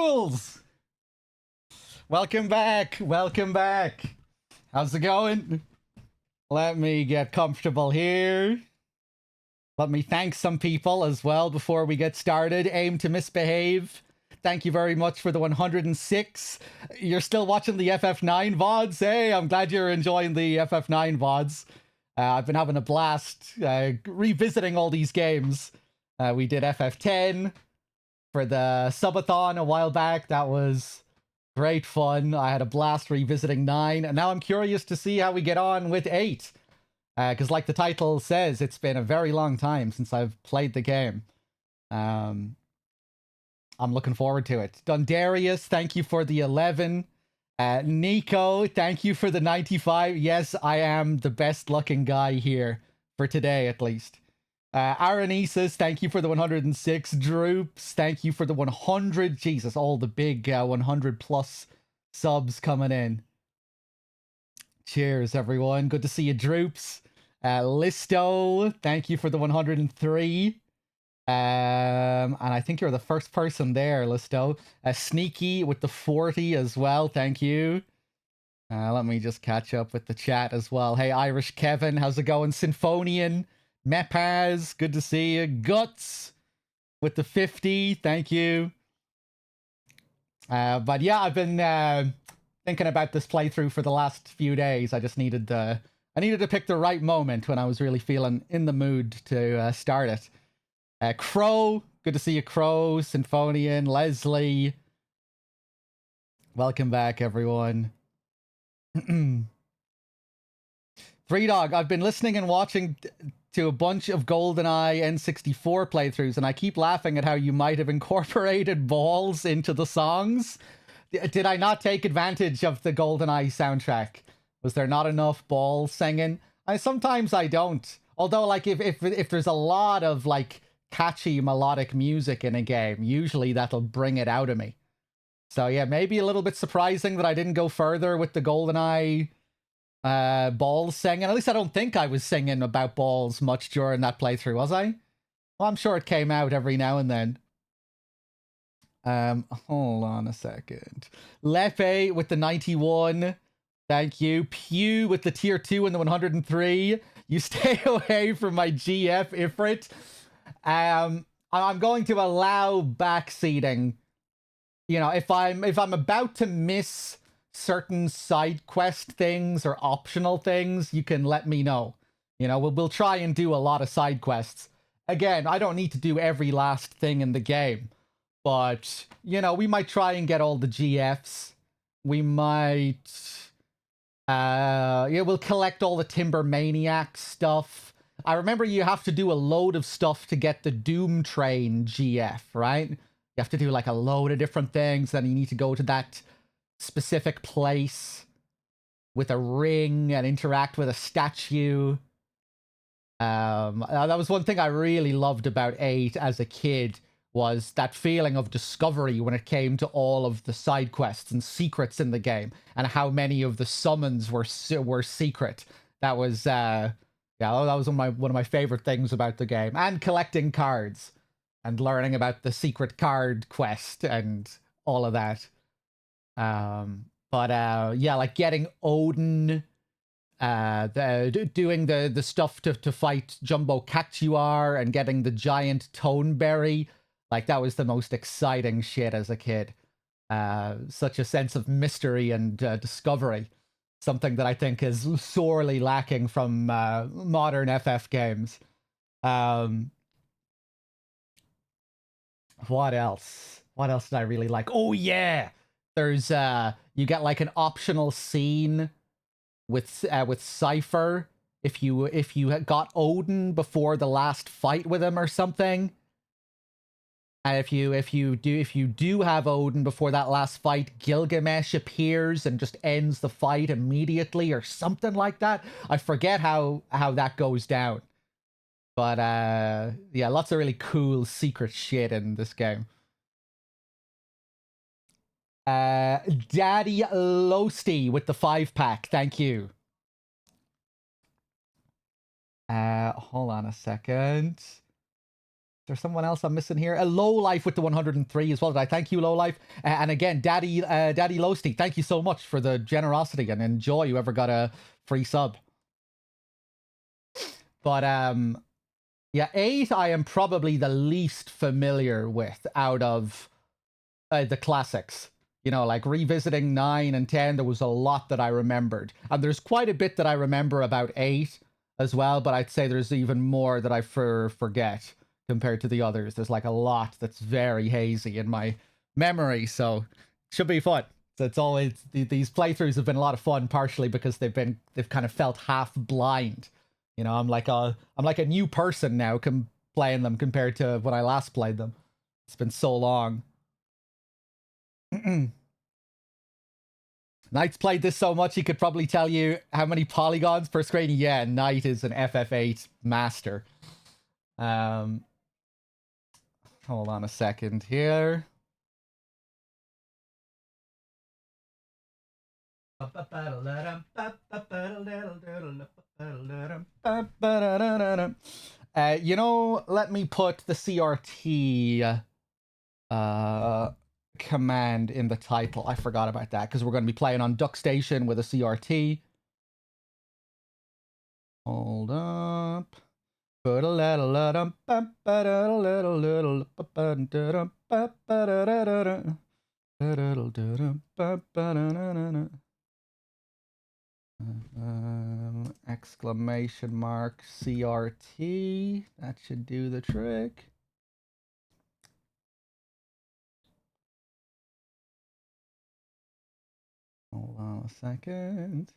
Fools! Welcome back. Welcome back. How's it going? Let me get comfortable here. Let me thank some people as well before we get started. Aim to misbehave. Thank you very much for the 106. You're still watching the FF9 VODs? Hey, I'm glad you're enjoying the FF9 VODs. I've been having a blast revisiting all these games. We did FF10 for the subathon a while back. That was great fun. I had a blast revisiting 9, and now I'm curious to see how we get on with 8. Because like the title says, it's been a very long time since I've played the game. I'm looking forward to it. Dundarius, thank you for the 11. Nico, thank you for the 95. Yes, I am the best looking guy here for today, at least. Aranesis, thank you for the 106. Droops, thank you for the 100. Jesus, all the big 100 plus subs coming in. Cheers, everyone. Good to see you, Droops. Listo, thank you for the 103. And I think you're the first person there, Listo. Sneaky with the 40 as well, thank you. Let me just catch up with the chat as well. Hey, Irish Kevin, how's it going? Symphonian, Mepaz, good to see you. Guts with the 50, thank you. But yeah, I've been thinking about this playthrough for the last few days. I just needed to pick the right moment when I was really feeling in the mood to start it. Crow, good to see you, Crow. Symphonian, Leslie. Welcome back, everyone. Threedogg, I've been listening and watching to a bunch of GoldenEye N64 playthroughs, and I keep laughing at how you might have incorporated balls into the songs. Did I not take advantage of the GoldenEye soundtrack? Was there not enough ball singing? Sometimes I don't. Although, like, if there's a lot of, like, catchy melodic music in a game, usually that'll bring it out of me. So yeah, maybe a little bit surprising that I didn't go further with the GoldenEye balls singing. At least I don't think I was singing about balls much during that playthrough, was I? Well, I'm sure it came out every now and then. Hold on a second. Lepe with the 91. Thank you. Pew with the tier 2 and the 103. You stay away from my GF Ifrit. I'm going to allow backseating. You know, if I'm about to miss certain side quest things or optional things, you can let me know. You know, we'll try and do a lot of side quests. Again, I don't need to do every last thing in the game, but you know, we might try and get all the GFs. We might yeah, we'll collect all the Timber Maniac stuff. I remember you have to do a load of stuff to get the Doom Train GF, right? You have to do like a load of different things, then you need to go to that specific place with a ring and interact with a statue. That was one thing I really loved about 8 as a kid, was that feeling of discovery when it came to all of the side quests and secrets in the game, and how many of the summons were secret. That was yeah, that was one of my favorite things about the game. And collecting cards and learning about the secret card quest and all of that. But yeah, like getting Odin, doing the stuff to fight Jumbo Cactuar and getting the giant Toneberry. Like, that was the most exciting shit as a kid. Such a sense of mystery and discovery. Something that I think is sorely lacking from modern FF games. What else? What else did I really like? Oh yeah! There's you get like an optional scene with Cypher if you got Odin before the last fight with him or something. And if you do have Odin before that last fight, Gilgamesh appears and just ends the fight immediately or something like that. I forget how that goes down. But yeah, lots of really cool secret shit in this game. Daddy Losty with the 5-pack, thank you. Hold on a second. there's someone else I'm missing here. A Low Life with the 103 as well. Did I thank you, Low Life? And again, Daddy Losty, thank you so much for the generosity, and enjoy whoever got a free sub. But yeah, 8 I am probably the least familiar with out of the classics. You know, like revisiting 9 and 10, there was a lot that I remembered. And there's quite a bit that I remember about 8 as well, but I'd say there's even more that I forget compared to the others. There's like a lot that's very hazy in my memory, so should be fun. So it's always, these playthroughs have been a lot of fun, partially because they've kind of felt half blind. You know, I'm like a new person now playing them compared to when I last played them. It's been so long. Knight's played this so much he could probably tell you how many polygons per screen. Yeah, Knight is an FF8 master. Hold on a second here. You know, let me put the CRT command in the title. I forgot about that because we're going to be playing on DuckStation with a CRT. Hold up. Exclamation mark CRT. That should do the trick. Hold on a second.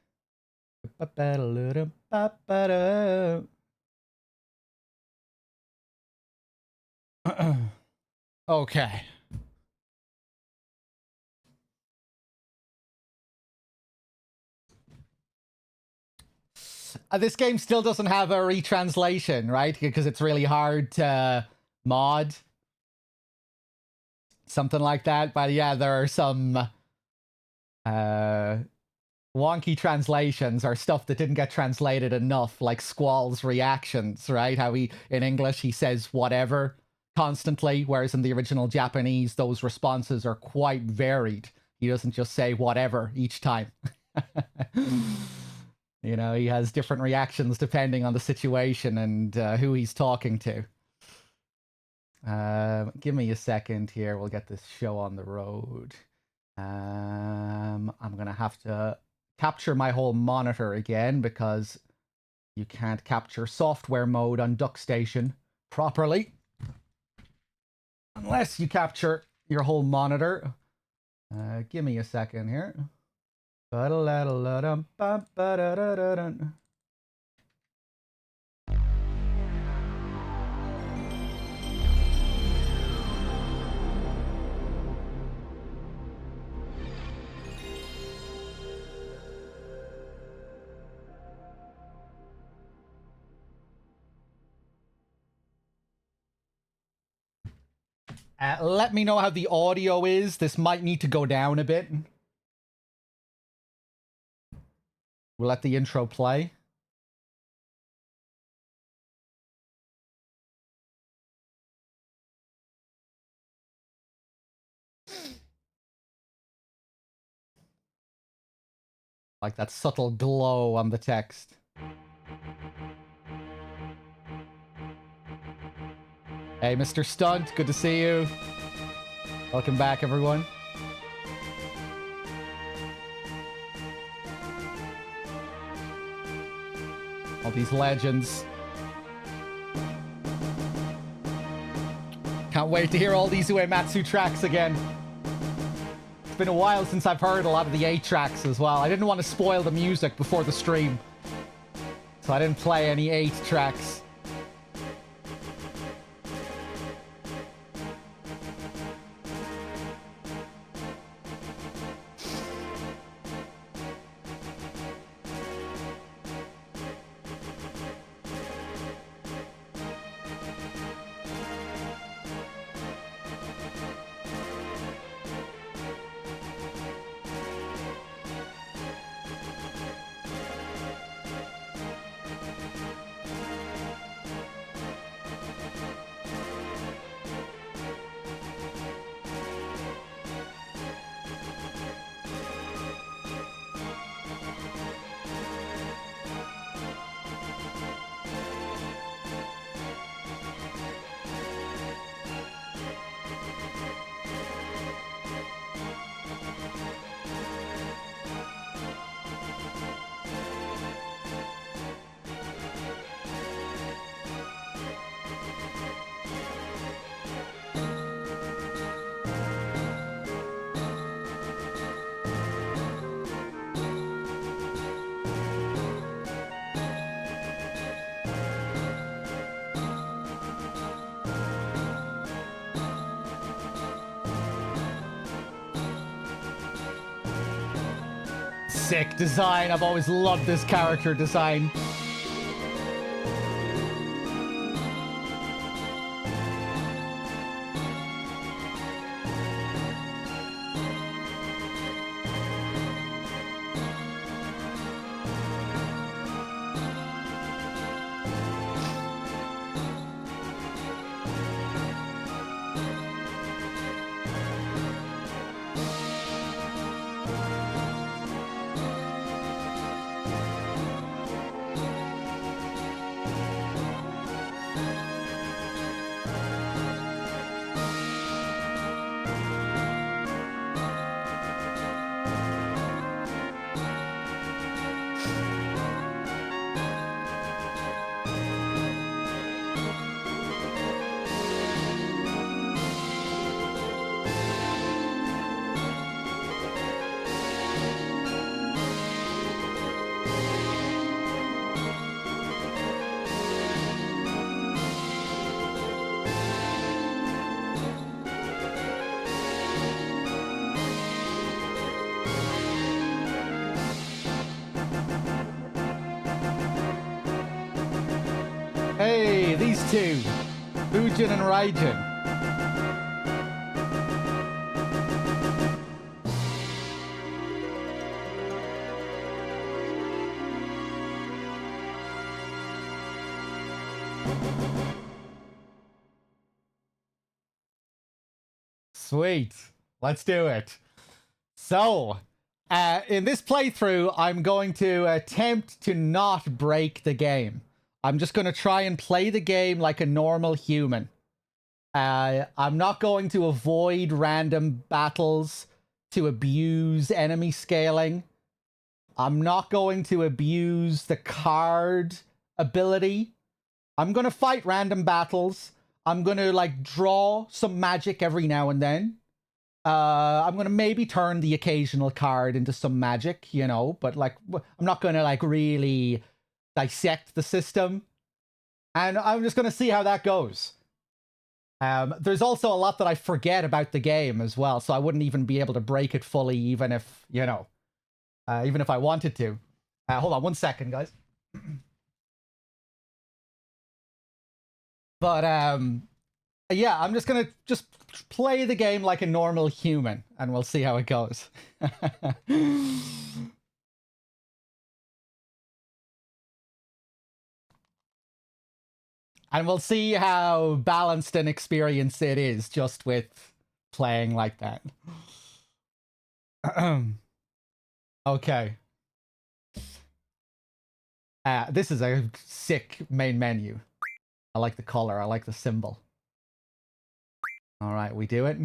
Okay. This game still doesn't have a retranslation, right? Because it's really hard to mod. Something like that. But yeah, there are some wonky translations or stuff that didn't get translated enough, like Squall's reactions, right? How in English he says whatever constantly, whereas in the original Japanese, those responses are quite varied. He doesn't just say whatever each time. You know, he has different reactions depending on the situation and who he's talking to. Give me a second here. We'll get this show on the road. I'm going to have to capture my whole monitor again because you can't capture software mode on DuckStation properly unless you capture your whole monitor. Give me a second here. Let me know how the audio is. This might need to go down a bit. We'll let the intro play. Like that subtle glow on the text. Hey, Mr. Stunt, good to see you. Welcome back, everyone. All these legends. Can't wait to hear all these Uematsu tracks again. It's been a while since I've heard a lot of the 8 tracks as well. I didn't want to spoil the music before the stream, so I didn't play any 8 tracks. sick design. I've always loved this character design. Hey, these two. Fujin and Raijin. Sweet. Let's do it. So, in this playthrough, I'm going to attempt to not break the game. I'm just going to try and play the game like a normal human. I'm not going to avoid random battles to abuse enemy scaling. I'm not going to abuse the card ability. I'm going to fight random battles. I'm going to like draw some magic every now and then. I'm going to maybe turn the occasional card into some magic, you know, but like I'm not going to like really dissect the system. And I'm just going to see how that goes. There's also a lot that I forget about the game as well, so I wouldn't even be able to break it fully, even if, you know, even if I wanted to. Hold on 1 second, guys. But, yeah, I'm just going to just play the game like a normal human, and we'll see how it goes. And we'll see how balanced an experience it is just with playing like that. Okay. This is a sick main menu. I like the color. I like the symbol. All right, we do it.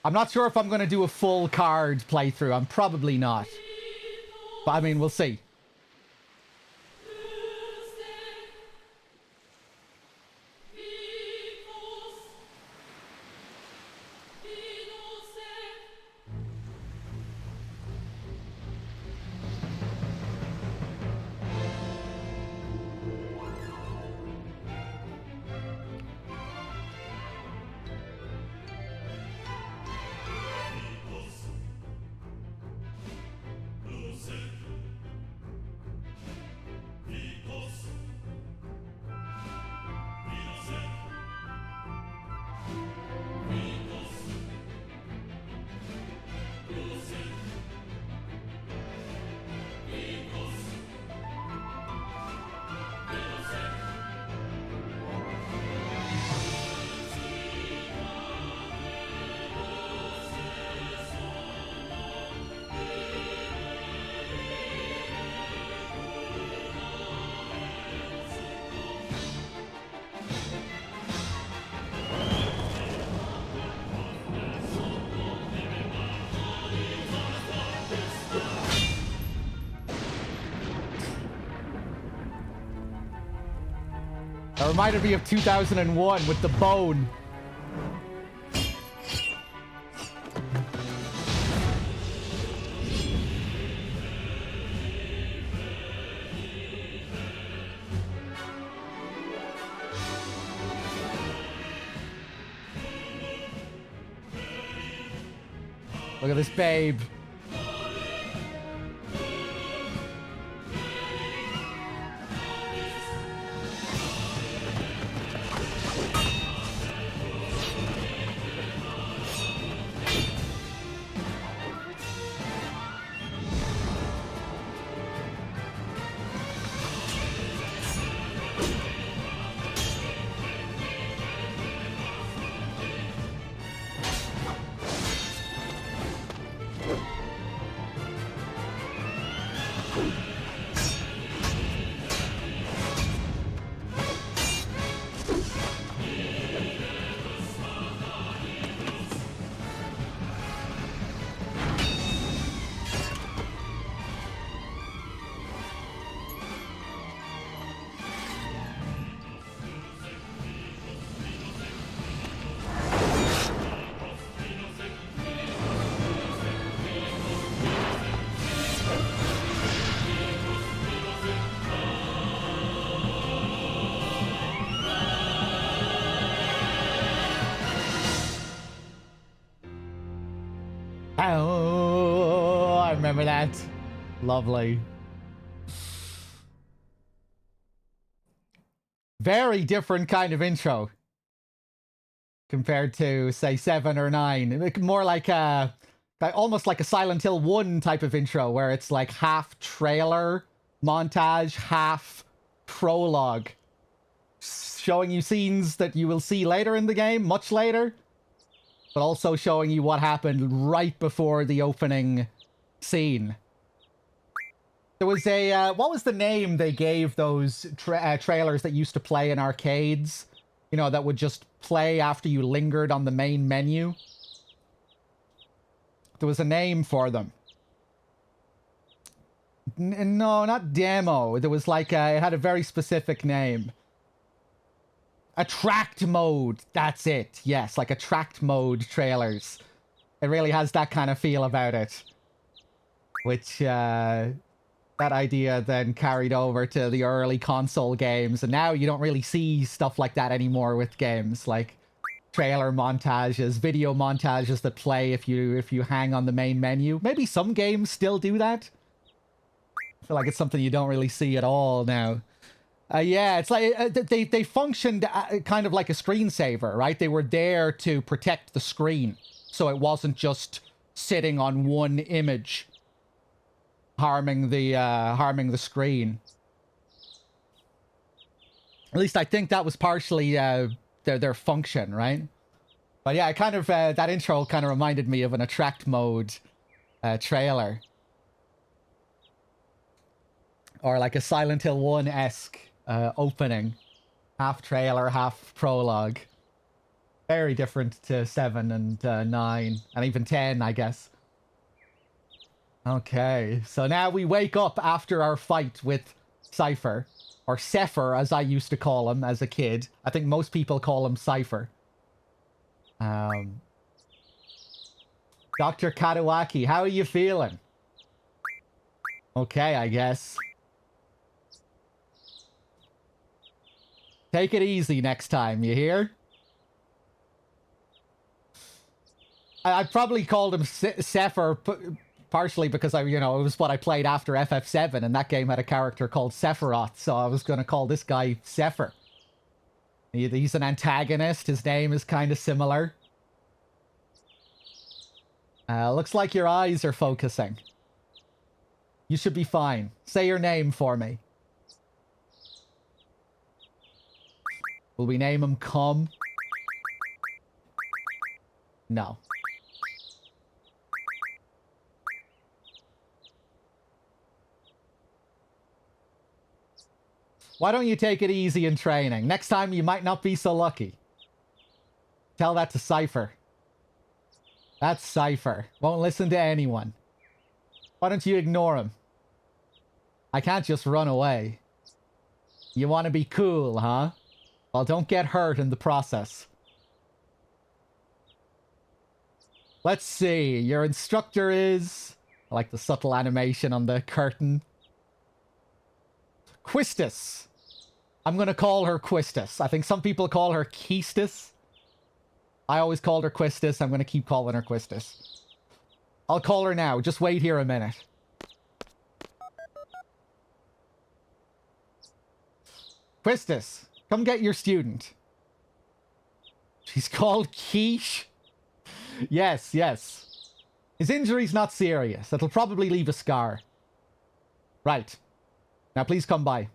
I'm not sure if I'm going to do a full card playthrough. I'm probably not. But I mean, we'll see. That reminded me of 2001 with the bone. Look at this babe. Oh, I remember that. Lovely. Very different kind of intro compared to, say, 7 or 9. More like almost like a Silent Hill 1 type of intro, where it's like half trailer montage, half prologue, showing you scenes that you will see later in the game, much later, but also showing you what happened right before the opening scene. There was a, what was the name they gave those trailers that used to play in arcades? You know, that would just play after you lingered on the main menu? There was a name for them. No, not demo. There was like it had a very specific name. Attract mode. That's it. Yes, like attract mode trailers. It really has that kind of feel about it. Which, that idea then carried over to the early console games. And now you don't really see stuff like that anymore with games. Like trailer montages, video montages that play if you hang on the main menu. Maybe some games still do that. I feel like it's something you don't really see at all now. Yeah, it's like they functioned kind of like a screensaver, right? They were there to protect the screen, so it wasn't just sitting on one image, harming the screen. At least I think that was partially their function, right? But yeah, kind of that intro kind of reminded me of an attract mode trailer, or like a Silent Hill 1-esque opening, half trailer, half prologue. Very different to 7 and 9, and even 10, I guess. Okay, so now we wake up after our fight with Cypher, or Sepher, as I used to call him as a kid. I think most people call him Cypher. Dr. Kadawaki, how are you feeling? Okay, I guess. Take it easy next time, you hear? I probably called him Sepher partially because it was what I played after FF7, and that game had a character called Sephiroth, so I was going to call this guy Sepher. He's an antagonist. His name is kind of similar. Looks like your eyes are focusing. You should be fine. Say your name for me. Will we name him Cum? No. Why don't you take it easy in training? Next time you might not be so lucky. Tell that to Cypher. That's Cypher. Won't listen to anyone. Why don't you ignore him? I can't just run away. You want to be cool, huh? Well, don't get hurt in the process. Let's see. Your instructor is... I like the subtle animation on the curtain. Quistis. I'm going to call her Quistis. I think some people call her Keistis. I always called her Quistis. I'm going to keep calling her Quistis. I'll call her now. Just wait here a minute. Quistis, come get your student. She's called Quiche. Yes, yes. His injury's not serious. It'll probably leave a scar. Right. Now please come by.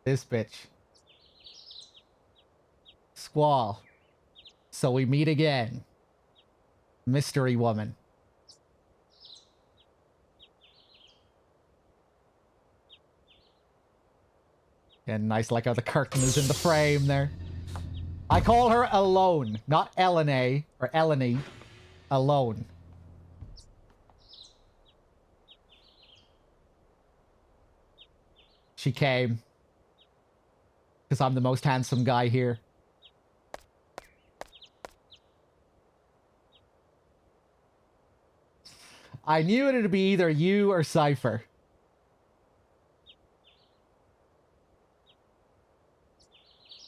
This bitch. Squall. So we meet again. Mystery woman. And nice, like how the curtain is in the frame there. I call her Alone, not Elena or Eleni. Alone. She came. Because I'm the most handsome guy here. I knew it'd be either you or Cypher.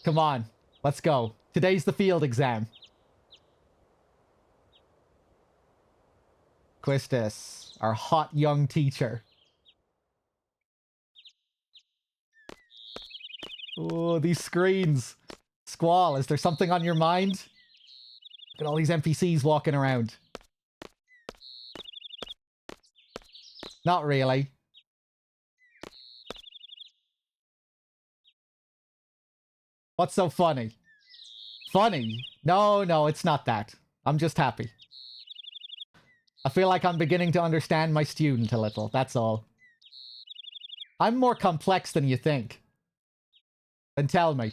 Come on, let's go. Today's the field exam. Quistis, our hot young teacher. Oh, these screens. Squall, is there something on your mind? Look at all these NPCs walking around. Not really. What's so funny? Funny? No, no, it's not that. I'm just happy. I feel like I'm beginning to understand my student a little, that's all. I'm more complex than you think. Then tell me.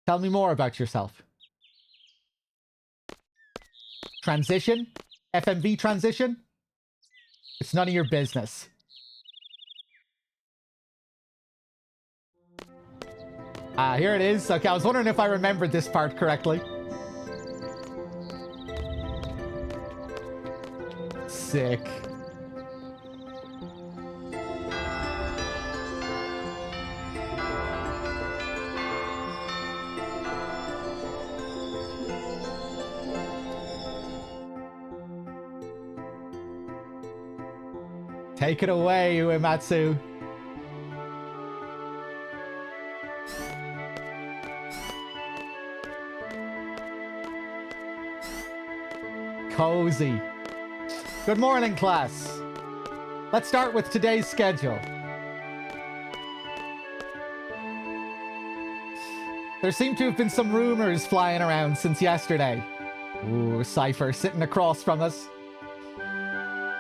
Tell me more about yourself. Transition? FMV transition? It's none of your business. Ah, here it is. Okay, I was wondering if I remembered this part correctly. Sick. Take it away, Uematsu. Cozy. Good morning, class. Let's start with today's schedule. There seem to have been some rumors flying around since yesterday. Ooh, Cypher sitting across from us.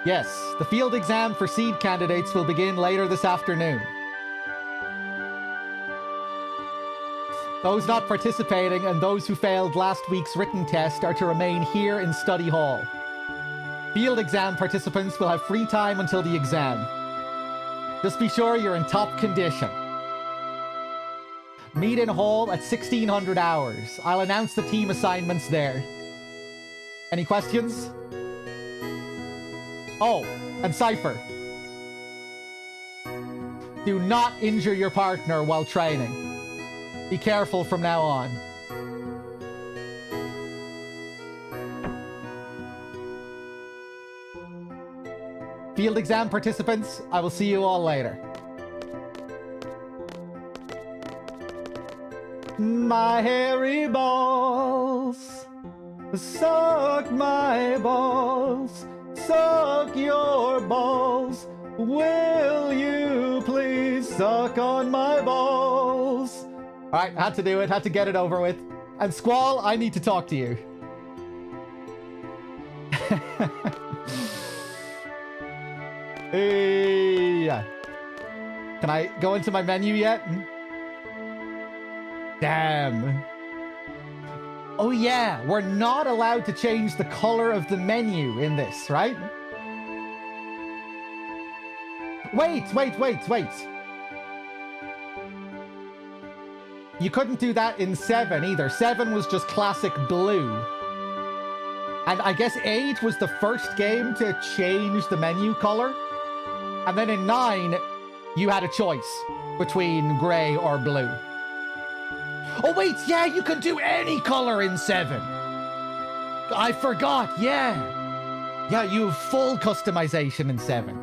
Yes, the field exam for seed candidates will begin later this afternoon. Those not participating and those who failed last week's written test are to remain here in study hall. Field exam participants will have free time until the exam. Just be sure you're in top condition. Meet in hall at 1600 hours. I'll announce the team assignments there. Any questions? Oh, and Cypher. Do not injure your partner while training. Be careful from now on. Field exam participants, I will see you all later. My hairy balls, suck my balls, suck your balls. Will you please suck on my balls? Alright, had to do it, had to get it over with. And Squall, I need to talk to you. Hey. Can I go into my menu yet? Damn. Oh yeah, we're not allowed to change the color of the menu in this, right? Wait. You couldn't do that in 7 either. 7 was just classic blue. And I guess 8 was the first game to change the menu color. And then in 9, you had a choice between gray or blue. Oh, wait, yeah, you can do any color in 7. I forgot, yeah. Yeah, you have full customization in 7.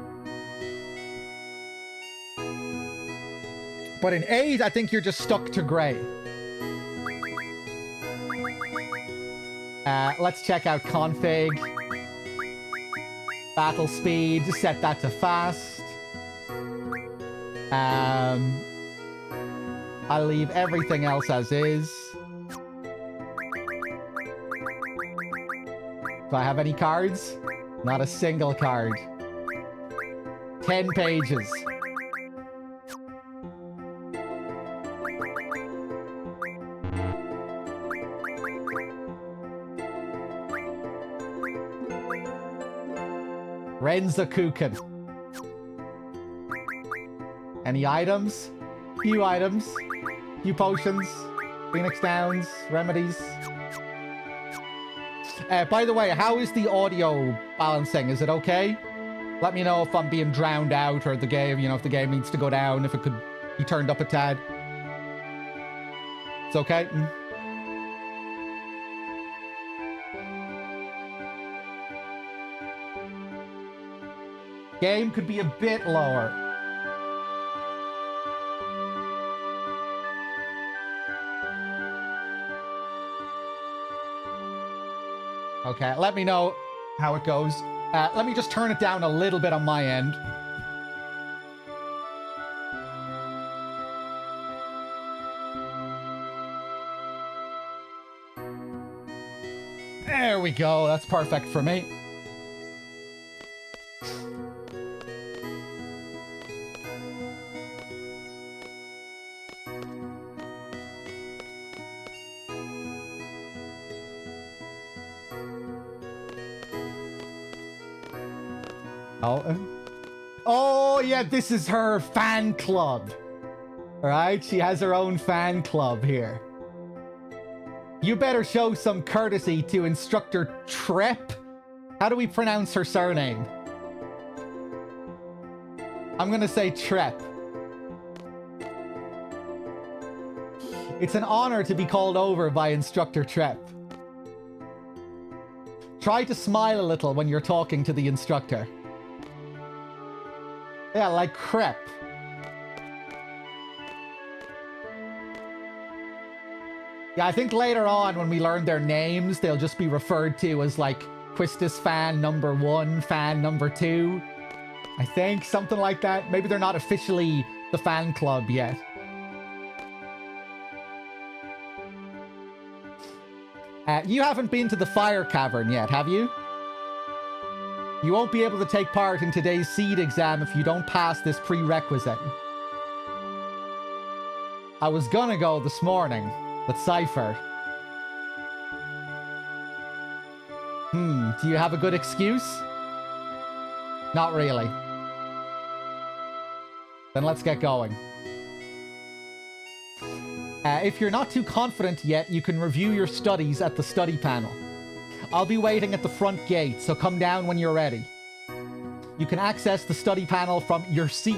But in 8, I think you're just stuck to gray. Let's check out config. Battle speed, set that to fast. I'll leave everything else as is. Do I have any cards? Not a single card. 10 pages. Renzakuken. Any items? Few items. Few potions. Phoenix Downs. Remedies. By the way, how is the audio balancing? Is it okay? Let me know if I'm being drowned out or the game, you know, if the game needs to go down, if it could be turned up a tad. It's okay? Game could be a bit lower. Okay, let me know how it goes. Let me just turn it down a little bit on my end. There we go. That's perfect for me. Oh, yeah, this is her fan club. All right, she has her own fan club here. You better show some courtesy to Instructor Trep. How do we pronounce her surname? I'm gonna say Trep. It's an honor to be called over by Instructor Trep. Try to smile a little when you're talking to the instructor. Yeah, like crepe. Yeah, I think later on when we learn their names, they'll just be referred to as like Quistis fan number 1, fan number 2. I think something like that. Maybe they're not officially the fan club yet. You haven't been to the fire cavern yet, have you? You won't be able to take part in today's seed exam if you don't pass this prerequisite. I was gonna go this morning, but Cypher. Do you have a good excuse? Not really. Then let's get going. If you're not too confident yet, you can review your studies at the study panel. I'll be waiting at the front gate, so come down when you're ready. You can access the study panel from your seat.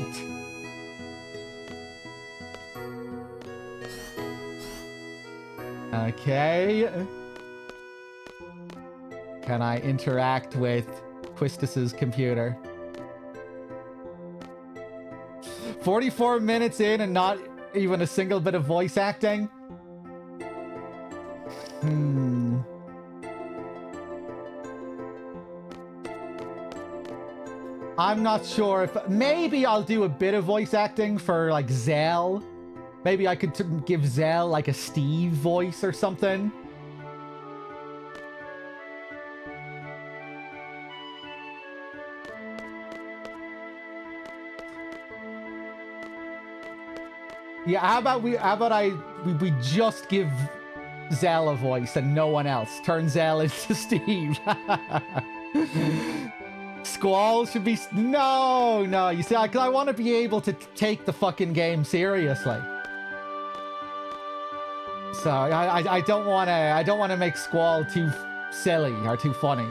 Okay. Can I interact with Quistis's computer? 44 minutes in and not even a single bit of voice acting? I'm not sure if... Maybe I'll do a bit of voice acting for, like, Zell. Maybe I could give Zell, like, a Steve voice or something. Yeah, how about we just give Zell a voice and no one else? Turn Zell into Steve. Squall should be... No! You see, I want to be able to take the fucking game seriously. So, I don't want to make Squall too silly or too funny.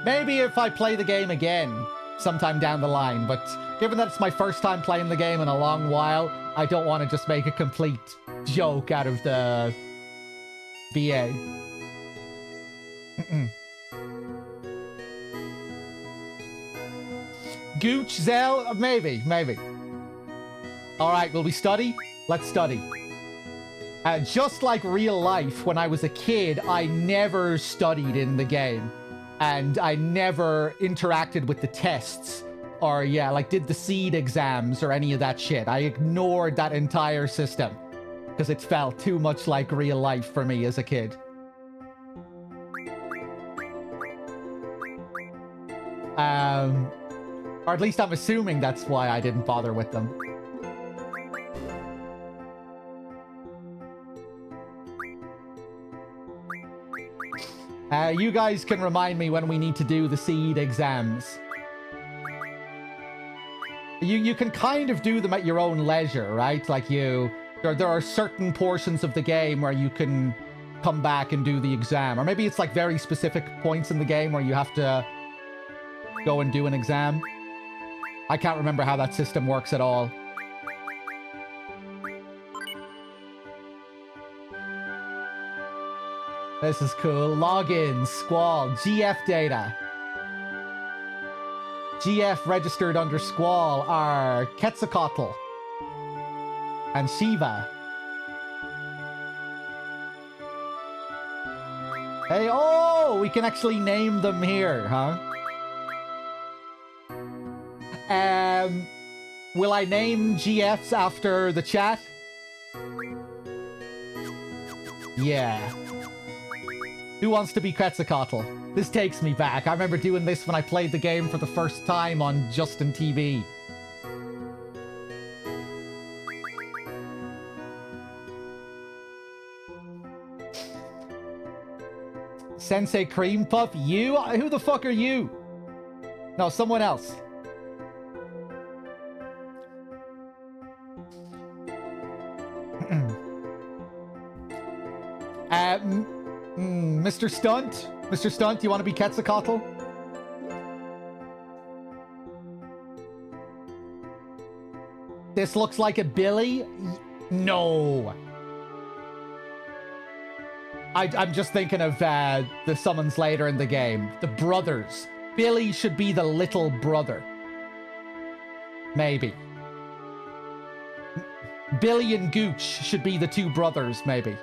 Maybe if I play the game again, sometime down the line. But given that it's my first time playing the game in a long while, I don't want to just make a complete joke out of the VA. Gooch, Zell? Maybe. Alright, will we study? Let's study. Just like real life, when I was a kid, I never studied in the game. And I never interacted with the tests. Or, yeah, like did the seed exams or any of that shit. I ignored that entire system. Because it felt too much like real life for me as a kid. Or at least I'm assuming that's why I didn't bother with them. You guys can remind me when we need to do the seed exams. You can kind of do them at your own leisure, right? Like there are certain portions of the game where you can come back and do the exam. Or maybe it's like very specific points in the game where you have to go and do an exam. I can't remember how that system works at all. This is cool. Login, Squall, GF data. GF registered under Squall are Quetzalcoatl and Shiva. Hey, oh, we can actually name them here, huh? Will I name GFs after the chat? Yeah. Who wants to be Quetzalcoatl? This takes me back. I remember doing this when I played the game for the first time on Justin TV. Sensei Cream Puff? You? Who the fuck are you? No, someone else. Mr. Stunt? Mr. Stunt, you want to be Quetzalcoatl? This looks like a Billy? No. I'm just thinking of the summons later in the game. The brothers. Billy should be the little brother. Maybe. Billy and Gooch should be the two brothers, maybe.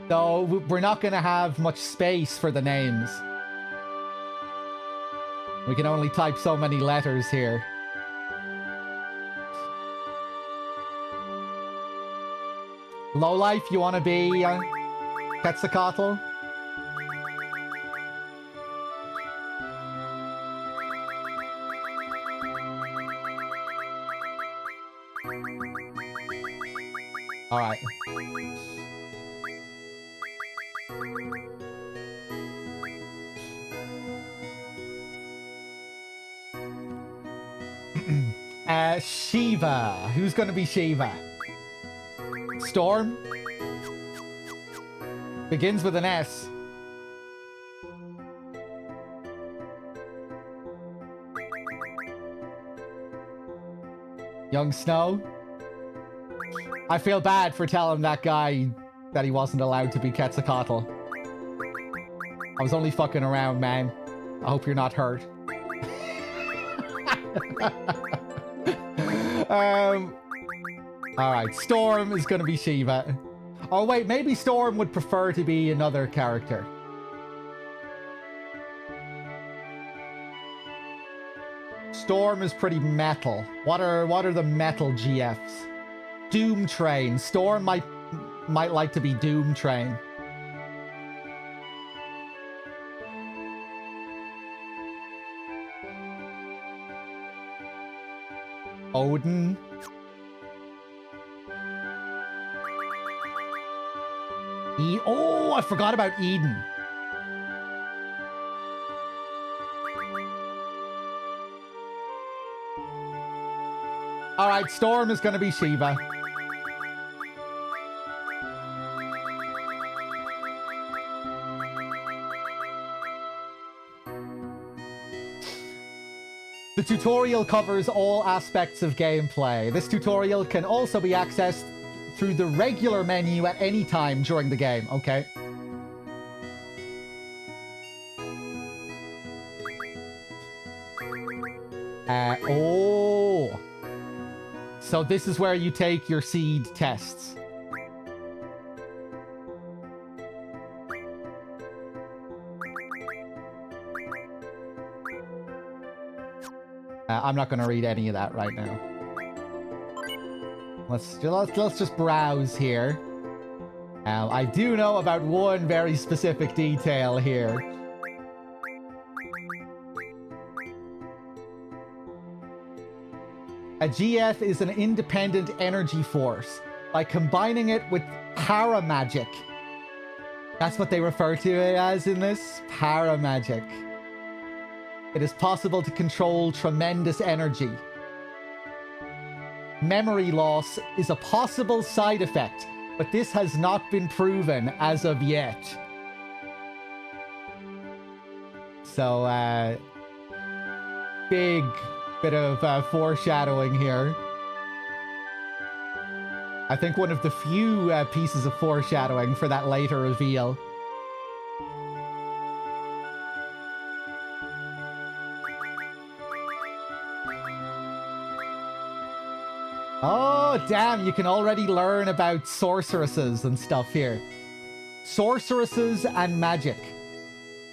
Though we're not going to have much space for the names. We can only type so many letters here. Lowlife, you want to be Quetzalcoatl? Alright. Shiva. Who's gonna be Shiva? Storm? Begins with an S. Young Snow? I feel bad for telling that guy that he wasn't allowed to be Quetzalcoatl. I was only fucking around, man. I hope you're not hurt. Alright, Storm is gonna be Shiva. Oh wait, maybe Storm would prefer to be another character. Storm is pretty metal. What are the metal GFs? Doom Train. Storm might like to be Doom Train. Odin. Oh, I forgot about Eden. Alright, Storm is gonna be Shiva. The tutorial covers all aspects of gameplay. This tutorial can also be accessed through the regular menu at any time during the game. Okay. Oh. So this is where you take your seed tests. I'm not going to read any of that right now. Let's just browse here. I do know about one very specific detail here. A GF is an independent energy force. By combining it with paramagic. That's what they refer to it as in this. Paramagic. It is possible to control tremendous energy. Memory loss is a possible side effect, but this has not been proven as of yet. So, big bit of foreshadowing here. I think one of the few pieces of foreshadowing for that later reveal. Oh, damn, you can already learn about sorceresses and stuff here. Sorceresses and magic.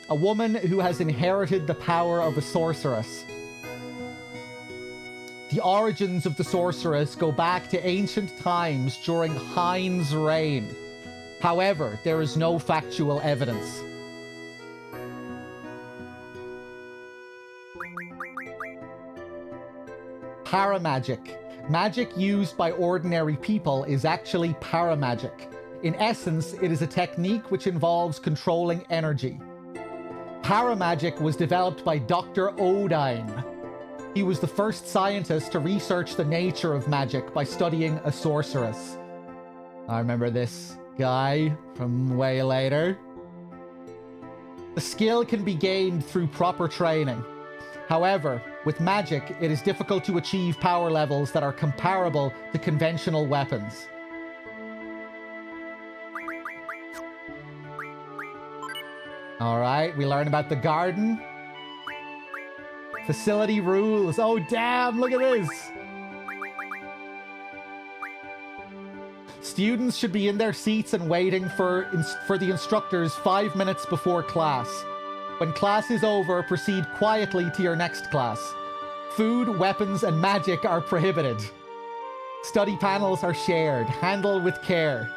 A woman who has inherited the power of a sorceress. The origins of the sorceress go back to ancient times during Hein's reign. However, there is no factual evidence. Paramagic. Magic used by ordinary people is actually paramagic. In essence, it is a technique which involves controlling energy. Paramagic was developed by Dr. Odine. He was the first scientist to research the nature of magic by studying a sorceress. I remember this guy from way later. The skill can be gained through proper training. However, with magic, it is difficult to achieve power levels that are comparable to conventional weapons. Alright, we learn about the garden. Facility rules. Oh, damn, look at this. Students should be in their seats and waiting for the instructors 5 minutes before class. When class is over, proceed quietly to your next class. Food, weapons, and magic are prohibited. Study panels are shared. Handle with care.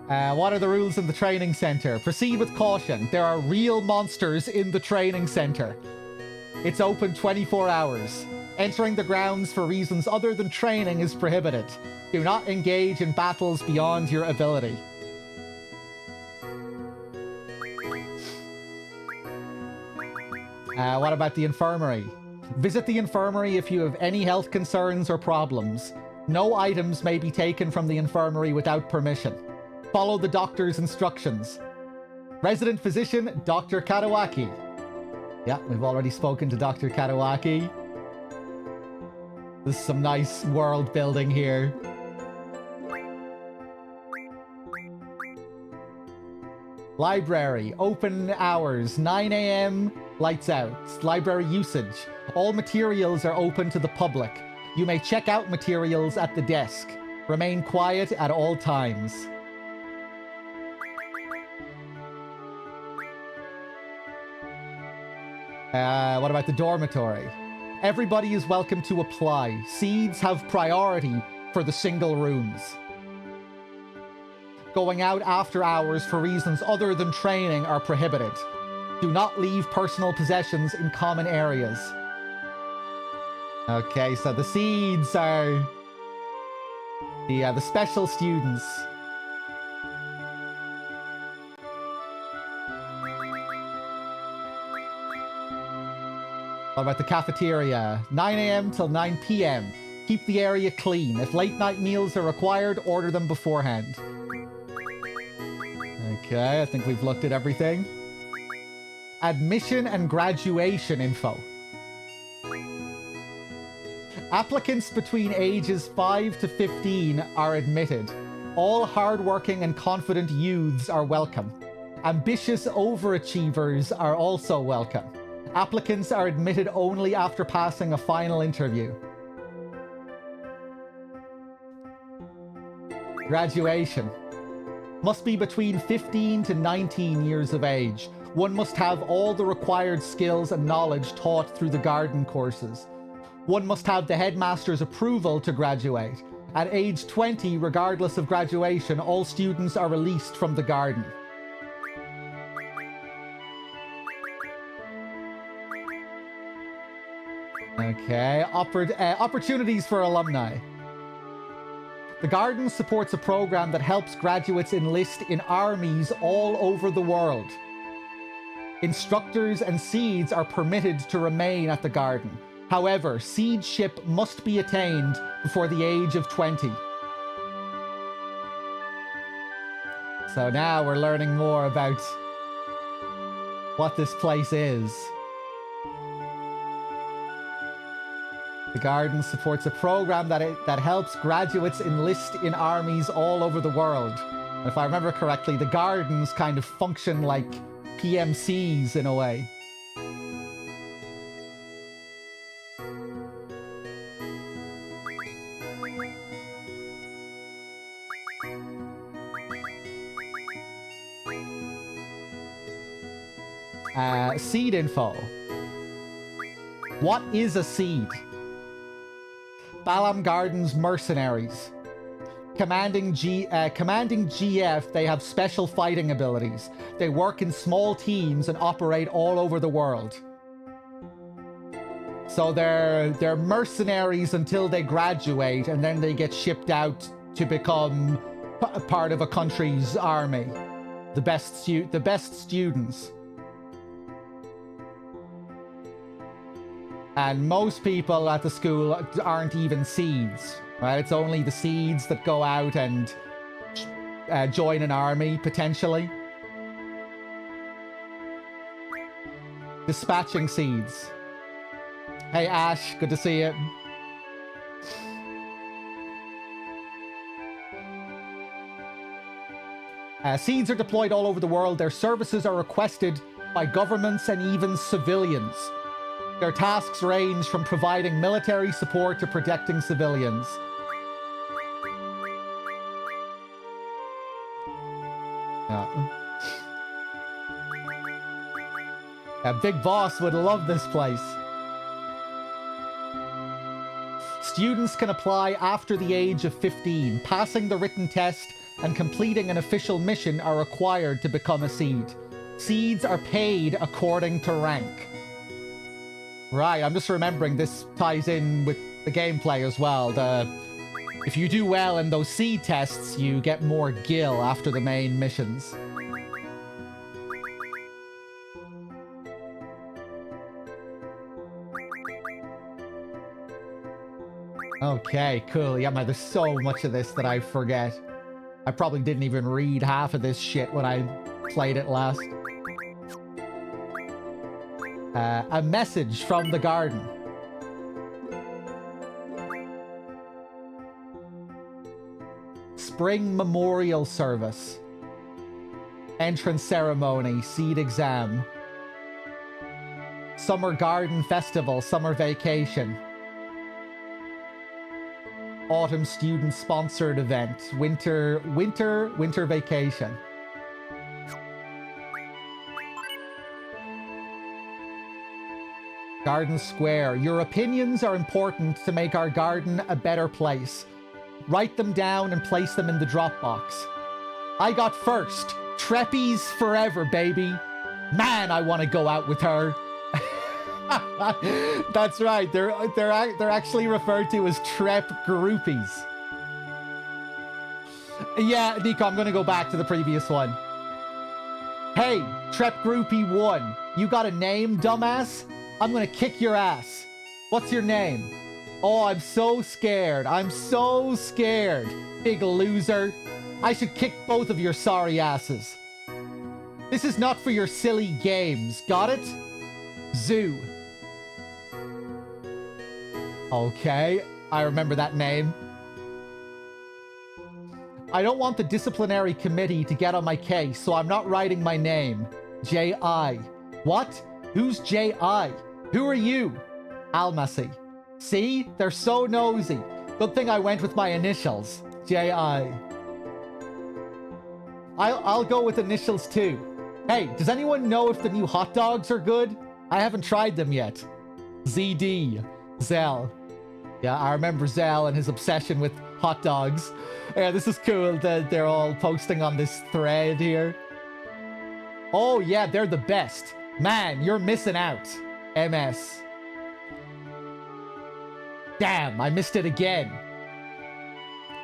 What are the rules in the training center? Proceed with caution. There are real monsters in the training center. It's open 24 hours. Entering the grounds for reasons other than training is prohibited. Do not engage in battles beyond your ability. What about the infirmary? Visit the infirmary if you have any health concerns or problems. No items may be taken from the infirmary without permission. Follow the doctor's instructions. Resident physician, Dr. Kadawaki. Yeah, we've already spoken to Dr. Kadawaki. There's some nice world building here. Library, open hours, 9 AM, lights out. Library usage. All materials are open to the public. You may check out materials at the desk. Remain quiet at all times. What about the dormitory? Everybody is welcome to apply. Seeds have priority for the single rooms. Going out after hours for reasons other than training are prohibited. Do not leave personal possessions in common areas. Okay, so the seeds are the special students. What about the cafeteria? 9 AM till 9 PM. Keep the area clean. If late night meals are required, order them beforehand. Okay, I think we've looked at everything. Admission and graduation info. Applicants between ages 5 to 15 are admitted. All hardworking and confident youths are welcome. Ambitious overachievers are also welcome. Applicants are admitted only after passing a final interview. Graduation. Must be between 15 to 19 years of age. One must have all the required skills and knowledge taught through the garden courses. One must have the headmaster's approval to graduate. At age 20, regardless of graduation, all students are released from the garden. Okay, opportunities for alumni. The garden supports a program that helps graduates enlist in armies all over the world. Instructors and seeds are permitted to remain at the garden. However, seedship must be attained before the age of 20. So now we're learning more about what this place is. The garden supports a program that helps graduates enlist in armies all over the world. And if I remember correctly, the gardens kind of function like PMCs in a way. Seed info. What is a seed? Balam Gardens mercenaries. Commanding GF, they have special fighting abilities. They work in small teams and operate all over the world. So they're mercenaries until they graduate, and then they get shipped out to become part of a country's army. The best students. And most people at the school aren't even seeds, right? It's only the seeds that go out and join an army, potentially. Dispatching seeds. Hey, Ash, good to see you. Seeds are deployed all over the world. Their services are requested by governments and even civilians. Their tasks range from providing military support to protecting civilians. Big Boss would love this place. Students can apply after the age of 15. Passing the written test and completing an official mission are required to become a seed. Seeds are paid according to rank. Right, I'm just remembering this ties in with the gameplay as well. If you do well in those seed tests, you get more gil after the main missions. Okay, cool. Yeah, man, there's so much of this that I forget. I probably didn't even read half of this shit when I played it last. A message from the garden. Spring memorial service. Entrance ceremony, seed exam. Summer garden festival, summer vacation. Autumn student sponsored event, winter vacation. Garden Square. Your opinions are important to make our garden a better place. Write them down and place them in the Dropbox. I got first. Treppies forever, baby. Man, I want to go out with her. That's right. They're actually referred to as Trep groupies. Yeah, Nico, I'm going to go back to the previous one. Hey, Trep Groupie 1. You got a name, dumbass? I'm gonna kick your ass. What's your name? Oh, I'm so scared. I'm so scared. Big loser. I should kick both of your sorry asses. This is not for your silly games. Got it? Zoo. Okay, I remember that name. I don't want the disciplinary committee to get on my case, so I'm not writing my name. J.I. What? Who's J.I.? Who are you? Almasi. See? They're so nosy. Good thing I went with my initials. J.I. I'll go with initials too. Hey, does anyone know if the new hot dogs are good? I haven't tried them yet. ZD. Zell. Yeah, I remember Zell and his obsession with hot dogs. Yeah, this is cool that they're all posting on this thread here. Oh yeah, they're the best. Man, you're missing out. MS. Damn, I missed it again.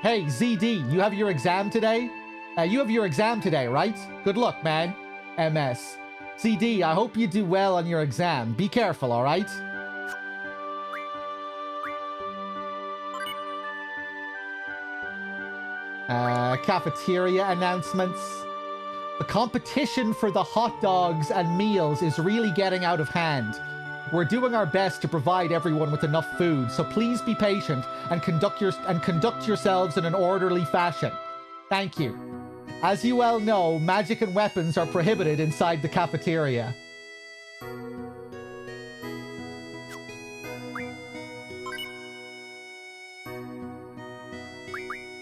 Hey, ZD, you have your exam today? You have your exam today, right? Good luck, man. MS. ZD, I hope you do well on your exam. Be careful, alright? Cafeteria announcements. The competition for the hot dogs and meals is really getting out of hand. We're doing our best to provide everyone with enough food, so please be patient and conduct yourselves in an orderly fashion. Thank you. As you well know, magic and weapons are prohibited inside the cafeteria.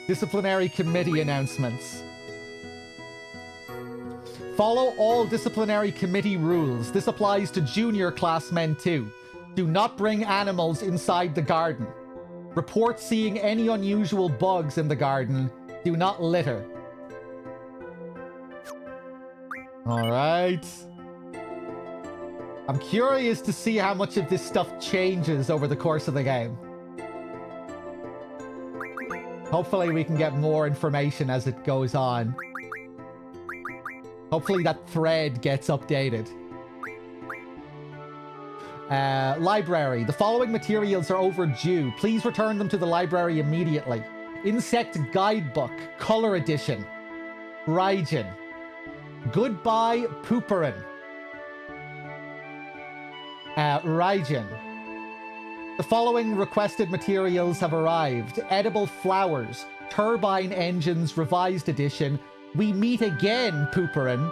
Disciplinary committee announcements. Follow all disciplinary committee rules. This applies to junior classmen too. Do not bring animals inside the garden. Report seeing any unusual bugs in the garden. Do not litter. Alright. I'm curious to see how much of this stuff changes over the course of the game. Hopefully we can get more information as it goes on. Hopefully that thread gets updated. Library. The following materials are overdue. Please return them to the library immediately. Insect Guidebook, Color Edition. Raijin. Goodbye, Pooperin. Raijin. The following requested materials have arrived. Edible Flowers, Turbine Engines Revised Edition, We Meet Again, Pooperin,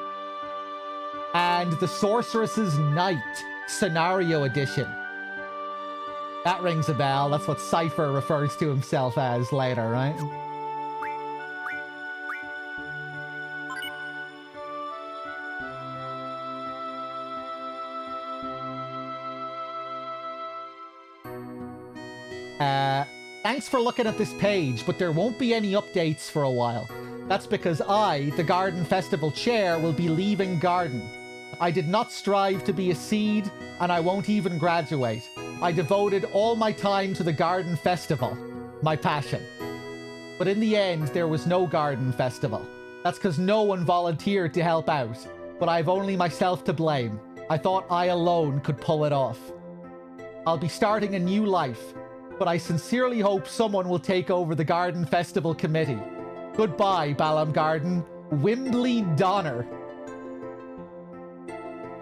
and The Sorceress's Night, Scenario Edition. That rings a bell. That's what Cypher refers to himself as later, right? Thanks for looking at this page, but there won't be any updates for a while. That's because I, the Garden Festival Chair, will be leaving Garden. I did not strive to be a seed, and I won't even graduate. I devoted all my time to the Garden Festival, my passion. But in the end, there was no Garden Festival. That's because no one volunteered to help out, but I've only myself to blame. I thought I alone could pull it off. I'll be starting a new life, but I sincerely hope someone will take over the Garden Festival Committee. Goodbye, Balam Garden. Wimbley Donner.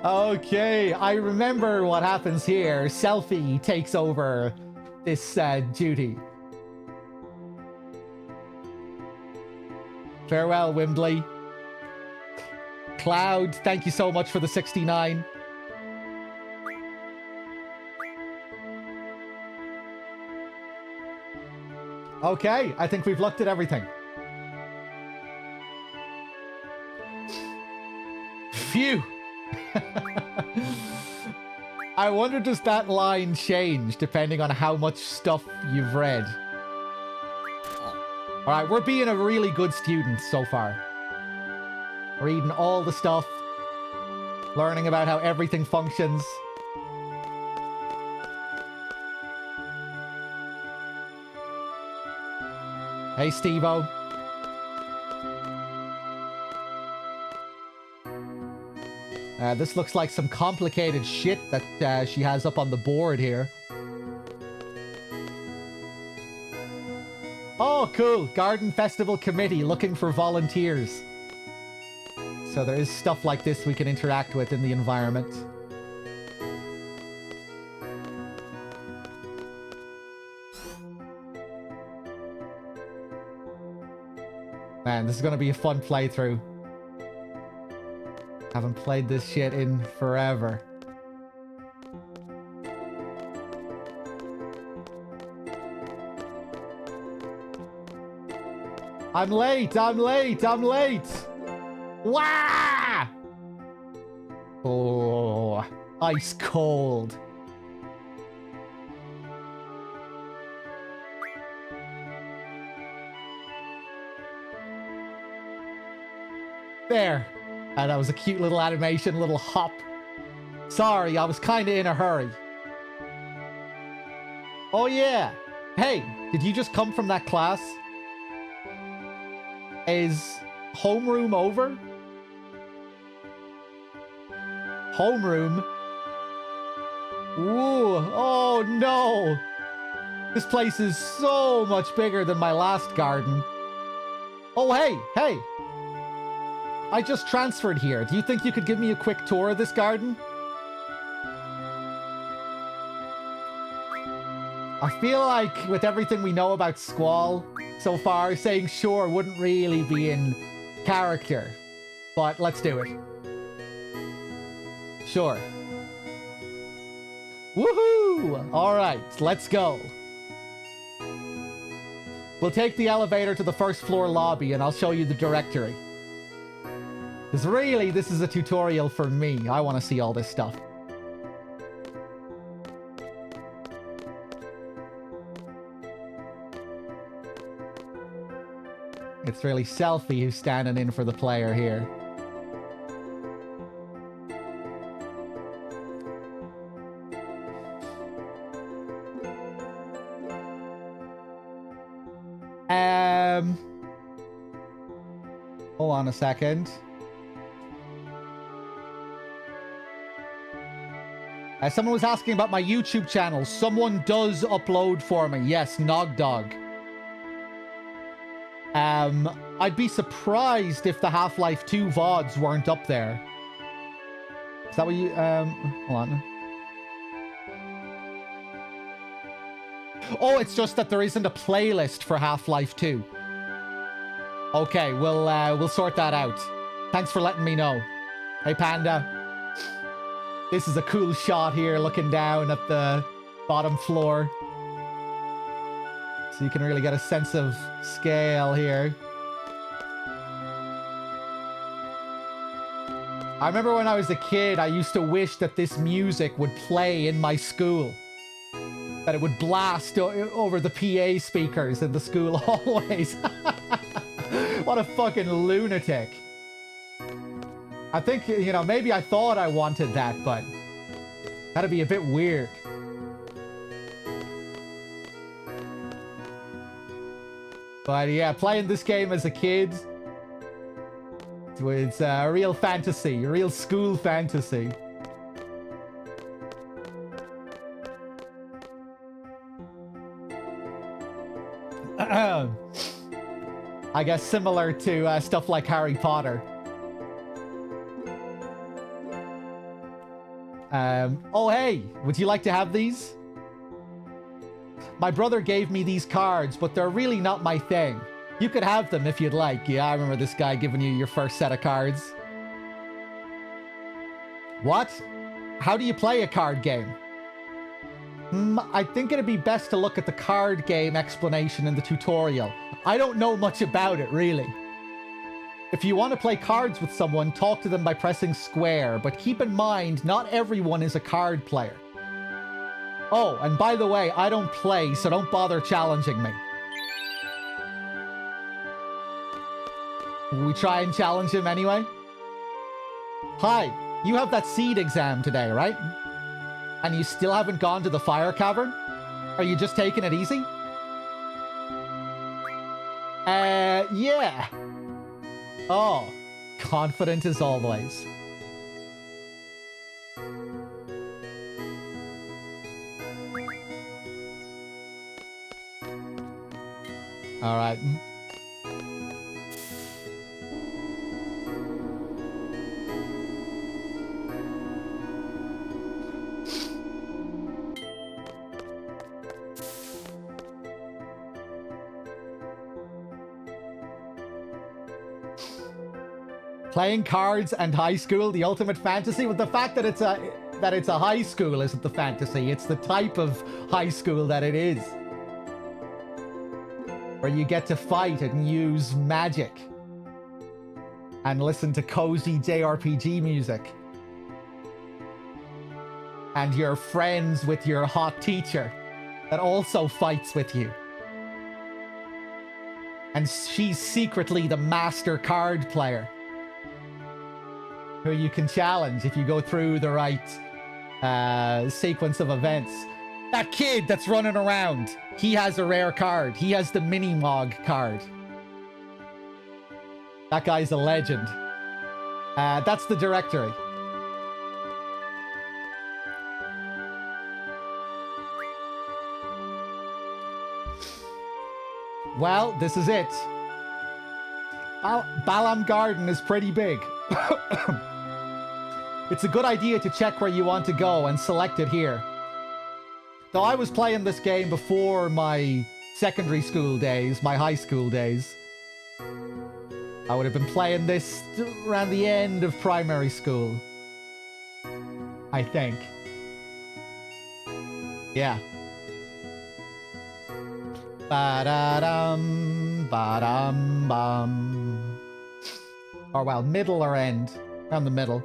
Okay, I remember what happens here. Selfie takes over this duty. Farewell, Wimbley. Cloud, thank you so much for the 69. Okay, I think we've looked at everything. Phew! I wonder, does that line change depending on how much stuff you've read? Alright, we're being a really good student so far. Reading all the stuff. Learning about how everything functions. Hey, Steve-O. This looks like some complicated shit that she has up on the board here. Oh, cool. Garden Festival Committee looking for volunteers. So there is stuff like this we can interact with in the environment. Man, this is gonna be a fun playthrough. Haven't played this shit in forever. I'm late! I'm late! I'm late! Wah! Oh, ice cold. There. That was a cute little animation, little hop. Sorry, I was kind of in a hurry. Oh yeah. Hey, did you just come from that class? Is homeroom over? Homeroom? Ooh, oh no. This place is so much bigger than my last garden. Oh, hey. I just transferred here. Do you think you could give me a quick tour of this garden? I feel like with everything we know about Squall so far, saying sure wouldn't really be in character. But let's do it. Sure. Woohoo! Alright, let's go. We'll take the elevator to the first floor lobby and I'll show you the directory. Because really, this is a tutorial for me. I want to see all this stuff. It's really Selfie who's standing in for the player here. Hold on a second. Someone was asking about my YouTube channel. Someone does upload for me. Yes, Nogdog. I'd be surprised if the Half-Life 2 VODs weren't up there. Is that what you... hold on. Oh, it's just that there isn't a playlist for Half-Life 2. Okay, we'll sort that out. Thanks for letting me know. Hey, Panda. This is a cool shot here, looking down at the bottom floor. So you can really get a sense of scale here. I remember when I was a kid, I used to wish that this music would play in my school. That it would blast over the PA speakers in the school hallways. What a fucking lunatic. I think, you know, maybe I thought I wanted that, but that'd be a bit weird. But yeah, playing this game as a kid, it's a real fantasy, a real school fantasy. I guess similar to stuff like Harry Potter. Oh hey, would you like to have these? My brother gave me these cards, but they're really not my thing. You could have them if you'd like. Yeah, I remember this guy giving you your first set of cards. What? How do you play a card game? I think it'd be best to look at the card game explanation in the tutorial. I don't know much about it, really. If you want to play cards with someone, talk to them by pressing square, but keep in mind, not everyone is a card player. Oh, and by the way, I don't play, so don't bother challenging me. Will we try and challenge him anyway? Hi, you have that seed exam today, right? And you still haven't gone to the fire cavern? Are you just taking it easy? Yeah. Oh, confident as always. All right. Playing cards and high school, the ultimate fantasy. With the fact that it's a high school isn't the fantasy. It's the type of high school that it is, where you get to fight and use magic and listen to cozy JRPG music, and you're friends with your hot teacher that also fights with you, and she's secretly the master card player who you can challenge if you go through the right sequence of events. That kid that's running around, he has a rare card. He has the Mini-Mog card. That guy's a legend. That's the directory. Well, this is it. Balam Garden is pretty big. It's a good idea to check where you want to go and select it here. Though I was playing this game before my secondary school days, my high school days. I would have been playing this around the end of primary school, I think. Yeah. Ba-da-dum, ba-dum-bum. Or, well, middle or end. Around the middle.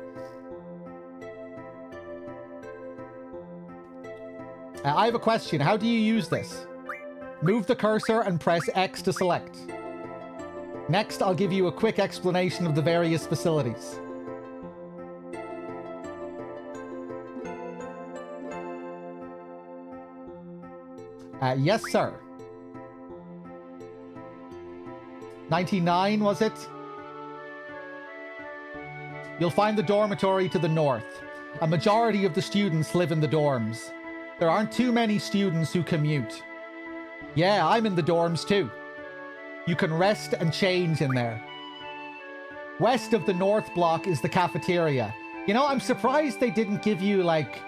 I have a question. How do you use this? Move the cursor and press X to select. Next, I'll give you a quick explanation of the various facilities. Yes, sir. 99, was it? You'll find the dormitory to the north. A majority of the students live in the dorms. There aren't too many students who commute. Yeah, I'm in the dorms too. You can rest and change in there. West of the north block is the cafeteria. You know, I'm surprised they didn't give you, like,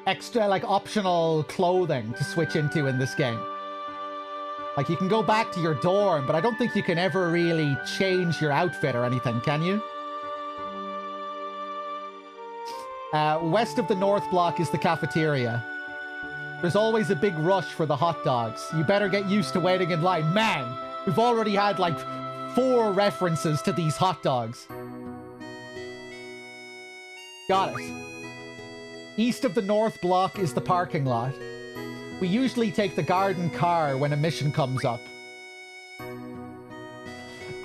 extra, like, optional clothing to switch into in this game. Like, you can go back to your dorm, but I don't think you can ever really change your outfit or anything, can you? West of the north block is the cafeteria. There's always a big rush for the hot dogs. You better get used to waiting in line. Man, we've already had like 4 references to these hot dogs. Got it. East of the north block is the parking lot. We usually take the garden car when a mission comes up.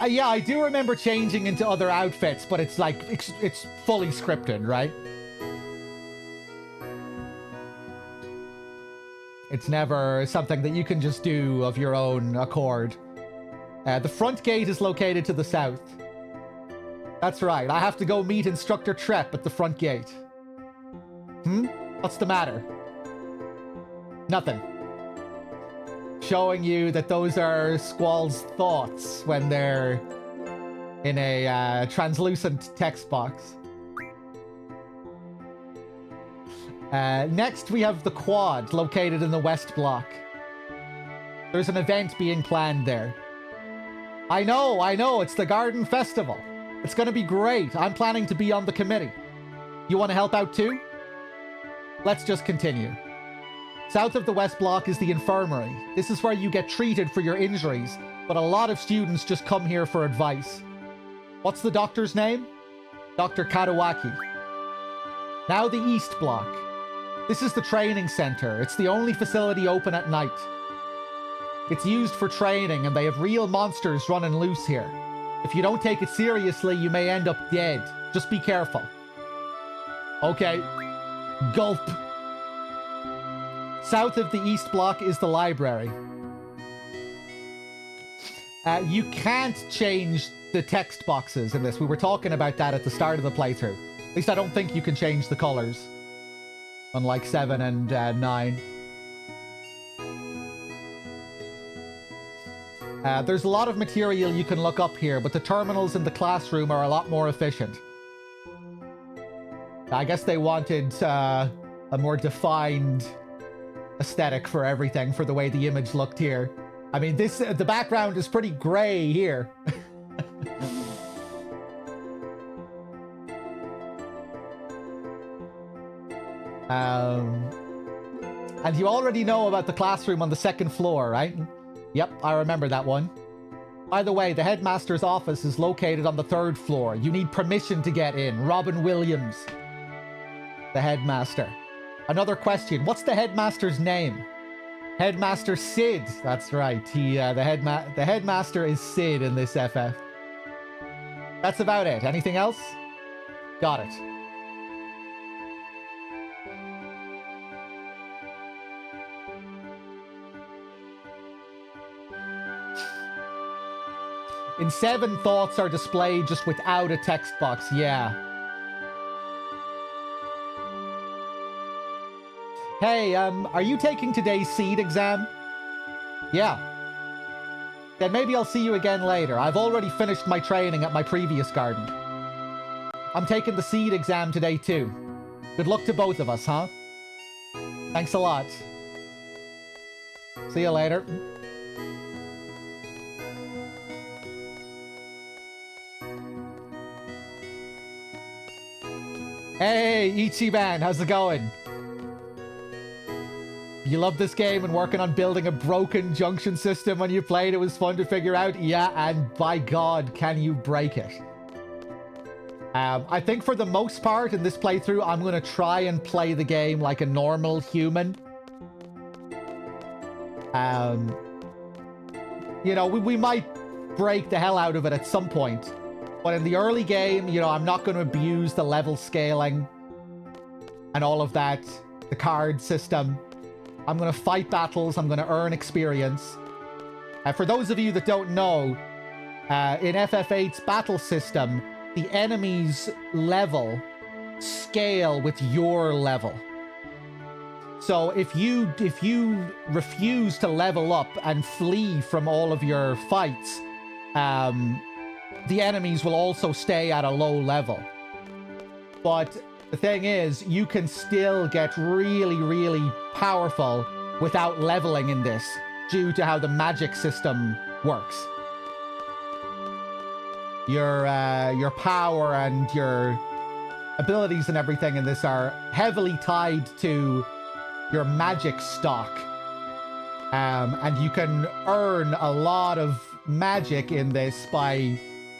Yeah, I do remember changing into other outfits, but it's like, it's fully scripted, right? It's never something that you can just do of your own accord. The front gate is located to the south. That's right, I have to go meet Instructor Trepp at the front gate. What's the matter? Nothing. Showing you that those are Squall's thoughts when they're in a translucent text box. Next, we have the quad, located in the west block. There's an event being planned there. I know, it's the Garden Festival. It's gonna be great. I'm planning to be on the committee. You want to help out too? Let's just continue. South of the west block is the infirmary. This is where you get treated for your injuries, but a lot of students just come here for advice. What's the doctor's name? Dr. Kadawaki. Now the east block. This is the training center. It's the only facility open at night. It's used for training, and they have real monsters running loose here. If you don't take it seriously, you may end up dead. Just be careful. Okay. Gulp. South of the east block is the library. You can't change the text boxes in this. We were talking about that at the start of the playthrough. At least I don't think you can change the colors. Unlike 7 and 9. There's a lot of material you can look up here, but the terminals in the classroom are a lot more efficient. I guess they wanted a more defined aesthetic for everything, for the way the image looked here. I mean, the background is pretty gray here. And you already know about the classroom on the second floor, right? Yep, I remember that one. By the way, the headmaster's office is located on the third floor. You need permission to get in. Robin Williams, the headmaster. Another question. What's the headmaster's name? Headmaster Sid. That's right. The headmaster is Sid in this FF. That's about it. Anything else? Got it. In 7, thoughts are displayed just without a text box. Yeah. Hey, are you taking today's seed exam? Yeah. Then maybe I'll see you again later. I've already finished my training at my previous garden. I'm taking the seed exam today too. Good luck to both of us, huh? Thanks a lot. See you later. Hey, Ichiban, how's it going? You love this game and working on building a broken junction system when you played? It was fun to figure out. Yeah, and by God, can you break it? I think for the most part in this playthrough, I'm going to try and play the game like a normal human. You know, we might break the hell out of it at some point. But in the early game, you know, I'm not going to abuse the level scaling and all of that, the card system. I'm going to fight battles. I'm going to earn experience. For those of you that don't know, in FF8's battle system, the enemy's level scale with your level. So if you refuse to level up and flee from all of your fights, the enemies will also stay at a low level. But the thing is, you can still get really, really powerful without leveling in this, due to how the magic system works. Your power and your abilities and everything in this are heavily tied to your magic stock. And you can earn a lot of magic in this by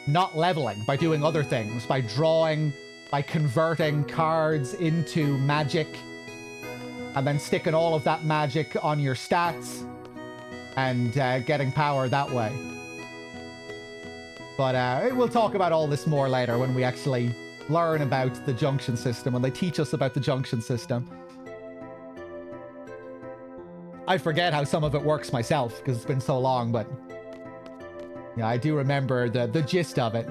not leveling, by doing other things, by drawing, by converting cards into magic, and then sticking all of that magic on your stats and getting power that way. But we'll talk about all this more later when we actually learn about the junction system, when they teach us about the junction system. I forget how some of it works myself because it's been so long, but yeah, I do remember the gist of it.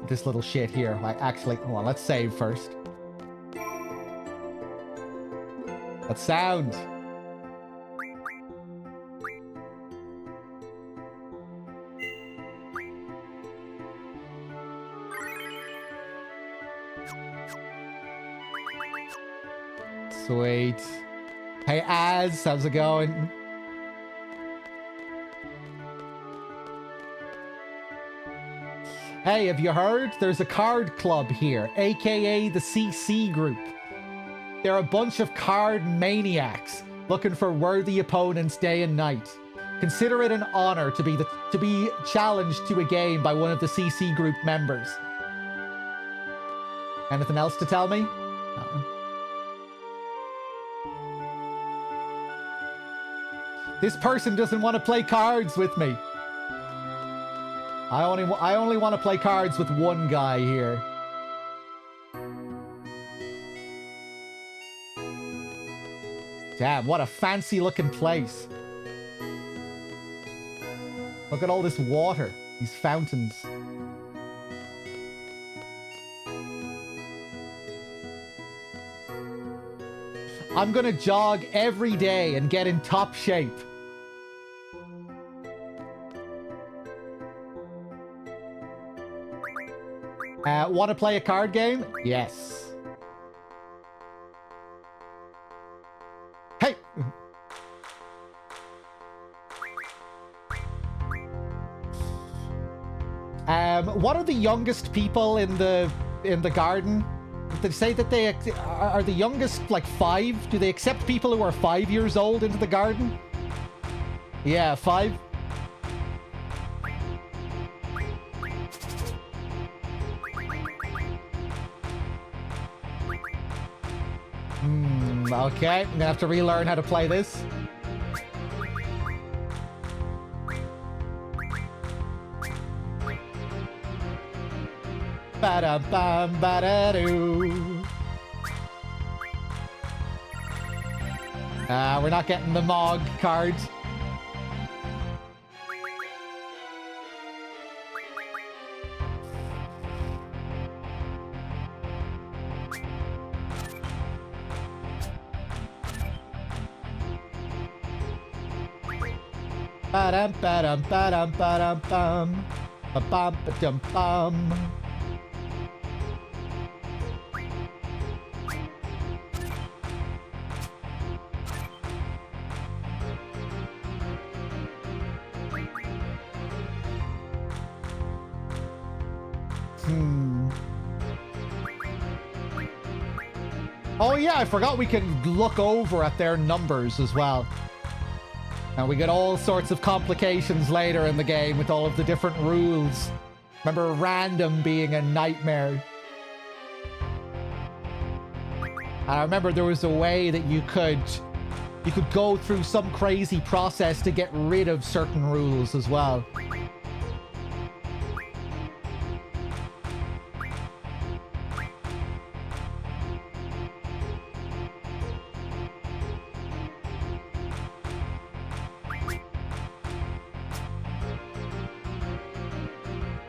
This little shit here. Like, actually, hold on, let's save first. That sound. Sweet. Hey, Az, how's it going? Hey, have you heard? There's a card club here, aka the CC group. They're a bunch of card maniacs looking for worthy opponents day and night. Consider it an honor to be challenged to a game by one of the CC group members. Anything else to tell me? No. This person doesn't want to play cards with me. I only want to play cards with one guy here. Damn, what a fancy looking place. Look at all this water, these fountains. I'm gonna jog every day and get in top shape. Want to play a card game? Yes. Hey! What are the youngest people in the in the garden. They say that they are the youngest, like 5. Do they accept people who are 5 years old into the garden? Yeah, 5. Okay, I'm gonna have to relearn how to play this. Ba-da-bam, ba-da-doo. We're not getting the Mog cards. Ba-dum, ba-dum, ba-dum, ba-dum, bum. Ba-bum, ba-dum, bum. Oh yeah, I forgot we can look over at their numbers as well. And we get all sorts of complications later in the game with all of the different rules. Remember random being a nightmare. I remember there was a way that you could go through some crazy process to get rid of certain rules as well.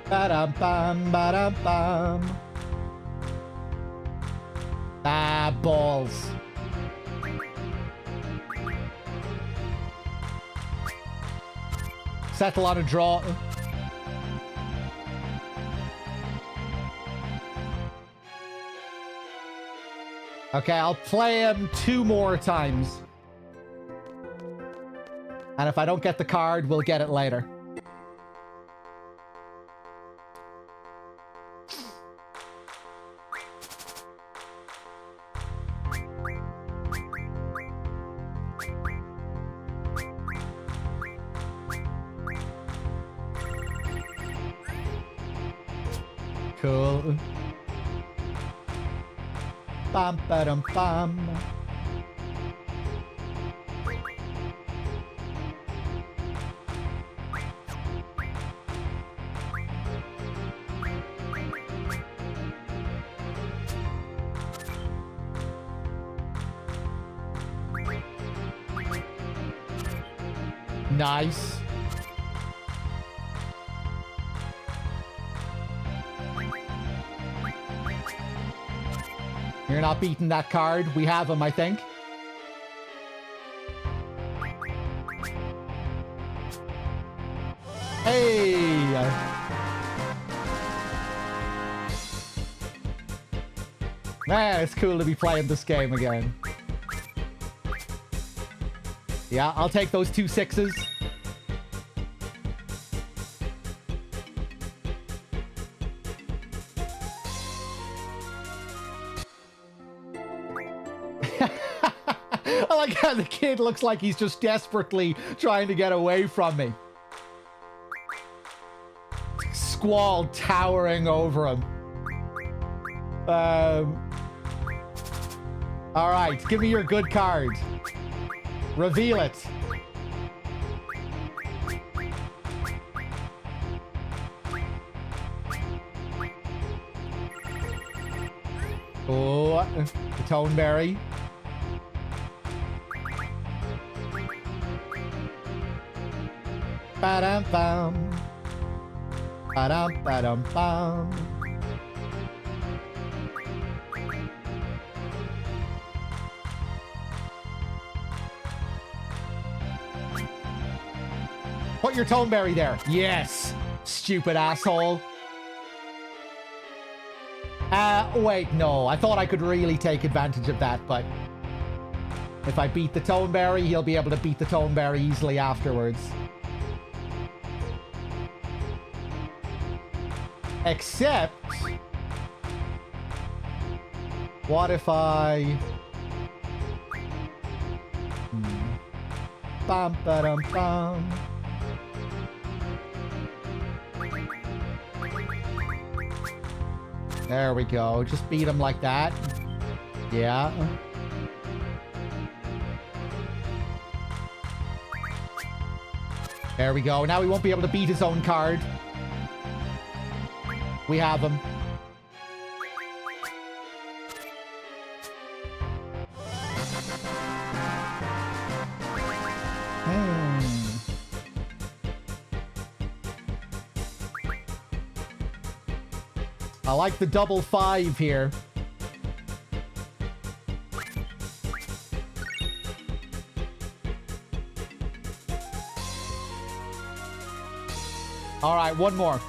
Ba-dum-bum, ba-dum-bum. Ah, balls. Settle on a draw. Okay, I'll play him 2 more times. And if I don't get the card, we'll get it later. Cool. Bum ba dum bum. Nice. You're not beating that card. We have him, I think. Hey! Man, it's cool to be playing this game again. Yeah, I'll take those 2 6s. I like how the kid looks like he's just desperately trying to get away from me. Squall towering over him. Alright, give me your good card. Reveal it. Oh, the Toneberry. Ba-dum-bum. Ba-dum-ba-dum-bum. Put your Toneberry there. Yes, stupid asshole. Wait, no. I thought I could really take advantage of that, but if I beat the Toneberry, he'll be able to beat the Toneberry easily afterwards. Except What if I... Bum, ba-dum, bum. There we go. Just beat him like that. Yeah. There we go. Now he won't be able to beat his own card. We have him. I like the double 5 here. All right, one more.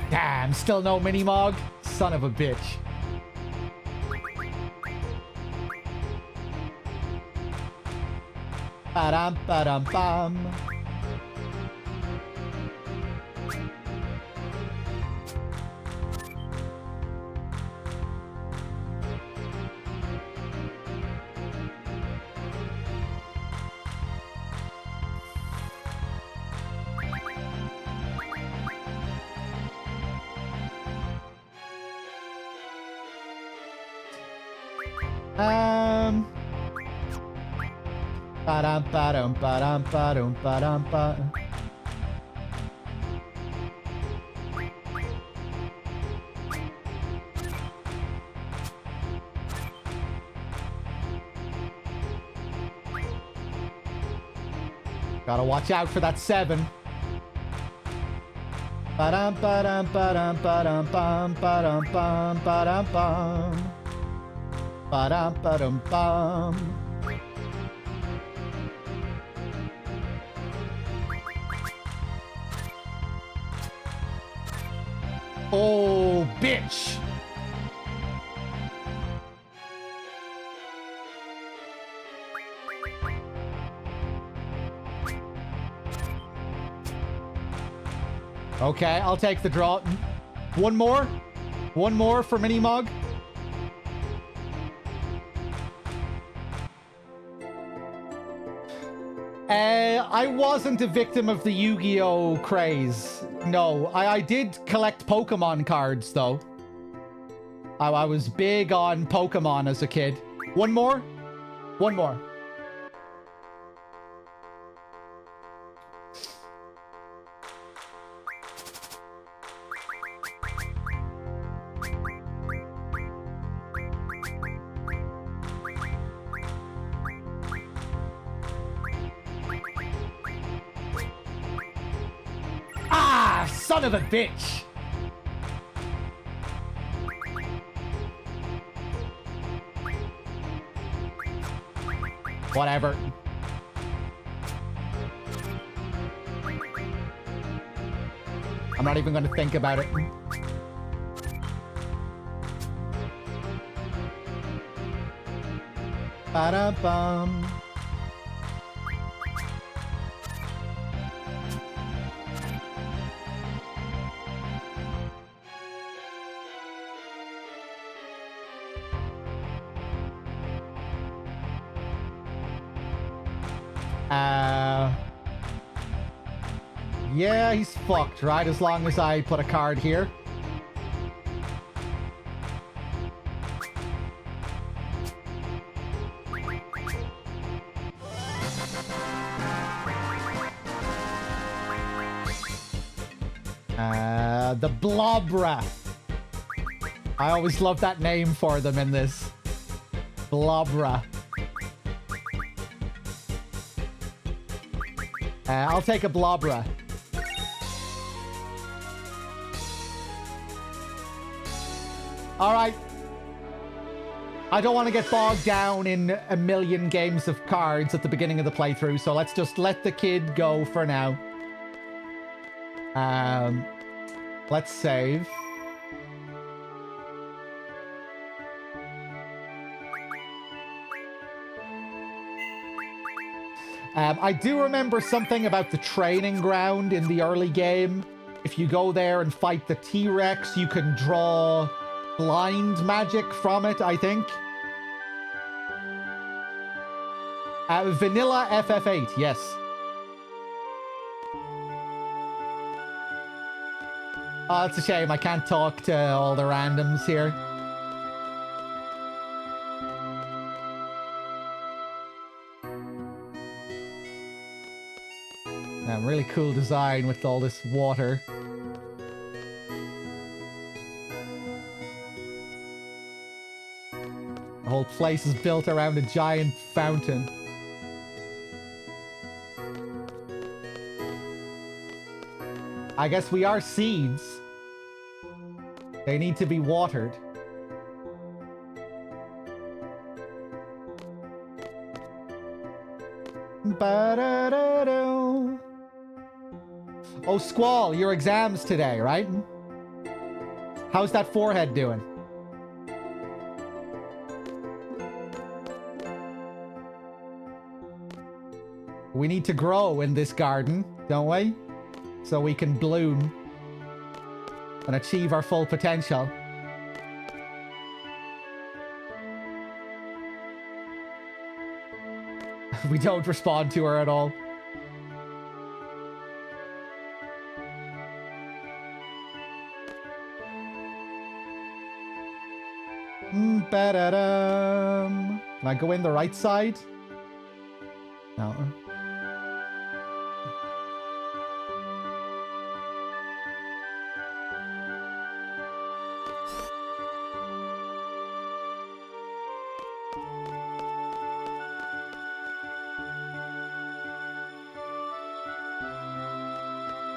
Damn, still no mini-mog? Son of a bitch. Ba-dum, ba-dum, bum. Ba-dum, ba-dum, ba-dum, ba-dum, ba-dum, ba. Gotta watch out for that 7. Ba-dum, ba-dum, ba-dum, ba-dum, bum, ba-dum, bum, ba-dum, bum. Ba-dum, ba-dum, bum. Oh, bitch! Okay, I'll take the draw. One more? One more for Minimog? I wasn't a victim of the Yu-Gi-Oh! Craze. No, I did collect Pokemon cards, though. I was big on Pokemon as a kid. One more? One more. Son of a bitch! Whatever. I'm not even gonna think about it. Ba-da-bum. Yeah, he's fucked, right? As long as I put a card here. The Blobra. I always love that name for them in this. Blobra. I'll take a Blobra. All right. I don't want to get bogged down in a million games of cards at the beginning of the playthrough, so let's just let the kid go for now. Let's save. I do remember something about the training ground in the early game. If you go there and fight the T-Rex, you can draw blind magic from it, I think. Vanilla FF8, yes. Oh, it's a shame I can't talk to all the randoms here. Really cool design with all this water. The whole place is built around a giant fountain. I guess we are seeds. They need to be watered. Ba-da-da-do. Oh, Squall, your exams today, right? How's that forehead doing? We need to grow in this garden, don't we? So we can bloom and achieve our full potential. We don't respond to her at all. Ba-da-dum. Can I go in the right side? No.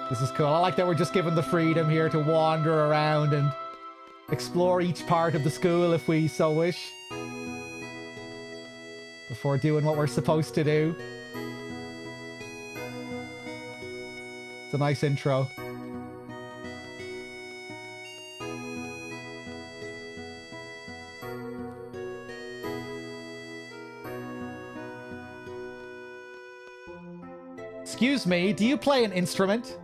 This is cool. I like that we're just given the freedom here to wander around and explore each part of the school if we so wish. Before doing what we're supposed to do. It's a nice intro. Excuse me, do you play an instrument?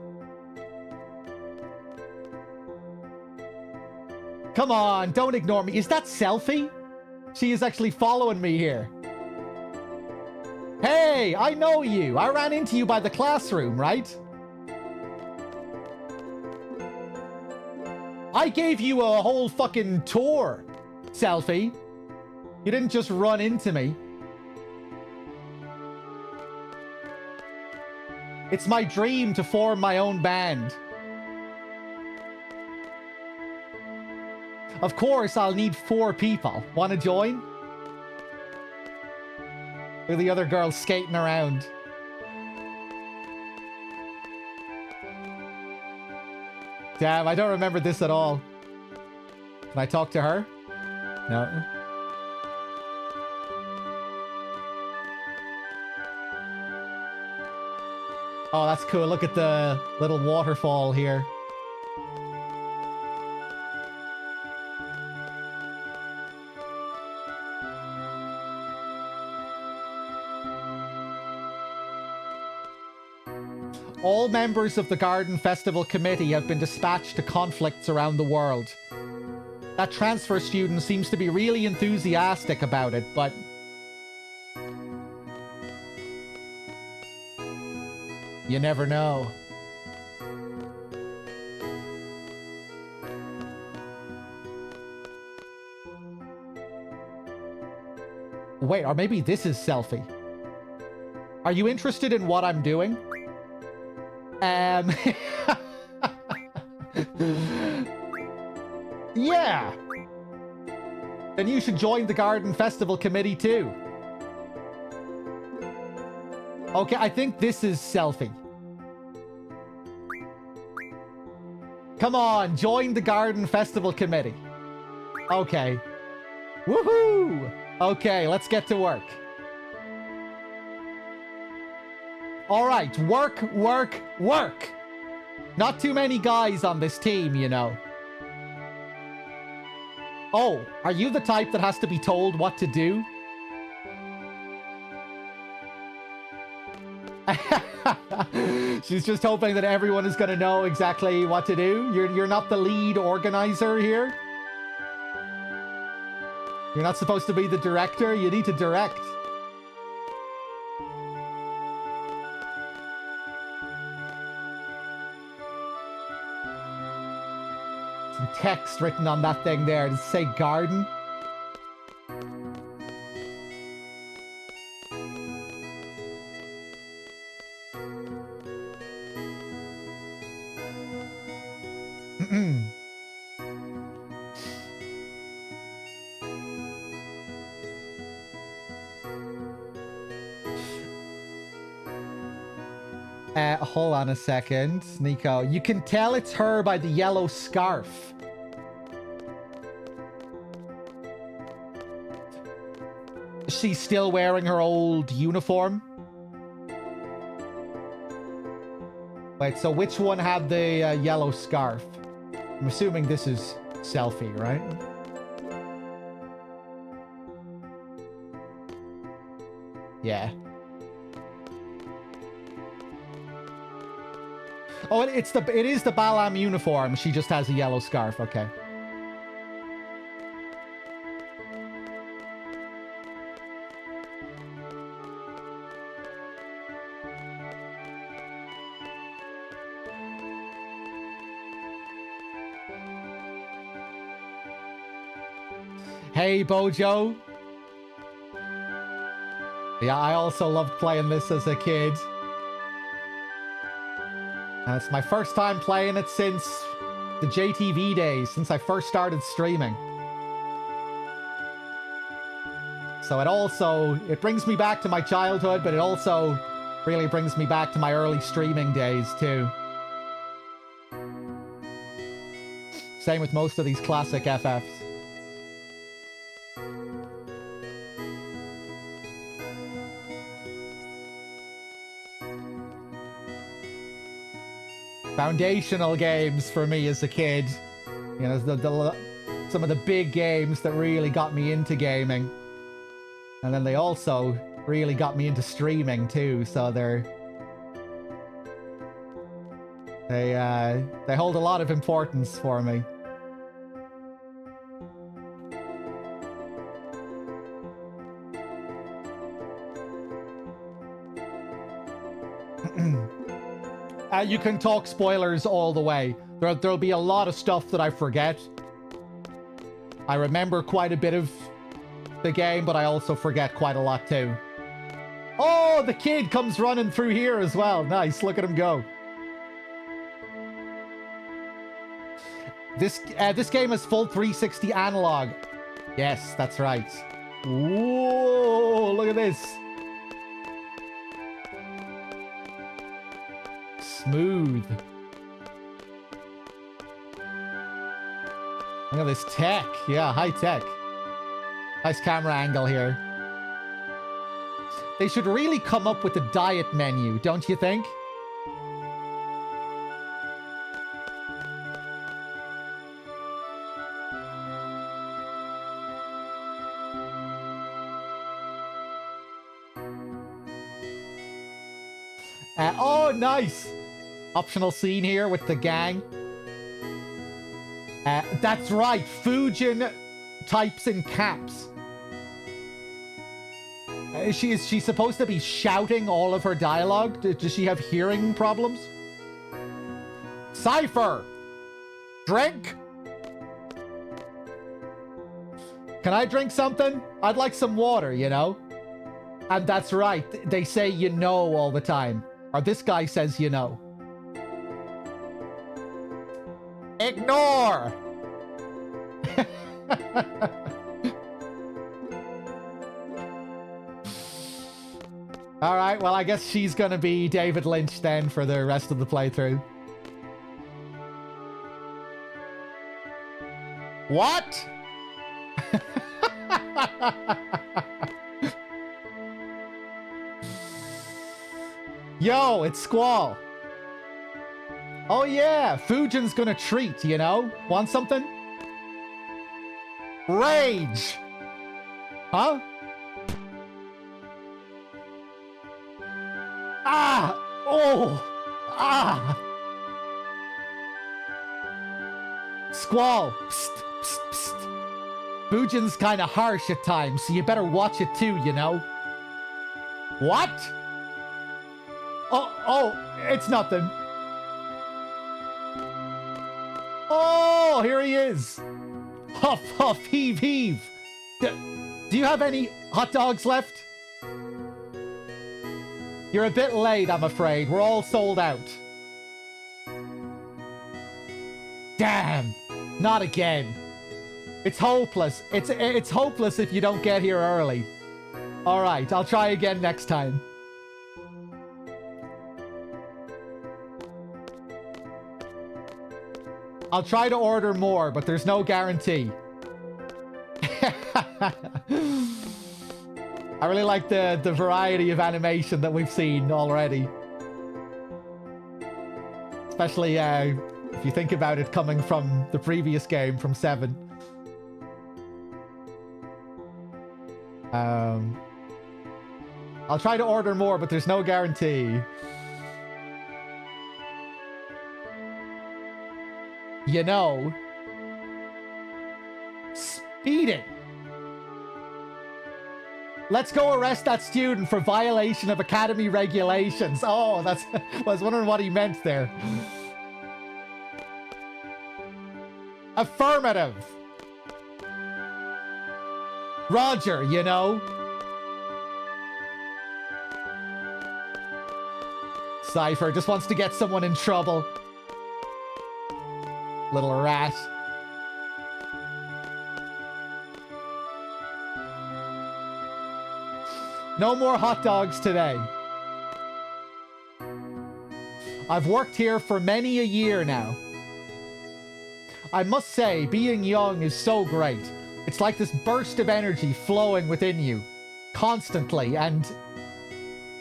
Come on, don't ignore me. Is that Selfie? She is actually following me here. Hey, I know you. I ran into you by the classroom, right? I gave you a whole fucking tour, Selfie. You didn't just run into me. It's my dream to form my own band. Of course, I'll need 4 people. Want to join? Look at the other girls skating around. Damn, I don't remember this at all. Can I talk to her? No. Oh, that's cool. Look at the little waterfall here. All members of the Garden Festival Committee have been dispatched to conflicts around the world. That transfer student seems to be really enthusiastic about it, but... you never know. Wait, or maybe this is Selfie. Are you interested in what I'm doing? Yeah. Then you should join the Garden Festival Committee too. Okay, I think this is Selfie. Come on, join the Garden Festival Committee. Okay. Woohoo! Okay, let's get to work. All right, work, work, work. Not too many guys on this team, you know. Oh, are you the type that has to be told what to do? She's just hoping that everyone is going to know exactly what to do. You're not the lead organizer here. You're not supposed to be the director. You need to direct. Some text written on that thing there. Does it say garden? Hold on a second, Nico. You can tell it's her by the yellow scarf. She's still wearing her old uniform. Wait, so which one had the yellow scarf? I'm assuming this is Selfie, right? Yeah. Oh, it is the Balam uniform. She just has a yellow scarf. Okay. Hey, Bojo. Yeah, I also loved playing this as a kid. It's my first time playing it since the JTV days, since I first started streaming. So it brings me back to my childhood, but it also really brings me back to my early streaming days too. Same with most of these classic FFs. Foundational games for me as a kid. You know, some of the big games that really got me into gaming. And then they also really got me into streaming too, so they hold a lot of importance for me. You can talk spoilers all the way. There'll be a lot of stuff that I forget. I remember quite a bit of the game, but I also forget quite a lot too. Oh, the kid comes running through here as well. Nice, look at him go. This game has full 360 analog. Yes, that's right. Whoa, look at this. Smooth. Look at this tech. Yeah, high tech. Nice camera angle here. They should really come up with a diet menu, don't you think? Oh, nice. Optional scene here with the gang. That's right. Fujin types in caps. Is she supposed to be shouting all of her dialogue? Does she have hearing problems? Cypher! Drink? Can I drink something? I'd like some water, you know? And that's right. They say you know all the time. Or this guy says you know. Ignore! Alright, well I guess she's gonna be David Lynch then for the rest of the playthrough. What? Yo, it's Squall. Oh yeah, Fujin's gonna treat, you know? Want something? Rage! Huh? Ah! Oh! Ah! Squall! Psst, psst, psst. Fujin's kinda harsh at times, so you better watch it too, you know? What? Oh, it's nothing. Oh, here he is. Huff, huff, heave, heave. Do you have any hot dogs left? You're a bit late, I'm afraid. We're all sold out. Damn, not again. It's hopeless. It's hopeless if you don't get here early. All right, I'll try again next time. I'll try to order more, but there's no guarantee. I really like the variety of animation that we've seen already. Especially if you think about it coming from the previous game, from 7. I'll try to order more, but there's no guarantee. You know, speeding. Let's go arrest that student for violation of academy regulations. Oh, that's... I was wondering what he meant there. Affirmative. Roger, you know. Cypher just wants to get someone in trouble. Little rat. No more hot dogs today. I've worked here for many a year now. I must say, being young is so great. It's like this burst of energy flowing within you. Constantly, and...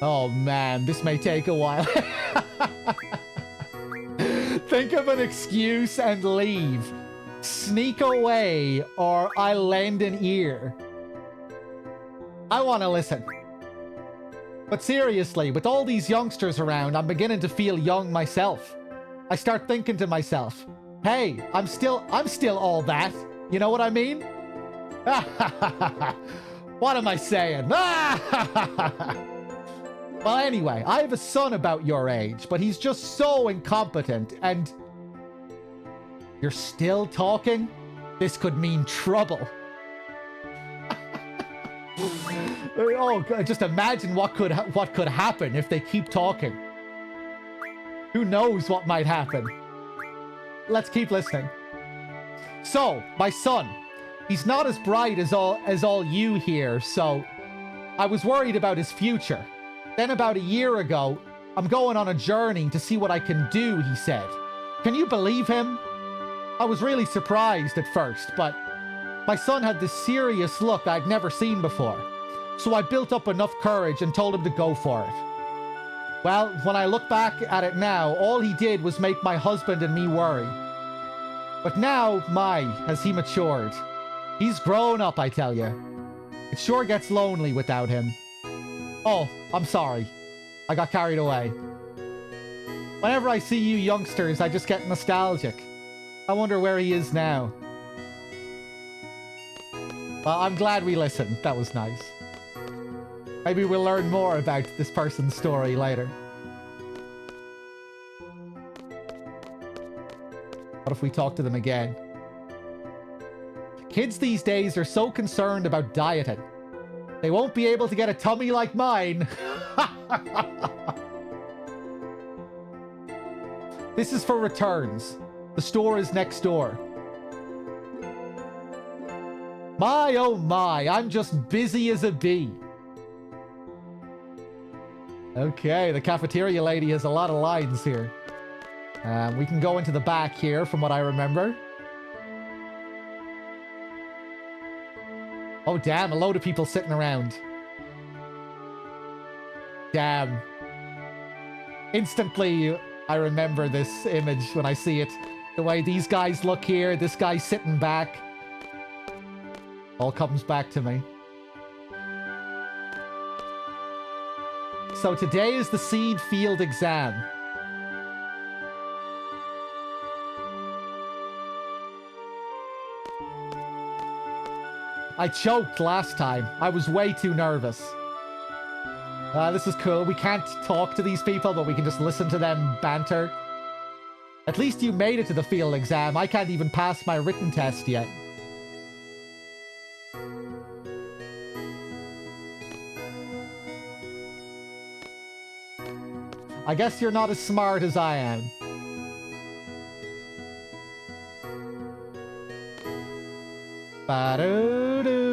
Oh man, this may take a while. Think of an excuse and leave. Sneak away, or I'll lend an ear. I want to listen. But seriously, with all these youngsters around, I'm beginning to feel young myself. I start thinking to myself, hey, I'm still all that. You know what I mean? What am I saying? Well, anyway, I have a son about your age, but he's just so incompetent, and... You're still talking? This could mean trouble. Oh, God, just imagine what could happen if they keep talking. Who knows what might happen? Let's keep listening. So, my son, he's not as bright as all you here, so I was worried about his future. Then about a year ago, I'm going on a journey to see what I can do, he said. Can you believe him? I was really surprised at first, but my son had this serious look I'd never seen before. So I built up enough courage and told him to go for it. Well, when I look back at it now, all he did was make my husband and me worry. But now, has he matured. He's grown up, I tell you. It sure gets lonely without him. Oh, I'm sorry. I got carried away. Whenever I see you youngsters, I just get nostalgic. I wonder where he is now. Well, I'm glad we listened. That was nice. Maybe we'll learn more about this person's story later. What if we talk to them again? Kids these days are so concerned about dieting. They won't be able to get a tummy like mine. This is for returns. The store is next door. My, oh my, I'm just busy as a bee. Okay, the cafeteria lady has a lot of lines here. We can go into the back here, from what I remember. Oh, damn, a load of people sitting around. Damn. Instantly, I remember this image when I see it. The way these guys look here, this guy sitting back. All comes back to me. So today is the seed field exam. I choked last time. I was way too nervous. This is cool. We can't talk to these people, but we can just listen to them banter. At least you made it to the field exam. I can't even pass my written test yet. I guess you're not as smart as I am. Ba-do-do.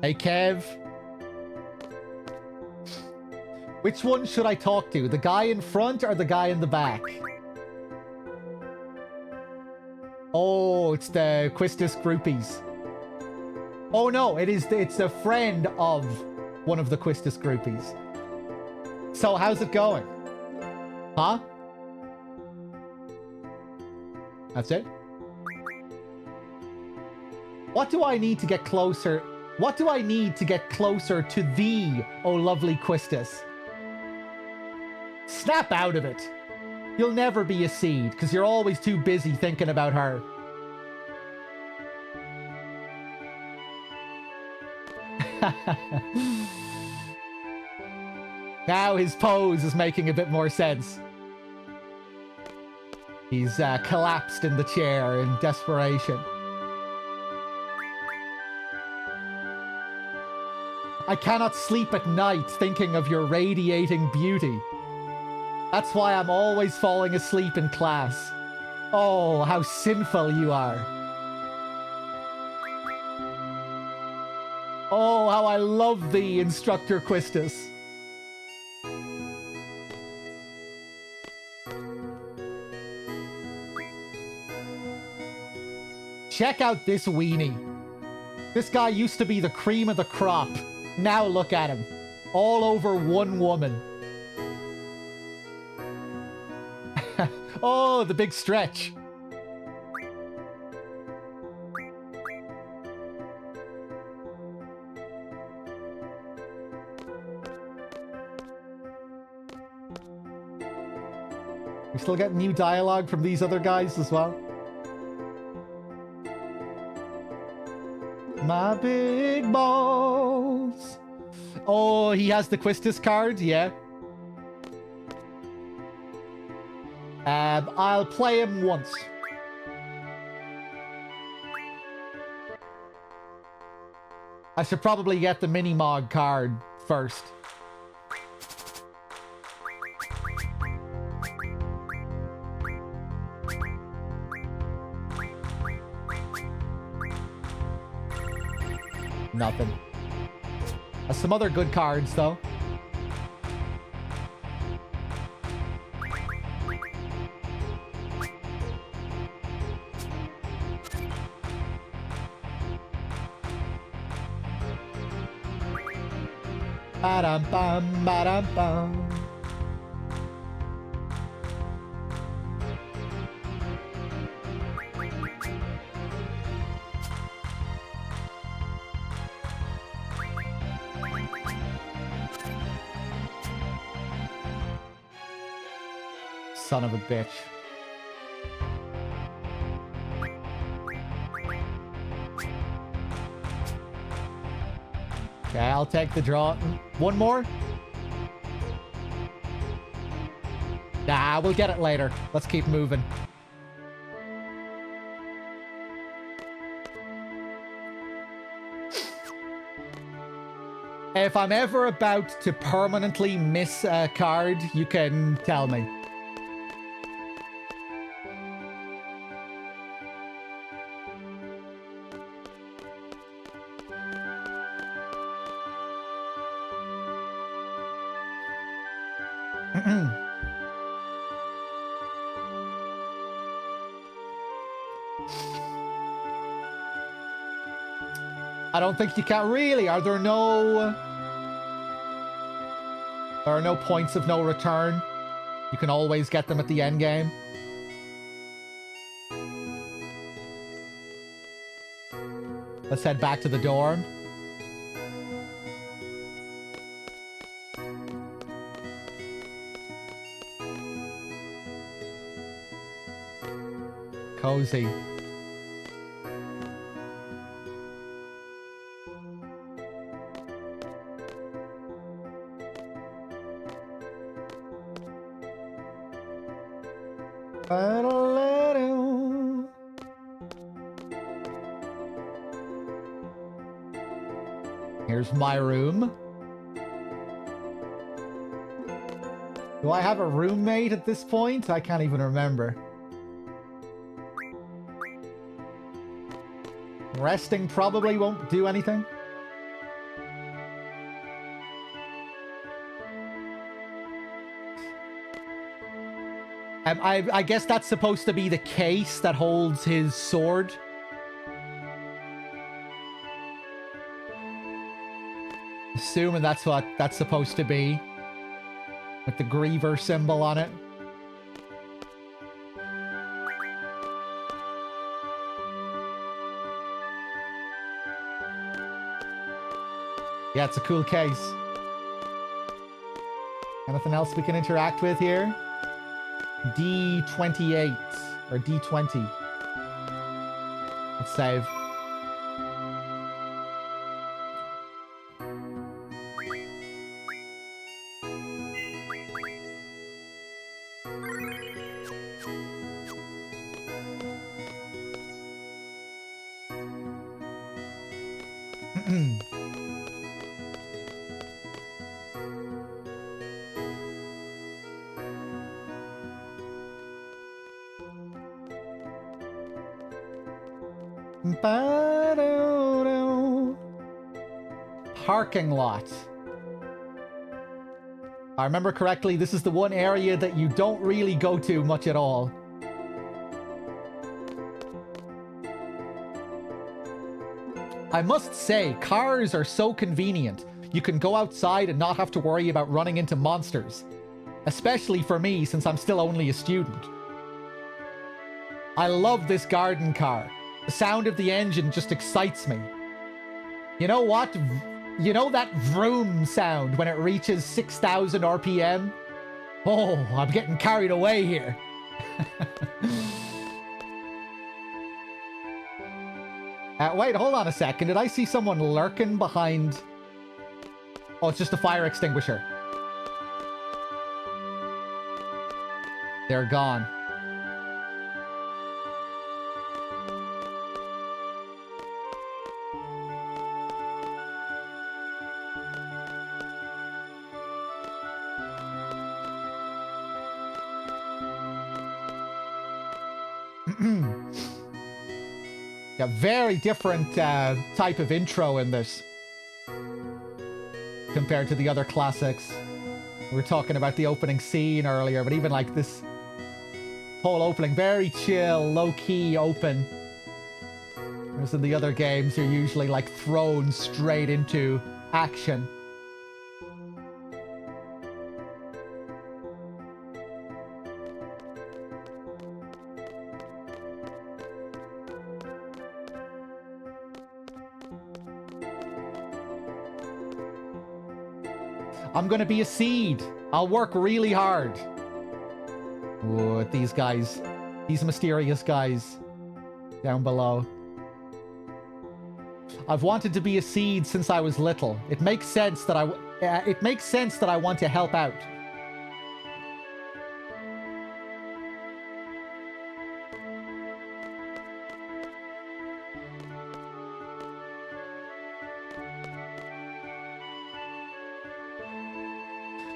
Hey, Kev. Which one should I talk to? The guy in front or the guy in the back? Oh, it's the Quistis groupies. Oh no, it's a friend of one of the Quistis groupies. So how's it going? Huh? That's it? What do I need to get closer? What do I need to get closer to thee, oh lovely Quistis? Snap out of it. You'll never be a seed, because you're always too busy thinking about her. Now his pose is making a bit more sense. He's collapsed in the chair in desperation. I cannot sleep at night thinking of your radiating beauty. That's why I'm always falling asleep in class. Oh, how sinful you are. Oh, how I love thee, Instructor Quistis. Check out this weenie. This guy used to be the cream of the crop. Now look at him. All over one woman. Oh, the big stretch. We still get new dialogue from these other guys as well. My big balls. Oh, he has the Quistis card, yeah. I'll play him once. I should probably get the Minimog card first. Nothing. Some other good cards, though. Ba-dum-bum, ba-dum-bum. Son of a bitch. Okay, I'll take the draw. One more? Nah, we'll get it later. Let's keep moving. If I'm ever about to permanently miss a card, you can tell me. I don't think you can really. Are there no... There are no points of no return. You can always get them at the end game. Let's head back to the dorm. Cozy. Here's my room. Do I have a roommate at this point? I can't even remember. Resting probably won't do anything. I guess that's supposed to be the case that holds his sword. Assuming that's what that's supposed to be. With the Griever symbol on it. Yeah, it's a cool case. Anything else we can interact with here? D28 or D20. Let's save. Parking lot. I remember correctly, this is the one area that you don't really go to much at all. I must say, cars are so convenient. You can go outside and not have to worry about running into monsters. Especially for me, since I'm still only a student. I love this garden car. The sound of the engine just excites me. You know what? You know that vroom sound when it reaches 6,000 RPM? Oh, I'm getting carried away here. Wait, hold on a second. Did I see someone lurking behind... Oh, it's just a fire extinguisher. They're gone. Yeah, very different type of intro in this compared to the other classics. We were talking about the opening scene earlier, but even like this whole opening, very chill, low-key open. Whereas in the other games, you're usually like thrown straight into action. I'm gonna be a seed. I'll work really hard. Ooh, these guys. These mysterious guys. Down below. I've wanted to be a seed since I was little. It makes sense that I want to help out.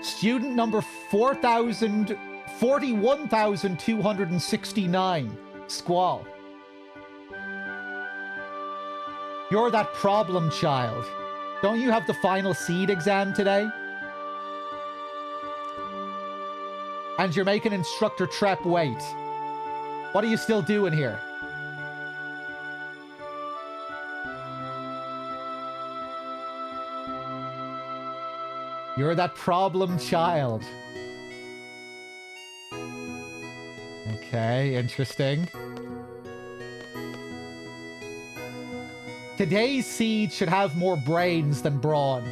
Student number 41,269. Squall. You're that problem child. Don't you have the final seed exam today? And you're making Instructor Trep wait. What are you still doing here? You're that problem child. Okay, interesting. Today's seed should have more brains than brawn.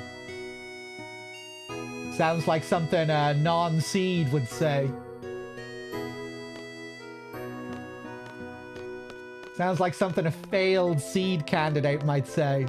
Sounds like something a non-seed would say. Sounds like something a failed seed candidate might say.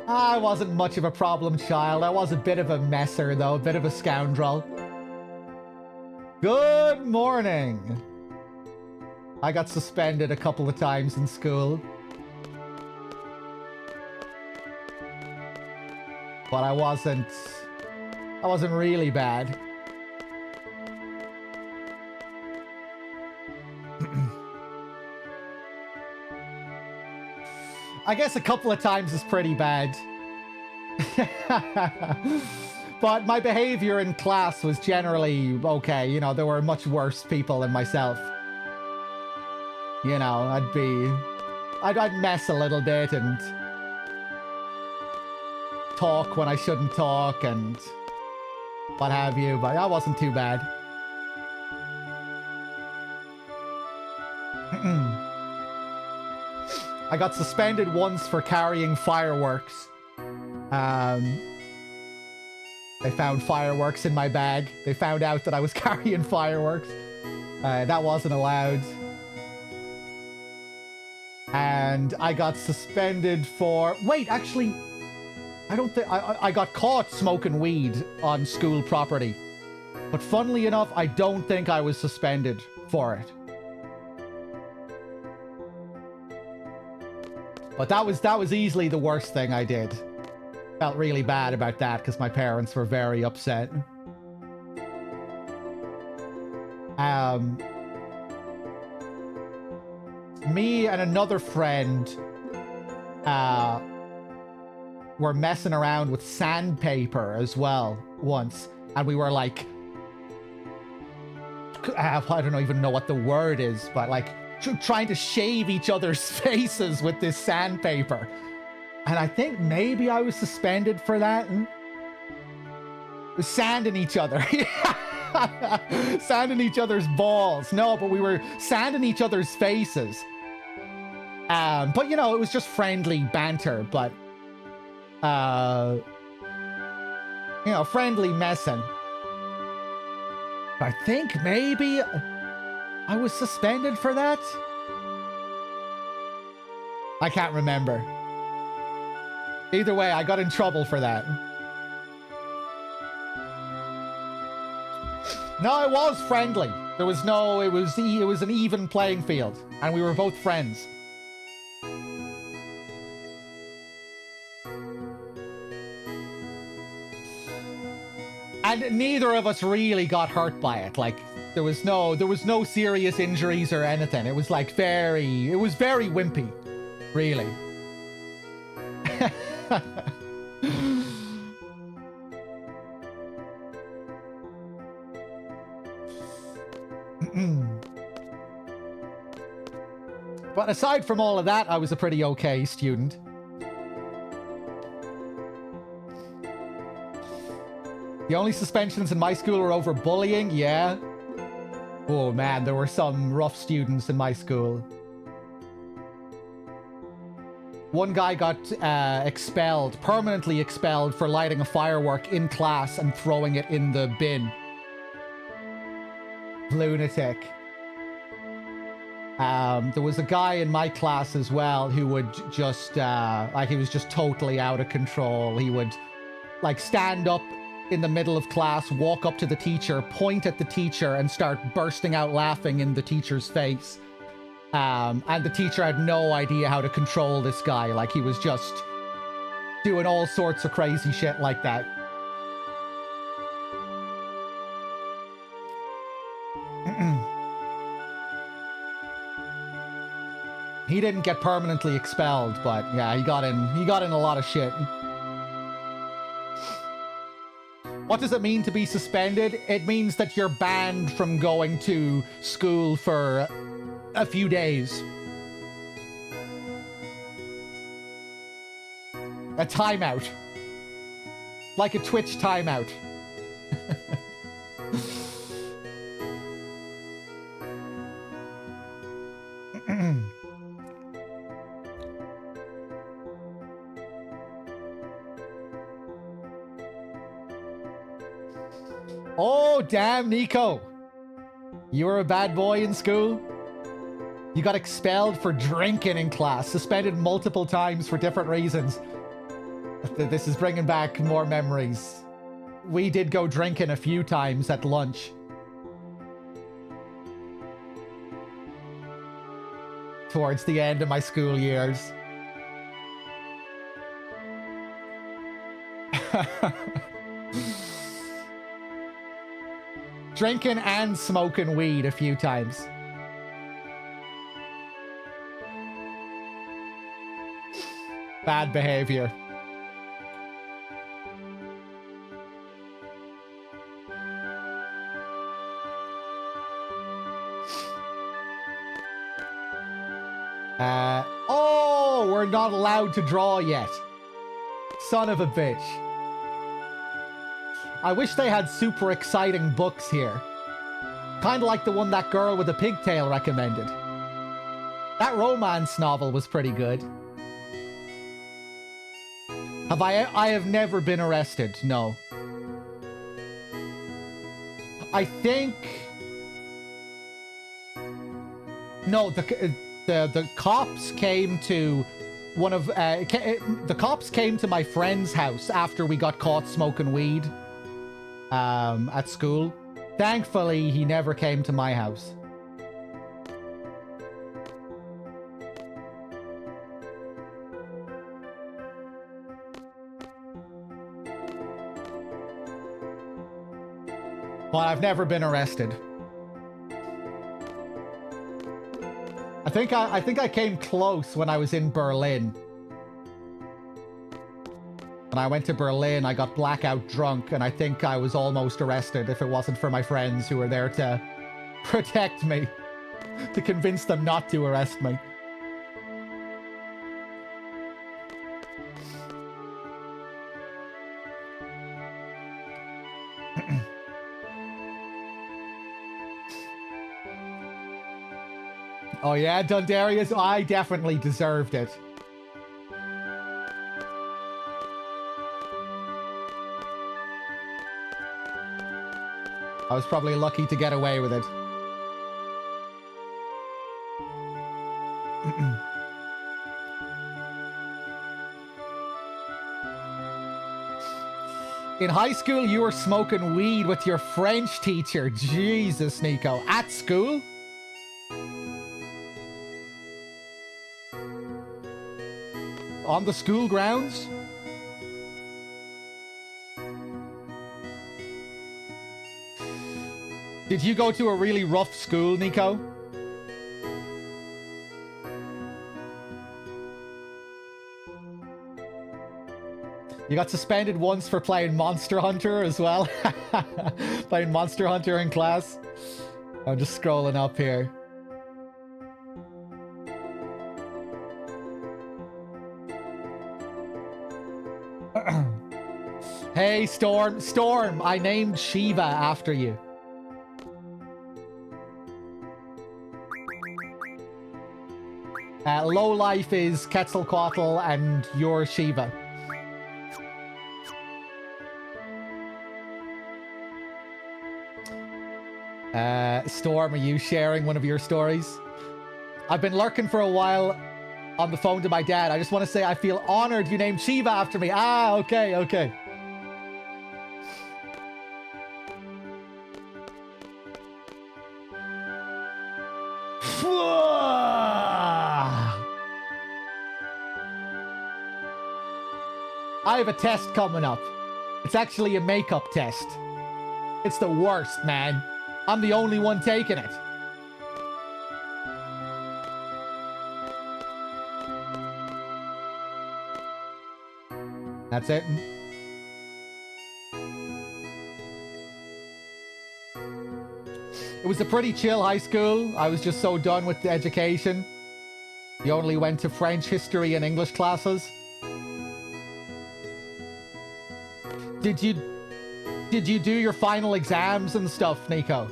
I wasn't much of a problem child. I was a bit of a messer, though. A bit of a scoundrel. Good morning. I got suspended a couple of times in school. But I wasn't really bad. I guess a couple of times is pretty bad. But my behavior in class was generally okay. You know, there were much worse people than myself. You know, I'd mess a little bit and talk when I shouldn't talk and what have you, but I wasn't too bad. I got suspended once for carrying fireworks. They found fireworks in my bag. They found out that I was carrying fireworks. That wasn't allowed. And I got suspended for... Wait, actually, I don't think... I got caught smoking weed on school property. But funnily enough, I don't think I was suspended for it. But that was easily the worst thing I did. Felt really bad about that because my parents were very upset. Me and another friend were messing around with sandpaper as well once. And we were like... I don't even know what the word is, but like... trying to shave each other's faces with this sandpaper. And I think maybe I was suspended for that. Sanding each other. Sanding each other's balls. No, but we were sanding each other's faces. But, you know, it was just friendly banter. But, you know, friendly messing. I think maybe... I was suspended for that? I can't remember. Either way, I got in trouble for that. No, it was friendly. There was no... It was an even playing field. And we were both friends. And neither of us really got hurt by it. Like... There was no serious injuries or anything. It was like very wimpy, really. But aside from all of that, I was a pretty okay student. The only suspensions in my school were over bullying, yeah. Oh man, there were some rough students in my school. One guy got expelled, permanently expelled, for lighting a firework in class and throwing it in the bin. Lunatic. There was a guy in my class as well who would just, like, he was just totally out of control. He would, like, stand up in the middle of class, walk up to the teacher, point at the teacher, and start bursting out laughing in the teacher's face. And the teacher had no idea how to control this guy. Like, he was just doing all sorts of crazy shit like that. He didn't get permanently expelled, but yeah, he got in a lot of shit. What does it mean to be suspended? It means that you're banned from going to school for a few days. A timeout. Like a Twitch timeout. Oh, damn, Nico. You were a bad boy in school? You got expelled for drinking in class, suspended multiple times for different reasons. This is bringing back more memories. We did go drinking a few times at lunch. Towards the end of my school years. Drinking and smoking weed a few times. Bad behavior. Oh, we're not allowed to draw yet. Son of a bitch. I wish they had super exciting books here. Kind of like the one that girl with the pigtail recommended. That romance novel was pretty good. I have never been arrested, no. I think... No, the cops came to one of... the cops came to my friend's house after we got caught smoking weed at school. Thankfully, he never came to my house. But I've never been arrested. I think I came close when I was in Berlin. When I went to Berlin, I got blackout drunk, and I think I was almost arrested if it wasn't for my friends who were there to protect me, to convince them not to arrest me. Oh yeah, Dundarius? I definitely deserved it. I was probably lucky to get away with it. In high school, you were smoking weed with your French teacher. Jesus, Nico. At school? On the school grounds? Did you go to a really rough school, Nico? You got suspended once for playing Monster Hunter as well. Playing Monster Hunter in class. I'm just scrolling up here. Hey, Storm. Storm, I named Shiva after you. Low life is Quetzalcoatl and you're Shiva. Storm, are you sharing one of your stories? I've been lurking for a while on the phone to my dad. I just want to say I feel honored you named Shiva after me. Ah, okay, okay. I have a test coming up. It's actually a makeup test. It's the worst, man. I'm the only one taking it. That's it. It was a pretty chill high school. I was just so done with the education. You only went to French, history, and English classes. Did you do your final exams and stuff, Nico?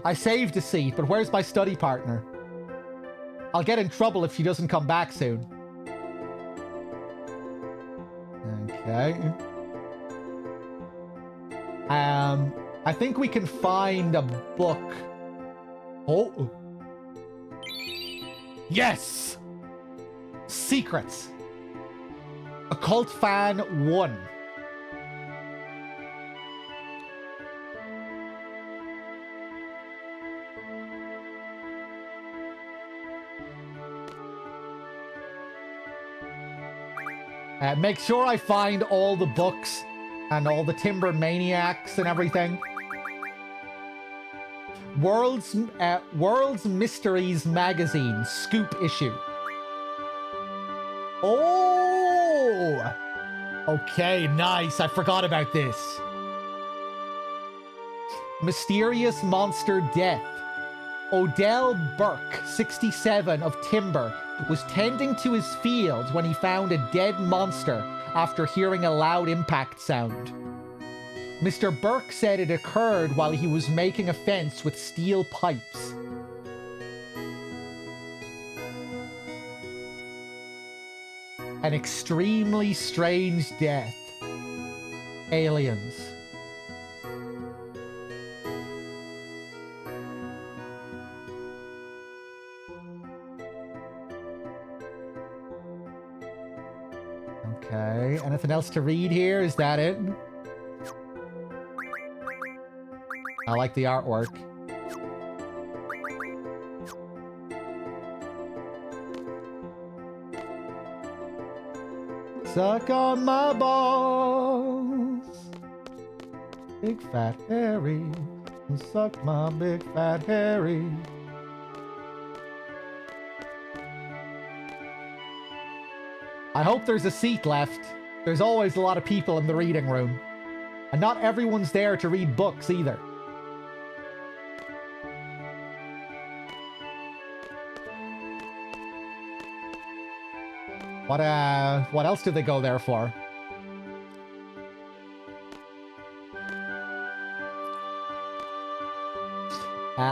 I saved a seat, but where's my study partner? I'll get in trouble if she doesn't come back soon. Okay. I think we can find a book. Oh. Yes! Secrets. Occult Fan 1. Make sure I find all the books and all the Timber Maniacs and everything. World's Mysteries Magazine Scoop issue. Oh! Okay, nice. I forgot about this. Mysterious Monster Death. Odell Burke, 67, of Timber, was tending to his fields when he found a dead monster after hearing a loud impact sound. Mr. Burke said it occurred while he was making a fence with steel pipes. An extremely strange death. Aliens. Okay, anything else to read here? Is that it? I like the artwork. Suck on my balls, big fat Harry. Suck my big fat Harry. I hope there's a seat left. There's always a lot of people in the reading room. And not everyone's there to read books either. What else do they go there for?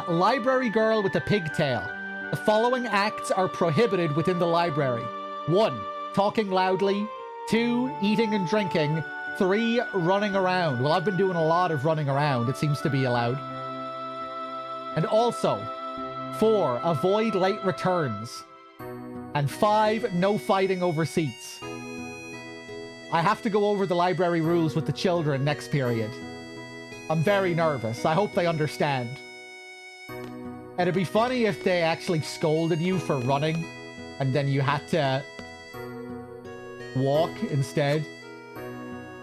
Library girl with a pigtail. The following acts are prohibited within the library. 1. Talking loudly. 2. Eating and drinking. 3. Running around. Well, I've been doing a lot of running around. It seems to be allowed. And also, 4. Avoid late returns. And 5. No fighting over seats. I have to go over the library rules with the children next period. I'm very nervous. I hope they understand. It'd be funny if they actually scolded you for running and then you had to walk instead.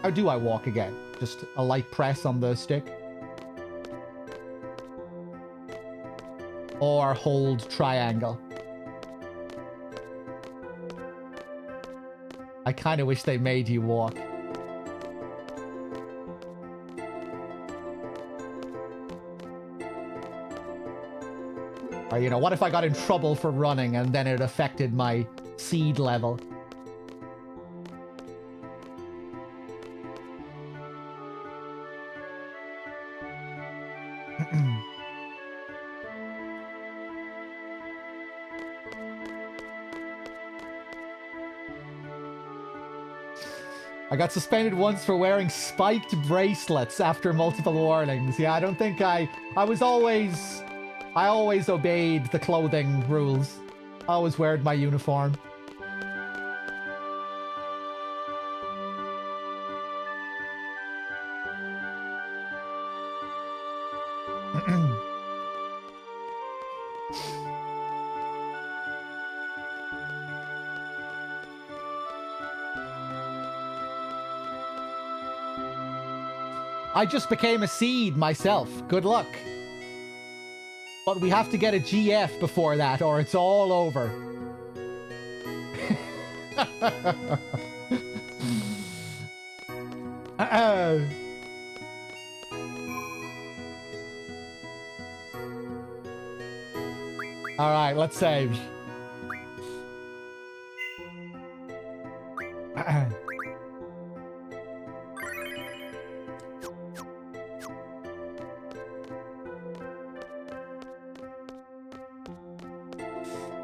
How do I walk again? Just a light press on the stick? Or hold triangle? I kind of wish they made you walk. Or, you know, what if I got in trouble for running and then it affected my seed level? I got suspended once for wearing spiked bracelets after multiple warnings. Yeah, I don't think I always obeyed the clothing rules. I always weared my uniform. I just became a seed myself. Good luck. But we have to get a GF before that, or it's all over. Alright, let's save.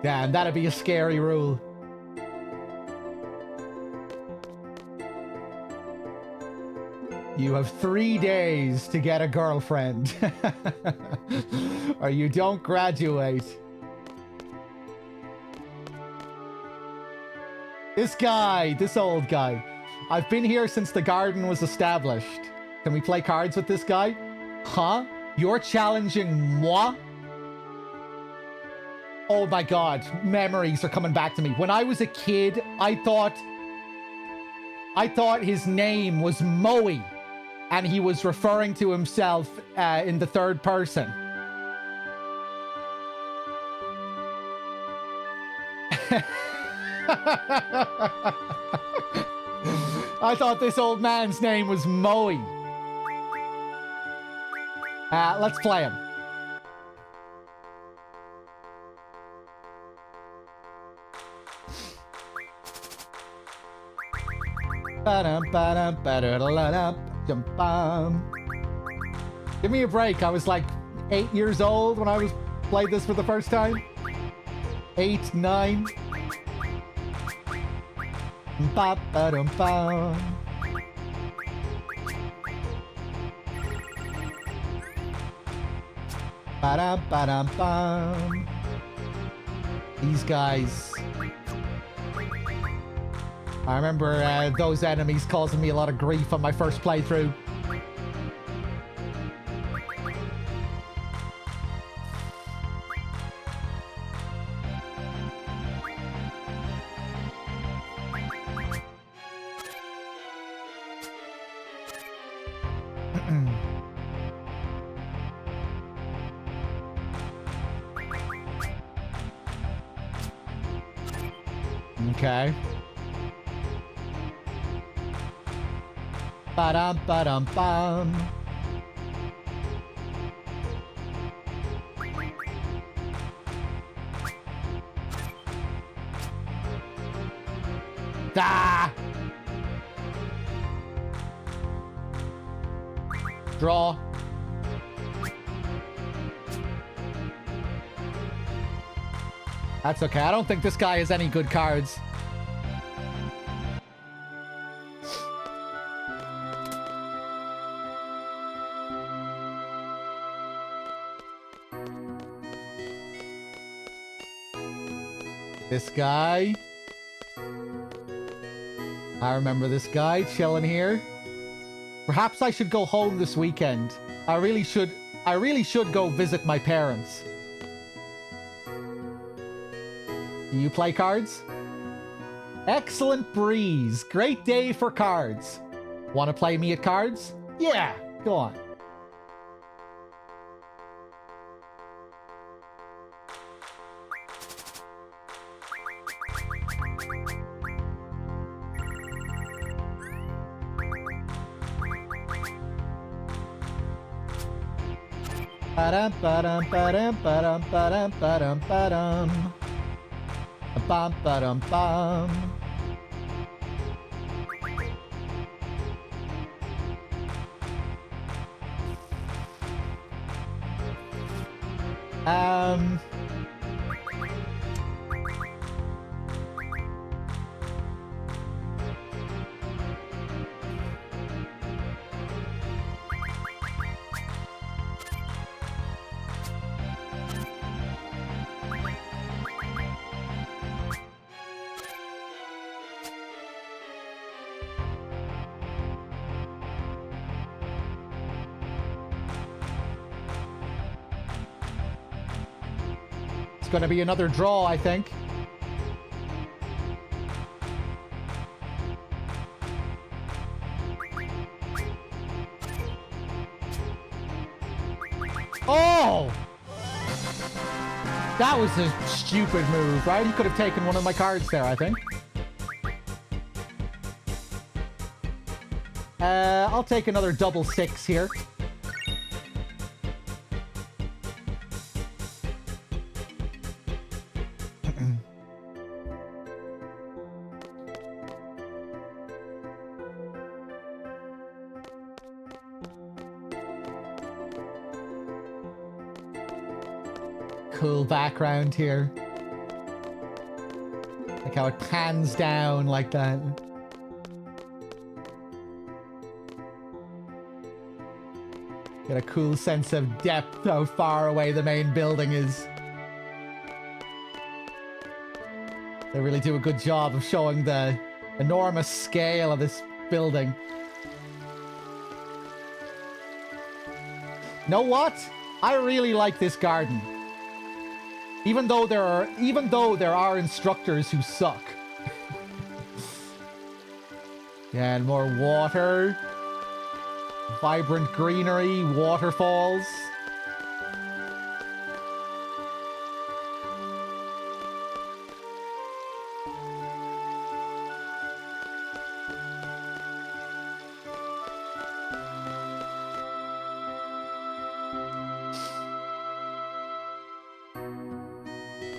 Damn, that'd be a scary rule. You have 3 days to get a girlfriend. Or you don't graduate. This old guy. I've been here since the garden was established. Can we play cards with this guy? Huh? You're challenging moi? Oh my god, memories are coming back to me. When I was a kid, I thought his name was Moe, and he was referring to himself in the third person. I thought this old man's name was Moe. Let's play him. Give me a break. I was like 8 years old when I played this for the first time. 8, 9. These guys. I remember those enemies causing me a lot of grief on my first playthrough. Okay. Ba-dum-ba-dum-bum. Ah! Draw. That's okay. I don't think this guy has any good cards. This guy. I remember this guy chilling here. Perhaps I should go home this weekend. I really should go visit my parents. Do you play cards? Excellent breeze. Great day for cards. Want to play me at cards? Yeah, go on. Ba-dum, ba-dum, ba-dum, ba-dum, ba-dum, ba-dum, ba-dum. Bum, ba-dum, bum. It's going to be another draw, I think. Oh! That was a stupid move, right? He could have taken one of my cards there, I think. I'll take another double 6 here. Cool background here. Like how it pans down like that. Get a cool sense of depth, how far away the main building is. They really do a good job of showing the enormous scale of this building. Know what? I really like this garden. Even though there are instructors who suck. Yeah, and more water. Vibrant greenery, waterfalls.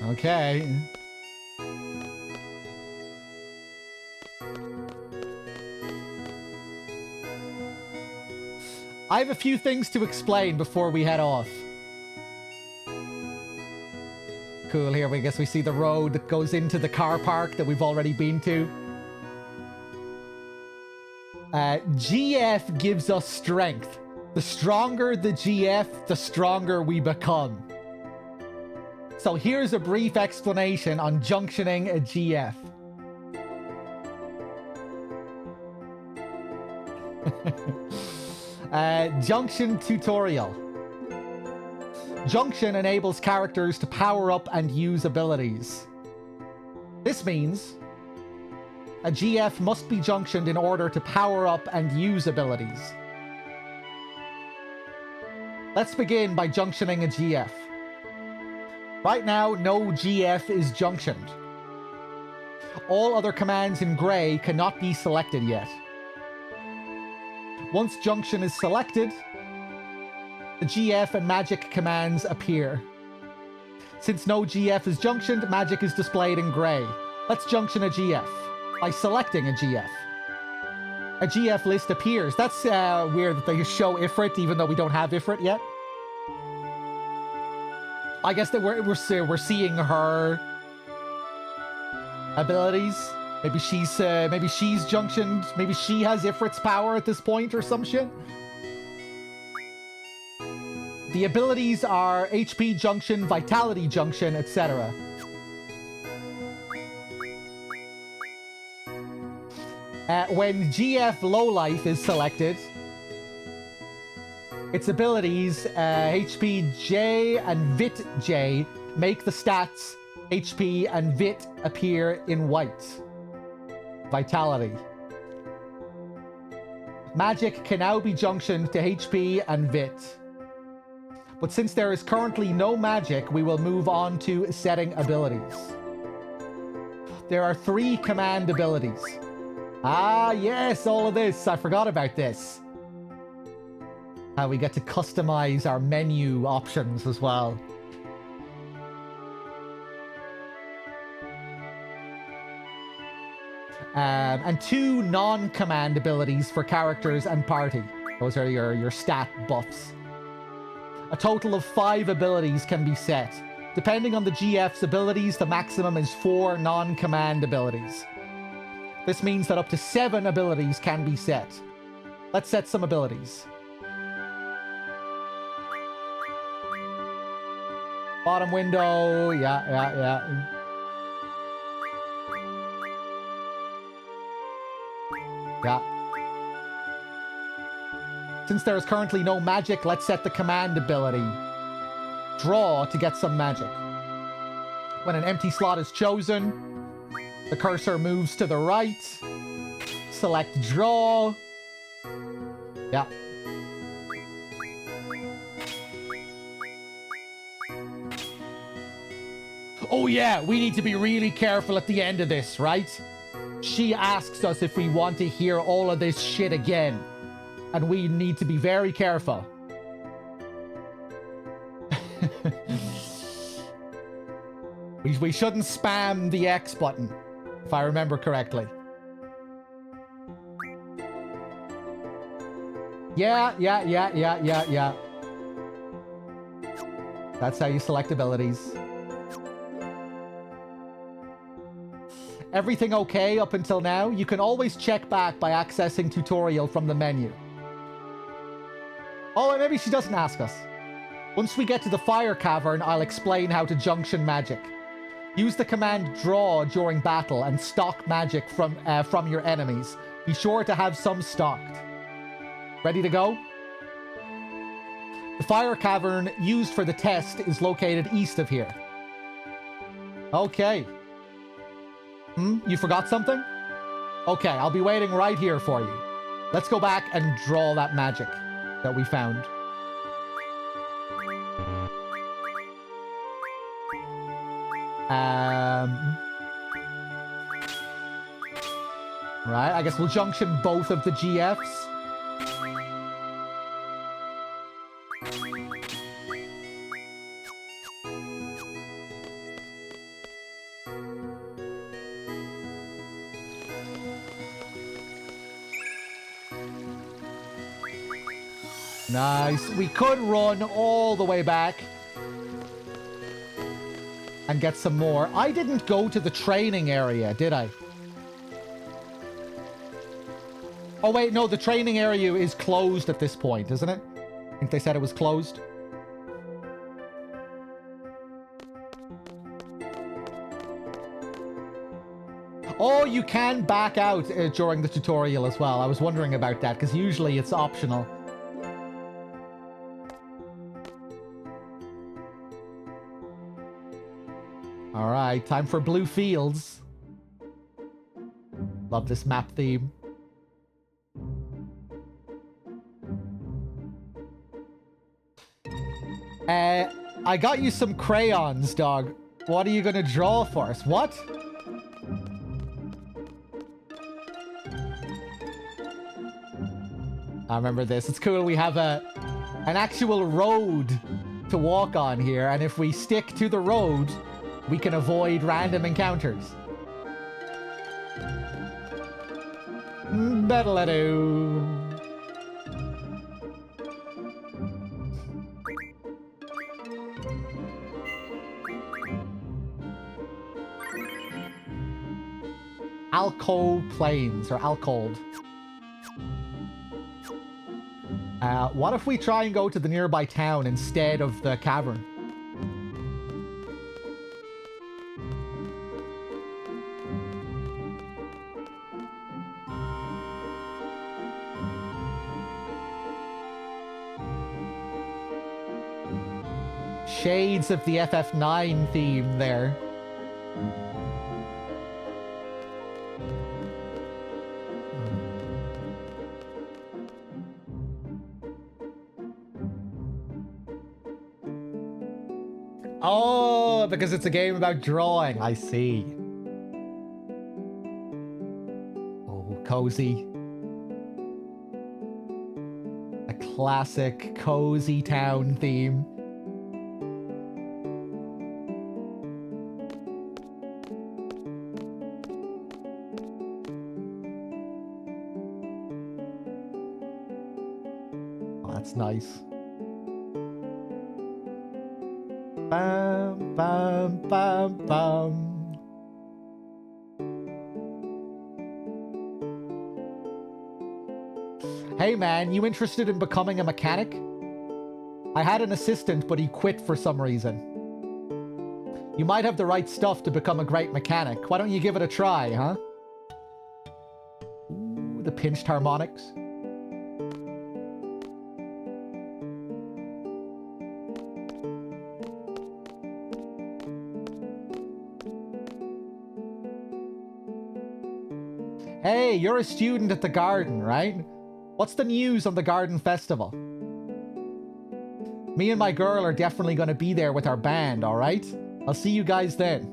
Okay. I have a few things to explain before we head off. Cool, here I guess we see the road that goes into the car park that we've already been to. GF gives us strength. The stronger the GF, the stronger we become. So here's a brief explanation on junctioning a GF. Junction tutorial. Junction enables characters to power up and use abilities. This means a GF must be junctioned in order to power up and use abilities. Let's begin by junctioning a GF. Right now, no GF is junctioned. All other commands in grey cannot be selected yet. Once junction is selected, the GF and magic commands appear. Since no GF is junctioned, magic is displayed in grey. Let's junction a GF by selecting a GF. A GF list appears. That's weird that they show Ifrit even though we don't have Ifrit yet. I guess that we're seeing her abilities. Maybe she's junctioned. Maybe she has Ifrit's power at this point or some shit. The abilities are HP junction, vitality junction, etc. When GF low life is selected, its abilities, HP J and VIII J, make the stats HP and VIII appear in white. Vitality. Magic can now be junctioned to HP and VIII. But since there is currently no magic, we will move on to setting abilities. There are 3 command abilities. Ah, yes, all of this. I forgot about this. How we get to customize our menu options as well. And 2 non-command abilities for characters and party. Those are your stat buffs. A total of 5 abilities can be set. Depending on the GF's abilities, the maximum is 4 non-command abilities. This means that up to 7 abilities can be set. Let's set some abilities. Bottom window, yeah. Since there is currently no magic, let's set the command ability. Draw to get some magic. When an empty slot is chosen, the cursor moves to the right. Select draw. Yeah. Oh yeah, we need to be really careful at the end of this, right? she asks us if we want to hear all of this shit again. And we need to be very careful. we shouldn't spam the X button, if I remember correctly. Yeah. That's how you select abilities. Everything okay up until now? You can always check back by accessing tutorial from the menu. Oh, maybe she doesn't ask us. Once we get to the fire cavern, I'll explain how to junction magic. Use the command draw during battle and stock magic from your enemies. Be sure to have some stocked. Ready to go? The fire cavern used for the test is located east of here. Okay. You forgot something? Okay, I'll be waiting right here for you. Let's go back and draw that magic that we found. Right, I guess we'll junction both of the GFs. Nice. We could run all the way back and get some more. I didn't go to the training area, did I? Oh, wait, no, the training area is closed at this point, isn't it? I think they said it was closed. Oh, you can back out during the tutorial as well. I was wondering about that, because usually it's optional. All right, time for blue fields. Love this map theme. I got you some crayons, dog. What are you gonna draw for us? What? I remember this. It's cool. We have an actual road to walk on here, and if we stick to the road, we can avoid random encounters. Better-a-do. Alcove Plains, or Alcold. What if we try and go to the nearby town instead of the cavern? Shades of the FF9 theme there. Oh, because it's a game about drawing. I see. Oh, cozy. A classic cozy town theme. Oh, that's nice. Bam, bam, bam, bam. Hey man, you interested in becoming a mechanic? I had an assistant, but he quit for some reason. You might have the right stuff to become a great mechanic. Why don't you give it a try, huh? Ooh, the pinched harmonics. Hey, you're a student at the garden, right? What's the news on the garden festival? Me and my girl are definitely going to be there with our band, all right? I'll see you guys then.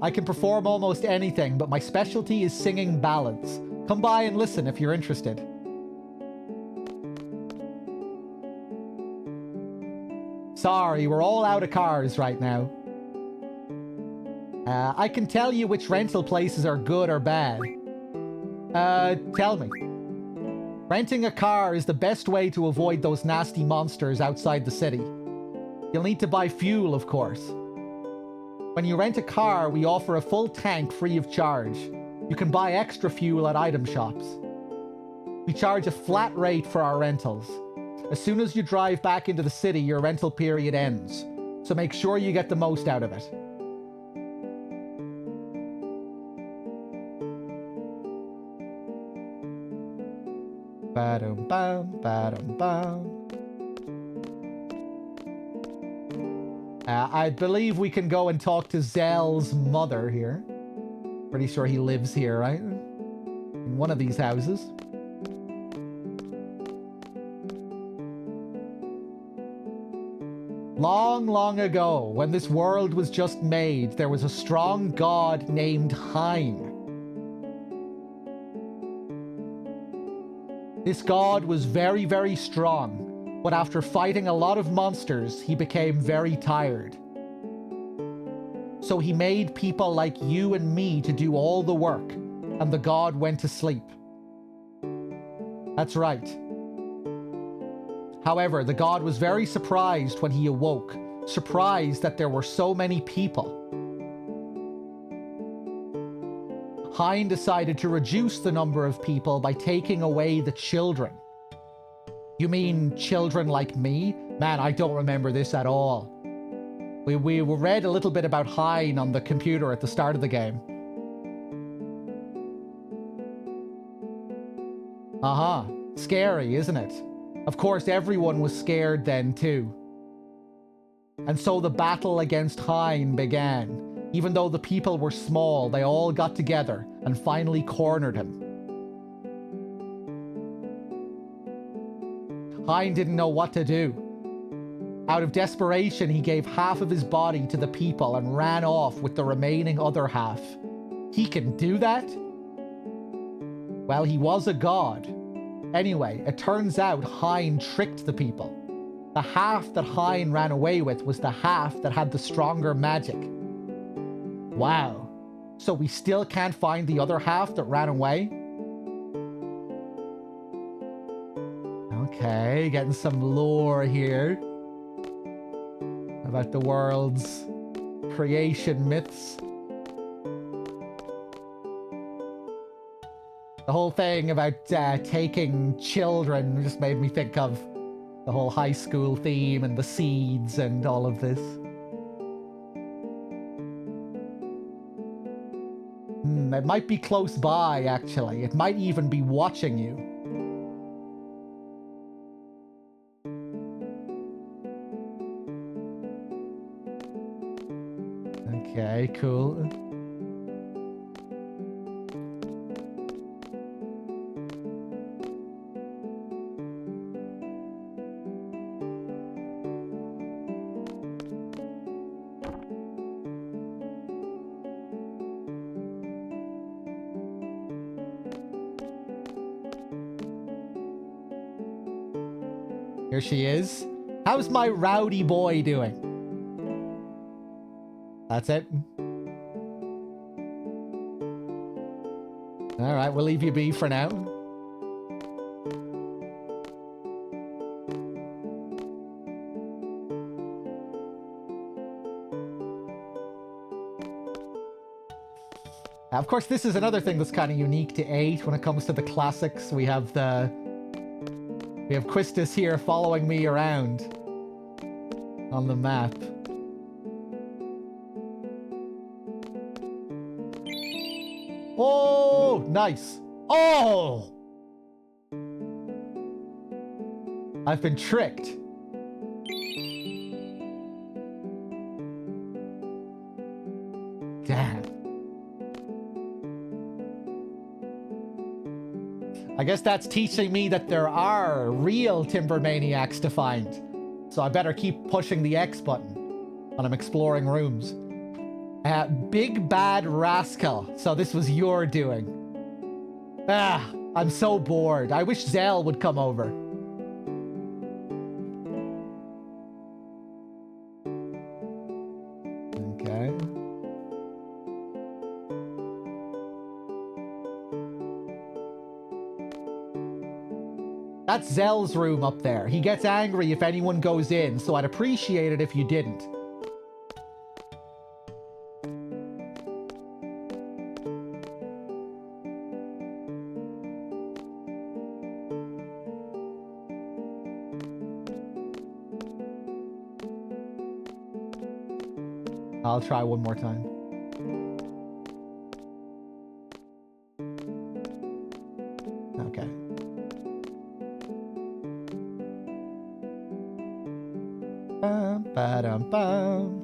I can perform almost anything, but my specialty is singing ballads. Come by and listen if you're interested. Sorry, we're all out of cars right now. I can tell you which rental places are good or bad. Tell me. Renting a car is the best way to avoid those nasty monsters outside the city. You'll need to buy fuel, of course. When you rent a car, we offer a full tank free of charge. You can buy extra fuel at item shops. We charge a flat rate for our rentals. As soon as you drive back into the city, your rental period ends. So make sure you get the most out of it. Ba-dum-bum, ba-dum-bum. I believe we can go and talk to Zell's mother here. Pretty sure he lives here, right? In one of these houses. Long, long ago, when this world was just made, there was a strong god named Hein. This god was very, very strong, but after fighting a lot of monsters, he became very tired. So he made people like you and me to do all the work, and the god went to sleep. That's right. However, the god was very surprised when he awoke, surprised that there were so many people. Hein decided to reduce the number of people by taking away the children. You mean children like me? Man, I don't remember this at all. We read a little bit about Hein on the computer at the start of the game. Scary, isn't it? Of course, everyone was scared then too. And so the battle against Hein began. Even though the people were small, they all got together and finally cornered him. Hein didn't know what to do. Out of desperation, he gave half of his body to the people and ran off with the remaining other half. He can do that? Well, he was a god. Anyway, it turns out Hein tricked the people. The half that Hein ran away with was the half that had the stronger magic. Wow. So we still can't find the other half that ran away? Okay, getting some lore here about the world's creation myths. The whole thing about taking children just made me think of the whole high school theme and the seeds and all of this. It might be close by, actually. It might even be watching you. Okay, cool. Here she is. How's my rowdy boy doing? That's it. Alright, we'll leave you be for now. Of course, this is another thing that's kind of unique to 8 when it comes to the classics. We have Quistis here following me around on the map. Oh, nice. Oh! I've been tricked. Damn. I guess that's teaching me that there are real timber maniacs to find. So I better keep pushing the X button when I'm exploring rooms. Big Bad Rascal. So this was your doing. Ah, I'm so bored. I wish Zell would come over. Okay. That's Zell's room up there. He gets angry if anyone goes in, so I'd appreciate it if you didn't. I'll try one more time. Okay. Bum, ba-dum, bum.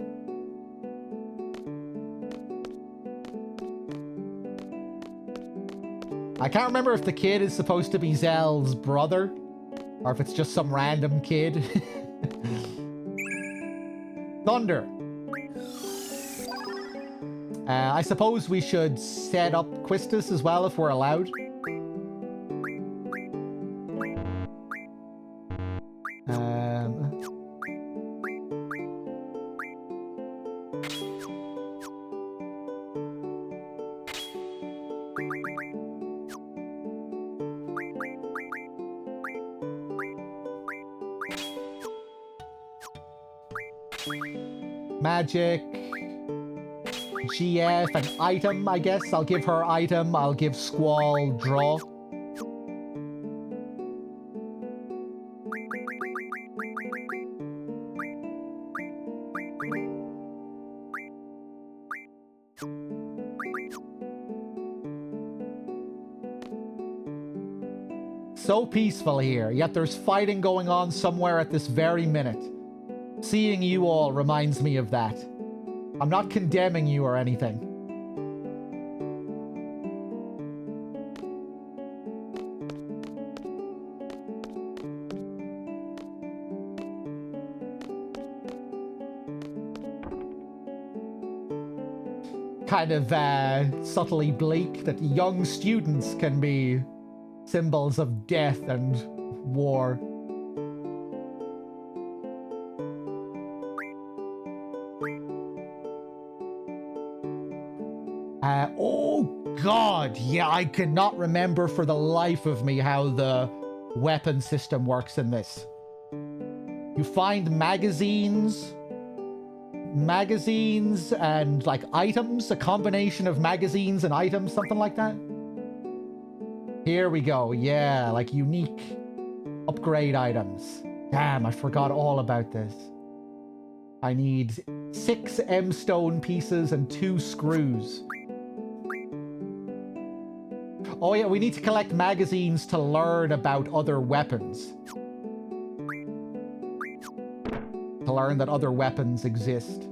I can't remember if the kid is supposed to be Zell's brother, or if it's just some random kid. Thunder. I suppose we should set up Quistis as well if we're allowed. Magic. GF, an item, I guess. I'll give her item. I'll give Squall draw. So peaceful here, yet there's fighting going on somewhere at this very minute. Seeing you all reminds me of that. I'm not condemning you or anything. Kind of subtly bleak that young students can be symbols of death and war. Oh god, yeah, I cannot remember for the life of me how the weapon system works in this. You find magazines and like items, a combination of magazines and items, something like that. Here we go, yeah, like unique upgrade items. Damn, I forgot all about this. I need 6 M-stone pieces and 2 screws. Oh yeah, we need to collect magazines to learn about other weapons. To learn that other weapons exist.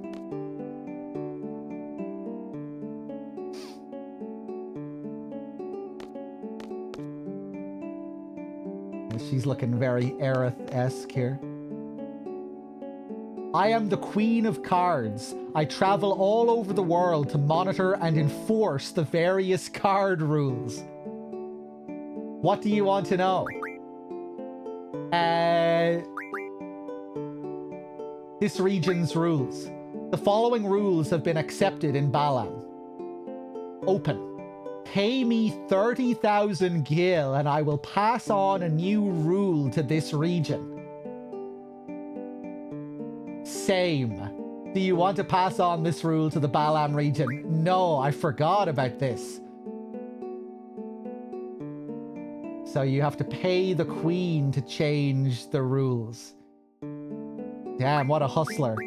She's looking very Aerith-esque here. I am the Queen of Cards. I travel all over the world to monitor and enforce the various card rules. What do you want to know? This region's rules. The following rules have been accepted in Balam. Open. Pay me 30,000 gil and I will pass on a new rule to this region. Same. Do you want to pass on this rule to the Balam region? No, I forgot about this. So you have to pay the queen to change the rules. Damn, what a hustler.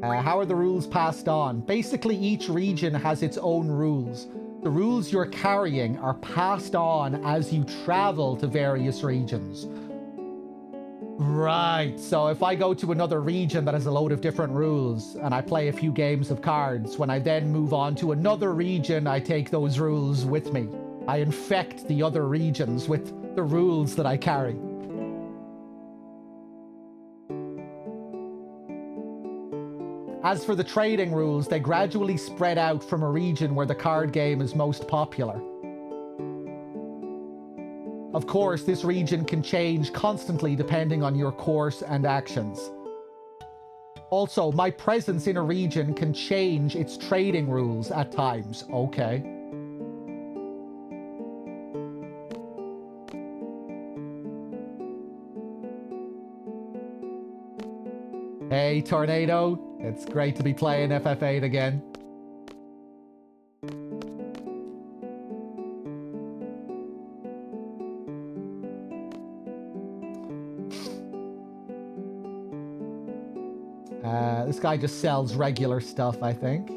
How are the rules passed on? Basically, each region has its own rules. The rules you're carrying are passed on as you travel to various regions. Right, so if I go to another region that has a load of different rules, and I play a few games of cards, when I then move on to another region, I take those rules with me. I infect the other regions with the rules that I carry. As for the trading rules, they gradually spread out from a region where the card game is most popular. Of course, this region can change constantly depending on your course and actions. Also, my presence in a region can change its trading rules at times. Okay. Hey, Tornado. It's great to be playing FF8 again. This guy just sells regular stuff, I think.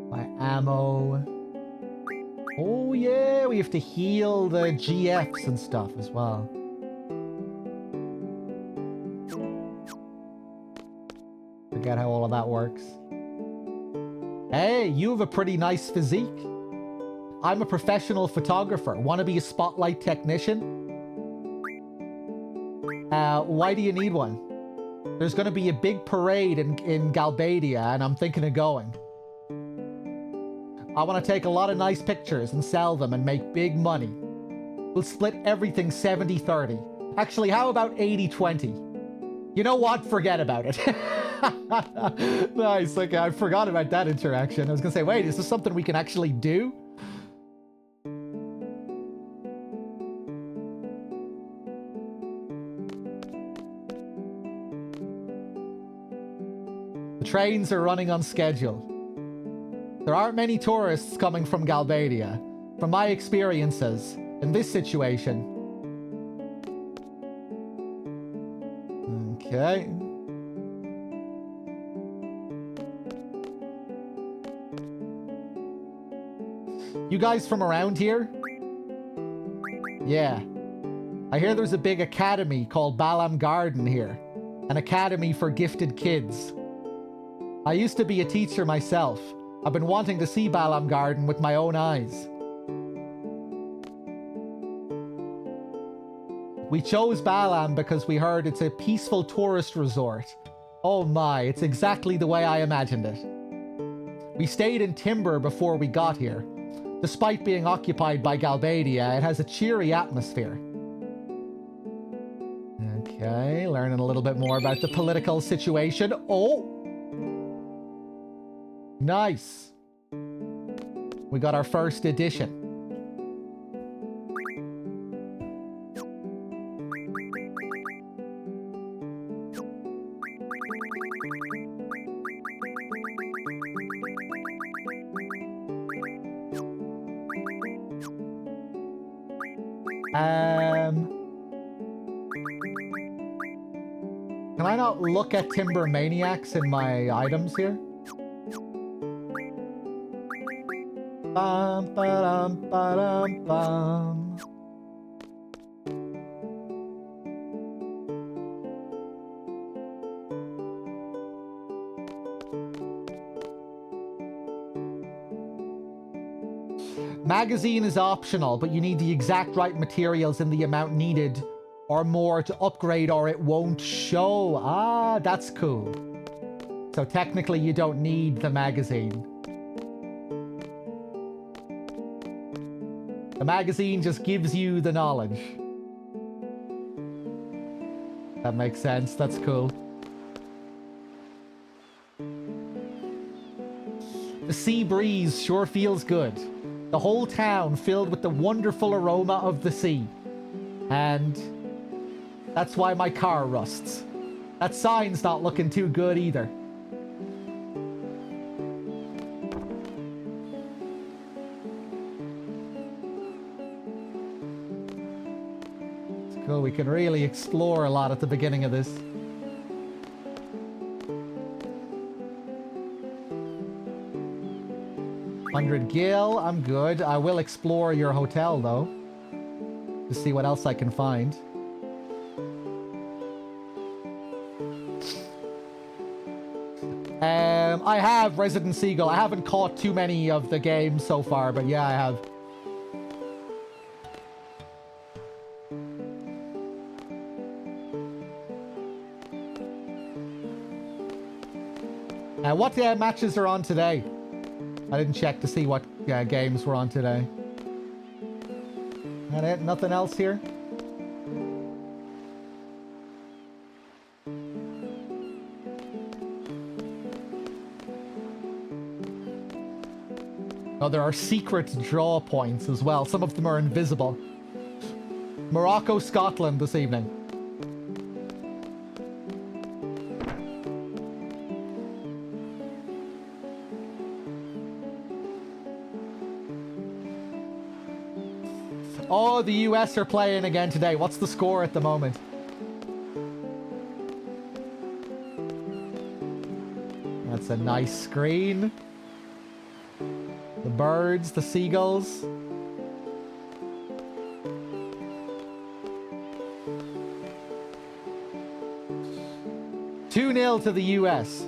My ammo. Oh yeah, we have to heal the GFs and stuff as well. Forget how all of that works. Hey, you have a pretty nice physique. I'm a professional photographer. Want to be a spotlight technician? Why do you need one? There's going to be a big parade in Galbadia, and I'm thinking of going. I want to take a lot of nice pictures and sell them and make big money. We'll split everything 70-30. Actually, how about 80-20? You know what? Forget about it. Nice. Okay, I forgot about that interaction. I was going to say, wait, is this something we can actually do? The trains are running on schedule. There aren't many tourists coming from Galbadia. From my experiences, in this situation. Okay. You guys from around here? Yeah. I hear there's a big academy called Balam Garden here. An academy for gifted kids. I used to be a teacher myself. I've been wanting to see Balam Garden with my own eyes. We chose Balam because we heard it's a peaceful tourist resort. Oh my, it's exactly the way I imagined it. We stayed in Timber before we got here. Despite being occupied by Galbadia, it has a cheery atmosphere. Okay, learning a little bit more about the political situation. Oh! Nice. We got our first edition. Can I not look at Timber Maniacs in my items here? Bum, ba-dum, ba-dum, bum. Magazine is optional, but you need the exact right materials in the amount needed or more to upgrade or it won't show. Ah, that's cool. So technically you don't need the magazine. The magazine just gives you the knowledge. That makes sense. That's cool. The sea breeze sure feels good. The whole town filled with the wonderful aroma of the sea. And that's why my car rusts. That sign's not looking too good either. It's cool. We can really explore a lot at the beginning of this. $100 gil, I'm good. I will explore your hotel though, to see what else I can find. I have Resident Seagull. I haven't caught too many of the games so far, but yeah, I have. What matches are on today? I didn't check to see what games were on today. That it? Nothing else here? Oh, there are secret draw points as well. Some of them are invisible. Morocco, Scotland this evening. Oh, the US are playing again today. What's the score at the moment? That's a nice screen. The birds, the seagulls. Two 0 to the US.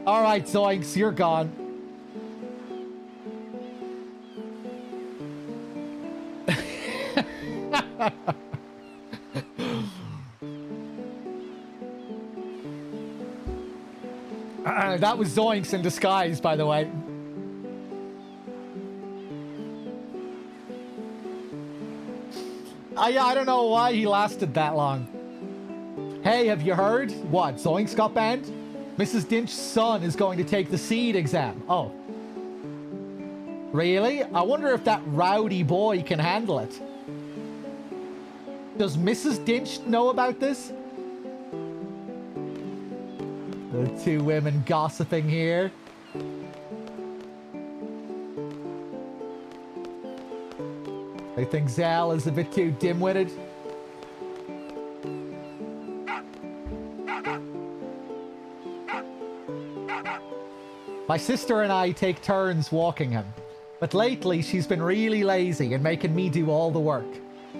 All right, Zoinks, you're gone. That was Zoinks in disguise, by the way. Yeah, I don't know why he lasted that long. Hey, have you heard? What, Zoinks got banned? Mrs. Dinch's son is going to take the SEED exam. Oh. Really? I wonder if that rowdy boy can handle it. Does Mrs. Dinch know about this? The two women gossiping here. I think Zal is a bit too dim-witted. My sister and I take turns walking him, but lately she's been really lazy and making me do all the work.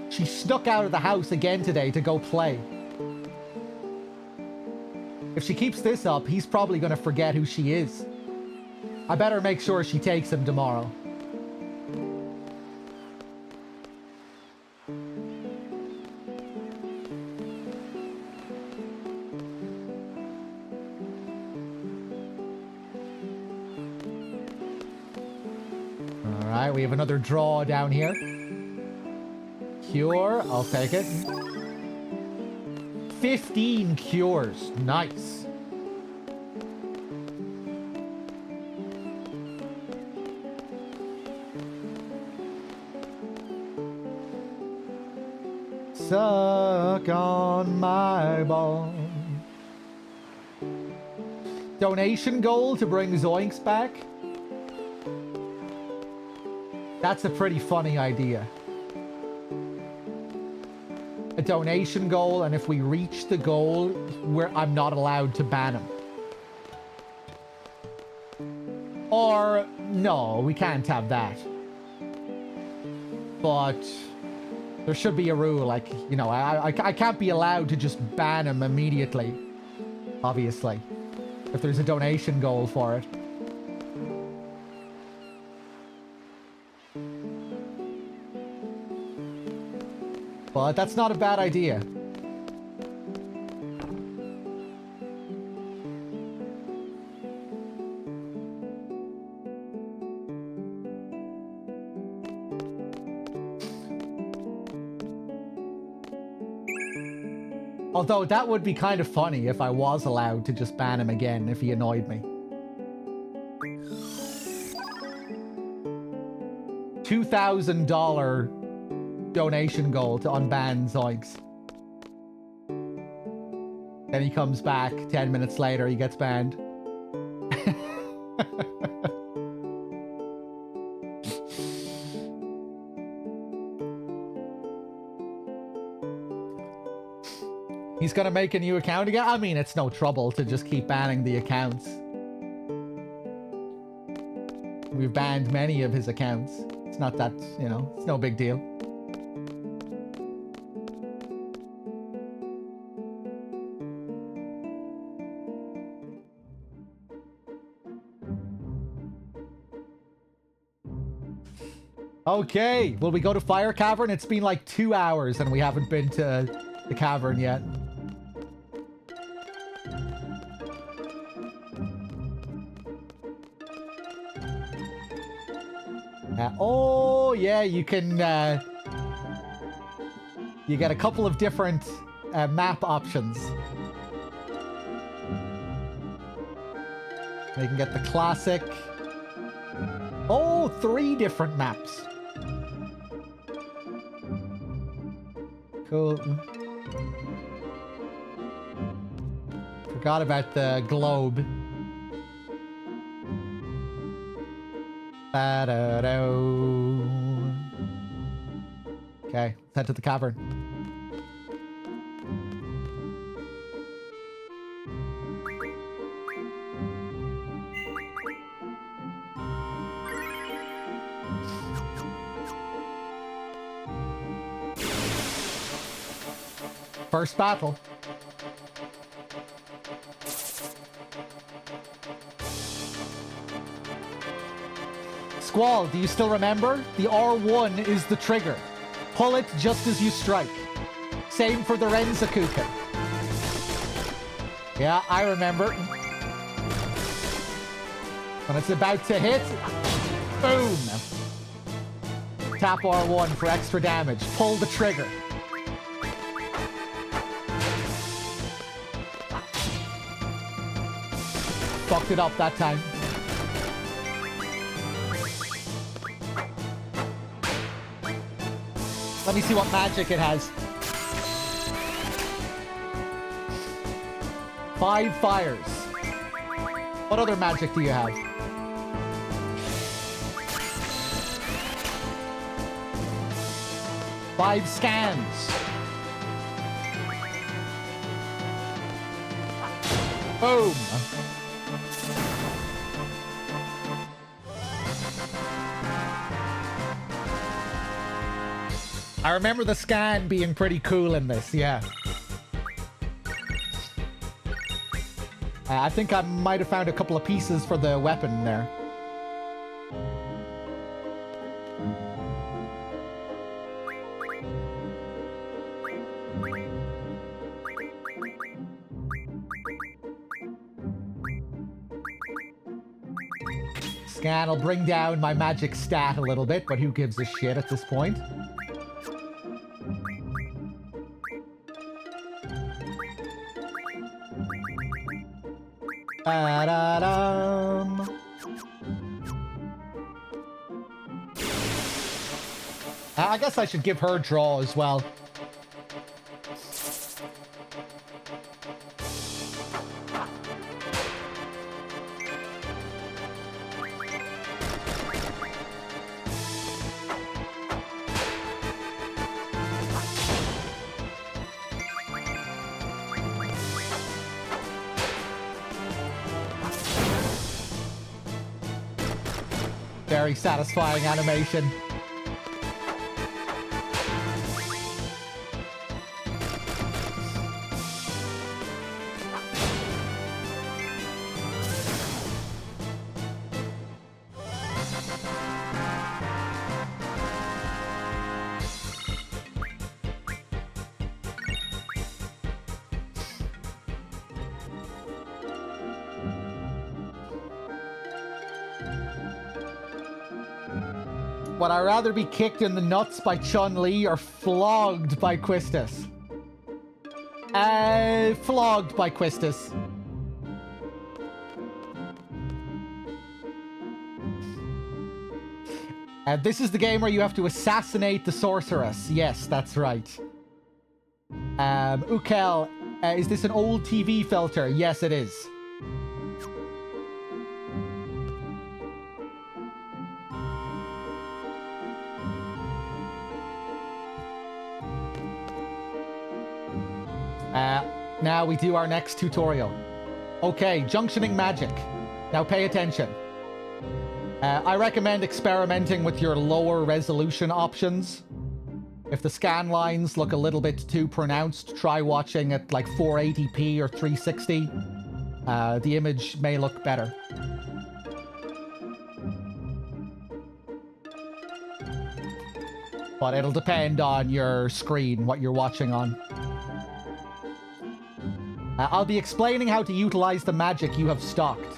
She snuck out of the house again today to go play. If she keeps this up, he's probably going to forget who she is. I better make sure she takes him tomorrow. Alright, we have another draw down here. Cure, I'll take it. 15 cures. Nice. Suck on my ball. Donation goal to bring Zoinks back? That's a pretty funny idea. A donation goal, and if we reach the goal, I'm not allowed to ban him. Or, no, we can't have that. But there should be a rule, like, you know, I can't be allowed to just ban him immediately, obviously, if there's a donation goal for it. But that's not a bad idea. Although that would be kind of funny if I was allowed to just ban him again if he annoyed me. $2,000 donation goal to unban Zoinks. Then he comes back 10 minutes later, he gets banned. He's gonna make a new account again? I mean, it's no trouble to just keep banning the accounts. We've banned many of his accounts. It's not that, you know, it's no big deal. Okay, will we go to Fire Cavern? It's been like 2 hours and we haven't been to the cavern yet. Oh, yeah, you can... you get a couple of different map options. You can get the classic. Oh, 3 different maps. Cool. Forgot about the globe. Ba-da-do. Okay, let's head to the cavern. First battle. Squall, do you still remember? The R1 is the trigger. Pull it just as you strike. Same for the Renzakuken. Yeah, I remember. When it's about to hit, boom. Tap R1 for extra damage. Pull the trigger. Fucked it up that time. Let me see what magic it has. 5 fires. What other magic do you have? Five scans. Boom. I remember the scan being pretty cool in this, yeah. I think I might have found a couple of pieces for the weapon there. Scan will bring down my magic stat a little bit, but who gives a shit at this point? I guess I should give her draw as well. Very satisfying animation. Would I rather be kicked in the nuts by Chun-Li or flogged by Quistis? Flogged by Quistis. This is the game where you have to assassinate the sorceress. Yes, that's right. Ukel, is this an old TV filter? Yes, it is. Now we do our next tutorial. Okay, junctioning magic. Now pay attention. I recommend experimenting with your lower resolution options. If the scan lines look a little bit too pronounced, try watching at like 480p or 360. The image may look better. But it'll depend on your screen, what you're watching on. I'll be explaining how to utilize the magic you have stocked.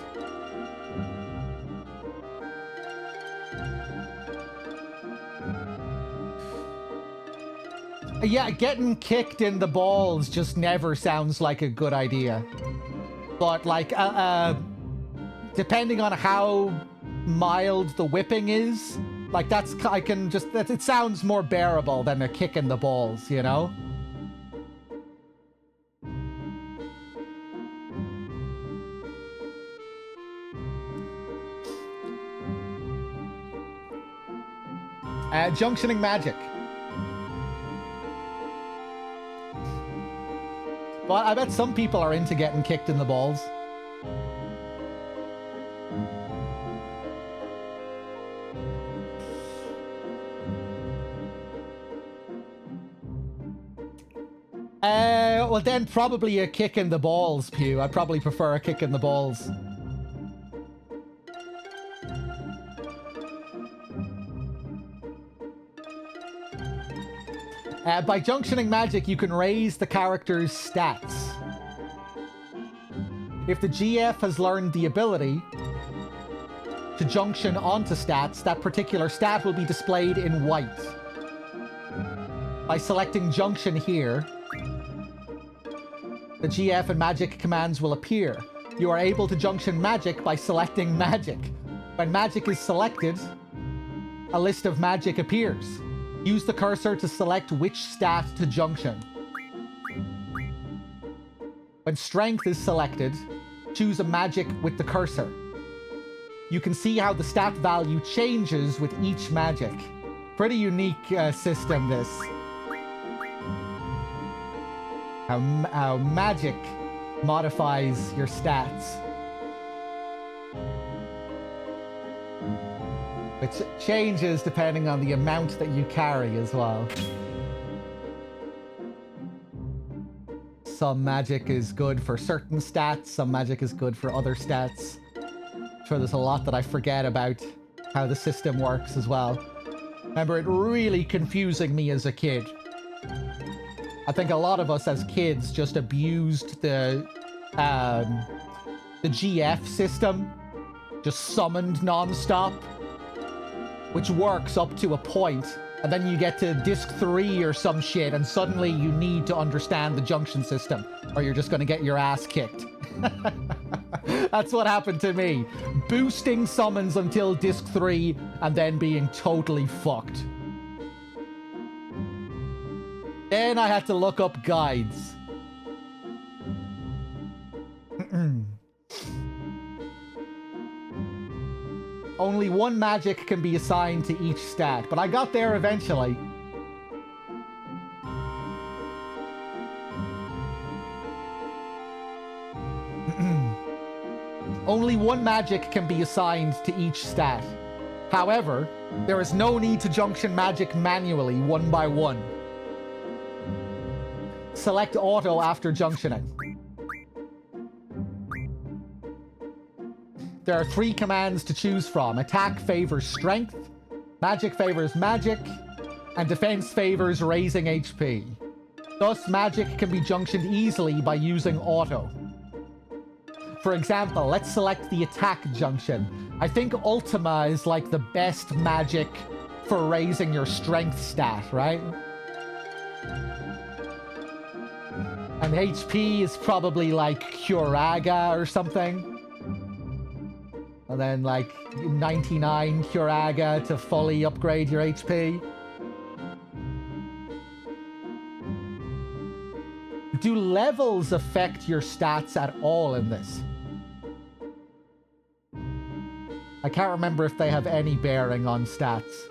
Yeah, getting kicked in the balls just never sounds like a good idea. But, like, depending on how mild the whipping is, like, it sounds more bearable than a kick in the balls, you know? Junctioning magic. Well, I bet some people are into getting kicked in the balls. Well then probably a kick in the balls, Pew. I'd probably prefer a kick in the balls. By junctioning magic, you can raise the character's stats. If the GF has learned the ability to junction onto stats, that particular stat will be displayed in white. By selecting junction here, the GF and magic commands will appear. You are able to junction magic by selecting magic. When magic is selected, a list of magic appears. Use the cursor to select which stat to junction. When strength is selected, choose a magic with the cursor. You can see how the stat value changes with each magic. Pretty unique system, this. How magic modifies your stats. Which changes depending on the amount that you carry as well. Some magic is good for certain stats, some magic is good for other stats. I'm sure there's a lot that I forget about how the system works as well. Remember it really confusing me as a kid. I think a lot of us as kids just abused the GF system. Just summoned non-stop. Which works up to a point, and then you get to disc 3 or some shit, and suddenly you need to understand the junction system, or you're just gonna get your ass kicked. That's what happened to me. Boosting summons until disc 3, and then being totally fucked. Then I had to look up guides. Only one magic can be assigned to each stat, but I got there eventually. Only one magic can be assigned to each stat. However, there is no need to junction magic manually, one by one. Select auto after junctioning. There are 3 commands to choose from. Attack favors strength, magic favors magic, and defense favors raising HP. Thus, magic can be junctioned easily by using auto. For example, let's select the attack junction. I think Ultima is like the best magic for raising your strength stat, right? And HP is probably like Curaga or something. And then like 99 Curaga to fully upgrade your HP. Do levels affect your stats at all in this? I can't remember if they have any bearing on stats.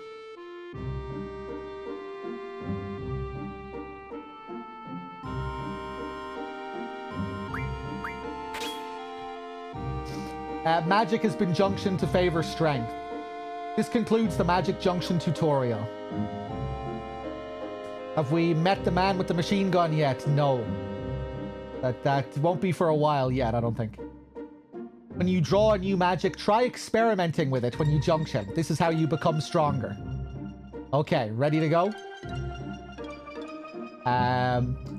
Magic has been junctioned to favor strength. This concludes the magic junction tutorial. Have we met the man with the machine gun yet? No. That won't be for a while yet, I don't think. When you draw a new magic, try experimenting with it when you junction. This is how you become stronger. Okay, ready to go?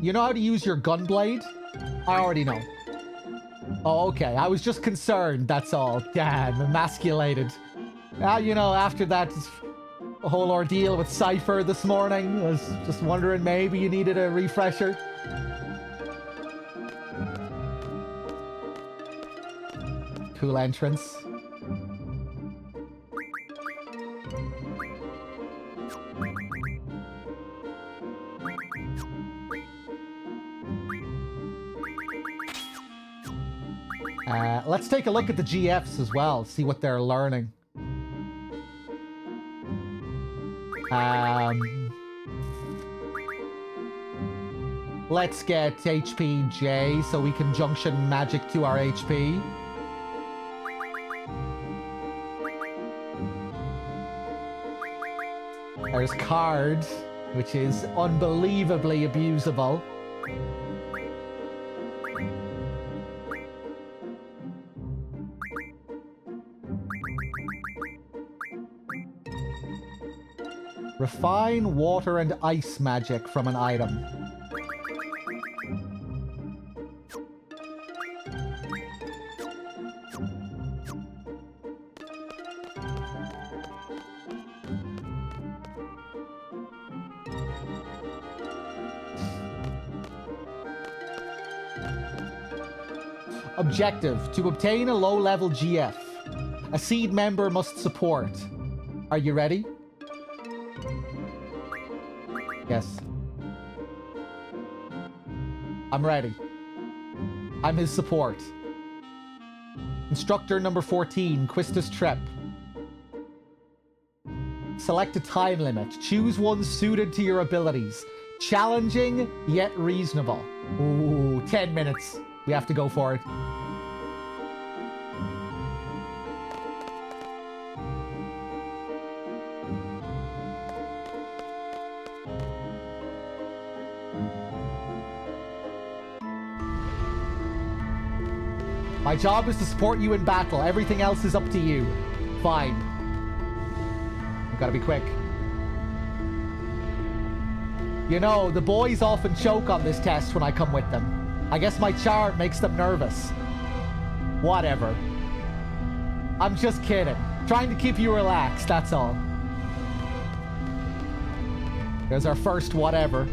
You know how to use your gun blade? I already know. Oh, okay. I was just concerned, that's all. Damn, emasculated. You know, after that whole ordeal with Cypher this morning, I was just wondering maybe you needed a refresher. Cool entrance. Let's take a look at the GFs as well, see what they're learning. Let's get HP J so we can junction magic to our HP. There's Card, which is unbelievably abusable. Refine water and ice magic from an item. Objective: to obtain a low-level GF, a seed member must support. Are you ready? Yes. I'm ready. I'm his support. Instructor number 14, Quistis Trep. Select a time limit. Choose one suited to your abilities. Challenging, yet reasonable. Ooh, 10 minutes. We have to go for it. My job is to support you in battle. Everything else is up to you. Fine. I've got to be quick. You know, the boys often choke on this test when I come with them. I guess my charm makes them nervous. Whatever. I'm just kidding. Trying to keep you relaxed, that's all. There's our first whatever.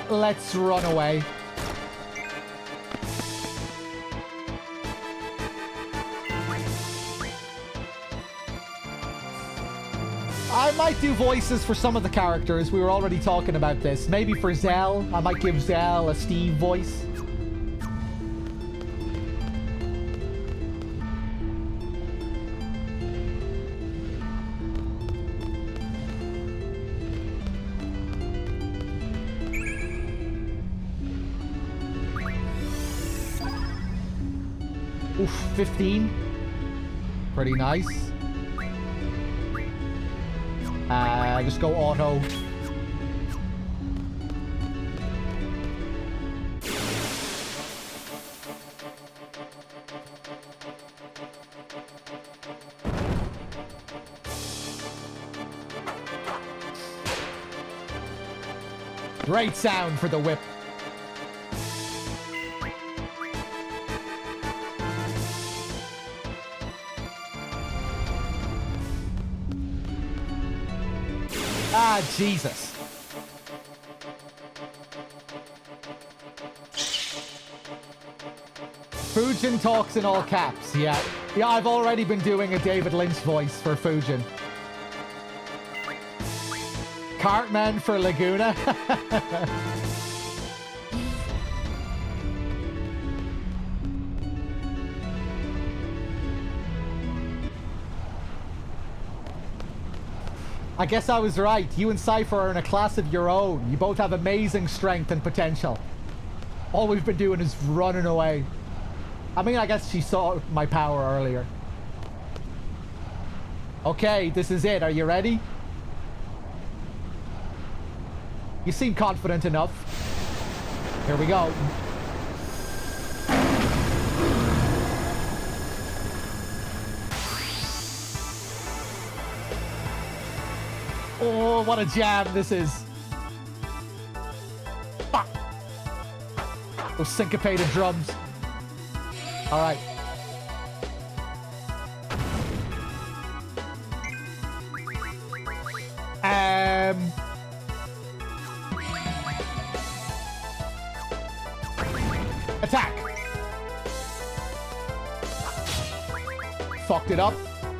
Let's run away. I might do voices for some of the characters. We were already talking about this. Maybe for Zell, I might give Zell a Steve voice. Oof, 15. Pretty nice. Just go auto. Great sound for the whip. Ah, Jesus. Fujin talks in all caps, yeah. Yeah, I've already been doing a David Lynch voice for Fujin. Cartman for Laguna. I guess I was right. You and Cypher are in a class of your own. You both have amazing strength and potential. All we've been doing is running away. I mean, I guess she saw my power earlier. Okay, this is it. Are you ready? You seem confident enough. Here we go. Oh, what a jam this is. Fuck. Those syncopated drums. All right. Attack. Fucked it up.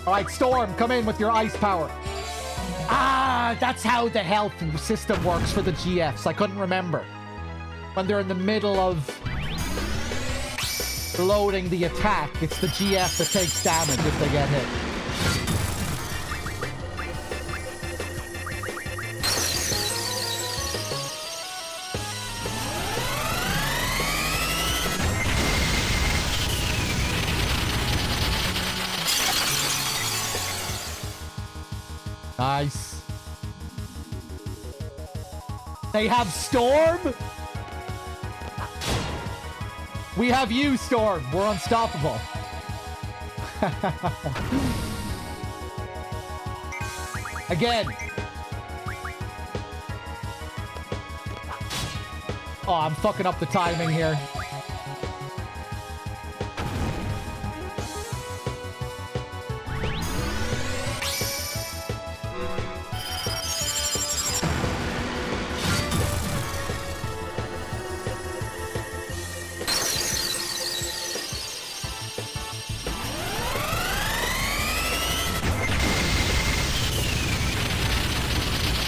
All right, Storm, come in with your ice power. Ah, that's how the health system works for the GFs. I couldn't remember. When they're in the middle of loading the attack, it's the GF that takes damage if they get hit. Nice. They have Storm? We have you, Storm. We're unstoppable. Again. Oh, I'm fucking up the timing here.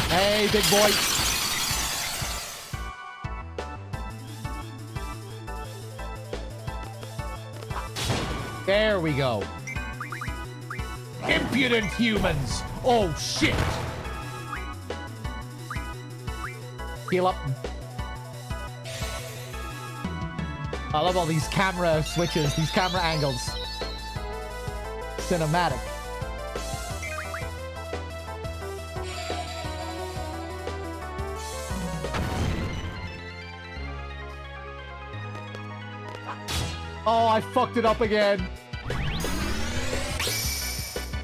Hey, big boy. There we go. Impudent humans. Oh, shit. Heal up. I love all these camera switches, these camera angles. Cinematic. Oh, I fucked it up again.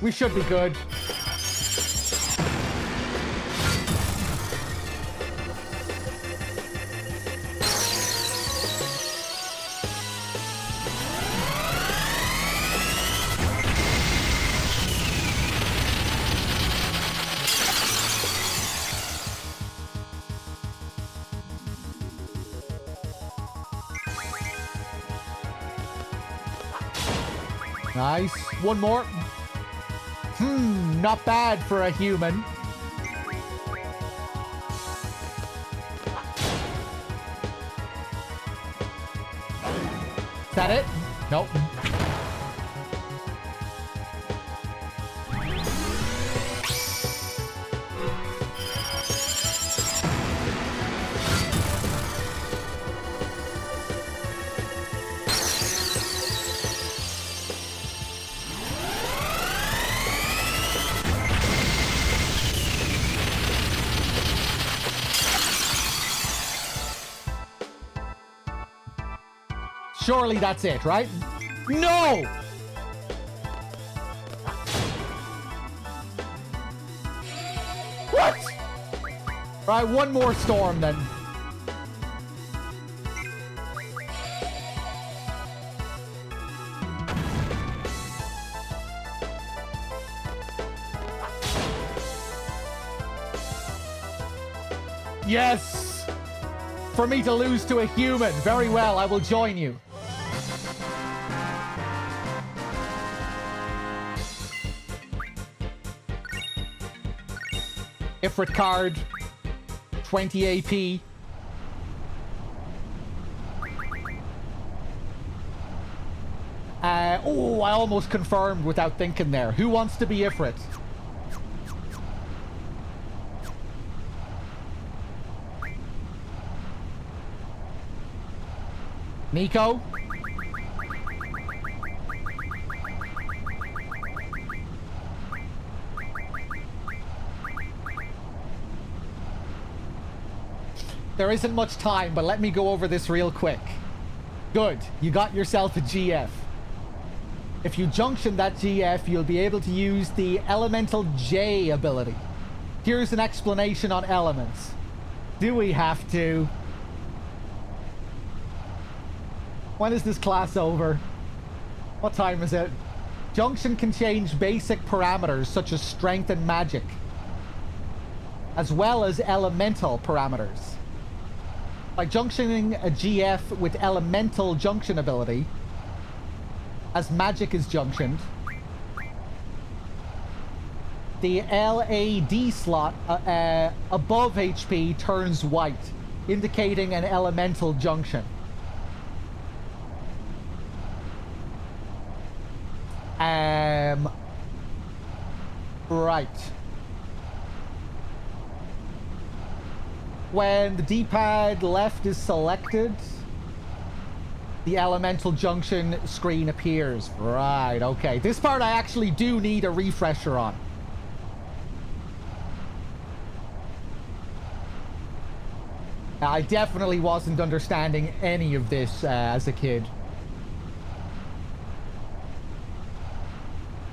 We should be good. Nice. One more. Not bad for a human. Is that it? Nope. Surely that's it, right? No! What? Right, one more storm then. Yes! For me to lose to a human. Very well, I will join you. Ifrit card, 20 AP. Oh, I almost confirmed without thinking there. Who wants to be Ifrit? Nico? There isn't much time, but let me go over this real quick. Good. You got yourself a GF. If you junction that GF, you'll be able to use the Elemental J ability. Here's an explanation on elements. Do we have to? When is this class over? What time is it? Junction can change basic parameters such as strength and magic, as well as elemental parameters. By junctioning a GF with elemental junction ability, as magic is junctioned, the LAD slot above HP turns white, indicating an elemental junction. Right. When the D-pad left is selected, the elemental junction screen appears. Right, okay. This part I actually do need a refresher on. I definitely wasn't understanding any of this as a kid.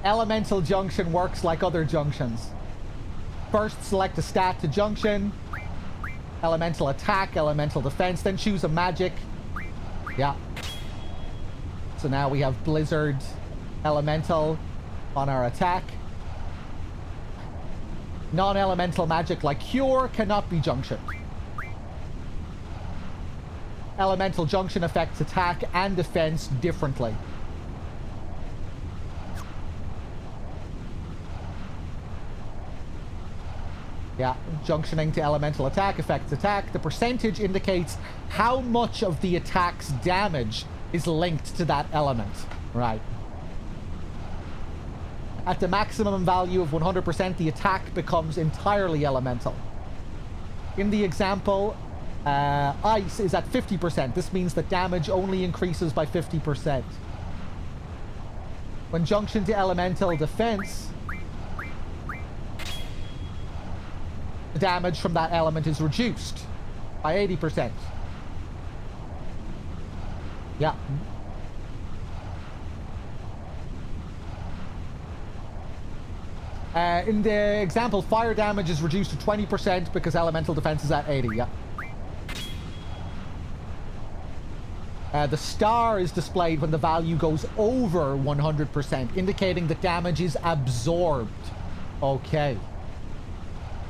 Elemental junction works like other junctions. First, select a stat to junction. Elemental attack, elemental defense, then choose a magic. Yeah. So now we have Blizzard Elemental on our attack. Non-elemental magic like Cure cannot be junctioned. Elemental junction affects attack and defense differently. Yeah, junctioning to elemental attack affects attack. The percentage indicates how much of the attack's damage is linked to that element. Right. At the maximum value of 100%, the attack becomes entirely elemental. In the example, ice is at 50%. This means that damage only increases by 50%. When junctioned to elemental defense, the damage from that element is reduced by 80%. Yeah. In the example, fire damage is reduced to 20% because elemental defense is at 80. Yeah. The star is displayed when the value goes over 100%, indicating that damage is absorbed. Okay.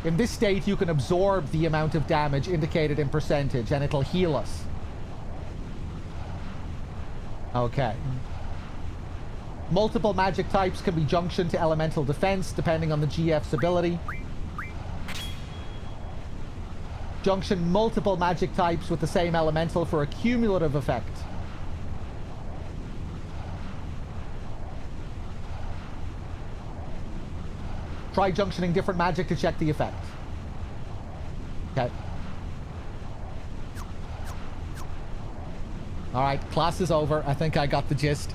In this state, you can absorb the amount of damage indicated in percentage, and it'll heal us. Okay. Multiple magic types can be junctioned to elemental defense, depending on the GF's ability. Junction multiple magic types with the same elemental for a cumulative effect. Try junctioning different magic to check the effect. Okay. Alright, class is over. I think I got the gist.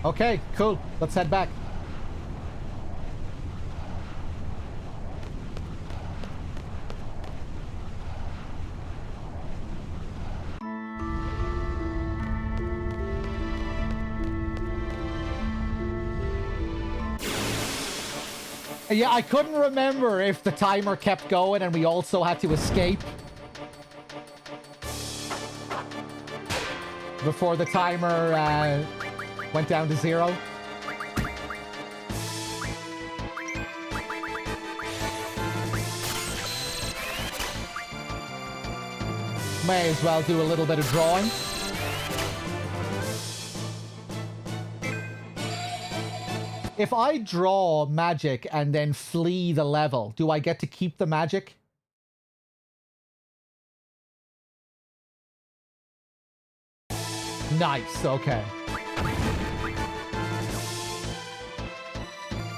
Okay, cool. Let's head back. Yeah, I couldn't remember if the timer kept going and we also had to escape before the timer went down to 0. May as well do a little bit of drawing. If I draw magic and then flee the level, do I get to keep the magic? Nice, okay.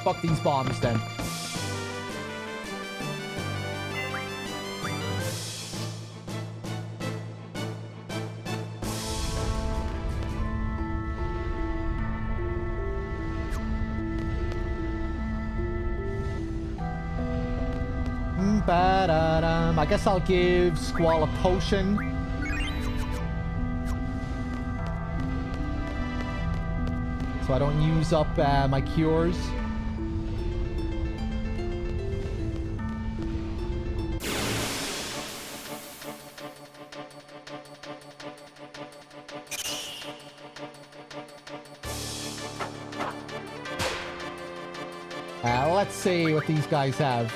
Fuck these bombs then. I guess I'll give Squall a potion. So I don't use up my cures. Let's see what these guys have.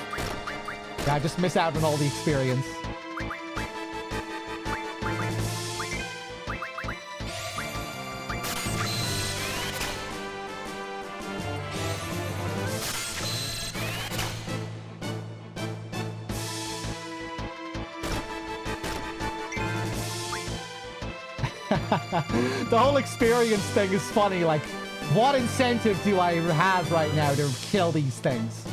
Yeah, I just miss out on all the experience. The whole experience thing is funny. Like, what incentive do I have right now to kill these things?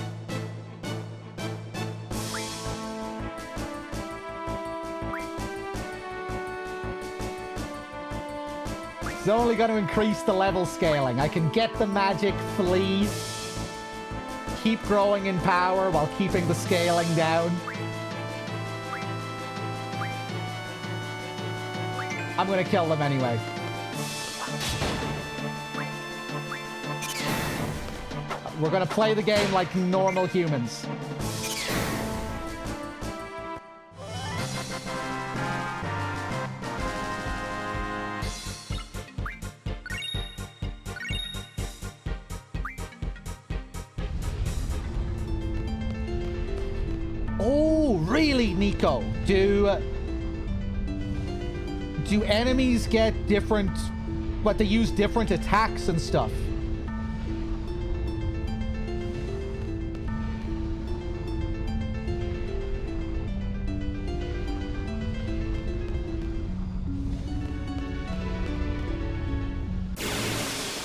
It's only going to increase the level scaling. I can get the magic flea, keep growing in power while keeping the scaling down. I'm going to kill them anyway. We're going to play the game like normal humans. Oh, really, Nico? Do enemies get different... But they use different attacks and stuff?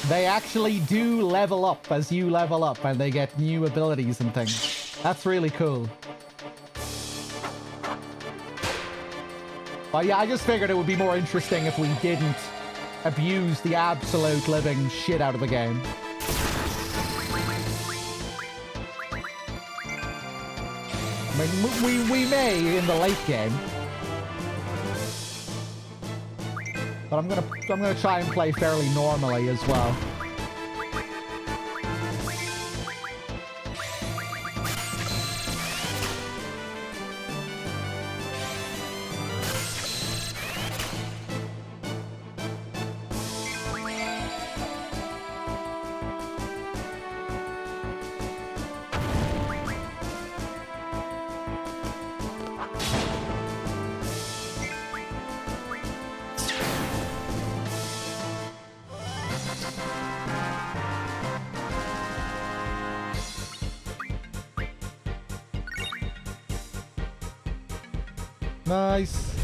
They actually do level up as you level up, and they get new abilities and things. That's really cool. But yeah, I just figured it would be more interesting if we didn't abuse the absolute living shit out of the game. I mean, we may in the late game. But I'm gonna try and play fairly normally as well. Nice.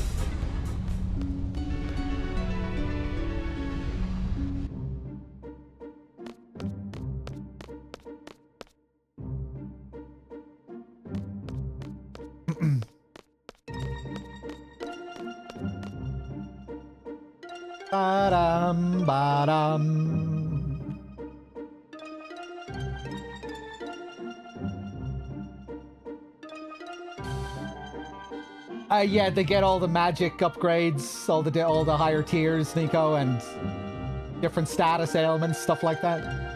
Ba-dum, ba-dum. Yeah, they get all the magic upgrades, all the higher tiers, Nico, and different status ailments, stuff like that.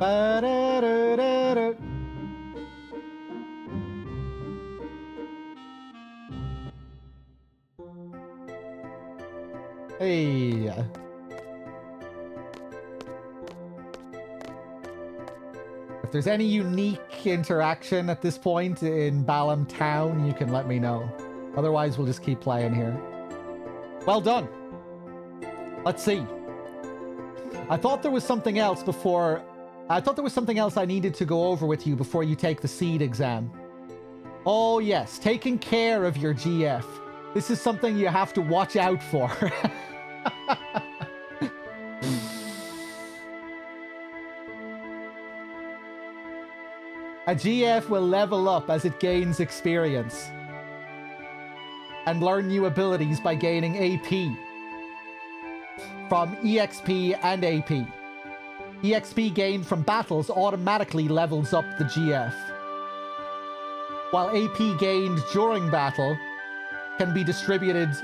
Ba-da-da-da-da. Hey. If there's any unique interaction at this point in Balam Town, you can let me know. Otherwise, we'll just keep playing here. Well done. Let's see. I thought there was something else before... I thought there was something else I needed to go over with you before you take the seed exam. Oh yes, taking care of your GF. This is something you have to watch out for. A GF will level up as it gains experience and learn new abilities by gaining AP from EXP and AP. EXP gained from battles automatically levels up the GF, while AP gained during battle can be distributed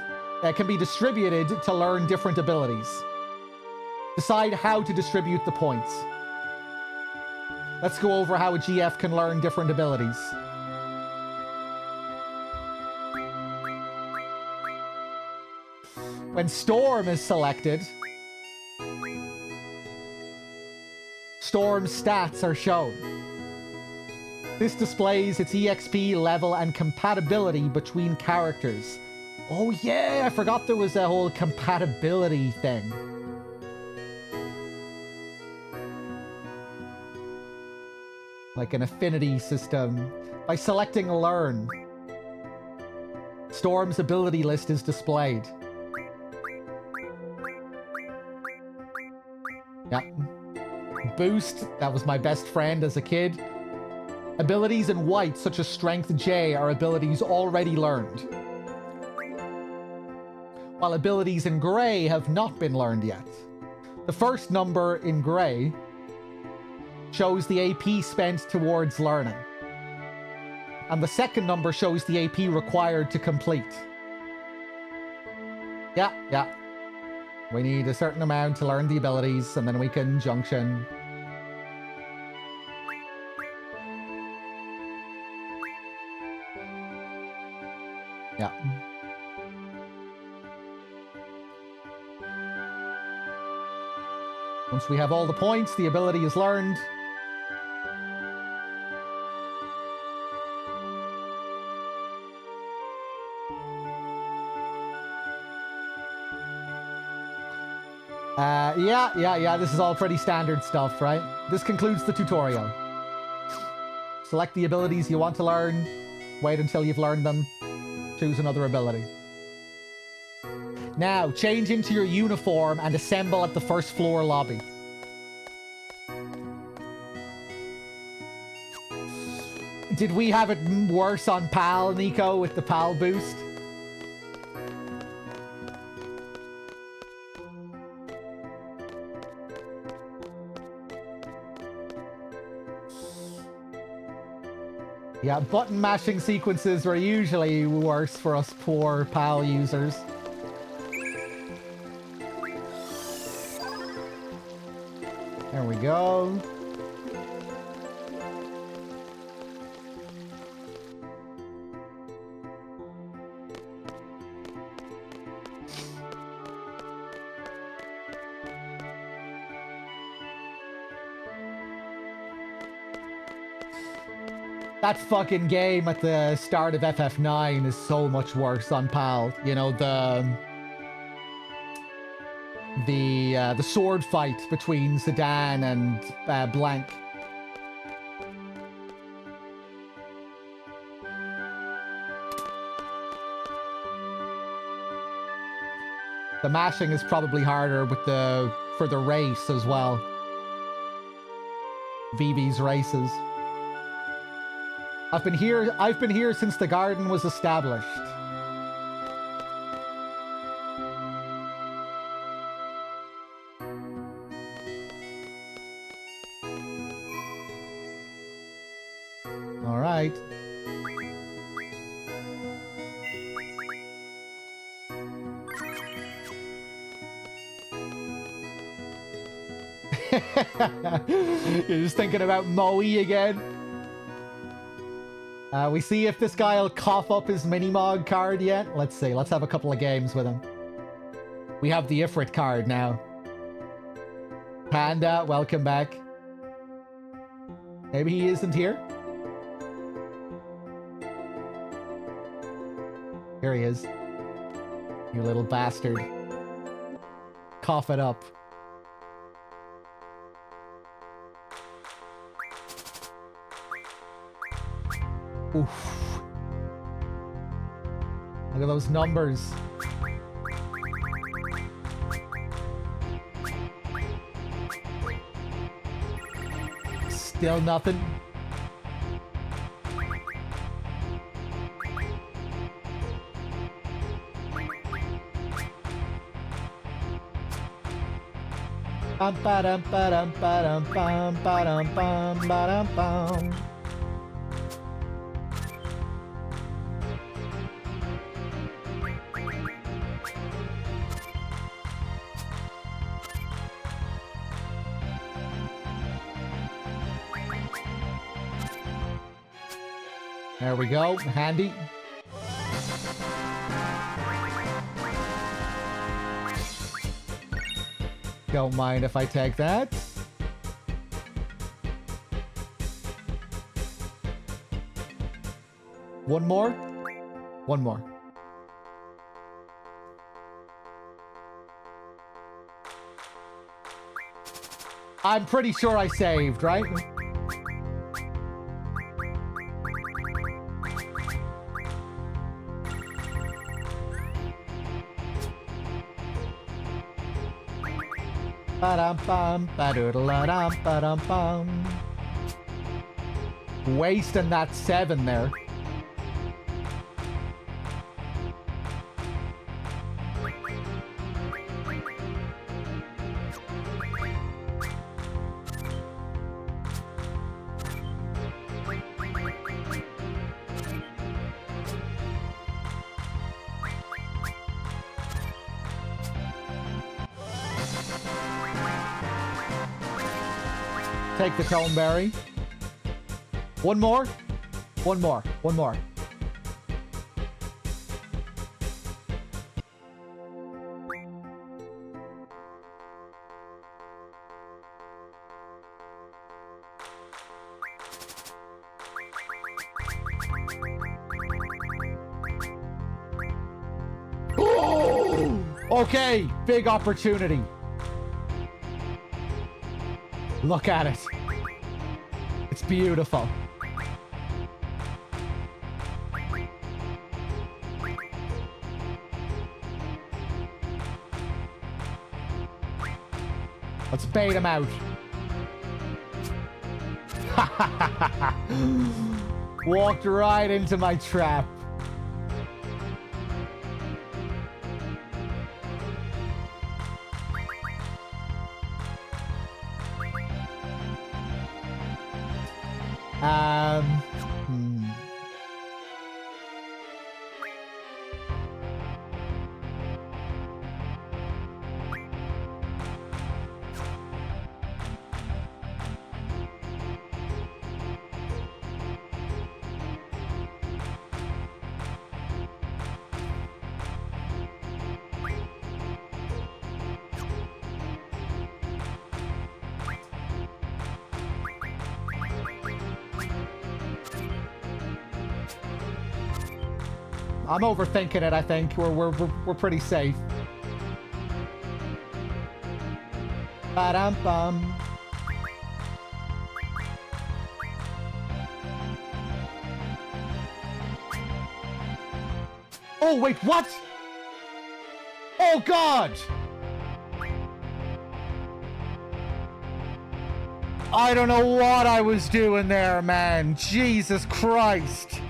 to learn different abilities. Decide how to distribute the points. Let's go over how a GF can learn different abilities. When Storm is selected, Storm's stats are shown. This displays its EXP level and compatibility between characters. Oh yeah, I forgot there was a whole compatibility thing. Like an affinity system. By selecting Learn, Storm's ability list is displayed. Yeah. Boost, that was my best friend as a kid. Abilities in white, such as Strength J, are abilities already learned, while abilities in grey have not been learned yet. The first number in grey shows the AP spent towards learning, and the second number shows the AP required to complete. Yeah. We need a certain amount to learn the abilities, and then we can junction. Yeah. Once we have all the points, the ability is learned. Yeah, this is all pretty standard stuff, right? This concludes the tutorial. Select the abilities you want to learn. Wait until you've learned them. Choose another ability. Now, change into your uniform and assemble at the first floor lobby. Did we have it worse on PAL, Nico, with the PAL boost? Yeah, button mashing sequences were usually worse for us poor PAL users. There we go. That fucking game at the start of FF9 is so much worse on PAL. You know, the sword fight between Zidane and Blank. The mashing is probably harder with for the race as well. Vivi's races. I've been here since the garden was established. All right. You're just thinking about Moe again. We see if this guy will cough up his Minimog card yet. Let's see. Let's have a couple of games with him. We have the Ifrit card now. Panda, welcome back. Maybe he isn't here? Here he is. You little bastard. Cough it up. Oof. Look at those numbers. Still nothing. Bum ba-dum ba-dum ba-dum bum ba-dum bum ba-dum bum. There we go. Handy. Don't mind if I take that. One more? One more. I'm pretty sure I saved, right? Ba-dum-bum, ba-doodle-da-dum, ba-dum-bum. Wasting that 7 there. Take the Toneberry. One more. One more. One more. Oh! Okay, big opportunity. Look at it. It's beautiful. Let's bait him out. Walked right into my trap. Hmm. I'm overthinking it, I think. We're pretty safe. Ba-dum-bum. Oh, wait, what? Oh, God! I don't know what I was doing there, man. Jesus Christ.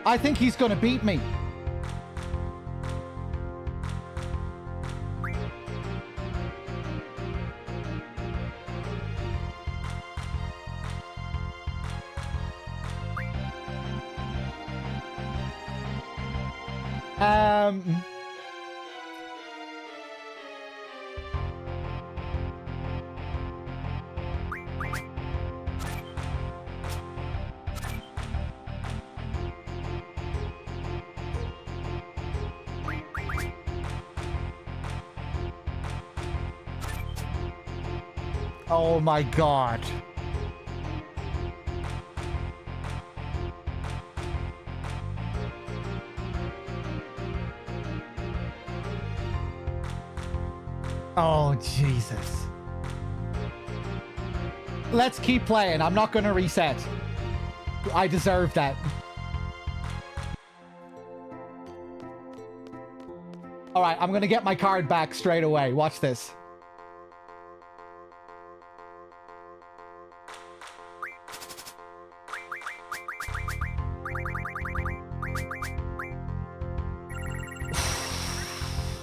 I think he's gonna beat me. Oh my god. Oh, Jesus. Let's keep playing. I'm not going to reset. I deserve that. All right, I'm going to get my card back straight away. Watch this.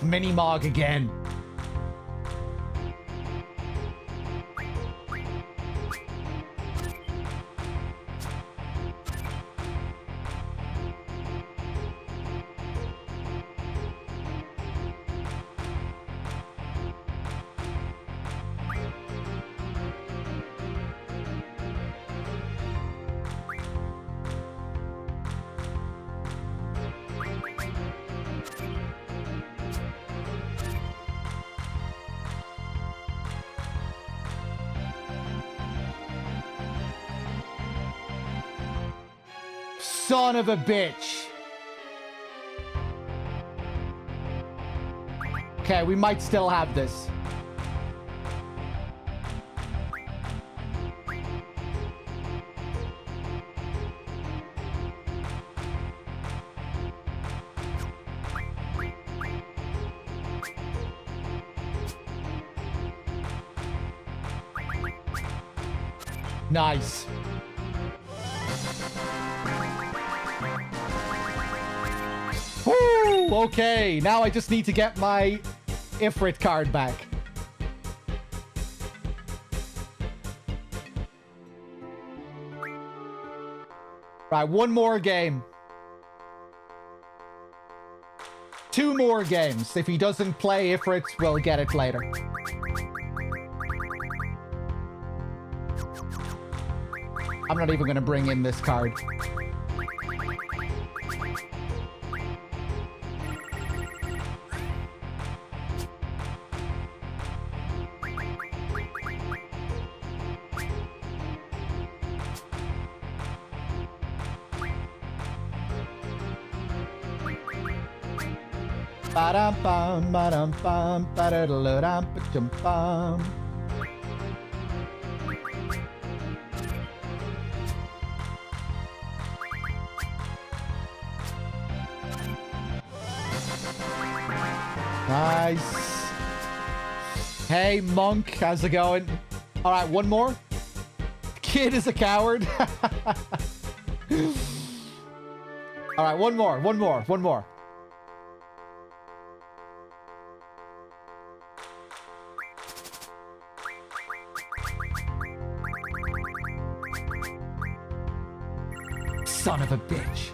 Mini Mog again. Son of a bitch. Okay, we might still have this. Nice. Woo! Okay, now I just need to get my Ifrit card back. Right, one more game. 2 more games. If he doesn't play Ifrit, we'll get it later. I'm not even going to bring in this card. Ba-dum-bum, ba-dum-bum, ba-da-da-da-dum, ba-dum-bum. Nice. Hey, Monk, how's it going? All right, one more. Kid is a coward. All right, one more. Son of a bitch.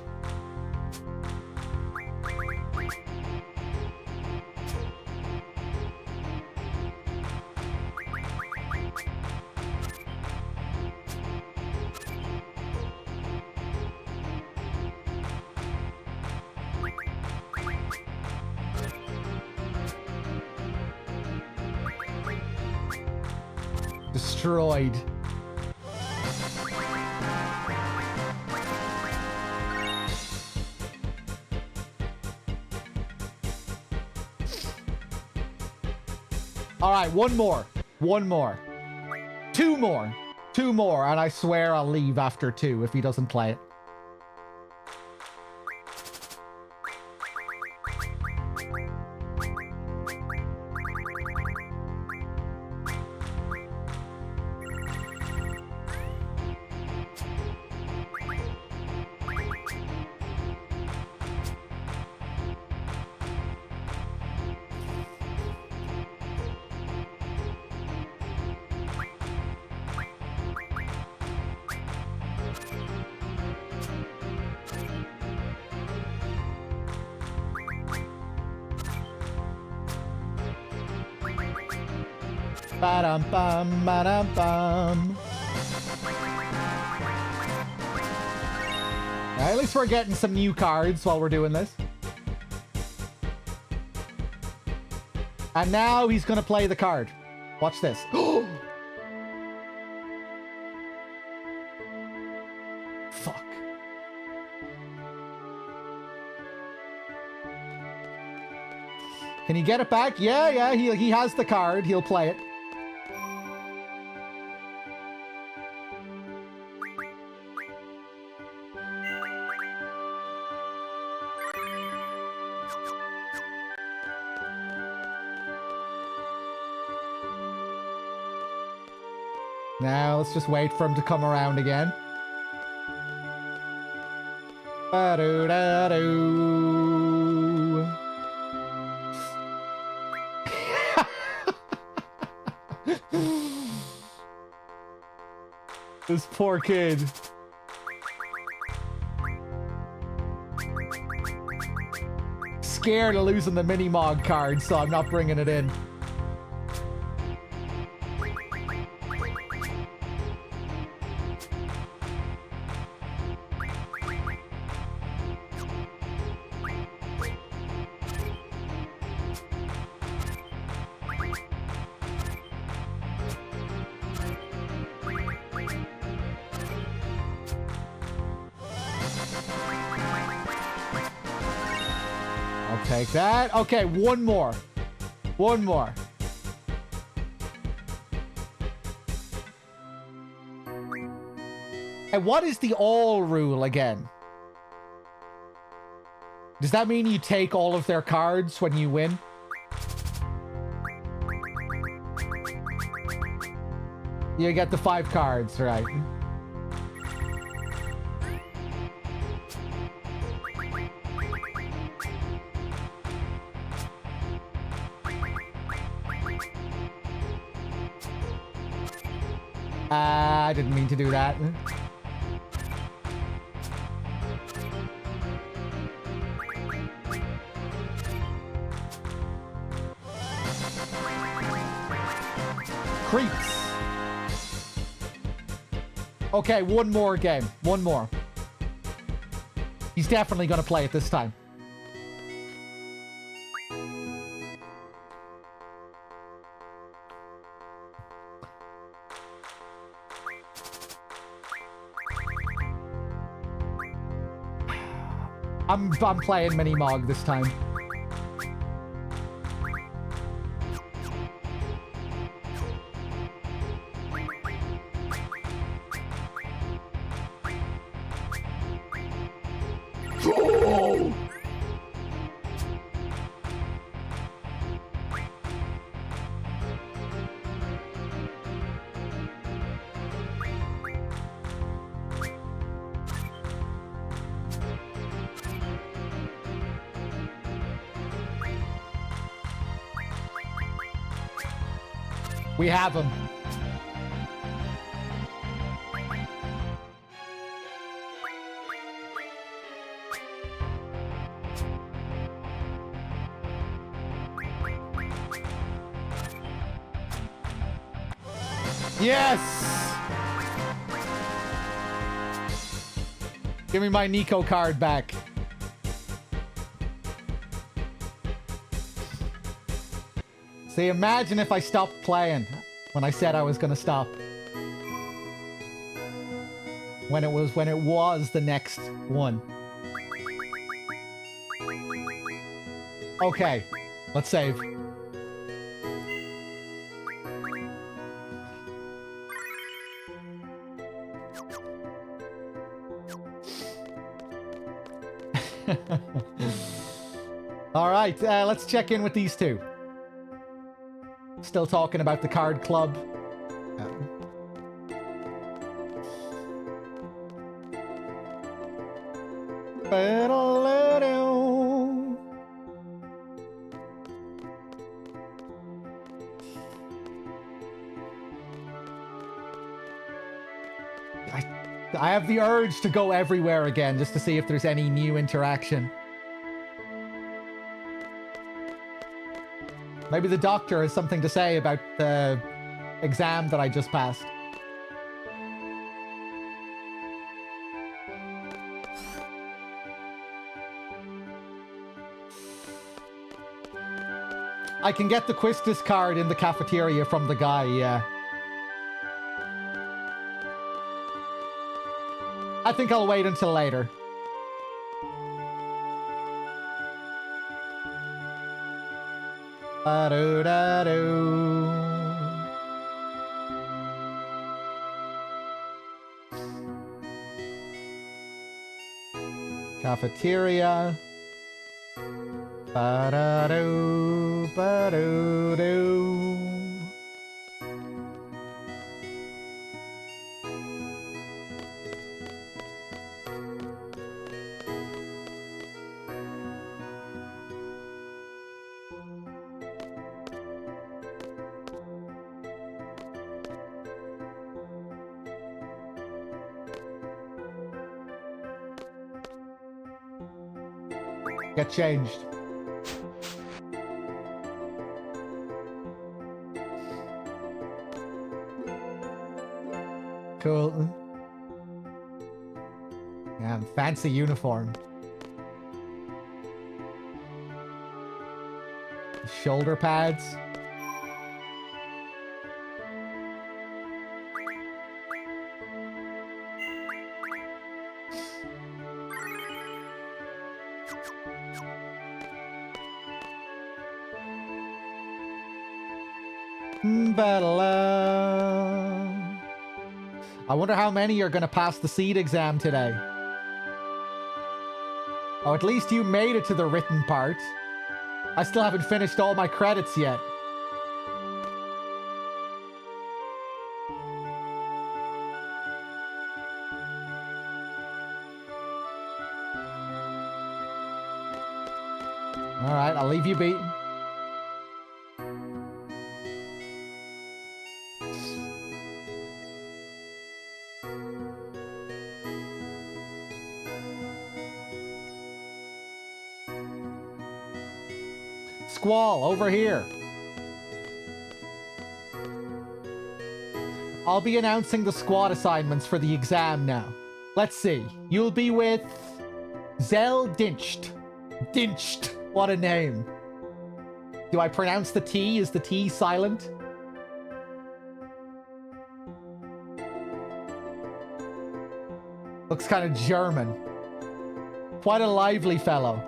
Destroyed. All right, one more. 2 more. 2 more, and I swear I'll leave after 2 if he doesn't play it. Ba-dum-bum, ba-dum-bum. At least we're getting some new cards while we're doing this. And now he's going to play the card. Watch this. Fuck. Can he get it back? Yeah, he has the card. He'll play it. Now, let's just wait for him to come around again. Ba-do-da-do. This poor kid. Scared of losing the mini-mog card, so I'm not bringing it in. Take that. Okay, one more. One more. And what is the all rule again? Does that mean you take all of their cards when you win? You get the 5 cards, right? I didn't mean to do that. Creeps. Okay, one more game. One more. He's definitely going to play it this time. I'm playing Mini-Mog this time. Oh! We have him. Yes! Give me my Nico card back. See, imagine if I stopped playing when I said I was gonna stop. When it was the next one. Okay, let's save. All right, let's check in with these two. Still talking about the card club. I have the urge to go everywhere again just to see if there's any new interaction. Maybe the doctor has something to say about the exam that I just passed. I can get the Quistis card in the cafeteria from the guy, yeah. I think I'll wait until later. Ba-do-da-do. Cafeteria. Ba-da-do, ba-do-do. Get changed. Cool. Yeah, fancy uniform. Shoulder pads. I wonder how many are going to pass the seed exam today. Oh, at least you made it to the written part. I still haven't finished all my credits yet. Alright, I'll leave you be. Squall, over here. I'll be announcing the squad assignments for the exam now. Let's see. You'll be with Zell Dinched. Dinched. What a name. Do I pronounce the T? Is the T silent? Looks kind of German. Quite a lively fellow.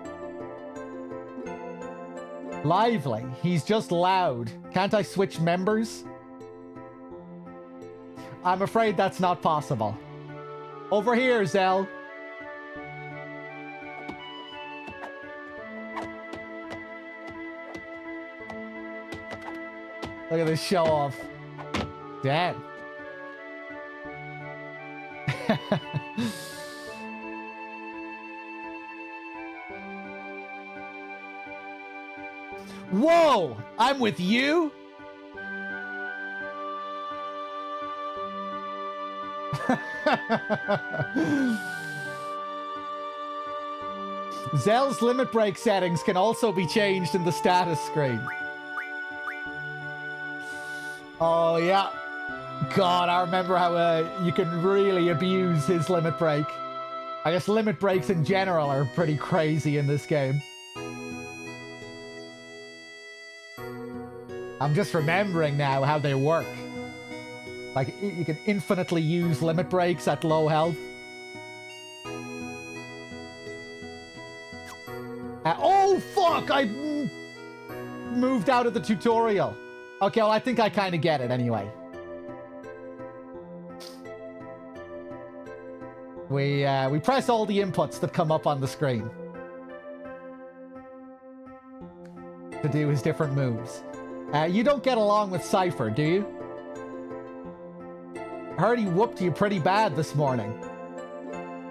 Lively. He's just loud. Can't I switch members? I'm afraid that's not possible. Over here, Zell. Look at this show off. Damn. Whoa! I'm with you? Zell's limit break settings can also be changed in the status screen. Oh, yeah. God, I remember how you can really abuse his limit break. I guess limit breaks in general are pretty crazy in this game. I'm just remembering now how they work. Like, you can infinitely use limit breaks at low health. Oh, fuck! I moved out of the tutorial. Okay, well, I think I kind of get it anyway. We press all the inputs that come up on the screen to do his different moves. You don't get along with Cypher, do you? I heard he whooped you pretty bad this morning.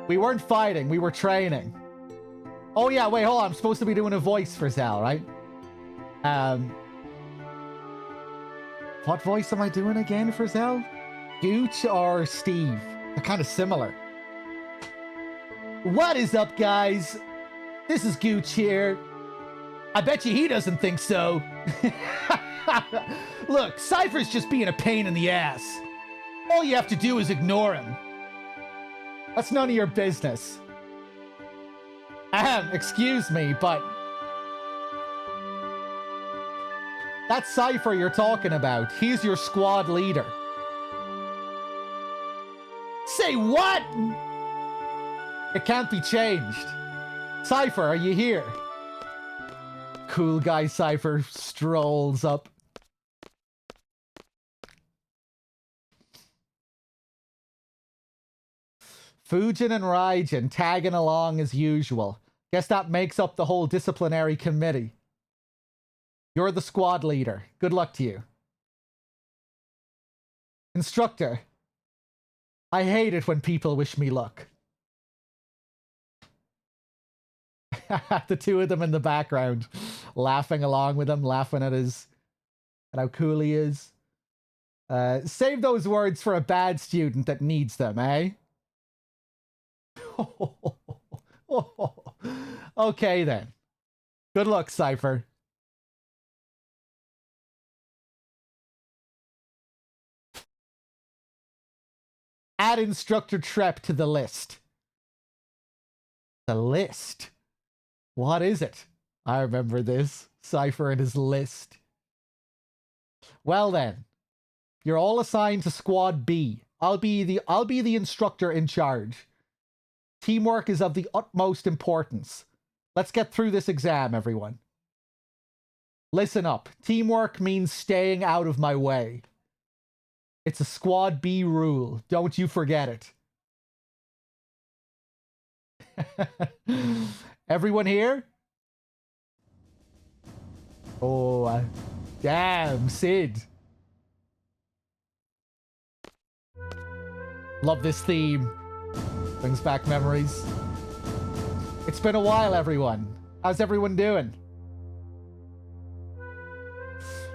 We weren't fighting, we were training. Oh yeah, wait, hold on. I'm supposed to be doing a voice for Zell, right? What voice am I doing again for Zell? Gooch or Steve? They're kind of similar. What is up, guys? This is Gooch here. I bet you he doesn't think so. Look, Cypher's just being a pain in the ass. All you have to do is ignore him. That's none of your business. Excuse me, but... that Cypher you're talking about, he's your squad leader. Say what? It can't be changed. Cypher, are you here? Cool guy Cypher strolls up. Fujin and Raijin tagging along as usual. Guess that makes up the whole disciplinary committee. You're the squad leader. Good luck to you. Instructor. I hate it when people wish me luck. The two of them in the background, laughing along with him, laughing at how cool he is. Save those words for a bad student that needs them, eh? Okay then. Good luck, Cypher. Add instructor Trep to the list. The list? What is it? I remember this. Cypher and his list. Well then. You're all assigned to Squad B. I'll be the instructor in charge. Teamwork is of the utmost importance. Let's get through this exam, everyone. Listen up. Teamwork means staying out of my way. It's a Squad B rule. Don't you forget it. Everyone here? Oh, damn, Sid. Love this theme. Brings back memories. It's been a while, everyone. How's everyone doing?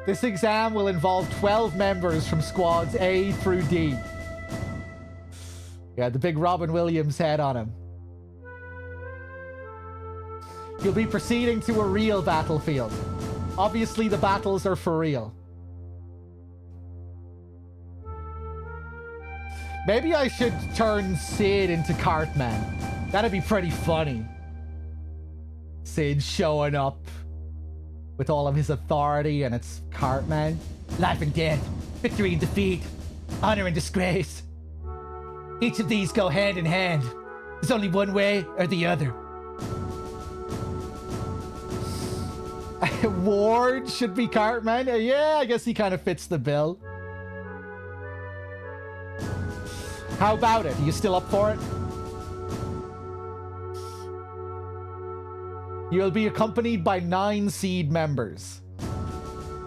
This exam will involve 12 members from squads A through D. Yeah, the big Robin Williams head on him. You'll be proceeding to a real battlefield. Obviously, the battles are for real. Maybe I should turn Sid into Cartman. That'd be pretty funny. Sid showing up with all of his authority, and it's Cartman. Life and death, victory and defeat, honor and disgrace. Each of these go hand in hand. There's only one way or the other. Ward should be Cartman. Yeah, I guess he kind of fits the bill. How about it? Are you still up for it? You'll be accompanied by 9 seed members.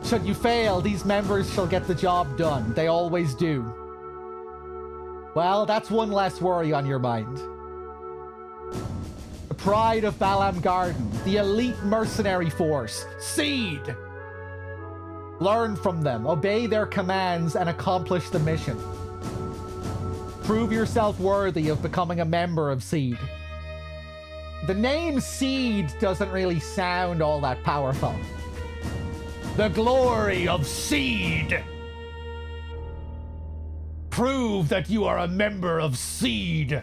Should you fail, these members shall get the job done. They always do. Well, that's one less worry on your mind. The pride of Balam Garden, the elite mercenary force, Seed. Learn from them, obey their commands, and accomplish the mission. Prove yourself worthy of becoming a member of Seed. The name Seed doesn't really sound all that powerful. The glory of Seed. Prove that you are a member of Seed.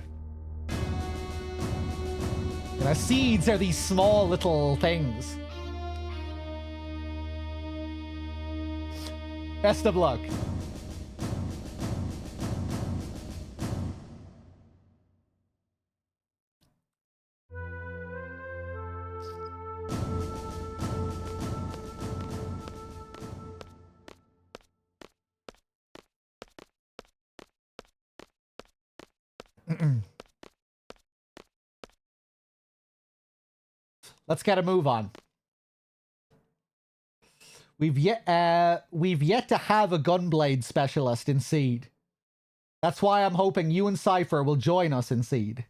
Now, seeds are these small little things. Best of luck. Let's get a move on. We've yet to have a gunblade specialist in Seed. That's why I'm hoping you and Cypher will join us in Seed.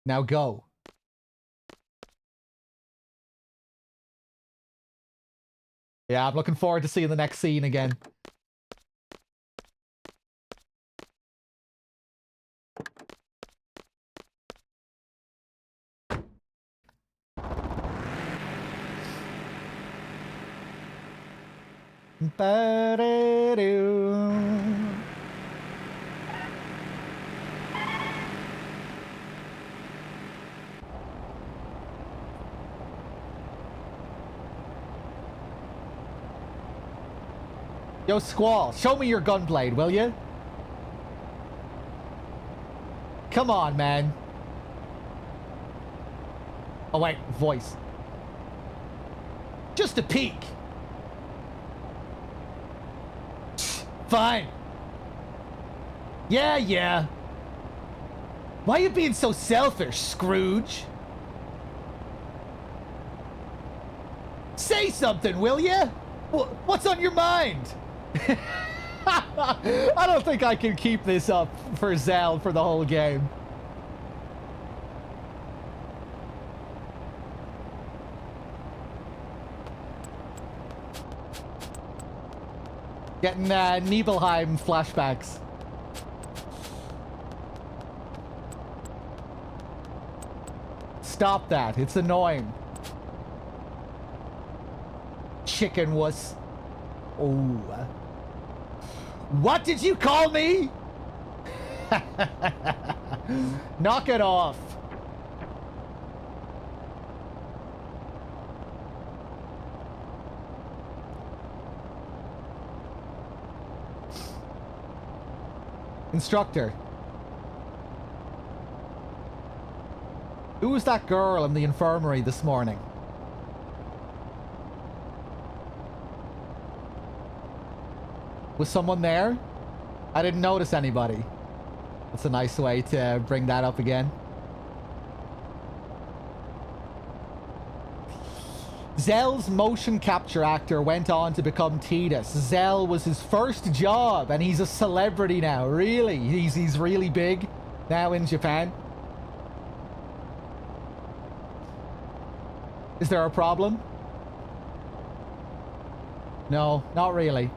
Now go. Yeah, I'm looking forward to seeing the next scene again. Yo, Squall, show me your gunblade, will you? Come on, man. Oh, wait. Voice. Just a peek. Fine. Yeah, yeah. Why are you being so selfish, Scrooge? Say something, will ya? What's on your mind? I don't think I can keep this up for Zell for the whole game. Getting Nibelheim flashbacks. Stop that. It's annoying. Chicken wuss. Oh. What did you call me? Knock it off. Instructor. Who was that girl in the infirmary this morning? Was someone there? I didn't notice anybody. That's a nice way to bring that up again. Zell's motion capture actor went on to become Tidus. Zell was his first job, and he's a celebrity now. Really? He's really big now in Japan. Is there a problem? No, not really.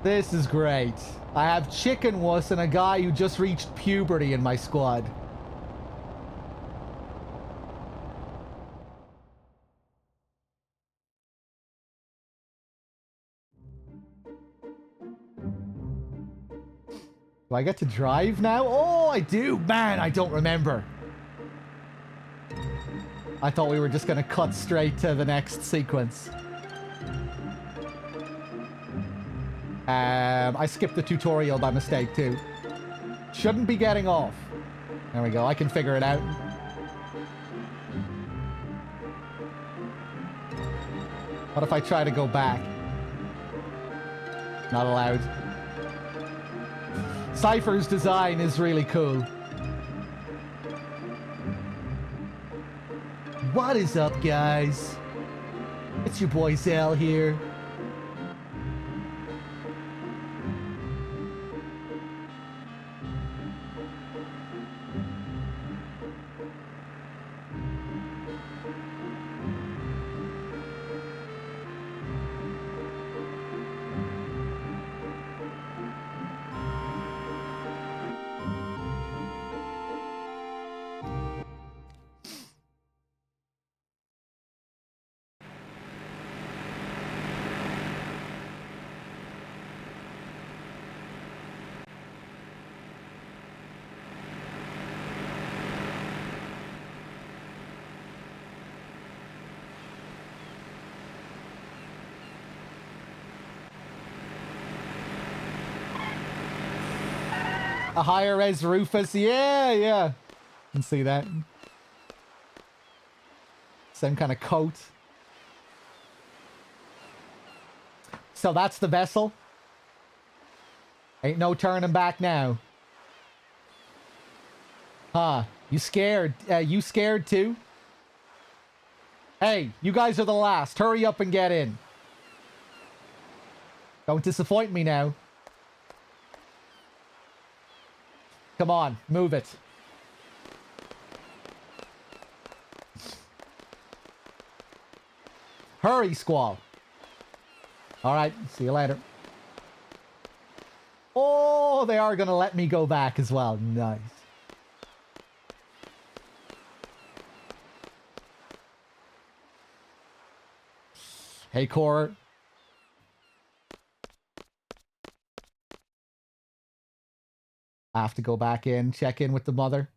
This is great. I have Chicken Wuss and a guy who just reached puberty in my squad. Do I get to drive now? Oh, I do. Man, I don't remember. I thought we were just going to cut straight to the next sequence. I skipped the tutorial by mistake too. Shouldn't be getting off. There we go. I can figure it out. What if I try to go back? Not allowed. Cypher's design is really cool. What is up, guys? It's your boy Zell here. A higher res Rufus. Yeah. Can see that. Same kind of coat. So that's the vessel. Ain't no turning back now. Huh. You scared? You scared too? Hey, you guys are the last. Hurry up and get in. Don't disappoint me now. Come on, move it. Hurry, Squall. All right, see you later. Oh, they are going to let me go back as well. Nice. Hey, Core. I have to go back in, check in with the mother.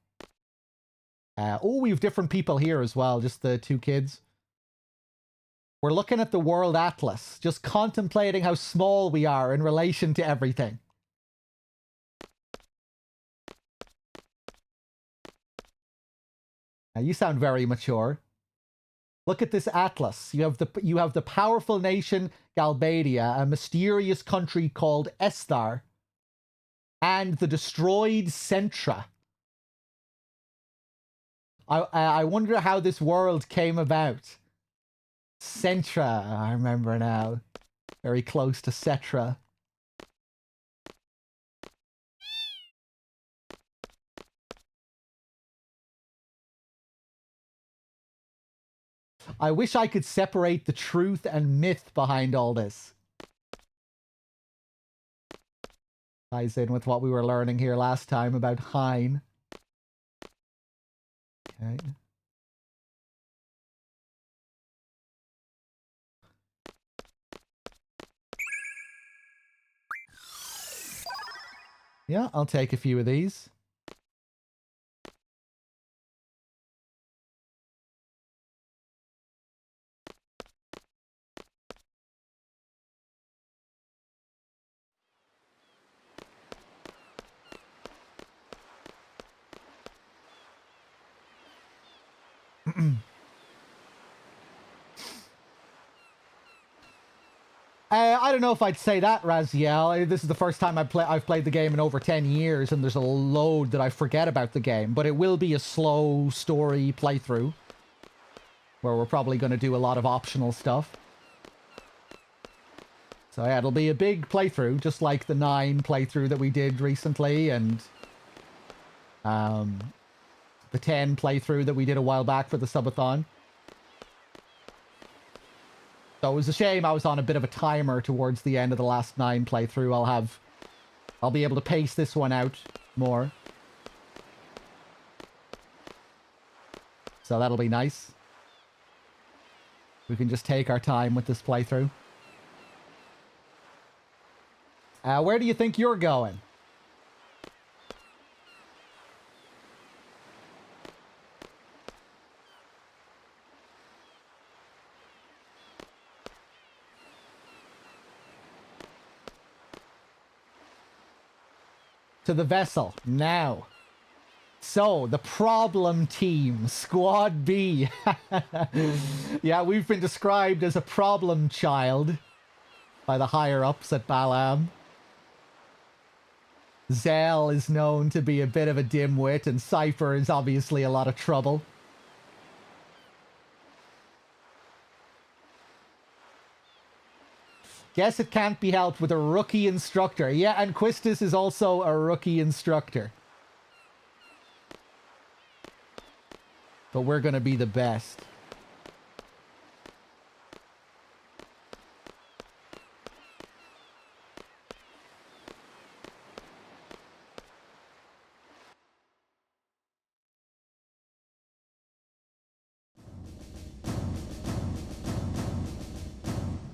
Oh, we have different people here as well, just the two kids. We're looking at the World Atlas, just contemplating how small we are in relation to everything. You sound very mature. Look at this atlas. You have the powerful nation Galbadia, a mysterious country called Esthar, and the destroyed Centra. I wonder how this world came about. Centra, I remember now. Very close to Cetra. I wish I could separate the truth and myth behind all this. Ties in with what we were learning here last time about Hein. Okay. Yeah, I'll take a few of these. I don't know if I'd say that, Raziel. This is the first time I've played the game in over 10 years, and there's a load that I forget about the game. But it will be a slow story playthrough, where we're probably going to do a lot of optional stuff. So yeah, it'll be a big playthrough, just like the 9 playthrough that we did recently, and the 10 playthrough that we did a while back for the subathon. So it was a shame I was on a bit of a timer towards the end of the last 9 playthrough. I'll be able to pace this one out more. So that'll be nice. We can just take our time with this playthrough. Where do you think you're going? To the vessel, now. So, the problem team, Squad B. Yeah, we've been described as a problem child by the higher-ups at Balam. Zell is known to be a bit of a dimwit, and Cypher is obviously a lot of trouble. Guess it can't be helped with a rookie instructor. Yeah, and Quistis is also a rookie instructor. But we're going to be the best.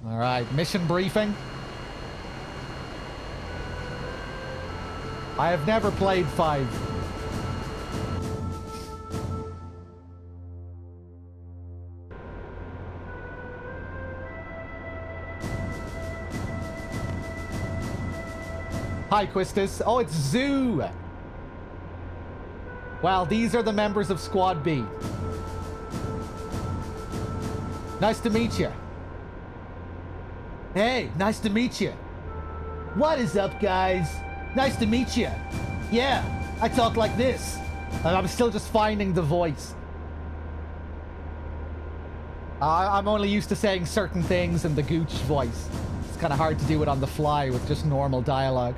All right, mission briefing. I have never played 5. Hi, Quistis. Oh, it's Zoo. Well, these are the members of Squad B. Nice to meet you. Hey, nice to meet you. What is up, guys? Nice to meet you. Yeah, I talk like this. And I'm still just finding the voice. I'm only used to saying certain things in the Gooch voice. It's kind of hard to do it on the fly with just normal dialogue.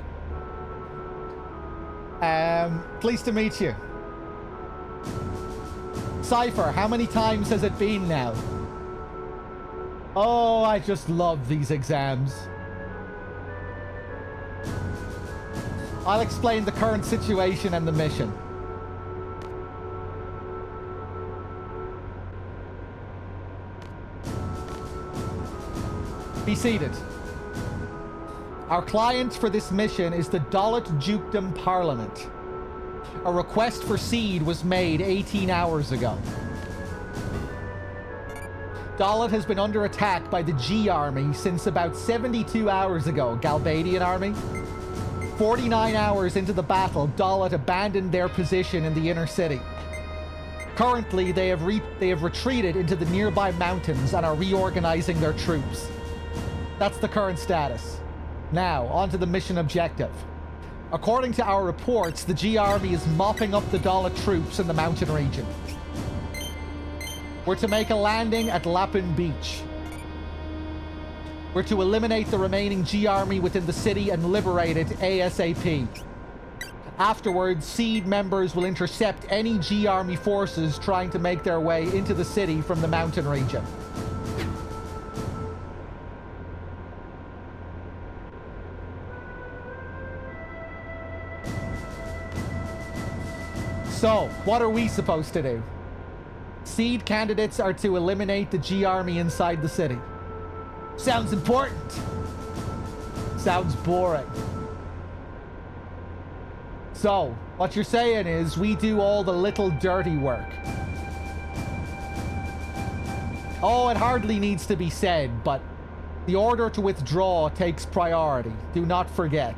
Pleased to meet you. Cypher, how many times has it been now? Oh, I just love these exams. I'll explain the current situation and the mission. Be seated. Our client for this mission is the Dalit Dukedom Parliament. A request for seed was made 18 hours ago. Dalit has been under attack by the G army since about 72 hours ago. Galbadian army. 49 hours into the battle, Dalit abandoned their position in the inner city. Currently, they have retreated into the nearby mountains and are reorganizing their troops. That's the current status. Now, on to the mission objective. According to our reports, the G Army is mopping up the Dalek troops in the mountain region. We're to make a landing at Lapin Beach. We're to eliminate the remaining G Army within the city and liberate it ASAP. Afterwards, Seed members will intercept any G Army forces trying to make their way into the city from the mountain region. So, what are we supposed to do? Seed candidates are to eliminate the G Army inside the city. Sounds important. Sounds boring. So, what you're saying is we do all the little dirty work. Oh, it hardly needs to be said, but the order to withdraw takes priority. Do not forget.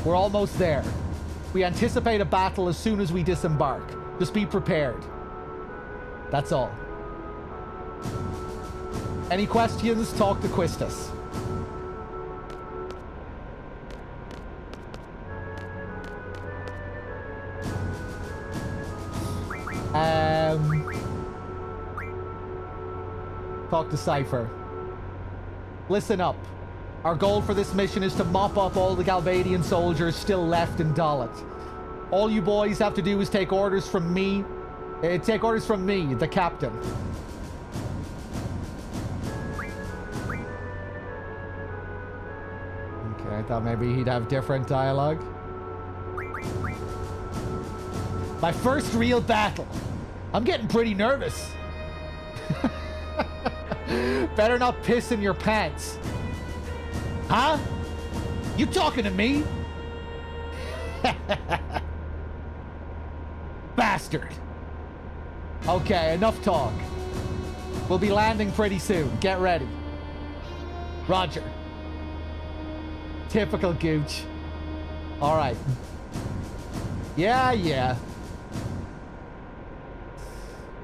We're almost there. We anticipate a battle as soon as we disembark. Just be prepared. That's all. Any questions? Talk to Quistis. Talk to Cypher. Listen up. Our goal for this mission is to mop up all the Galbadian soldiers still left in Dalit. All you boys have to do is take orders from me. Take orders from me, the captain. Okay, I thought maybe he'd have different dialogue. My first real battle. I'm getting pretty nervous. Better not piss in your pants. Huh? You talking to me? Bastard. Okay, enough talk. We'll be landing pretty soon. Get ready. Roger. Typical Gooch. Alright. Yeah.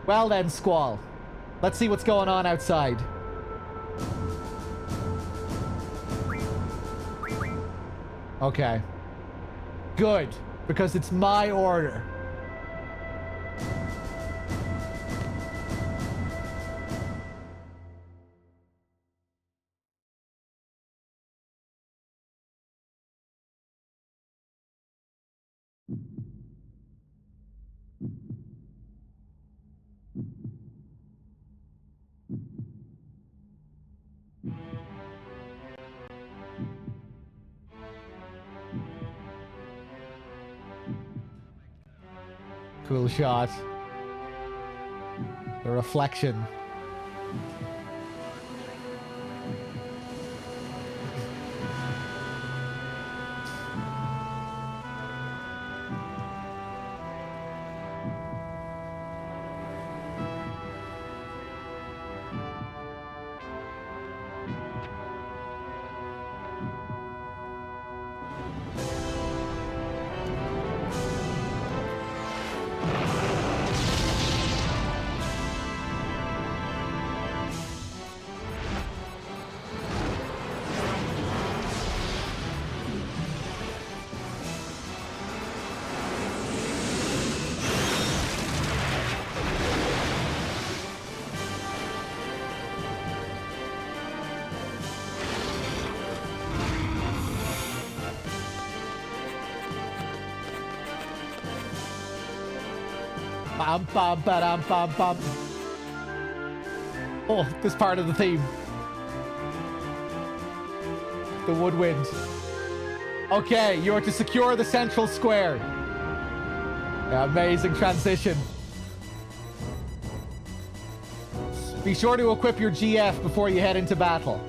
Well then, Squall. Let's see what's going on outside. Okay. Good, because it's my order. Cool shot. The reflection. Bum, bum, ba-dum, bum, bum. Oh, this part of the theme. The woodwind. Okay, you are to secure the central square. Yeah, amazing transition. Be sure to equip your GF before you head into battle.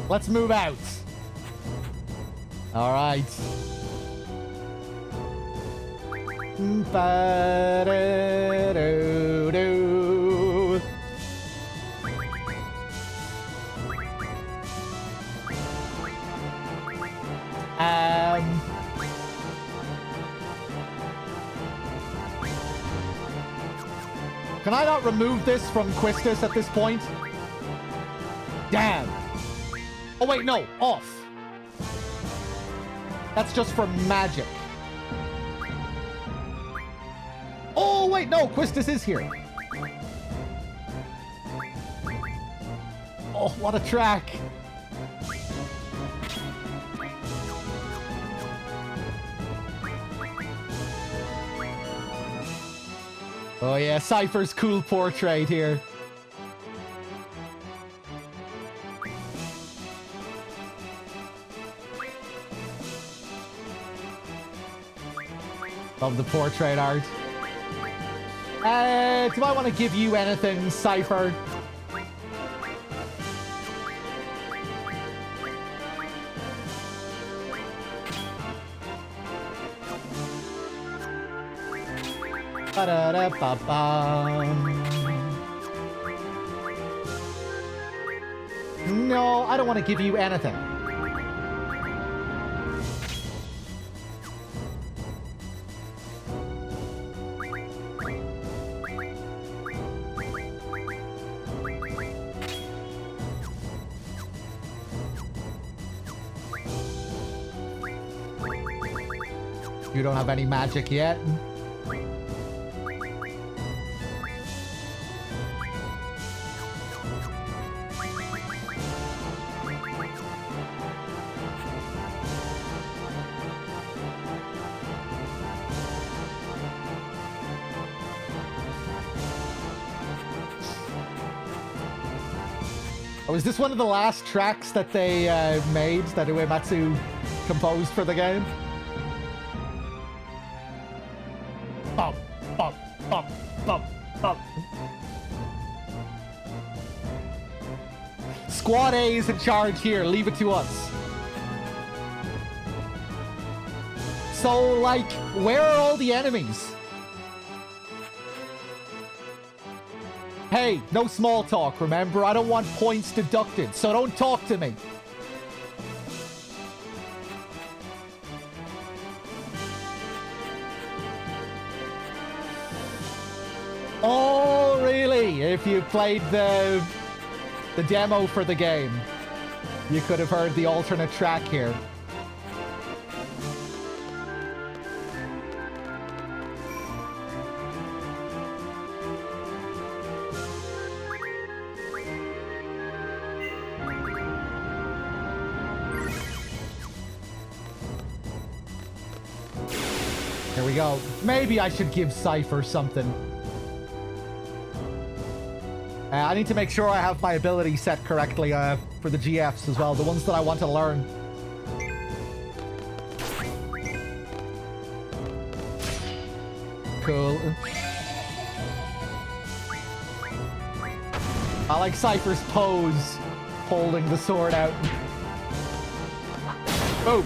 Let's move out. All right. Ba-da-do-do. Can I not remove this from Quistis at this point? Damn. Oh, wait, no. Off. That's just for magic. Oh, wait, no. Quistis is here. Oh, what a track. Oh, yeah. Cypher's cool portrait here. Love the portrait art. Do I want to give you anything, Cypher? No, I don't want to give you anything. You don't have any magic yet? Oh, is this one of the last tracks that they made, that Uematsu composed for the game? Bump, bump, bump, bump, bump. Squad A is in charge here. Leave it to us. So, like, where are all the enemies? Hey, no small talk, remember? I don't want points deducted, so don't talk to me. Oh, really? If you played the demo for the game, you could have heard the alternate track here. Here we go. Maybe I should give Cypher something. I need to make sure I have my ability set correctly for the GFs as well, the ones that I want to learn. Cool. I like Cypher's pose, holding the sword out. Boom.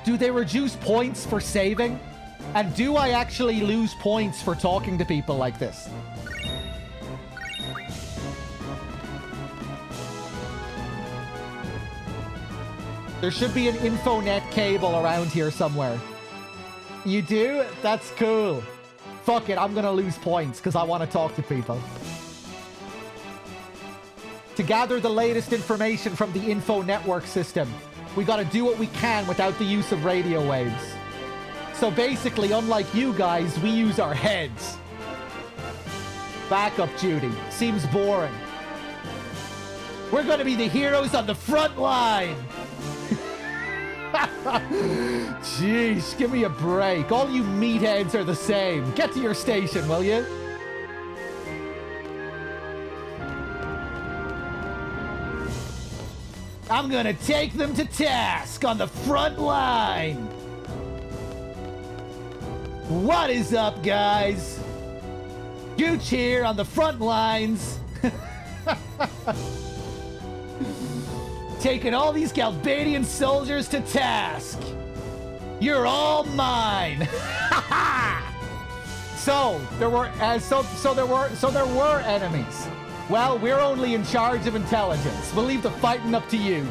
Do they reduce points for saving? And do I actually lose points for talking to people like this? There should be an infonet cable around here somewhere. You do? That's cool. Fuck it, I'm gonna lose points because I want to talk to people. To gather the latest information from the info network system, we gotta do what we can without the use of radio waves. So basically, unlike you guys, we use our heads. Backup duty. Seems boring. We're gonna be the heroes on the front line! Jeez, give me a break. All you meatheads are the same. Get to your station, will you? I'm gonna take them to task on the front line. What is up, guys? Gooch here on the front lines. Taking all these Galbadian soldiers to task. You're all mine. So there were there were enemies. Well, we're only in charge of intelligence. We'll leave the fighting up to you.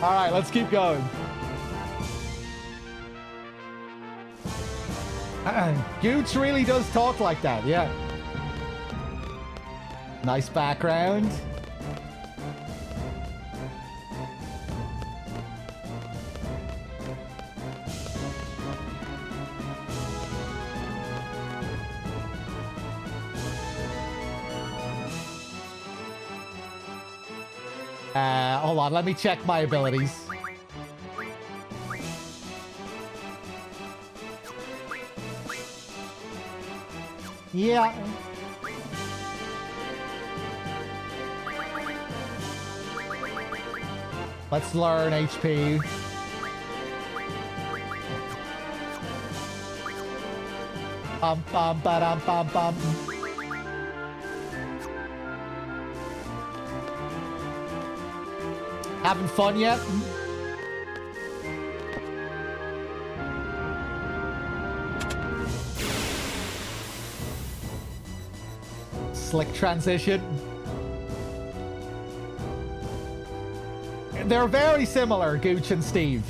All right, let's keep going. Gooch really does talk like that, yeah. Nice background. Hold on, let me check my abilities. Yeah. Let's learn HP. Bum bum ba-dum bum bum. Having fun yet? Slick transition. They're very similar, Gooch and Steve.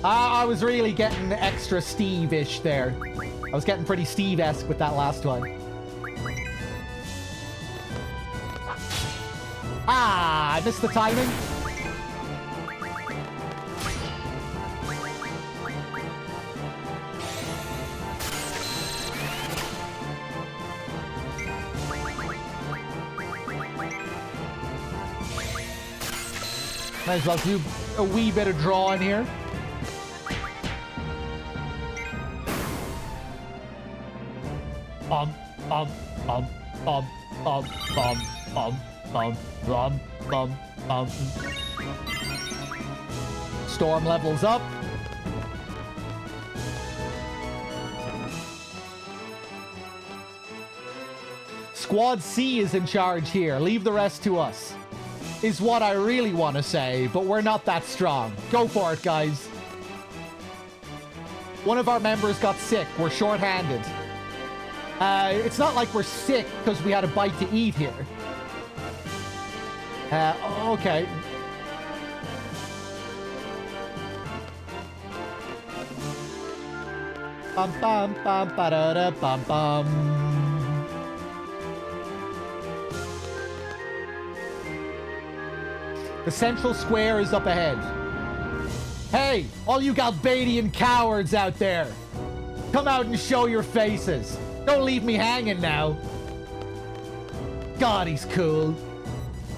I was really getting extra Steve-ish there. I was getting pretty Steve-esque with that last one. Ah, I missed the timing. Might as well do a wee bit of drawing here. Bum, bum, bum, bum, bum, bum, bum, bum, bum, bum, bum. Storm levels up. Squad C is in charge here. Leave the rest to us. Is what I really want to say, but we're not that strong. Go for it, guys. One of our members got sick. We're short-handed. It's not like we're sick because we had a bite to eat here. Okay. Bum bum bum ba da da bum bum. The central square is up ahead. Hey, all you Galbadian cowards out there. Come out and show your faces. Don't leave me hanging now. God, he's cool.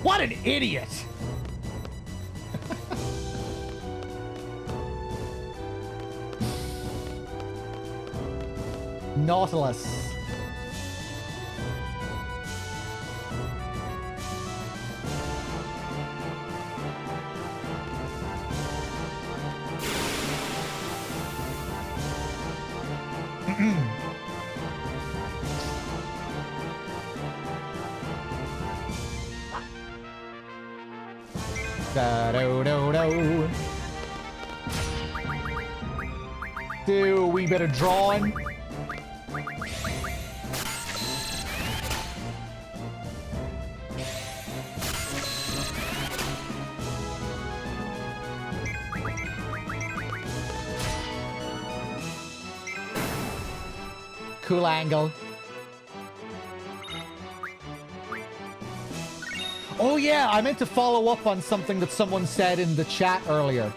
What an idiot. Nautilus. Da-do-do-do. Do a wee bit of drawing. Cool angle. Oh yeah, I meant to follow up on something that someone said in the chat earlier.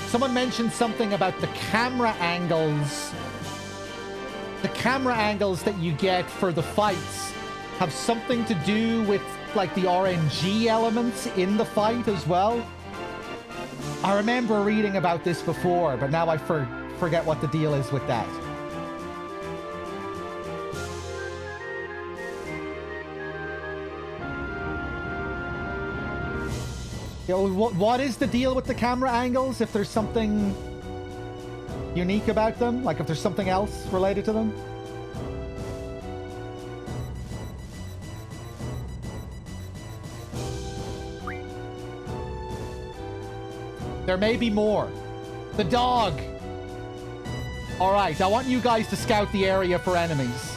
Someone mentioned something about the camera angles. The camera angles that you get for the fights have something to do with like the RNG elements in the fight as well. I remember reading about this before, but now I forget what the deal is with that. Yo, what is the deal with the camera angles? If there's something unique about them? Like if there's something else related to them? There may be more. The dog. All right, I want you guys to scout the area for enemies.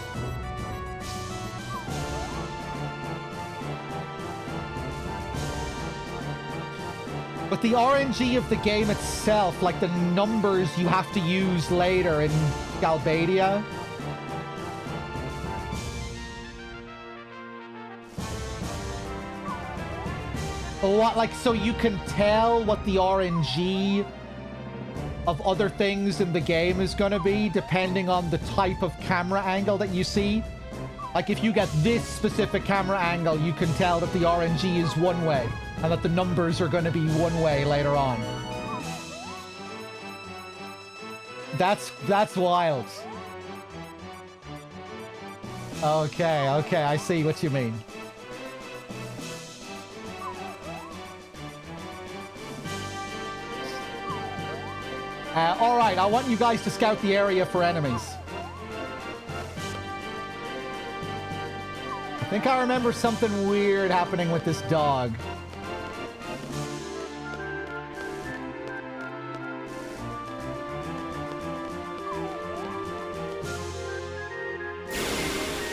But the RNG of the game itself, like the numbers you have to use later in Galbadia, what, like, so you can tell what the RNG of other things in the game is going to be depending on the type of camera angle that you see. Like, if you get this specific camera angle, you can tell that the RNG is one way and that the numbers are going to be one way later on. That's wild. Okay, I see what you mean. Alright, I want you guys to scout the area for enemies. I think I remember something weird happening with this dog.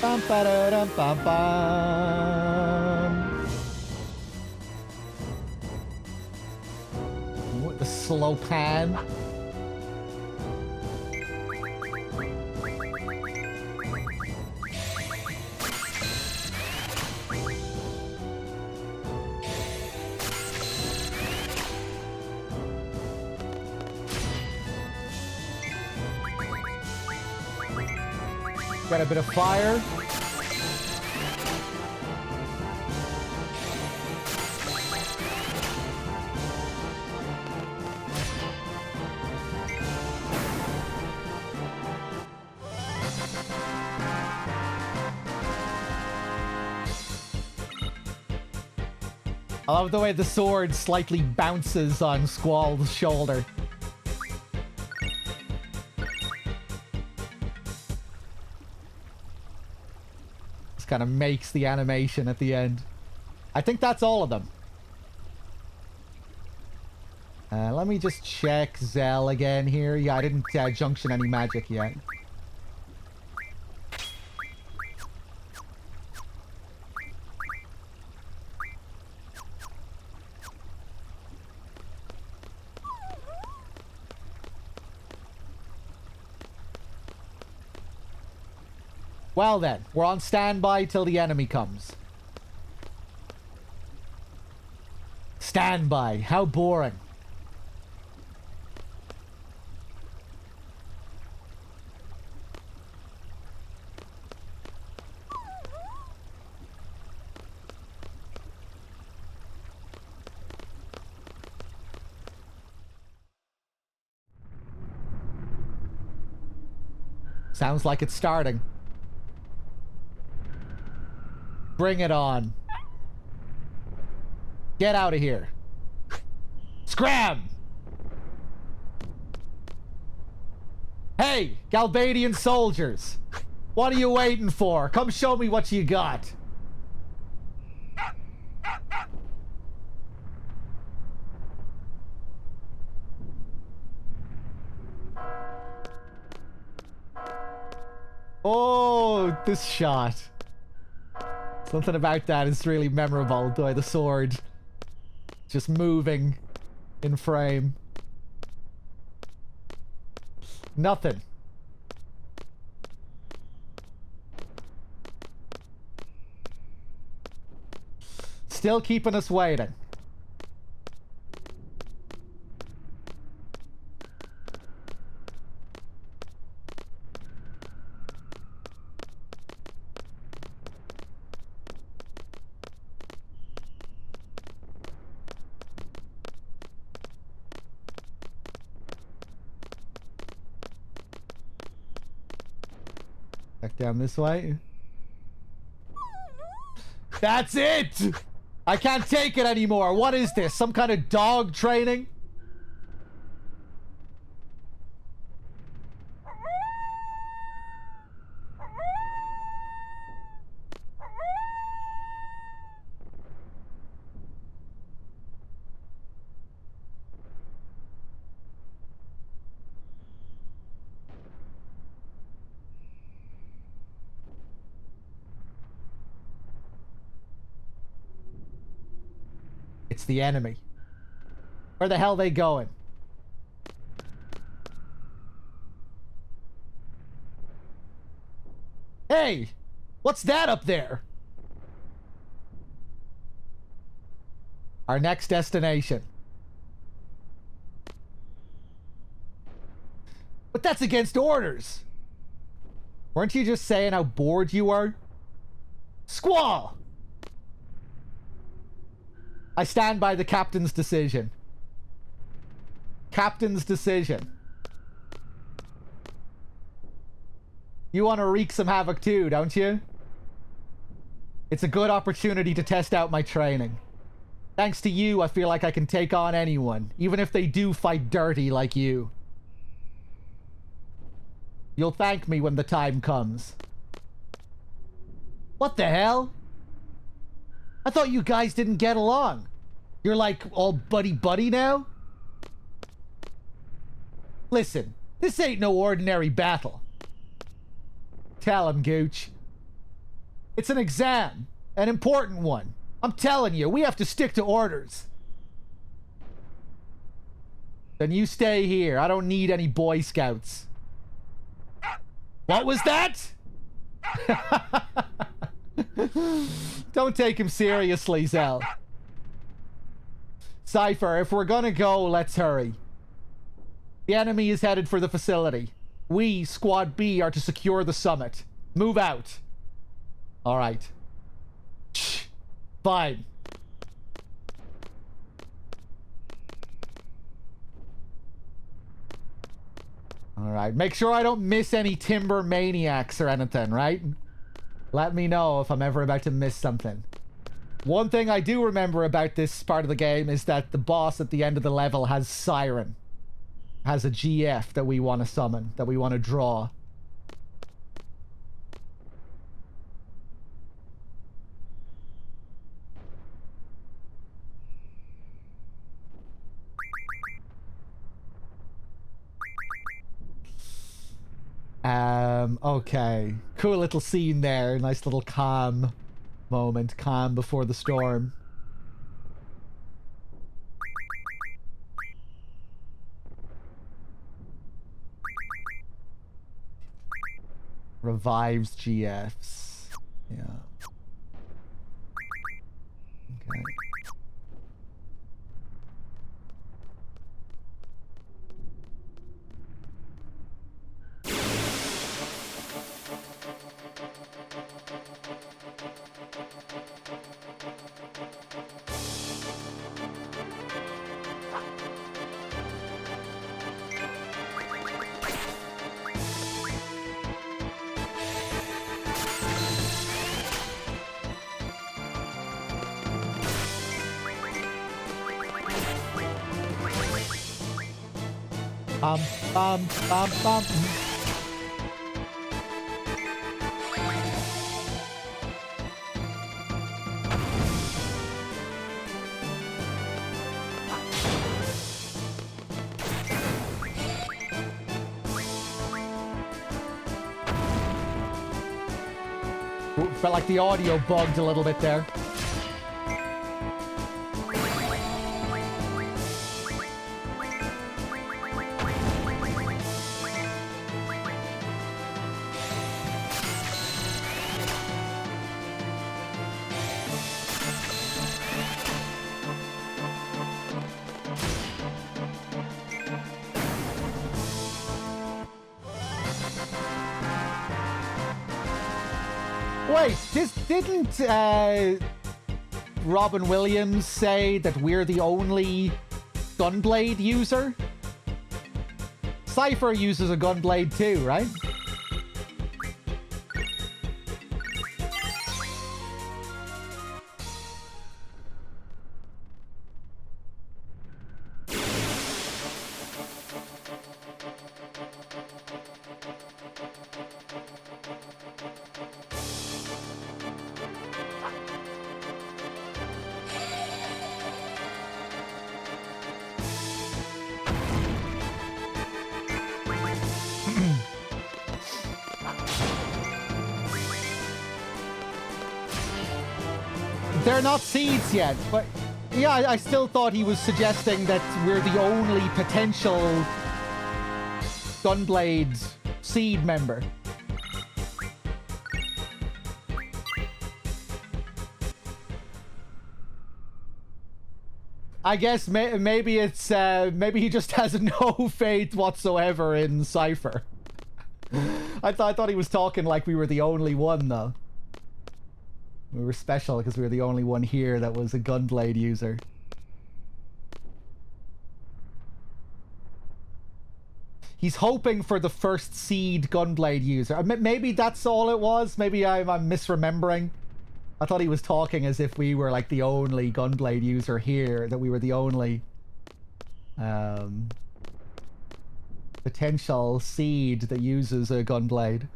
Bum ba da dum bum bum. What the slow pan? Got a bit of fire. I love the way the sword slightly bounces on Squall's shoulder. Kind of makes the animation at the end. I think that's all of them. Let me just check Zell again here. Yeah, I didn't junction any magic yet. Well then, we're on standby till the enemy comes. Standby. How boring. Sounds like it's starting. Bring it on. Get out of here. Scram! Hey, Galbadian soldiers. What are you waiting for? Come show me what you got. Oh, this shot. Something about that is really memorable. The sword just moving in frame. Nothing. Still keeping us waiting. Back down this way. That's it! I can't take it anymore. What is this? Some kind of dog training? It's the enemy. Where the hell are they going? Hey! What's that up there? Our next destination. But that's against orders. Weren't you just saying how bored you are? Squall! I stand by the captain's decision. Captain's decision. You want to wreak some havoc too, don't you? It's a good opportunity to test out my training. Thanks to you, I feel like I can take on anyone, even if they do fight dirty like you. You'll thank me when the time comes. What the hell? I thought you guys didn't get along. You're like all buddy-buddy now? Listen, this ain't no ordinary battle. Tell him, Gooch. It's an exam. An important one. I'm telling you, we have to stick to orders. Then you stay here. I don't need any Boy Scouts. What was that? Don't take him seriously, Zell. Cypher, if we're gonna go, let's hurry. The enemy is headed for the facility. We, Squad B, are to secure the summit. Move out. Alright. Fine. Alright, make sure I don't miss any timber maniacs or anything, right? Let me know if I'm ever about to miss something. One thing I do remember about this part of the game is that the boss at the end of the level has Siren. Has a GF that we want to summon, that we want to draw. Okay. Cool little scene there. Nice little calm moment. Calm before the storm. Revives GFs. Yeah. Okay. Bum. Ooh, felt like the audio bugged a little bit there. Wait, didn't Robin Williams say that we're the only Gunblade user? Cypher uses a Gunblade too, right? They're not seeds yet, but Yeah, I still thought he was suggesting that we're the only potential Gunblade seed member. I guess maybe it's maybe he just has no faith whatsoever in Cypher. I thought he was talking like we were the only one though. We were special because we were the only one here that was a Gunblade user. He's hoping for the first seed Gunblade user. Maybe that's all it was. Maybe I'm misremembering. I thought he was talking as if we were like the only Gunblade user here, that we were the only potential seed that uses a Gunblade.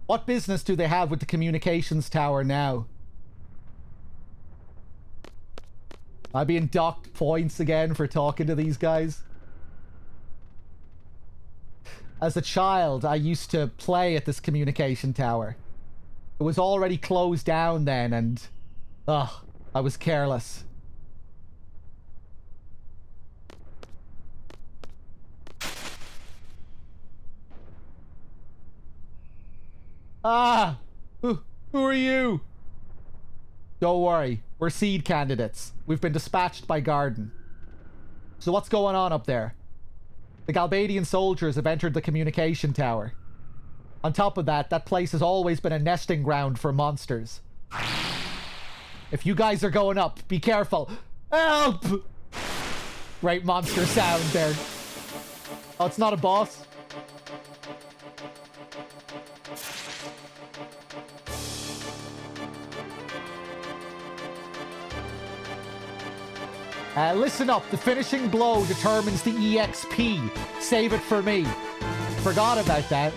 What business do they have with the communications tower now? I'm being docked points again for talking to these guys. As a child, I used to play at this communication tower. It was already closed down then, and I was careless. Ah! Who are you? Don't worry, we're seed candidates. We've been dispatched by Garden. So what's going on up there? The Galbadian soldiers have entered the communication tower. On top of that, that place has always been a nesting ground for monsters. If you guys are going up, be careful. Help! Great monster sound there. Oh, it's not a boss? Listen up, the finishing blow determines the EXP. Save it for me. Forgot about that.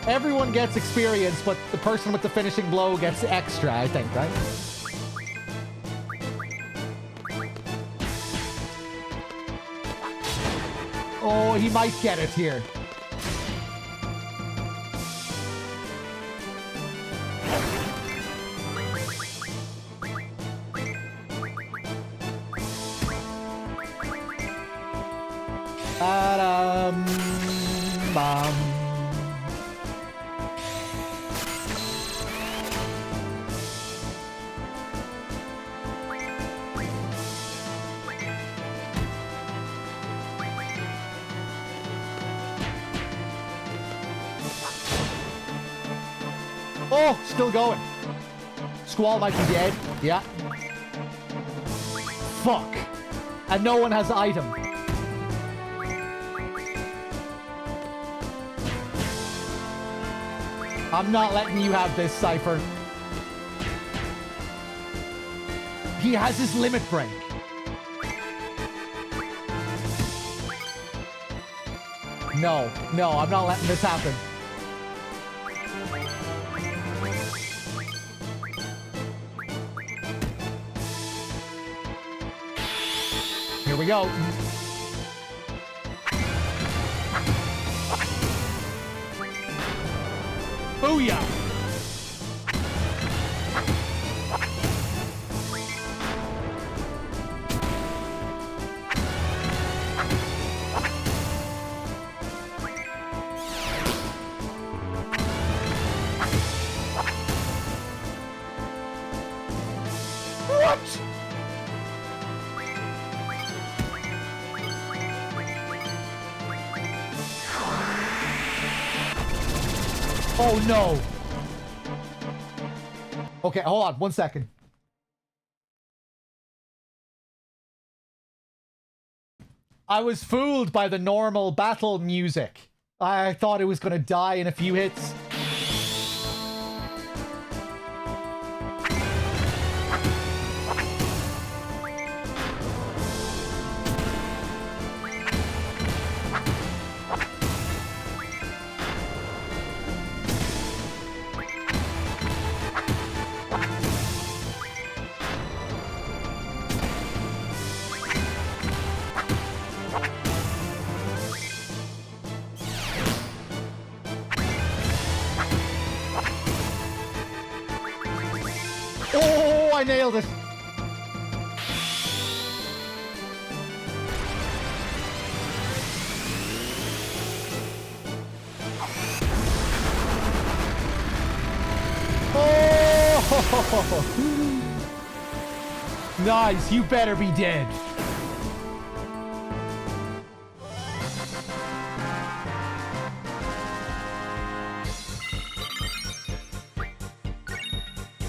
Everyone gets experience, but the person with the finishing blow gets extra, I think, right? Oh, he might get it here. Bam. Oh, still going. Squall might be dead. Yeah. Fuck. And no one has item. I'm not letting you have this, Cypher. He has his limit break. No, I'm not letting this happen. Here we go. Booyah! What? Oh no! Okay, hold on, 1 second. I was fooled by the normal battle music. I thought it was gonna die in a few hits. I nailed it. Oh! Nice, you better be dead.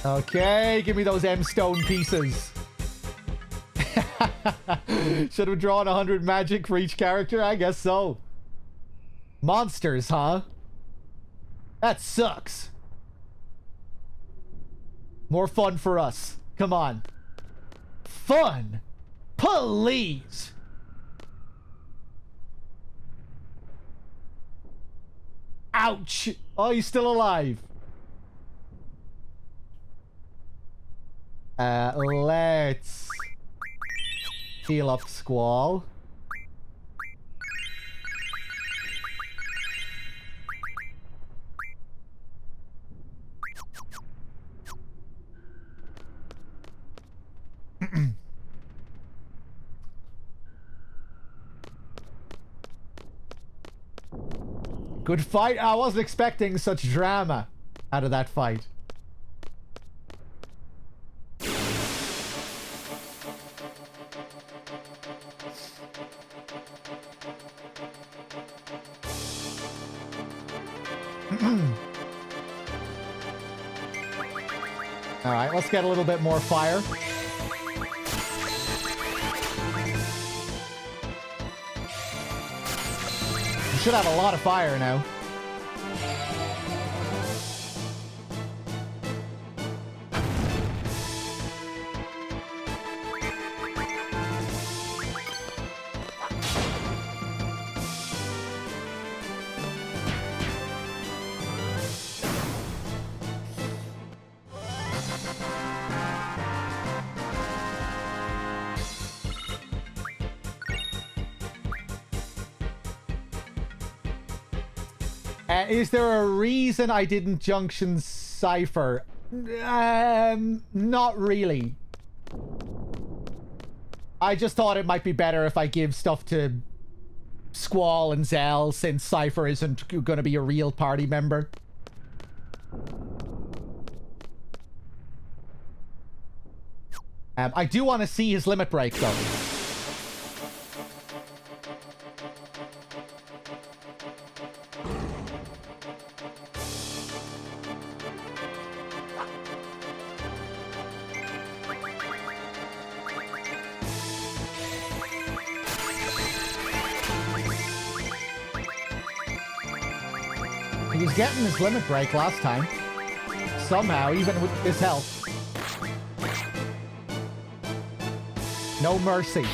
Okay, give me those M stone pieces. Should have drawn 100 magic for each character? I guess so. Monsters, huh? That sucks. More fun for us. Come on. Fun! Please! Ouch! Oh, he's still alive. Let's heal up Squall. Good fight. I wasn't expecting such drama out of that fight. All right, let's get a little bit more fire. We should have a lot of fire now. Is there a reason I didn't junction Cypher? Not really. I just thought it might be better if I give stuff to Squall and Zell, since Cypher isn't going to be a real party member. I do want to see his limit break, though. He was getting his limit break last time. Somehow, even with his health. No mercy.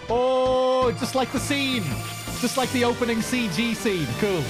Oh, just like the scene. Just like the opening CG scene. Cool.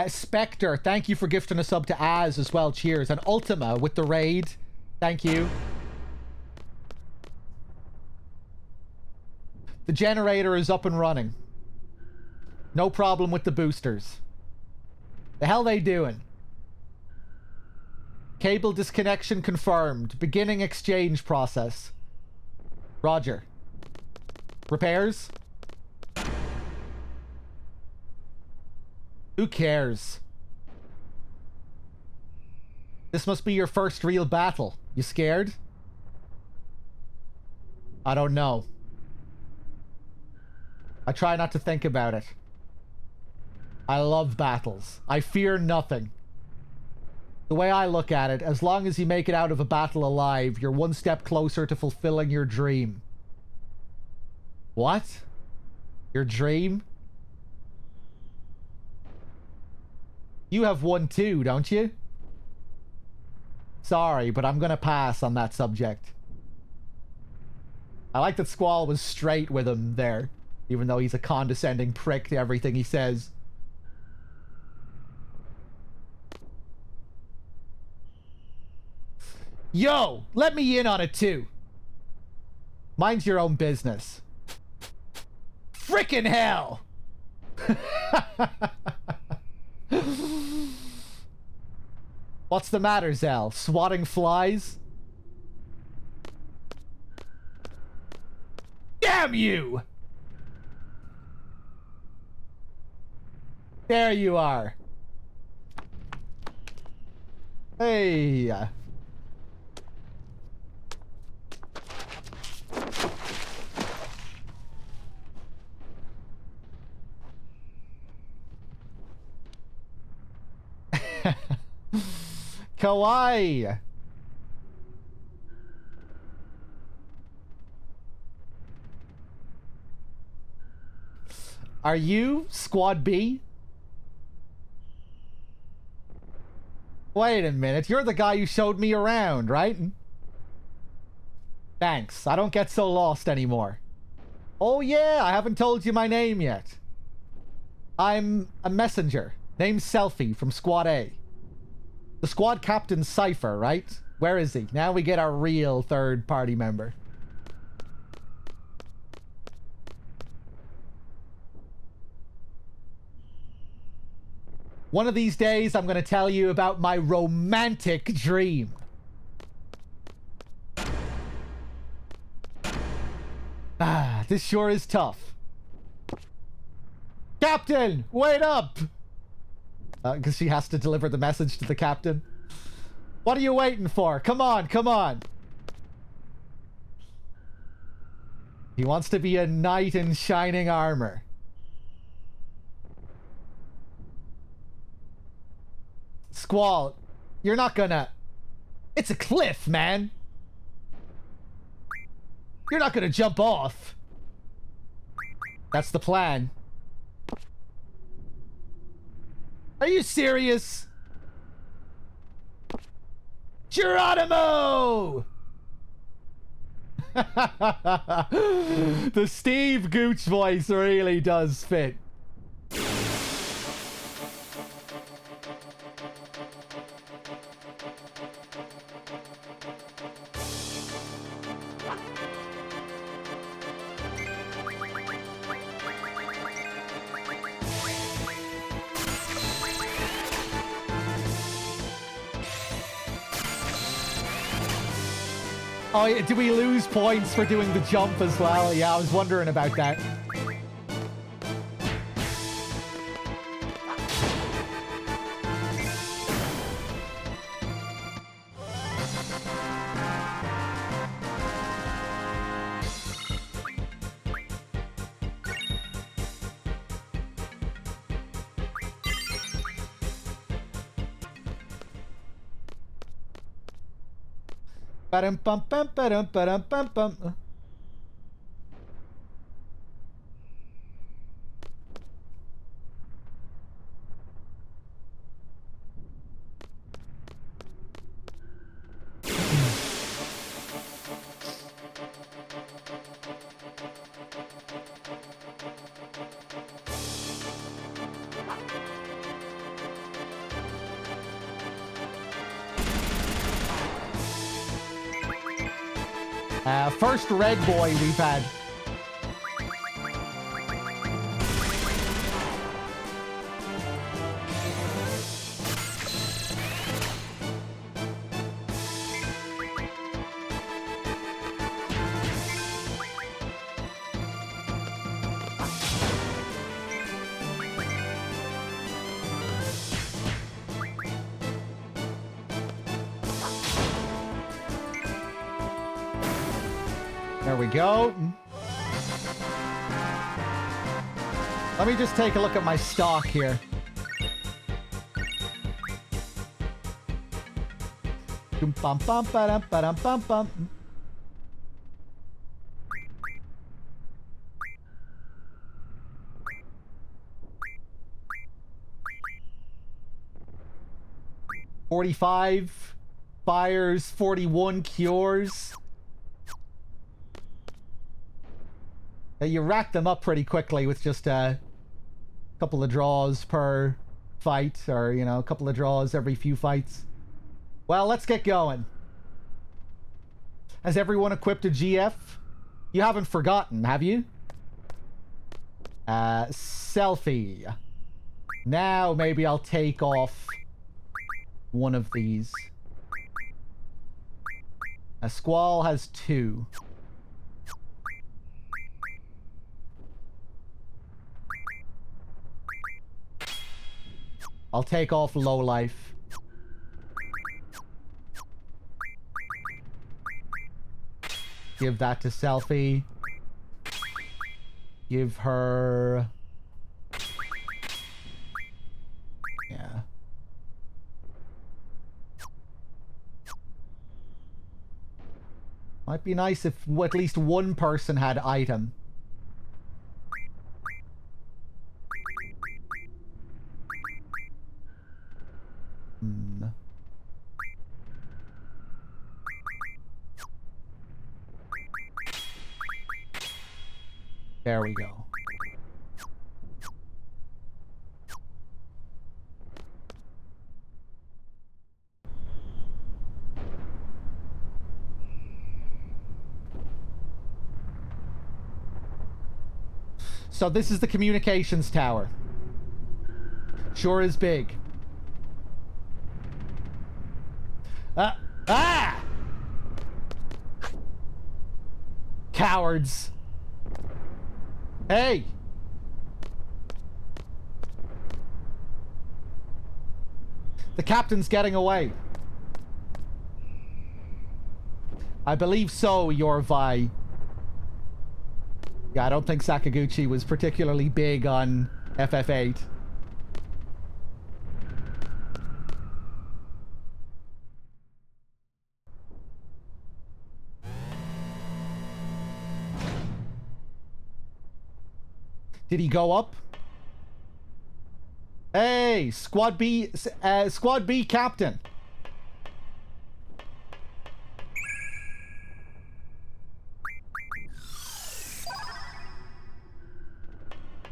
Spectre, thank you for gifting a sub to Az as well. Cheers. And Ultima with the raid. Thank you. The generator is up and running. No problem with the boosters. The hell they doing? Cable disconnection confirmed. Beginning exchange process. Roger. Repairs? Who cares? This must be your first real battle. You scared? I don't know. I try not to think about it. I love battles. I fear nothing. The way I look at it, as long as you make it out of a battle alive, you're one step closer to fulfilling your dream. What? Your dream? You have one too, don't you? Sorry, but I'm gonna pass on that subject. I like that Squall was straight with him there, even though he's a condescending prick to everything he says. Yo, let me in on it too. Mind your own business. Frickin' hell! What's the matter, Zell? Swatting flies? Damn you! There you are. Hey. Kawaii. Are you Squad B? Wait a minute, you're the guy who showed me around, right? Thanks, I don't get so lost anymore. Oh yeah, I haven't told you my name yet. I'm a messenger, named Selfie from Squad A. The squad captain's Cypher, right? Where is he? Now we get our real third party member. One of these days, I'm going to tell you about my romantic dream. Ah, this sure is tough. Captain, wait up! Because she has to deliver the message to the captain. What are you waiting for? Come on, come on. He wants to be a knight in shining armor. Squall, you're not gonna... It's a cliff, man. You're not gonna jump off. That's the plan. Are you serious? Geronimo! The Steve Gooch voice really does fit. Oh, do we lose points for doing the jump as well? Yeah, I was wondering about that. Ba-dum-bum-bum-ba-dum-ba-dum-bum-bum. First red boy we've had. There we go. Let me just take a look at my stock here. Bum bum ba dum bum bum. $45 fires, 41 cures. You rack them up pretty quickly with just a couple of draws per fight, or, you know, a couple of draws every few fights. Well, let's get going. Has everyone equipped a GF? You haven't forgotten, have you? Selfie. Now maybe I'll take off one of these. A Squall has 2. I'll take off Low Life. Give that to Selfie. Give her... Yeah. Might be nice if at least one person had item. There we go. So this is the communications tower. Sure is big. Ah! Cowards. Hey! The captain's getting away. I believe so, your Vi. Yeah, I don't think Sakaguchi was particularly big on FF8. Did he go up? Hey, Squad B captain.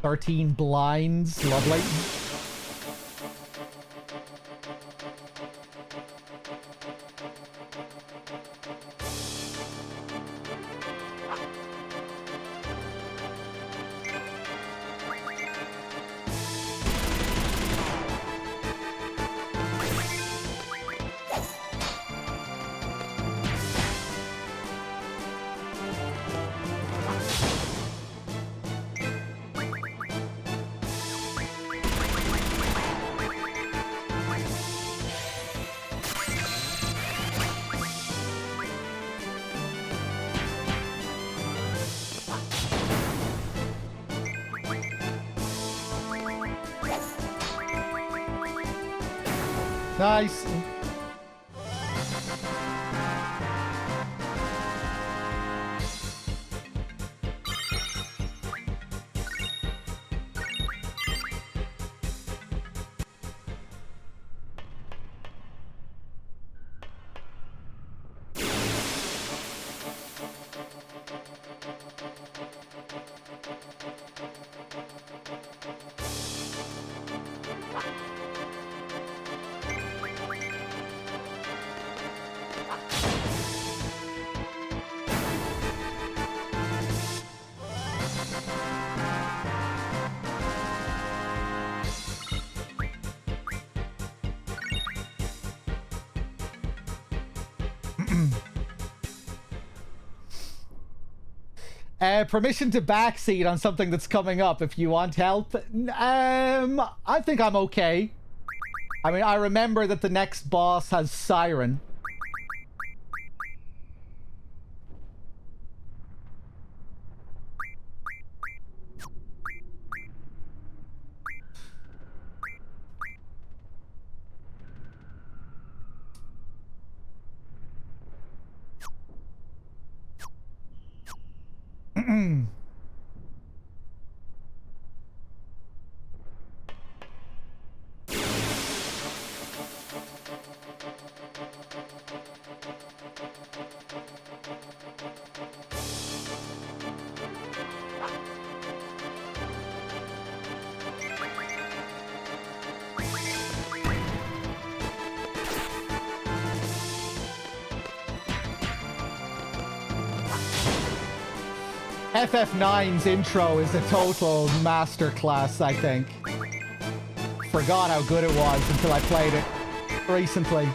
"13 blinds, lovely." Nice. Permission to backseat on something that's coming up if you want help. I think I'm okay. I mean, I remember that the next boss has Siren. FF9's intro is a total masterclass, I think. Forgot how good it was until I played it recently.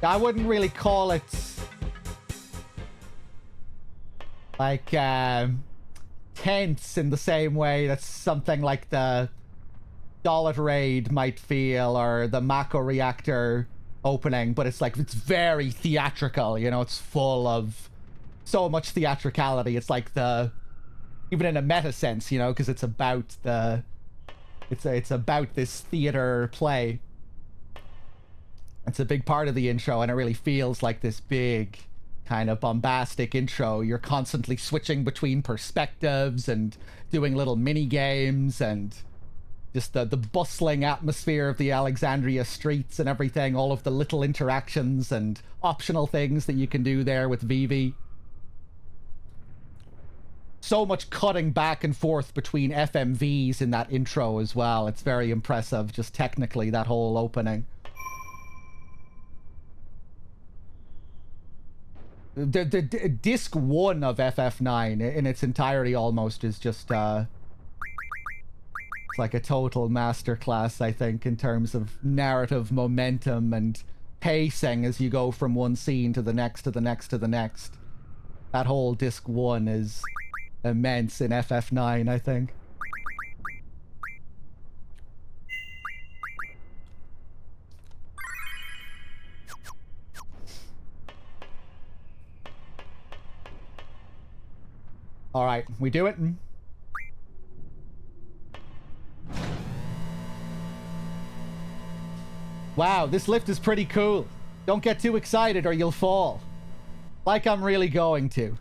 I wouldn't really call it like tense in the same way that something like the Dollet Raid might feel, or the Mako Reactor opening, but it's like, it's very theatrical, you know, it's full of so much theatricality. It's like even in a meta sense, you know, because it's about it's about this theater play. It's a big part of the intro, and it really feels like this big kind of bombastic intro. You're constantly switching between perspectives and doing little mini games, and just the bustling atmosphere of the Alexandria streets and everything, all of the little interactions and optional things that you can do there with VIII. So much cutting back and forth between FMVs in that intro as well. It's very impressive, just technically, that whole opening. The disc 1 of FF9 in its entirety almost is just it's like a total masterclass, I think, in terms of narrative momentum and pacing as you go from one scene to the next to the next to the next. That whole disc 1 is immense in FF9, I think. All right, we do it. Wow, this lift is pretty cool. Don't get too excited or you'll fall. Like I'm really going to.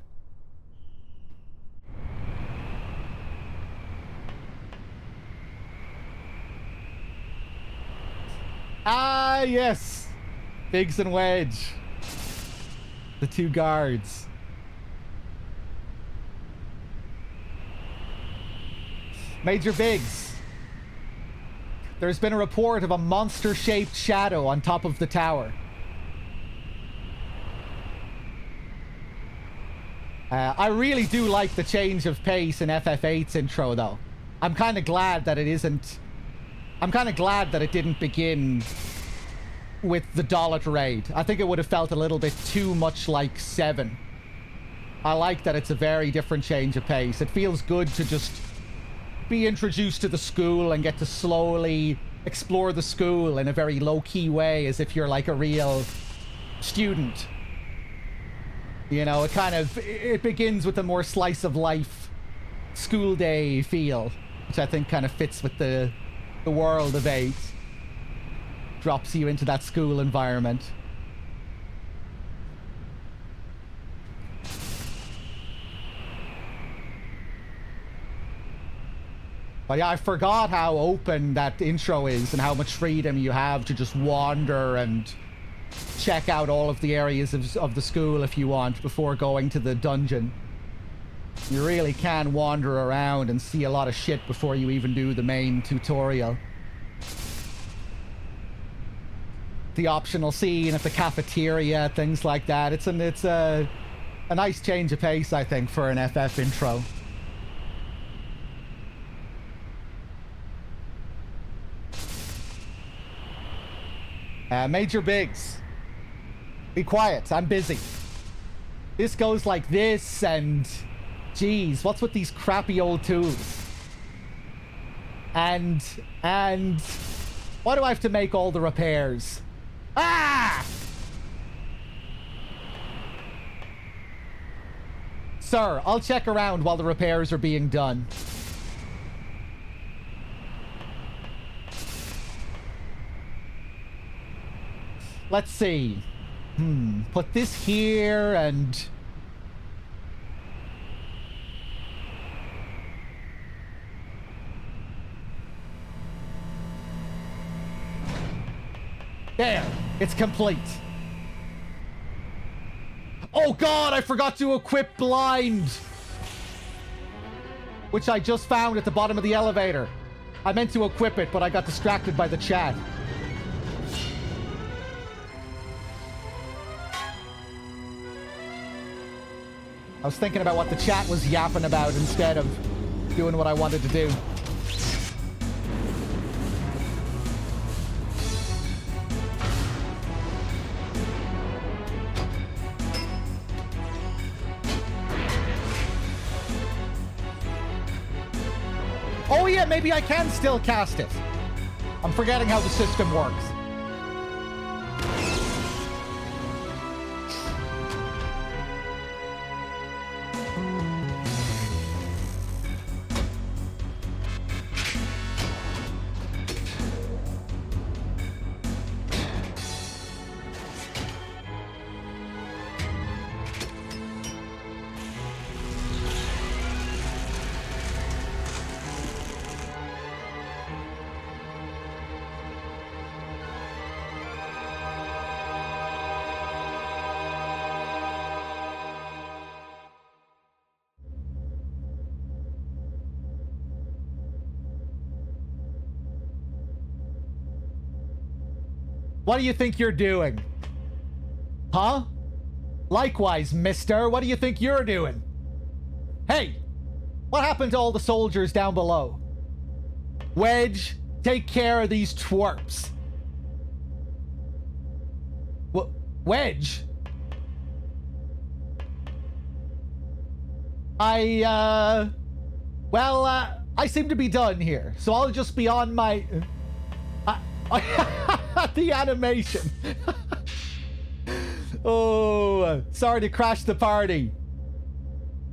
Ah, yes. Biggs and Wedge. The two guards. Major Biggs. There's been a report of a monster-shaped shadow on top of the tower. I really do like the change of pace in FF8's intro, though. I'm kind of glad that it isn't... I'm kind of glad that it didn't begin with the Dollet Raid. I think it would have felt a little bit too much like 7. I like that it's a very different change of pace. It feels good to just be introduced to the school and get to slowly explore the school in a very low-key way, as if you're like a real student. You know, it begins with a more slice-of-life school day feel, which I think kind of fits with the world of 8. Drops you into that school environment. But yeah, I forgot how open that intro is and how much freedom you have to just wander and check out all of the areas of the school if you want before going to the dungeon. You really can wander around and see a lot of shit before you even do the main tutorial. The optional scene at the cafeteria, things like that. It's a nice change of pace, I think, for an FF intro. Major Biggs. Be quiet, I'm busy. This goes like this, and... Geez, what's with these crappy old tools? And... Why do I have to make all the repairs? Ah! Sir, I'll check around while the repairs are being done. Let's see. Put this here and... There, it's complete. Oh god, I forgot to equip blind! Which I just found at the bottom of the elevator. I meant to equip it, but I got distracted by the chat. I was thinking about what the chat was yapping about instead of doing what I wanted to do. Oh yeah, maybe I can still cast it. I'm forgetting how the system works. What do you think you're doing? Huh? Likewise, mister, what do you think you're doing? Hey! What happened to all the soldiers down below? Wedge, take care of these twerps. Wedge? I seem to be done here, so I'll just be on my... the animation. Oh, sorry to crash the party.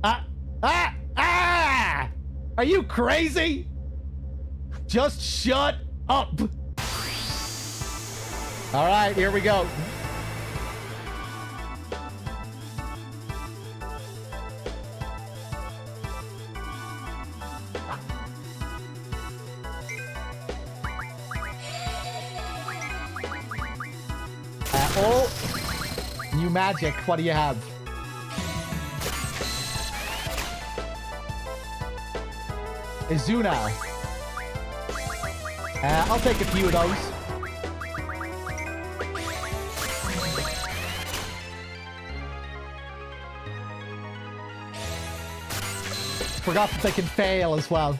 Are you crazy? Just shut up. All right, here we go. Oh, new magic. What do you have? Izuna. I'll take a few of those. Forgot that they can fail as well.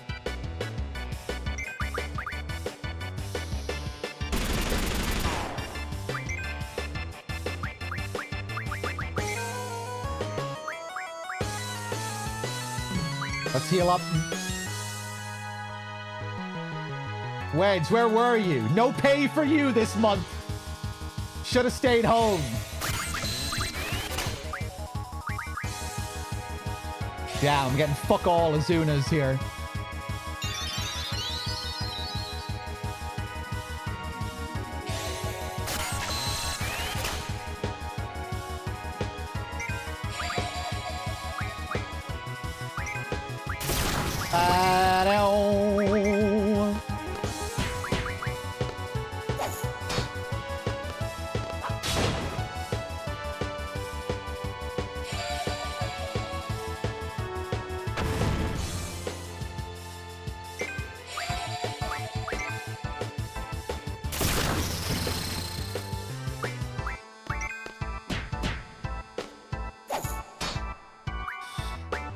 Let's heal up. Wedge, where were you? No pay for you this month. Should have stayed home. Yeah, I'm getting fuck all Azunas here.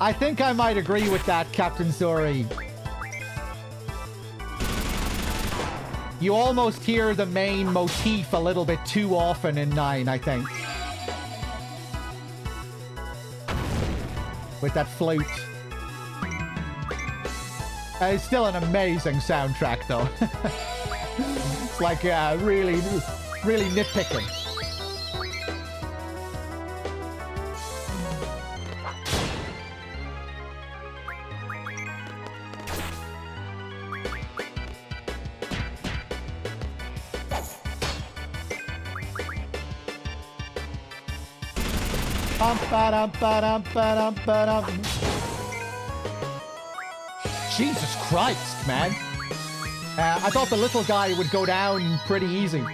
I think I might agree with that, Captain Zori. You almost hear the main motif a little bit too often in 9, I think. With that flute. It's still an amazing soundtrack, though. It's like really nitpicking. Jesus Christ, man. I thought the little guy would go down pretty easy.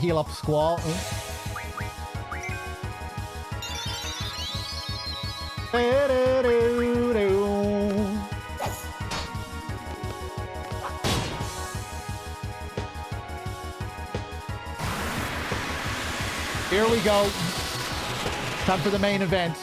heal up Squall. Here we go. Time for the main event.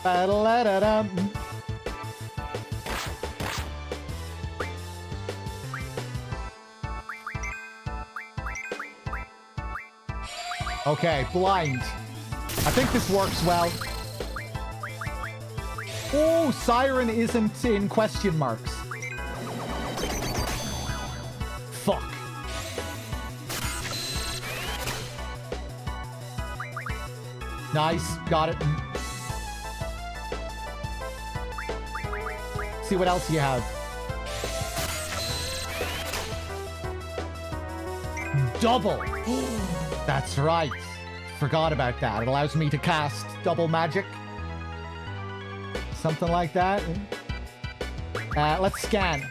Ba-da-da-da-dum. Okay, blind. I think this works well. Oh, Siren isn't in question marks. Fuck. Nice, got it. See what else you have. Double. That's right. Forgot about that. It allows me to cast double magic. Something like that. Let's scan.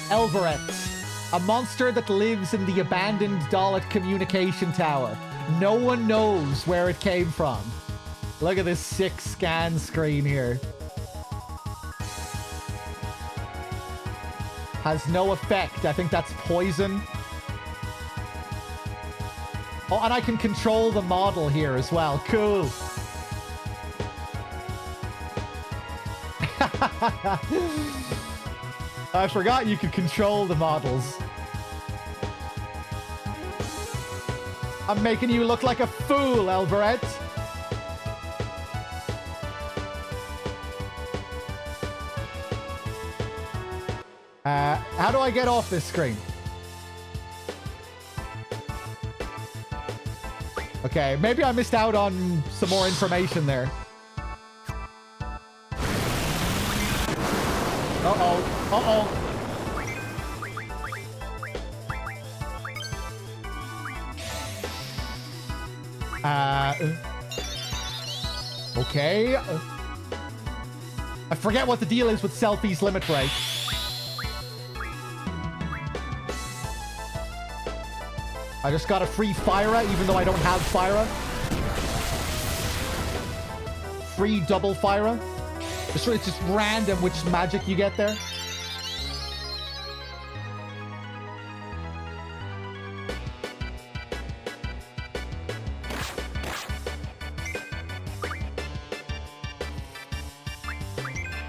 Elveret. A monster that lives in the abandoned Dalek communication tower. No one knows where it came from. Look at this sick scan screen here. Has no effect. I think that's poison. Oh, and I can control the model here as well. Cool. I forgot you could control the models. I'm making you look like a fool, Elveret. How do I get off this screen? Okay, maybe I missed out on some more information there. Uh-oh. Uh-oh. Okay. I forget what the deal is with Selfie's limit break. I just got a free Fyra, even though I don't have Fyra. Free double Fyra. It's just random which magic you get there.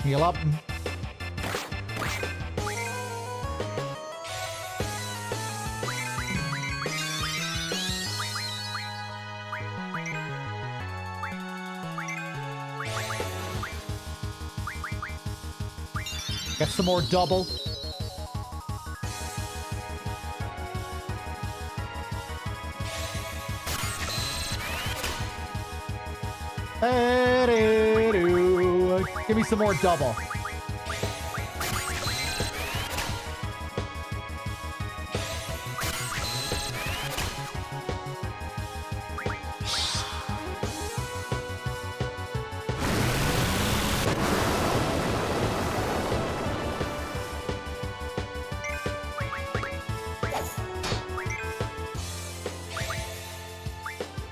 Heal up. Get some more double. Give me some more double.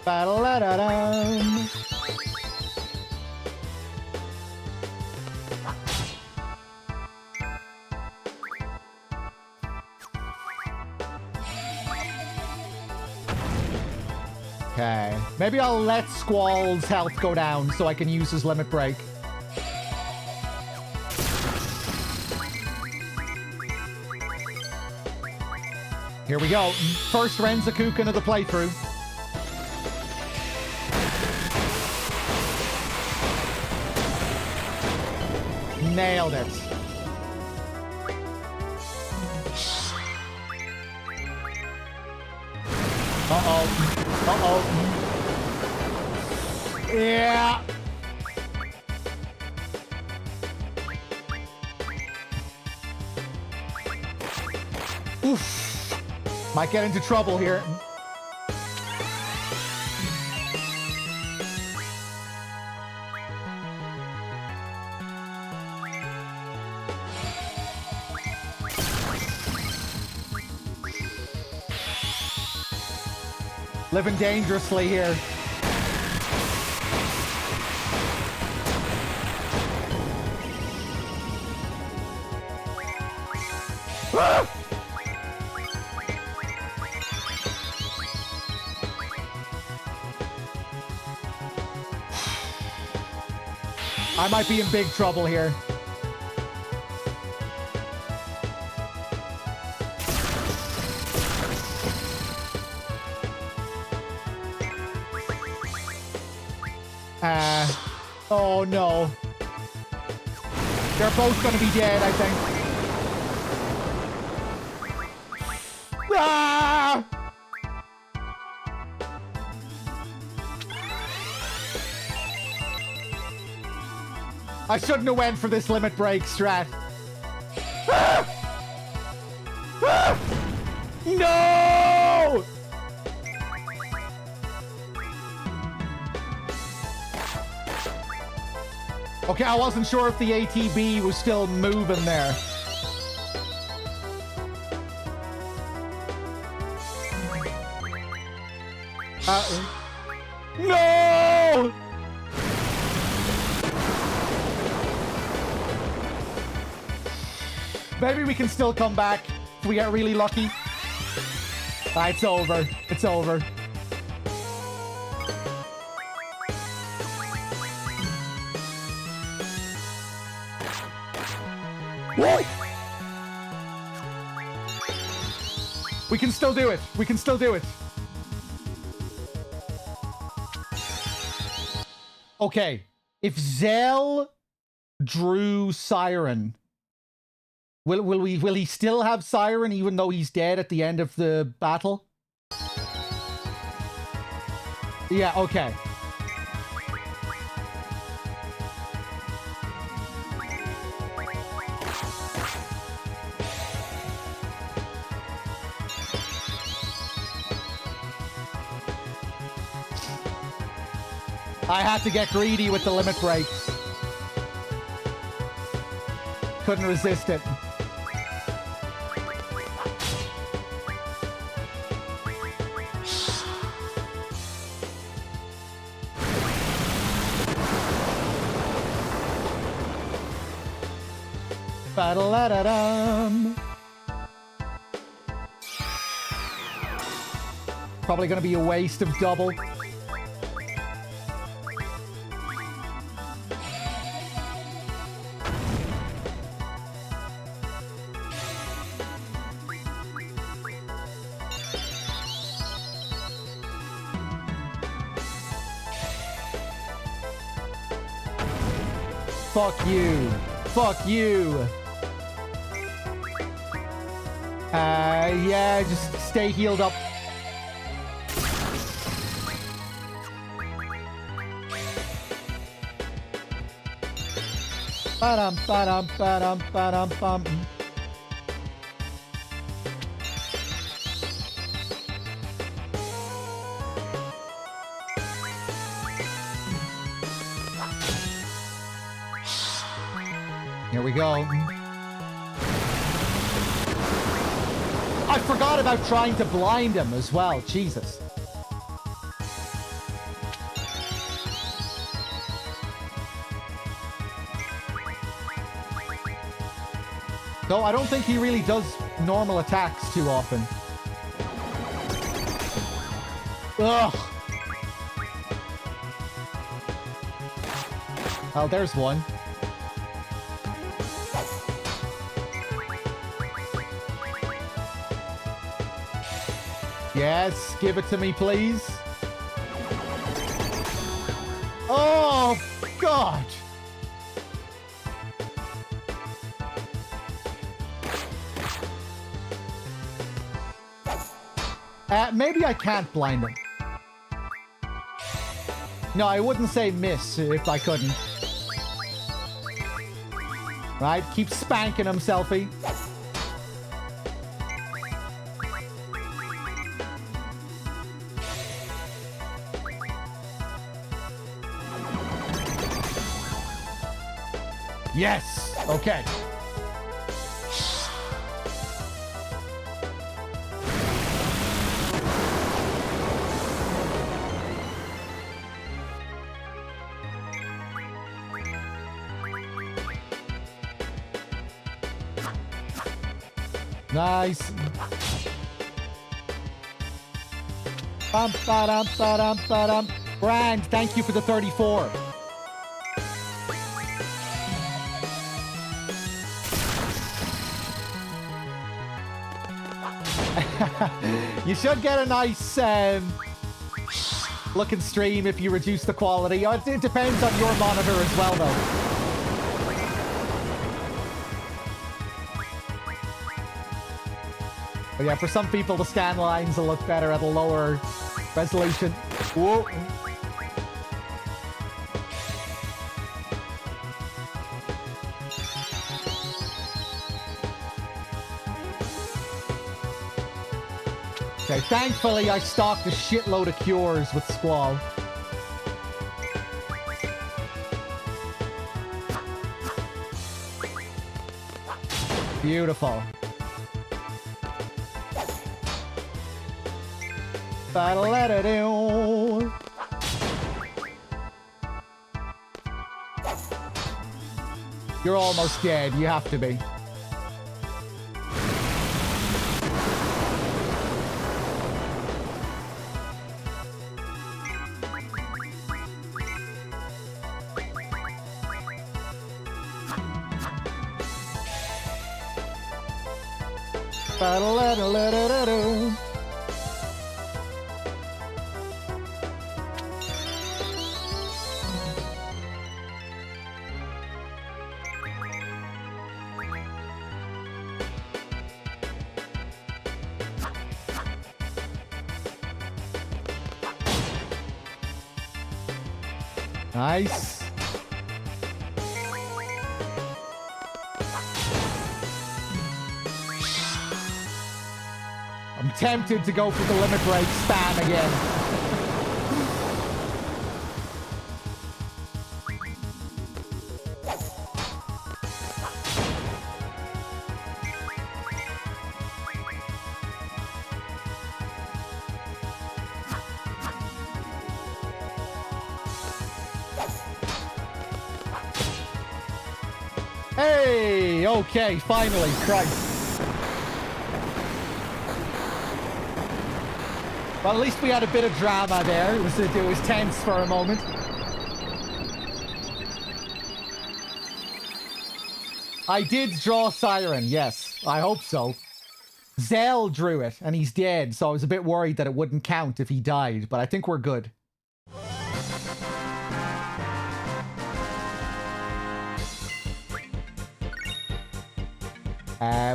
Ba-da-da-da-dum. Okay. Maybe I'll let Squall's health go down so I can use his limit break. Here we go. First Renzakuken of the playthrough. Nailed it. Uh-oh. Uh-oh. Yeah. Oof. Might get into trouble here. Living dangerously here. Ah! I might be in big trouble here. Oh no. They're both gonna be dead, I think. Ah! I shouldn't have went for this limit break strat. Ah! Ah! No! Okay, I wasn't sure if the ATB was still moving there. No! Maybe we can still come back if we get really lucky. Ah, it's over. It's over. Whoa! We can still do it. We can still do it. Okay. If Zell drew Siren, will he still have Siren even though he's dead at the end of the battle? Yeah, okay. I had to get greedy with the limit breaks. Couldn't resist it. Ba-da-la-da-dum. Probably gonna be a waste of double. Fuck you. Fuck you. Yeah, just stay healed up. Ba-dum, ba-dum, ba-dum, ba-dum, bum. Here we go. I forgot about trying to blind him as well. Jesus. Though I don't think he really does normal attacks too often. Ugh. Oh, there's one. Yes, give it to me, please. Oh, God. Maybe I can't blind him. No, I wouldn't say miss if I couldn't. Right, keep spanking him, Selfie. Yes! Okay. Nice. Bum. Brand, thank you for the 34. You should get a nice looking stream if you reduce the quality. It depends on your monitor as well, though. But yeah, for some people, the scan lines will look better at a lower resolution. Whoa. Okay, thankfully I stocked a shitload of cures with Squall. Beautiful. Ba-da-la-da-doo. You're almost dead. You have to be. Ba-da-la-da-la-da-doo. Nice. I'm tempted to go for the limit break spam again. Hey, okay, finally, Christ. Well, at least we had a bit of drama there. It was tense for a moment. I did draw Siren, yes. I hope so. Zell drew it, and he's dead, so I was a bit worried that it wouldn't count if he died, but I think we're good.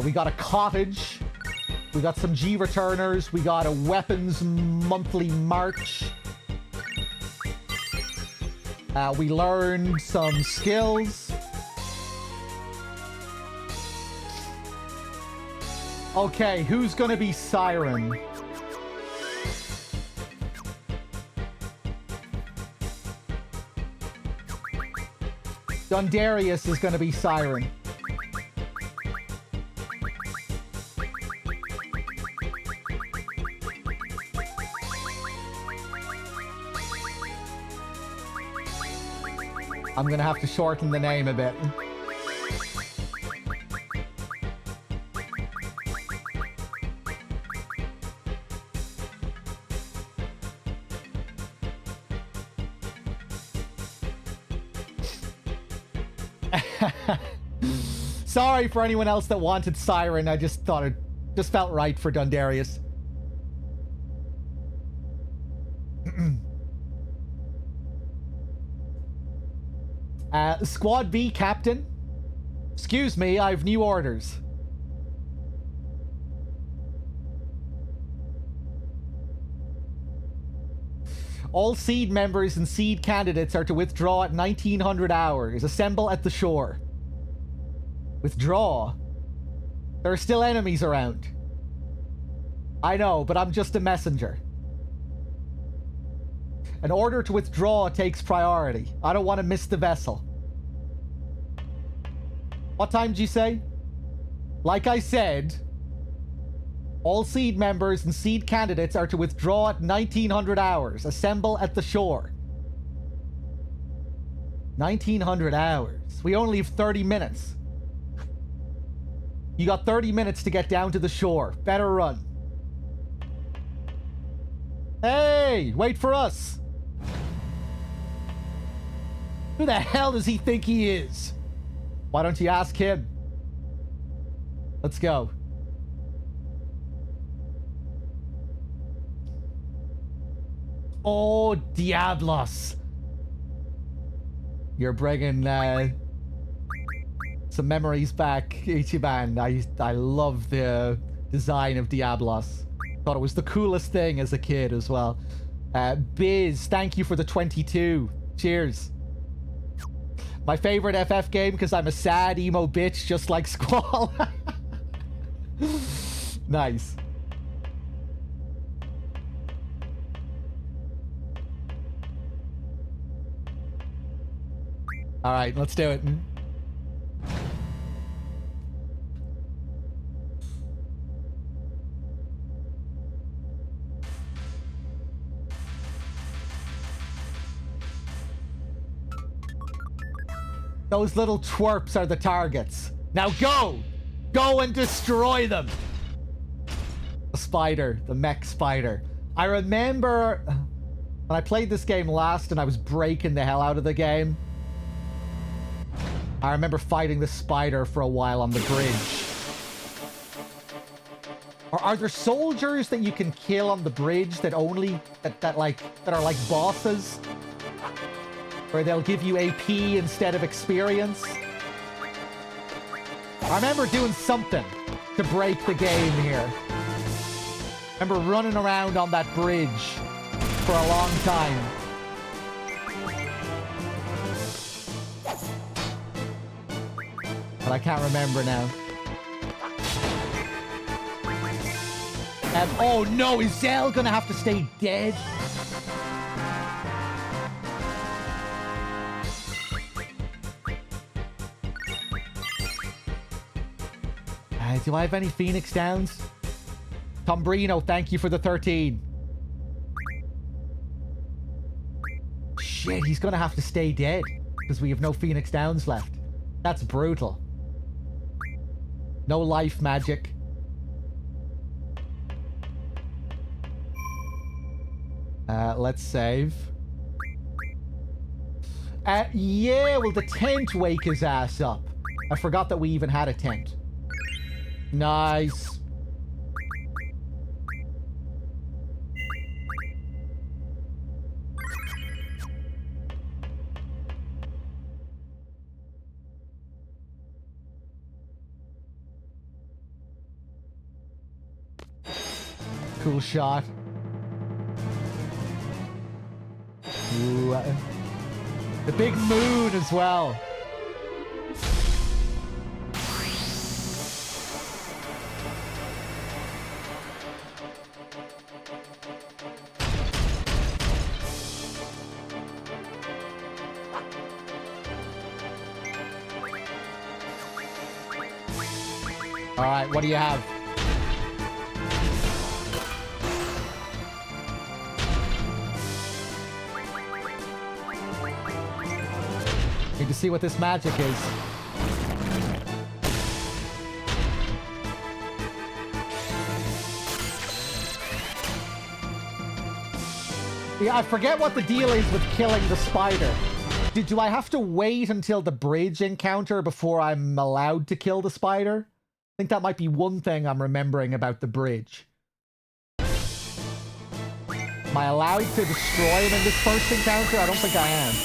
We got a cottage. We got some G returners. We got a weapons monthly march. We learned some skills. Okay, who's gonna be Siren? Dundarius is gonna be Siren. I'm gonna have to shorten the name a bit. Sorry for anyone else that wanted Siren. I just thought it just felt right for Dundarius. Squad B captain. Excuse me, I've new orders. All seed members and seed candidates are to withdraw at 1900 hours. Assemble at the shore. Withdraw? There are still enemies around. I know, but I'm just a messenger. An order to withdraw takes priority. I don't want to miss the vessel. What time did you say? Like I said, all seed members and seed candidates are to withdraw at 1900 hours. Assemble at the shore. 1900 hours. We only have 30 minutes. You got 30 minutes to get down to the shore. Better run. Hey, wait for us. Who the hell does he think he is? Why don't you ask him? Let's go. Oh, Diablos. You're bringing some memories back, Ichiban. I love the design of Diablos. Thought it was the coolest thing as a kid as well. Biz, thank you for the 22. Cheers. My favorite FF game because I'm a sad emo bitch just like Squall. Nice. All right, let's do it. Those little twerps are the targets. Now go! Go and destroy them! The spider. The mech spider. I remember when I played this game last and I was breaking the hell out of the game. I remember fighting the spider for a while on the bridge. Or are there soldiers that you can kill on the bridge that only... that are like bosses? Where they'll give you AP instead of experience. I remember doing something to break the game here. I remember running around on that bridge for a long time. But I can't remember now. Oh no, is Zell gonna have to stay dead? Do I have any Phoenix Downs? Tombrino, thank you for the 13. Shit, he's gonna have to stay dead because we have no Phoenix Downs left. That's brutal. No life magic. Let's save. Yeah, well, the tent wake his ass up. I forgot that we even had a tent. Nice. Cool shot. Ooh, the big moon as well. All right, what do you have? Need to see what this magic is. Yeah, I forget what the deal is with killing the spider. Do I have to wait until the bridge encounter before I'm allowed to kill the spider? I think that might be one thing I'm remembering about the bridge. Am I allowed to destroy him in this first encounter? I don't think I am.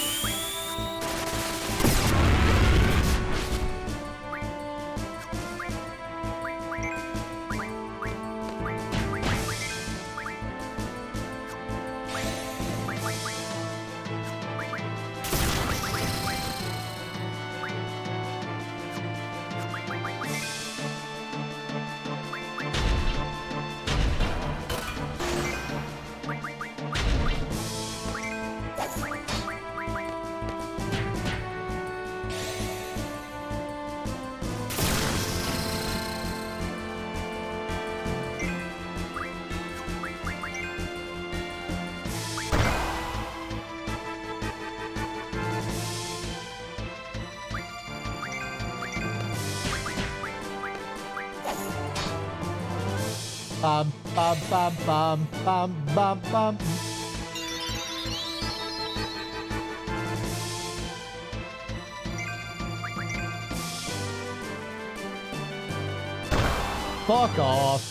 Bum, bum, bum, bum, bum, bum, bum. Fuck off.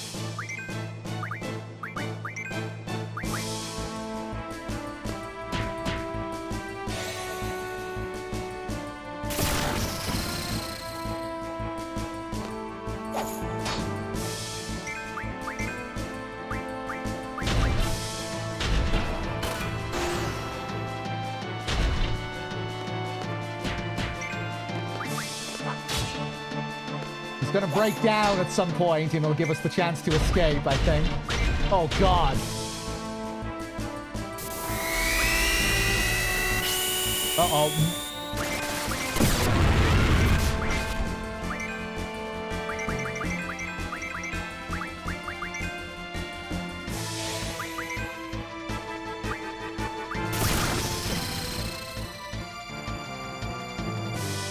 It's gonna break down at some point and it'll give us the chance to escape, I think. Oh god. Uh-oh.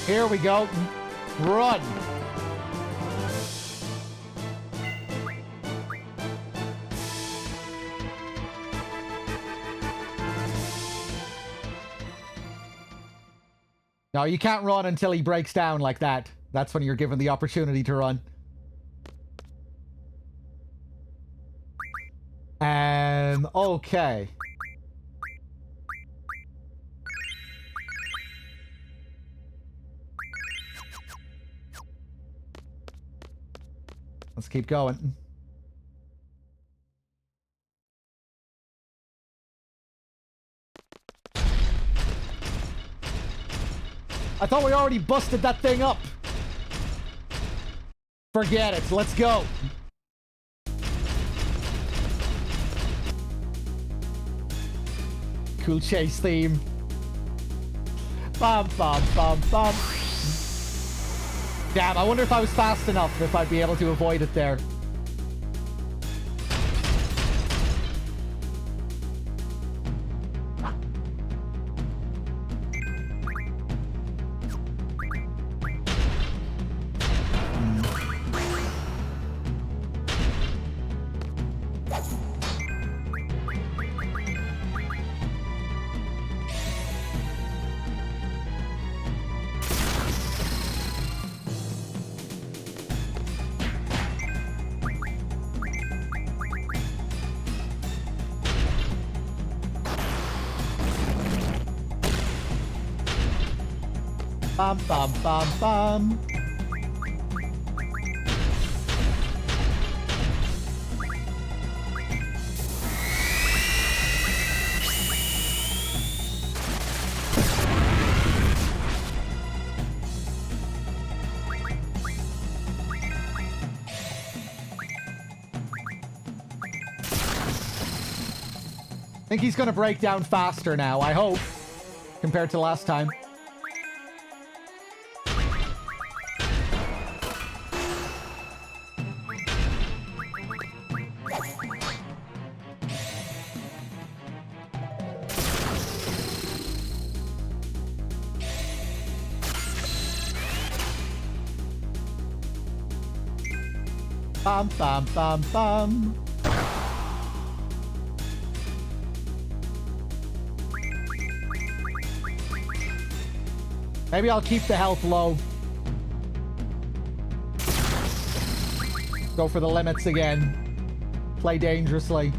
Here we go. Run. No, you can't run until he breaks down like that. That's when you're given the opportunity to run. Okay. Let's keep going. I thought we already busted that thing up. Forget it. Let's go. Cool chase theme. Bum, bum, bum, bum. Damn, I wonder if I was fast enough, if I'd be able to avoid it there. Bum, bum, bum, bum. I think he's gonna break down faster now, I hope, compared to last time. Bum, bum, bum, bum. Maybe I'll keep the health low. Go for the limits again. Play dangerously.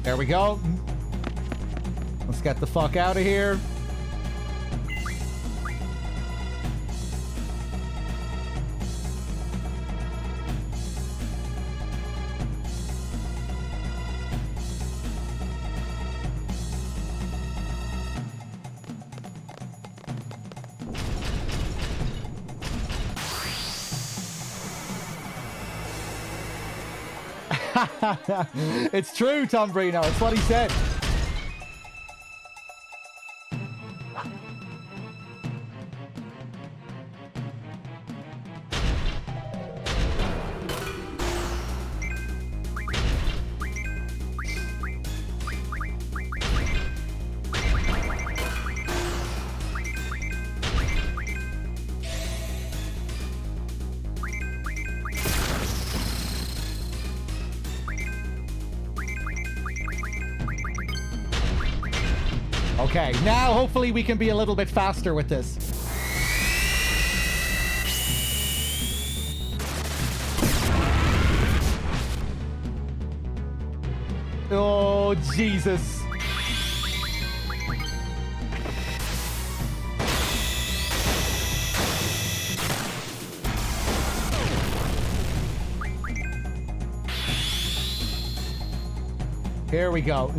There we go. Let's get the fuck out of here. It's true, Tom Brino. It's what he said. Okay, now hopefully we can be a little bit faster with this. Oh, Jesus. Here we go.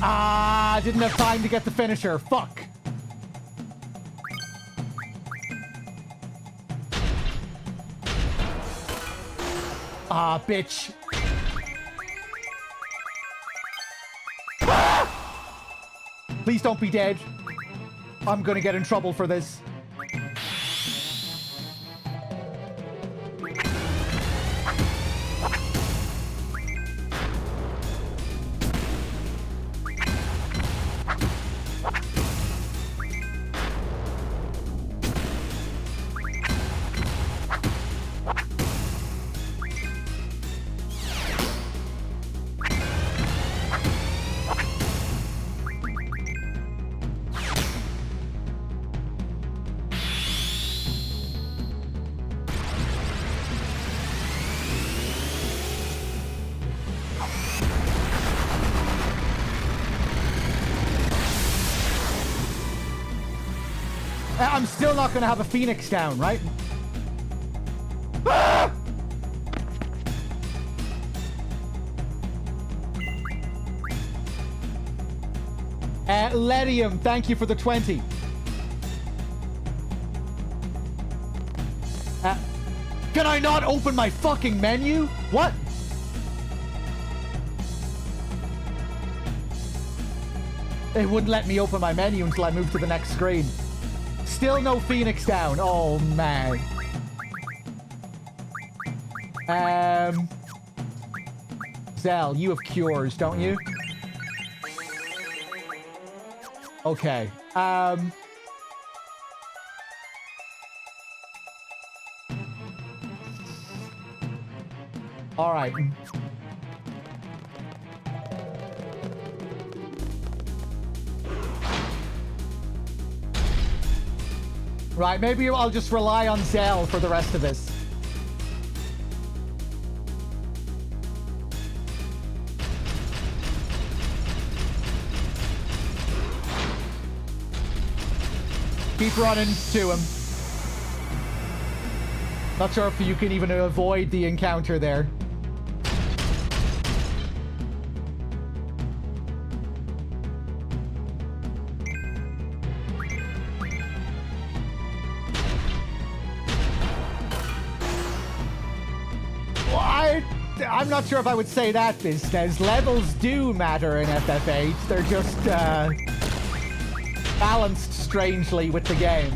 Ah, didn't have time to get the finisher. Fuck. Ah, bitch. Please don't be dead. I'm gonna get in trouble for this. I'm still not going to have a Phoenix down, right? Ah! Ledium, thank you for the 20. Can I not open my fucking menu? What? It wouldn't let me open my menu until I moved to the next screen. Still no Phoenix down. Oh, man. Zell, you have cures, don't you? Okay. All right. Right, maybe I'll just rely on Zell for the rest of this. Keep running to him. Not sure if you can even avoid the encounter there. I'm not sure if I would say that, Biznes. Levels do matter in FF8. They're just balanced strangely with the game.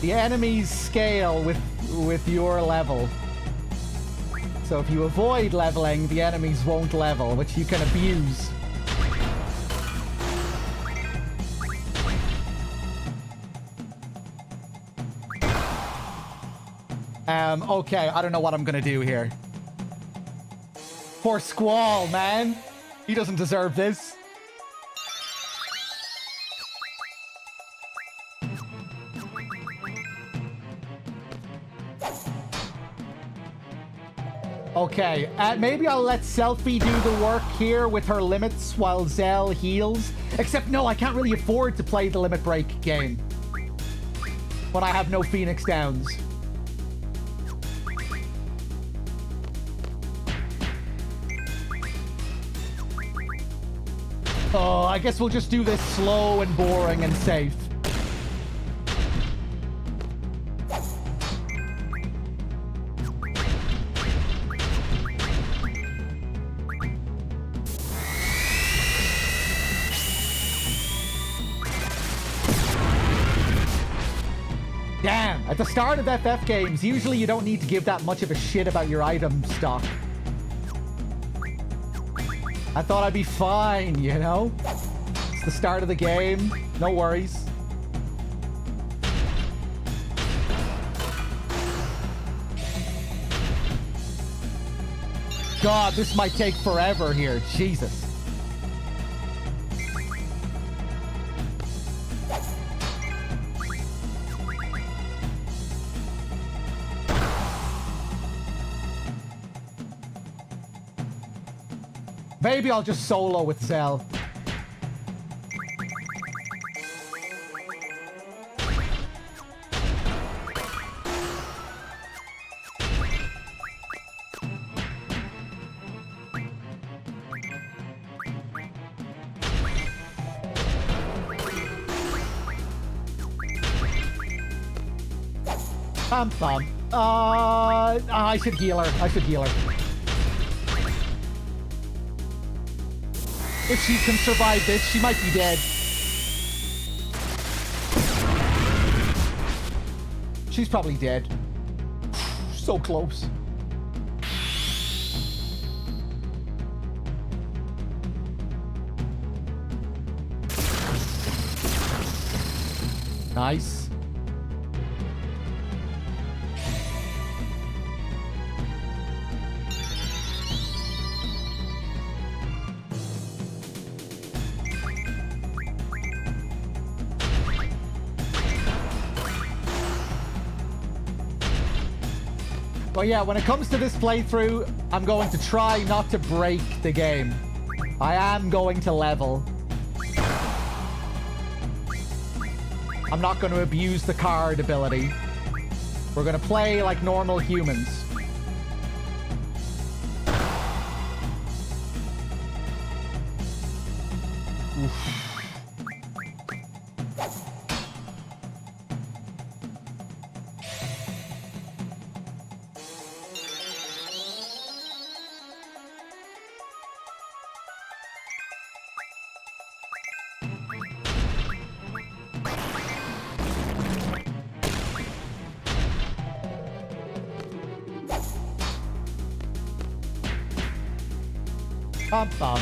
The enemies scale with your level. So if you avoid leveling, the enemies won't level, which you can abuse. Okay, I don't know what I'm gonna do here. Poor Squall, man. He doesn't deserve this. Okay, maybe I'll let Selfie do the work here with her limits while Zell heals. Except, no, I can't really afford to play the limit break game when I have no Phoenix Downs. Oh, I guess we'll just do this slow and boring and safe. Damn, at the start of FF games, usually you don't need to give that much of a shit about your item stock. I thought I'd be fine, you know? It's the start of the game. No worries. God, this might take forever here. Jesus. Maybe I'll just solo with Zell. I should heal her. I should heal her. If she can survive this, she might be dead. She's probably dead. So close. Nice. But yeah, when it comes to this playthrough, I'm going to try not to break the game. I am going to level. I'm not going to abuse the card ability. We're going to play like normal humans. Oof. Bum, bum.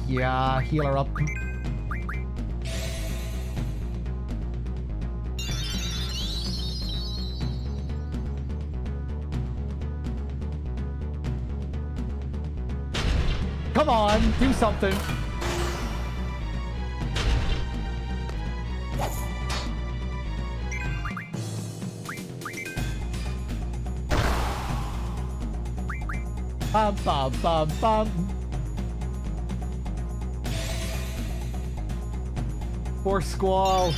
Yeah, heal her up. Come on, do something. Bum, bum, bum, bum. Poor Squall.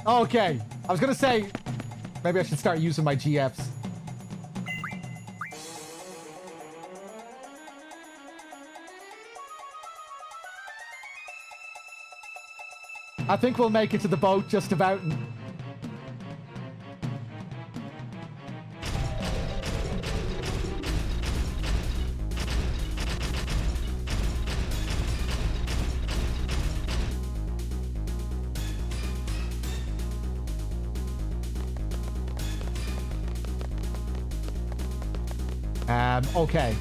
Okay, I was gonna say, maybe I should start using my GFs. I think we'll make it to the boat just about. Okay.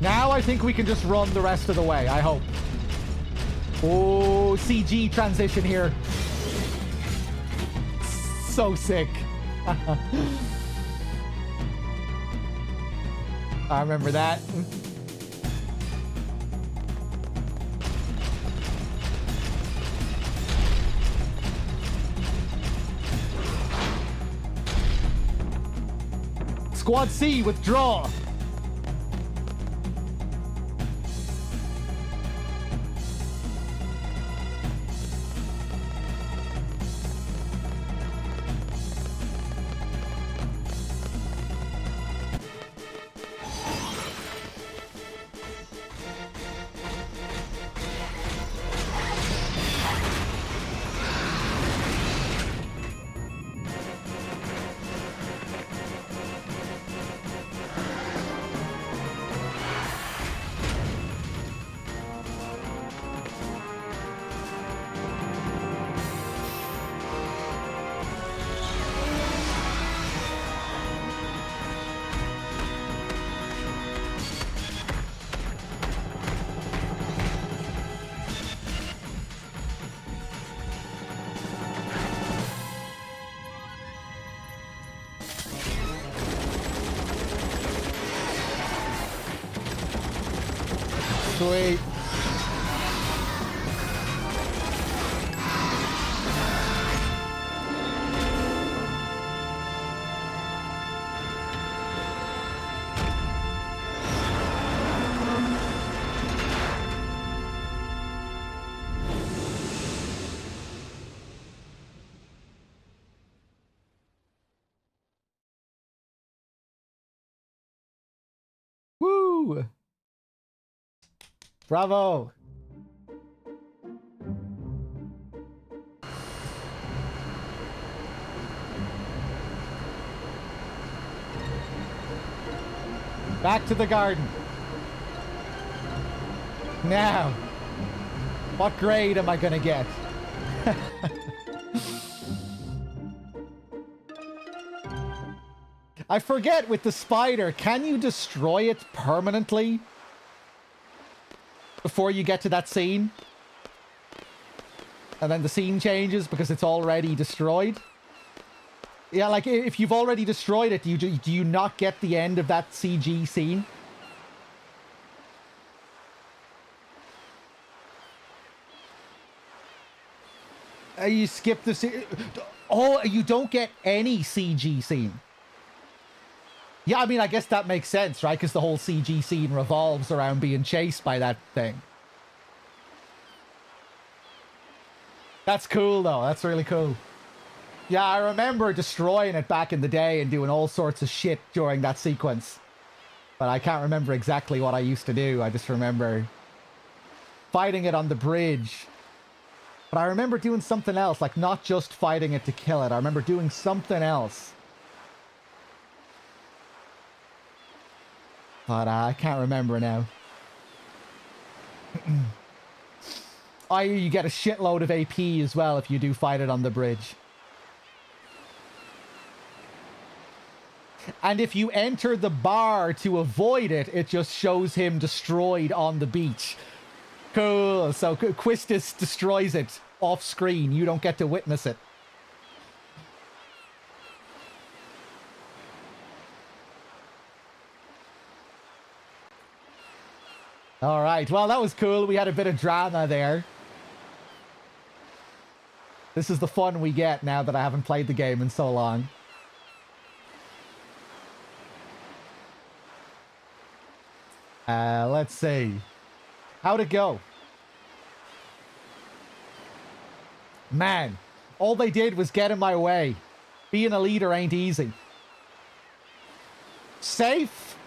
Now I think we can just run the rest of the way, I hope. Oh, CG transition here. So sick. I remember that. Squad C, withdraw. Sweet. Woo! Bravo! Back to the garden. Now, what grade am I gonna get? I forget with the spider, can you destroy it permanently before you get to that scene? And then the scene changes because it's already destroyed? Yeah, like if you've already destroyed it, do you not get the end of that CG scene? You skip the scene. Oh, you don't get any CG scene. Yeah, I mean, I guess that makes sense, right? Because the whole CG scene revolves around being chased by that thing. That's cool, though. That's really cool. Yeah, I remember destroying it back in the day and doing all sorts of shit during that sequence. But I can't remember exactly what I used to do. I just remember fighting it on the bridge. But I remember doing something else, like not just fighting it to kill it. I remember doing something else. But I can't remember now. You get a shitload of AP as well if you do fight it on the bridge. And if you enter the bar to avoid it, it just shows him destroyed on the beach. Cool. So Quistis destroys it off screen. You don't get to witness it. All right. Well, that was cool. We had a bit of drama there. This is the fun we get now that I haven't played the game in so long. Let's see. How'd it go? Man, all they did was get in my way. Being a leader ain't easy. Safe?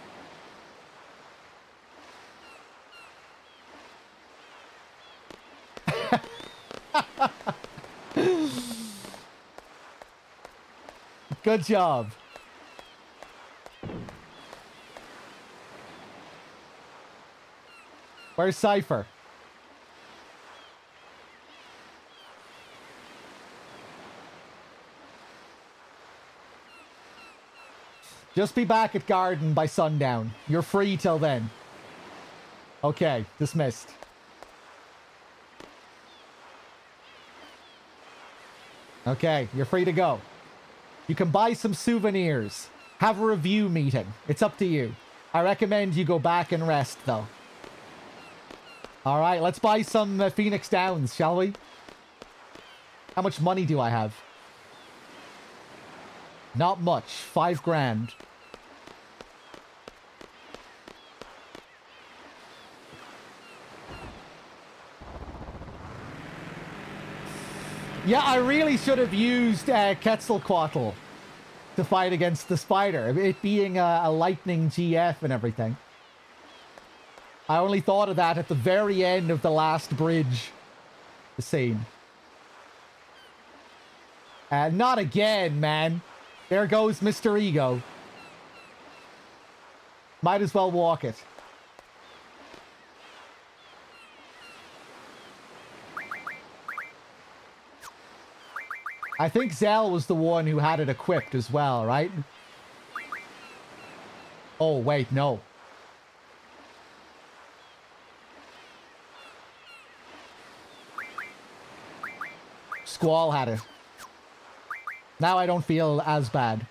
Good job. Where's Cypher? Just be back at garden by sundown. You're free till then. Okay, dismissed. Okay, you're free to go. You can buy some souvenirs. Have a review meeting. It's up to you. I recommend you go back and rest, though. Alright, let's buy some Phoenix Downs, shall we? How much money do I have? Not much. 5 grand. Yeah, I really should have used Quetzalcoatl to fight against the spider. It being a lightning GF and everything. I only thought of that at the very end of the last bridge scene. Not again, man. There goes Mr. Ego. Might as well walk it. I think Zell was the one who had it equipped as well, right? Oh, wait, no. Squall had it. Now I don't feel as bad.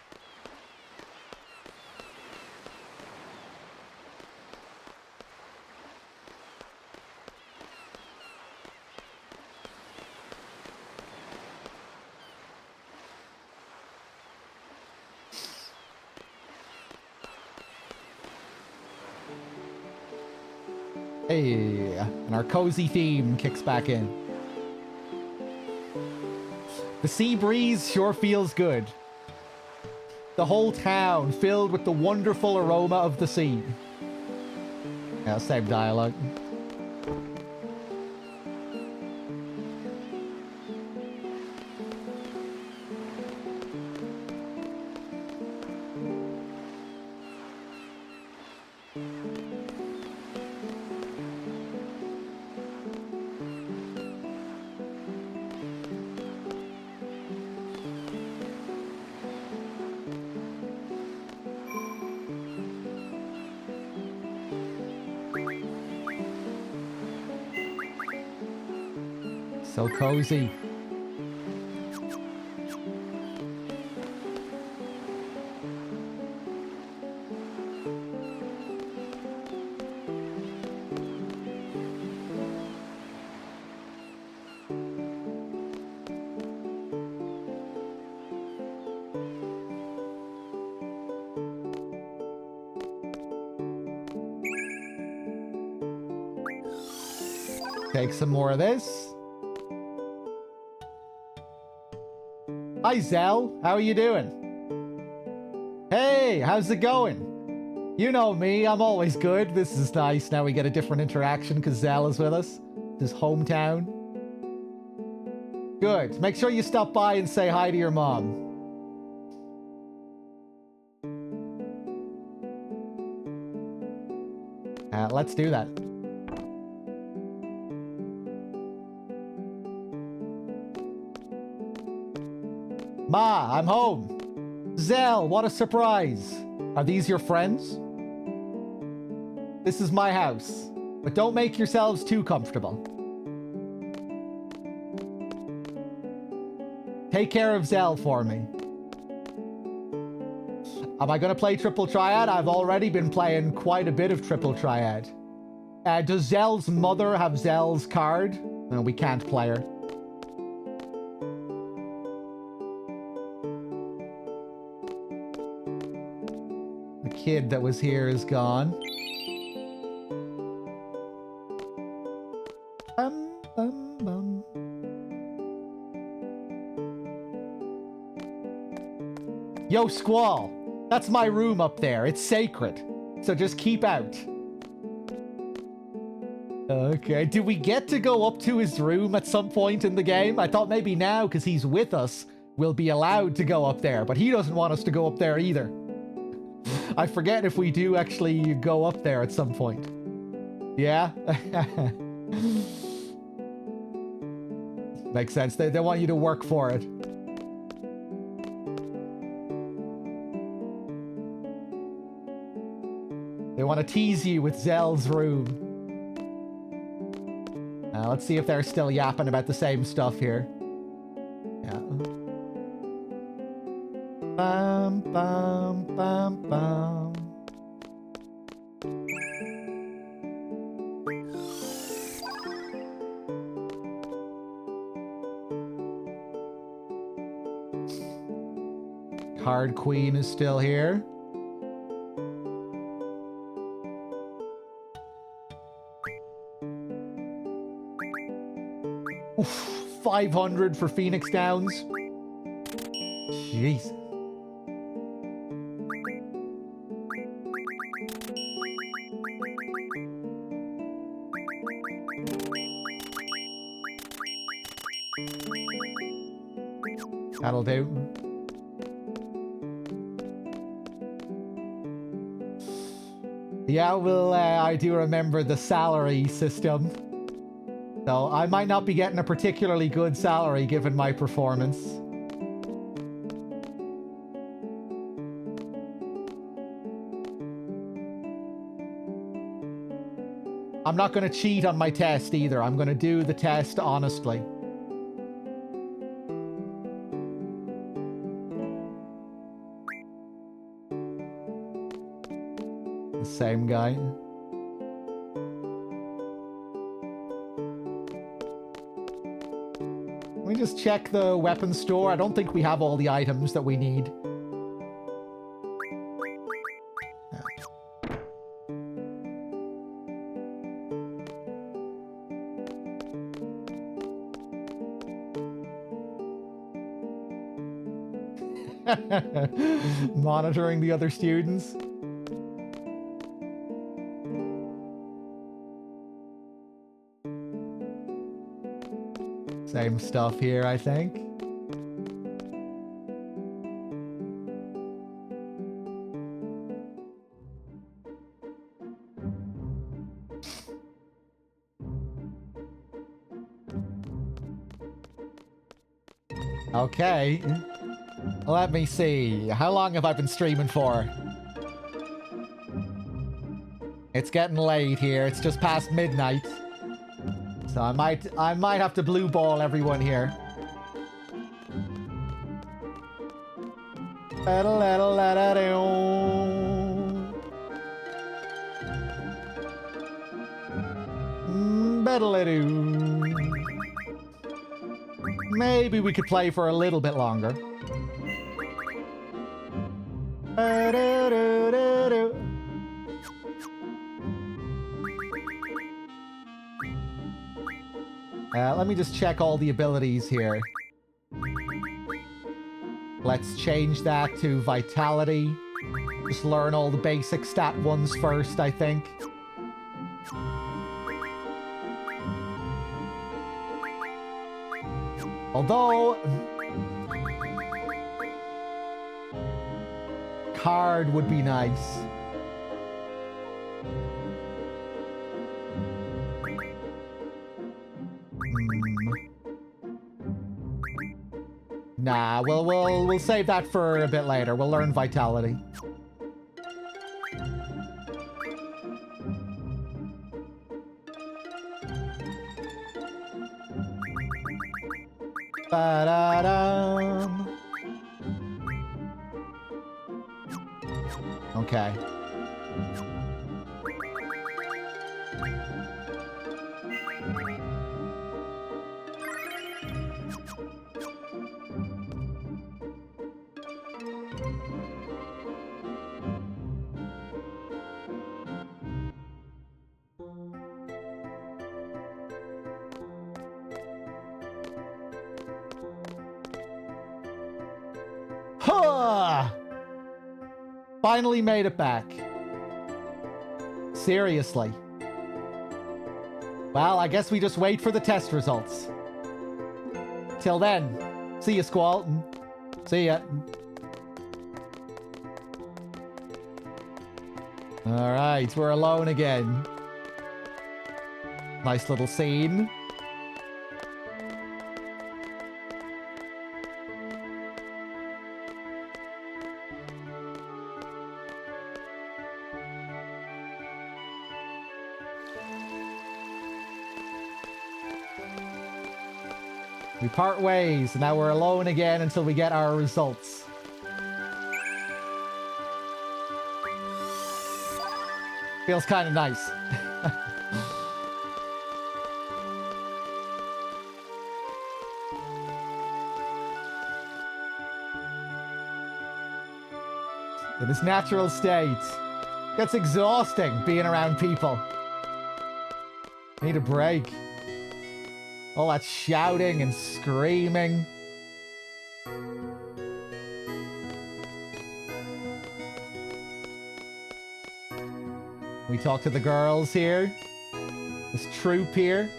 Hey, and our cozy theme kicks back in. The sea breeze sure feels good. The whole town filled with the wonderful aroma of the sea. Yeah, same dialogue. So cozy. Take some more of this. Hi, Zell. How are you doing? Hey, how's it going? You know me. I'm always good. This is nice. Now we get a different interaction because Zell is with us. His hometown. Good. Make sure you stop by and say hi to your mom. Let's do that. Ma, I'm home. Zell, what a surprise. Are these your friends? This is my house, but don't make yourselves too comfortable. Take care of Zell for me. Am I going to play Triple Triad? I've already been playing quite a bit of Triple Triad. Does Zell's mother have Zell's card? No, we can't play her. The kid that was here is gone. Yo, Squall. That's my room up there. It's sacred. So just keep out. Okay, do we get to go up to his room at some point in the game? I thought maybe now, because he's with us, we'll be allowed to go up there. But he doesn't want us to go up there either. I forget if we do actually go up there at some point. Yeah? Makes sense. They want you to work for it. They want to tease you with Zell's room. Let's see if they're still yapping about the same stuff here. Yeah. Bum, bum, bum, bum. Card Queen is still here. Oof, 500 for Phoenix Downs. Jeez. That'll do. Yeah, well, I do remember the salary system. So I might not be getting a particularly good salary given my performance. I'm not going to cheat on my test either. I'm going to do the test honestly. The same guy. Let me just check the weapons store. I don't think we have all the items that we need. Monitoring the other students. Same stuff here, I think. Okay. Let me see. How long have I been streaming for? It's getting late here. It's just past midnight. So I might have to blue ball everyone here. Maybe we could play for a little bit longer. Let me just check all the abilities here. Let's change that to Vitality. Just learn all the basic stat ones first, I think. Although... card would be nice. Nah, we'll save that for a bit later. We'll learn Vitality. Ba-da-dum. Okay. Huh! Finally made it back. Seriously. Well, I guess we just wait for the test results. Till then, see ya, Squall. See ya. Alright, we're alone again. Nice little scene. We part ways, and now we're alone again until we get our results. Feels kind of nice. In its natural state. Gets exhausting being around people. Need a break. All that shouting and screaming. We talk to the girls here. This troop here.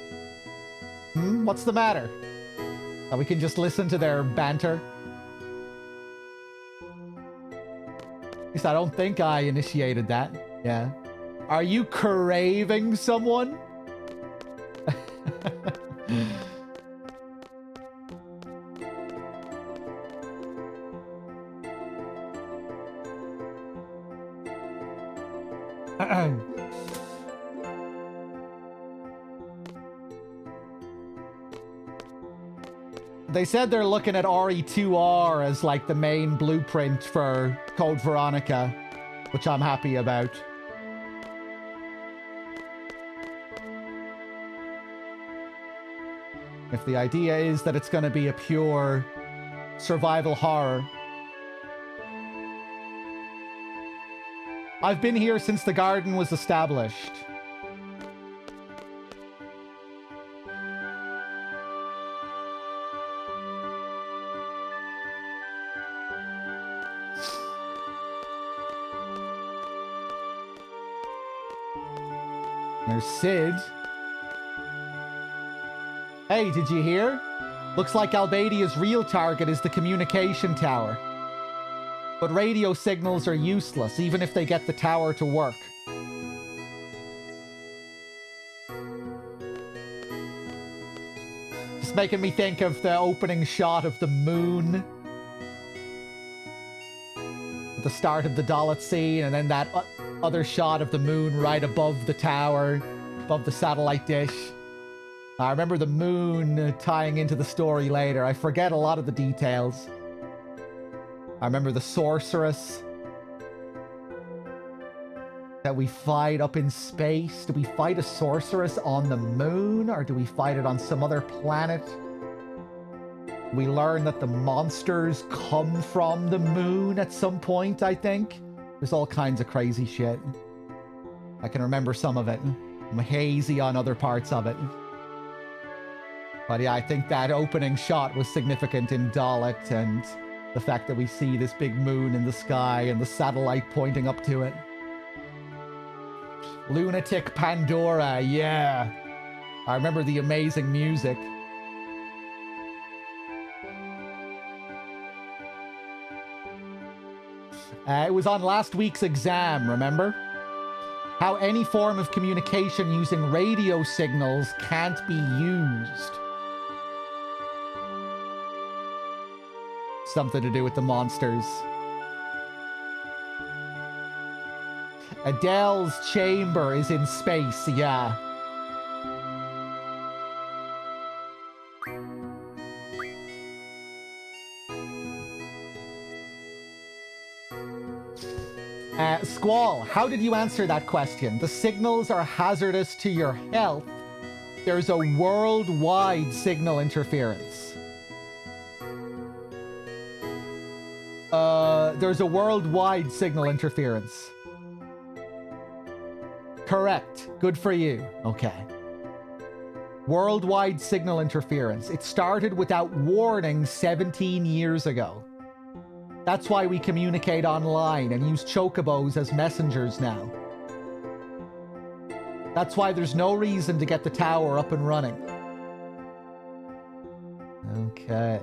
What's the matter? That we can just listen to their banter? At least I don't think I initiated that. Yeah. Are you craving someone? They said they're looking at RE2R as like the main blueprint for Code Veronica, which I'm happy about. If the idea is that it's going to be a pure survival horror. I've been here since the garden was established. There's Sid. Hey, did you hear? Looks like Albadia's real target is the communication tower. But radio signals are useless, even if they get the tower to work. Just making me think of the opening shot of the moon. At the start of the Dalit scene, and then that other shot of the moon right above the tower, above the satellite dish. I remember the moon tying into the story later. I forget a lot of the details. I remember the sorceress that we fight up in space. Do we fight a sorceress on the moon, or do we fight it on some other planet? We learn that the monsters come from the moon at some point, I think. There's all kinds of crazy shit. I can remember some of it. I'm hazy on other parts of it. But yeah, I think that opening shot was significant in Dalit, and the fact that we see this big moon in the sky and the satellite pointing up to it. Lunatic Pandora, yeah. I remember the amazing music. It was on last week's exam, remember? How any form of communication using radio signals can't be used. Something to do with the monsters. Adele's chamber is in space, yeah. Squall, how did you answer that question? The signals are hazardous to your health. There's a worldwide signal interference. There's a worldwide signal interference. Correct. Good for you. Okay. Worldwide signal interference. It started without warning 17 years ago. That's why we communicate online and use chocobos as messengers now. That's why there's no reason to get the tower up and running. Okay.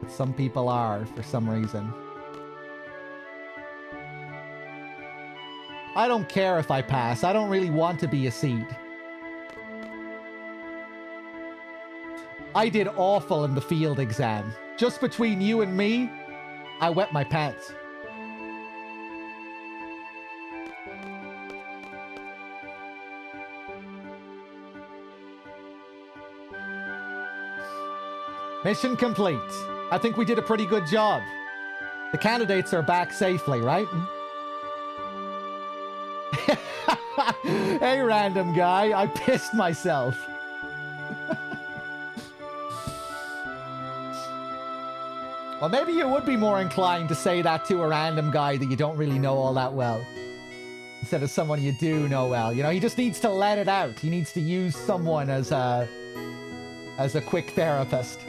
But some people are, for some reason. I don't care if I pass. I don't really want to be a seed. I did awful in the field exam. Just between you and me, I wet my pants. Mission complete. I think we did a pretty good job. The candidates are back safely, right? Hey, random guy, I pissed myself. Well, maybe you would be more inclined to say that to a random guy that you don't really know all that well, instead of someone you do know well. You know, he just needs to let it out. He needs to use someone as a quick therapist.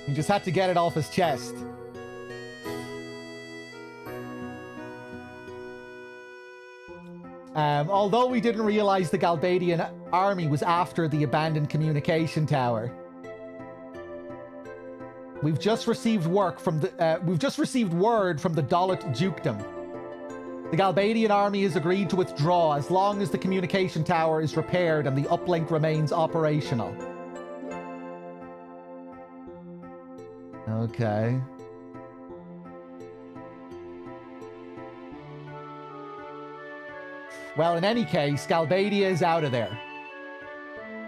He just had to get it off his chest. Although we didn't realize the Galbadian army was after the abandoned communication tower, we've just received word from the Dalit Dukedom. The Galbadian army has agreed to withdraw as long as the communication tower is repaired and the uplink remains operational. Okay. Well, in any case, Galbadia is out of there.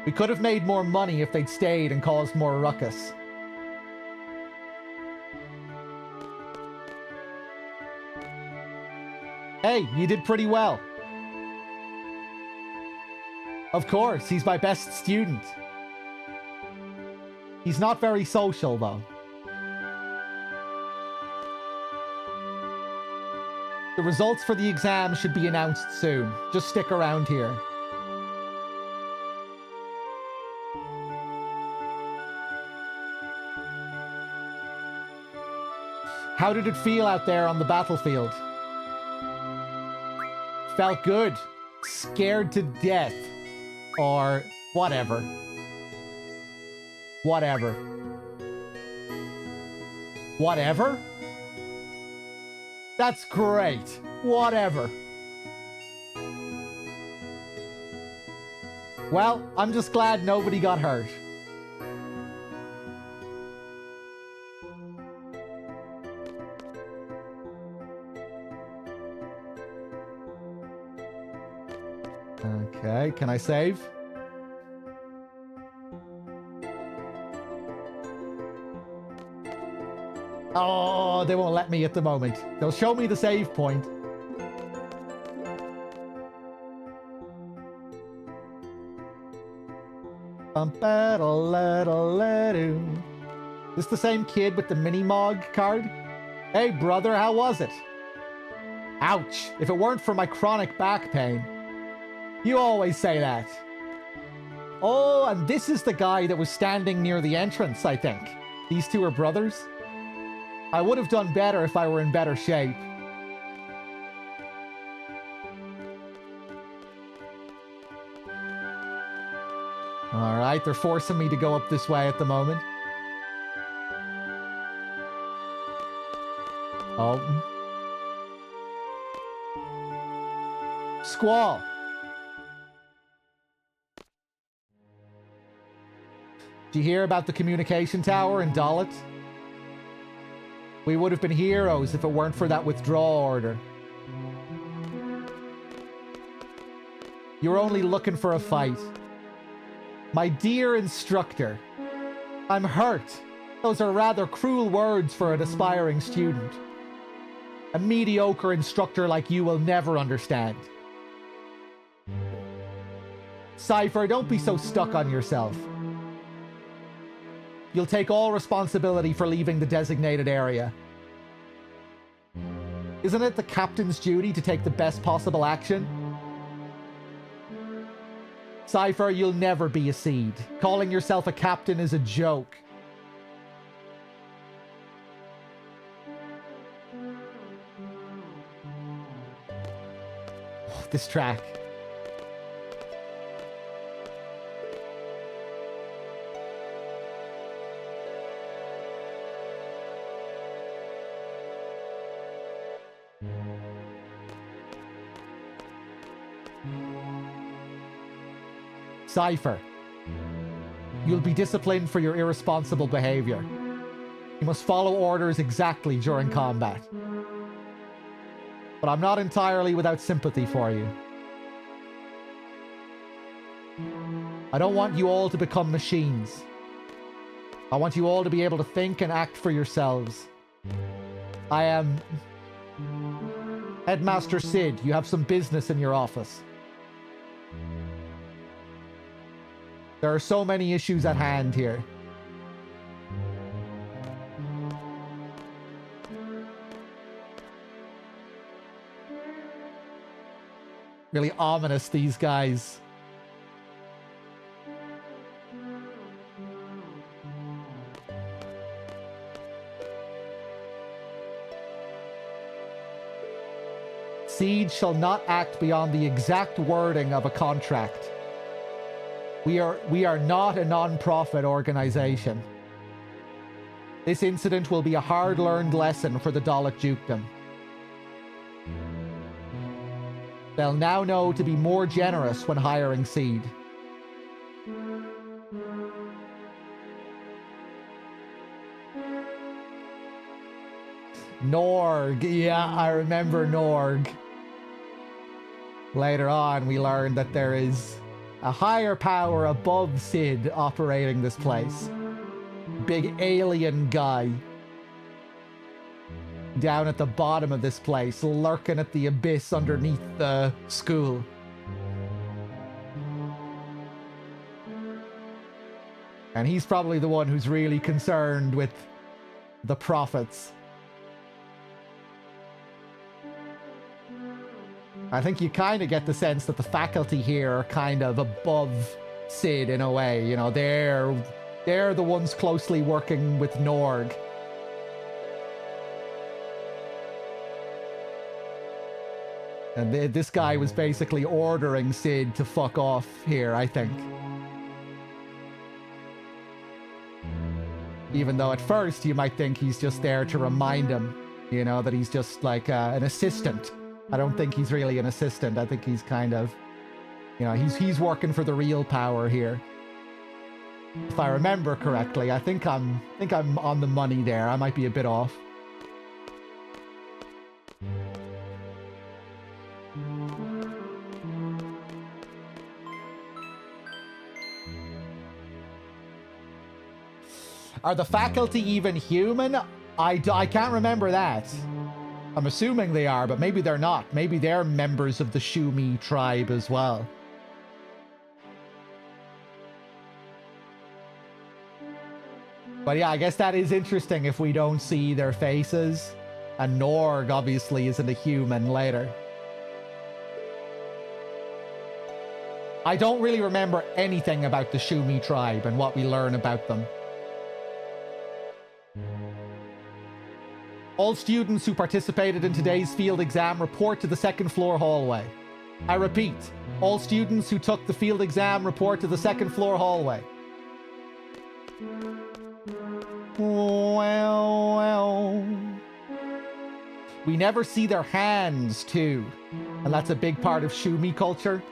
We could have made more money if they'd stayed and caused more ruckus. Hey, you did pretty well. Of course, he's my best student. He's not very social, though. The results for the exam should be announced soon. Just stick around here. How did it feel out there on the battlefield? Felt good. Scared to death. Or whatever. Whatever. Whatever? That's great. Whatever. Well, I'm just glad nobody got hurt. Okay, can I save? Oh, they won't let me at the moment. They'll show me the save point. This the same kid with the mini-mog card? Hey, brother, how was it? Ouch. If it weren't for my chronic back pain. You always say that. Oh, and this is the guy that was standing near the entrance, I think. These two are brothers. I would have done better if I were in better shape. Alright, they're forcing me to go up this way at the moment. Oh. Squall. Did you hear about the communication tower in Dalit? We would have been heroes if it weren't for that withdrawal order. You're only looking for a fight. My dear instructor, I'm hurt. Those are rather cruel words for an aspiring student. A mediocre instructor like you will never understand. Cypher, don't be so stuck on yourself. You'll take all responsibility for leaving the designated area. Isn't it the captain's duty to take the best possible action? Cypher, you'll never be a seed. Calling yourself a captain is a joke. Oh, this track. Cypher, you'll be disciplined for your irresponsible behavior. You must follow orders exactly during combat. But I'm not entirely without sympathy for you. I don't want you all to become machines. I want you all to be able to think and act for yourselves. I am... Headmaster Sid, you have some business in your office. There are so many issues at hand here. Really ominous, these guys. Siege shall not act beyond the exact wording of a contract. We are not a non-profit organization. This incident will be a hard-learned lesson for the Dalek Dukedom. They'll now know to be more generous when hiring Seed. Norg. Yeah, I remember Norg. Later on, we learned that there is a higher power above Sid operating this place. Big alien guy. Down at the bottom of this place, lurking at the abyss underneath the school. And he's probably the one who's really concerned with the profits. I think you kind of get the sense that the faculty here are kind of above Sid in a way. You know, they're the ones closely working with Norg. And this guy was basically ordering Sid to fuck off here, I think. Even though at first you might think he's just there to remind him, you know, that he's just like an assistant. I don't think he's really an assistant. I think he's kind of, you know, he's working for the real power here. If I remember correctly, I think I'm on the money there. I might be a bit off. Are the faculty even human? I can't remember that. I'm assuming they are, but maybe they're not. Maybe they're members of the Shumi tribe as well. But yeah, I guess that is interesting if we don't see their faces. And Norg obviously isn't a human later. I don't really remember anything about the Shumi tribe and what we learn about them. All students who participated in today's field exam report to the second floor hallway. I repeat, all students who took the field exam report to the second floor hallway. Well. We never see their hands, too. And that's a big part of Shumi culture.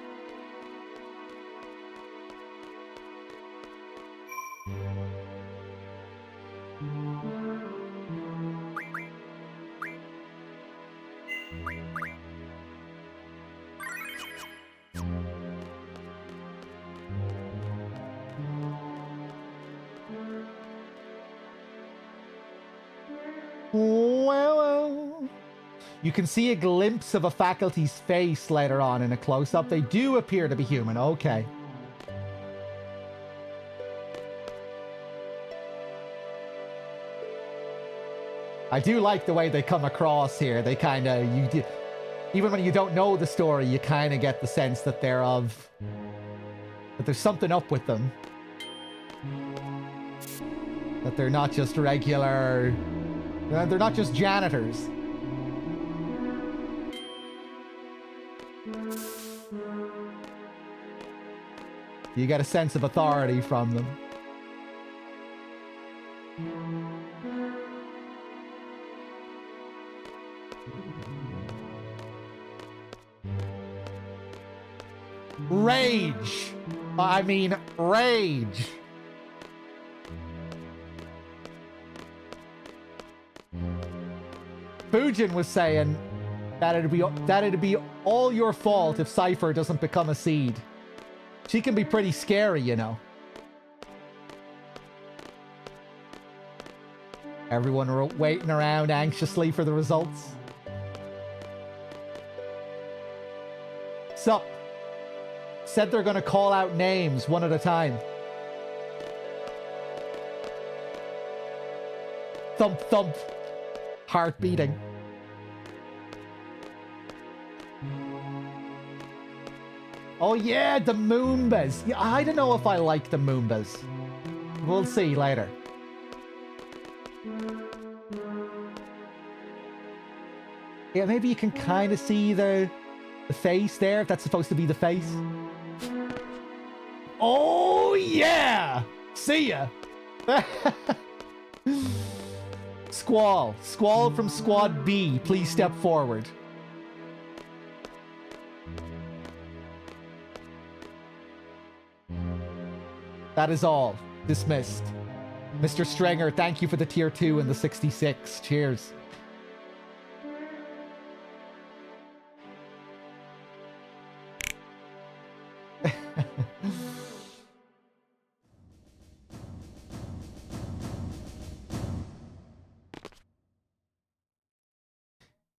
Well, you can see a glimpse of a faculty's face later on in a close-up. They do appear to be human. Okay. I do like the way they come across here. They kind of, even when you don't know the story, you kind of get the sense that that there's something up with them. That they're not just regular, they're not just janitors. You get a sense of authority from them. Rage! I mean, rage! Fujin was saying that it'd be all your fault if Cypher doesn't become a seed. She can be pretty scary, you know. Everyone waiting around anxiously for the results. Sup? Said they're gonna call out names one at a time. Thump, thump. Heart beating. Oh yeah, the Moombas. Yeah, I don't know if I like the Moombas. We'll see later. Yeah, maybe you can kind of see the face there, if that's supposed to be the face. Oh yeah! See ya! Squall. Squall from Squad B, please step forward. That is all. Dismissed. Mr. Strenger, thank you for the tier 2 and the 66. Cheers.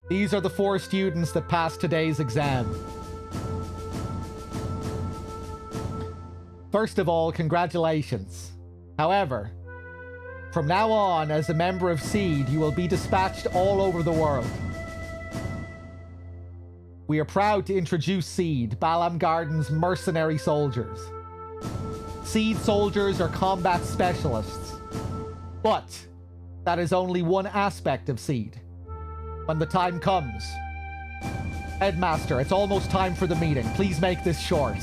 These are the 4 students that passed today's exam. First of all, congratulations. However, from now on, as a member of SEED, you will be dispatched all over the world. We are proud to introduce SEED, Balam Garden's mercenary soldiers. SEED soldiers are combat specialists. But that is only one aspect of SEED. When the time comes. Headmaster, it's almost time for the meeting. Please make this short.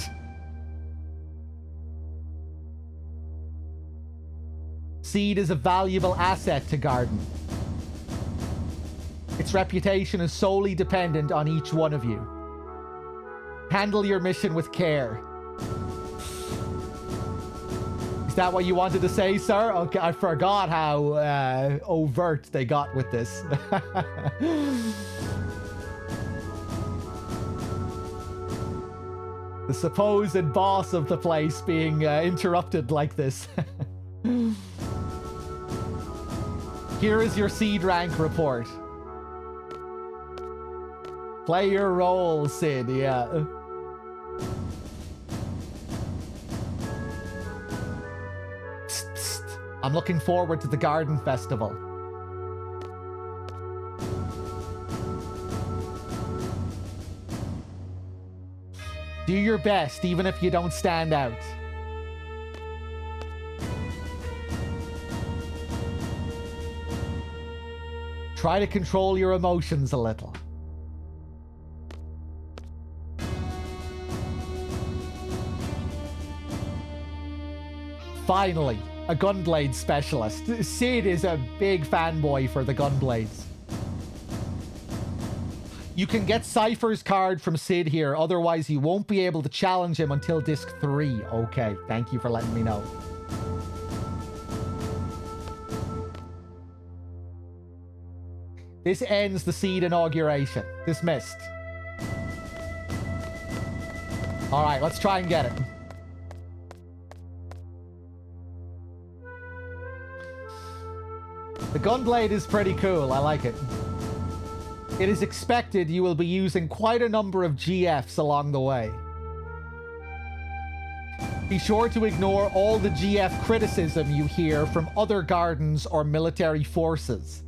SEED is a valuable asset to Garden. Its reputation is solely dependent on each one of you. Handle your mission with care. Is that what you wanted to say, sir? Okay, I forgot how overt they got with this. The supposed boss of the place being interrupted like this. Here is your SEED rank report. Play your role, Sid, yeah. Psst, psst. I'm looking forward to the Garden Festival. Do your best, even if you don't stand out. Try to control your emotions a little. Finally, a Gunblade specialist. Sid is a big fanboy for the Gunblades. You can get Cypher's card from Sid here, otherwise you won't be able to challenge him until Disc 3. Okay, thank you for letting me know. This ends the SEED inauguration. Dismissed. Alright, let's try and get it. The Gunblade is pretty cool, I like it. It is expected you will be using quite a number of GFs along the way. Be sure to ignore all the GF criticism you hear from other gardens or military forces.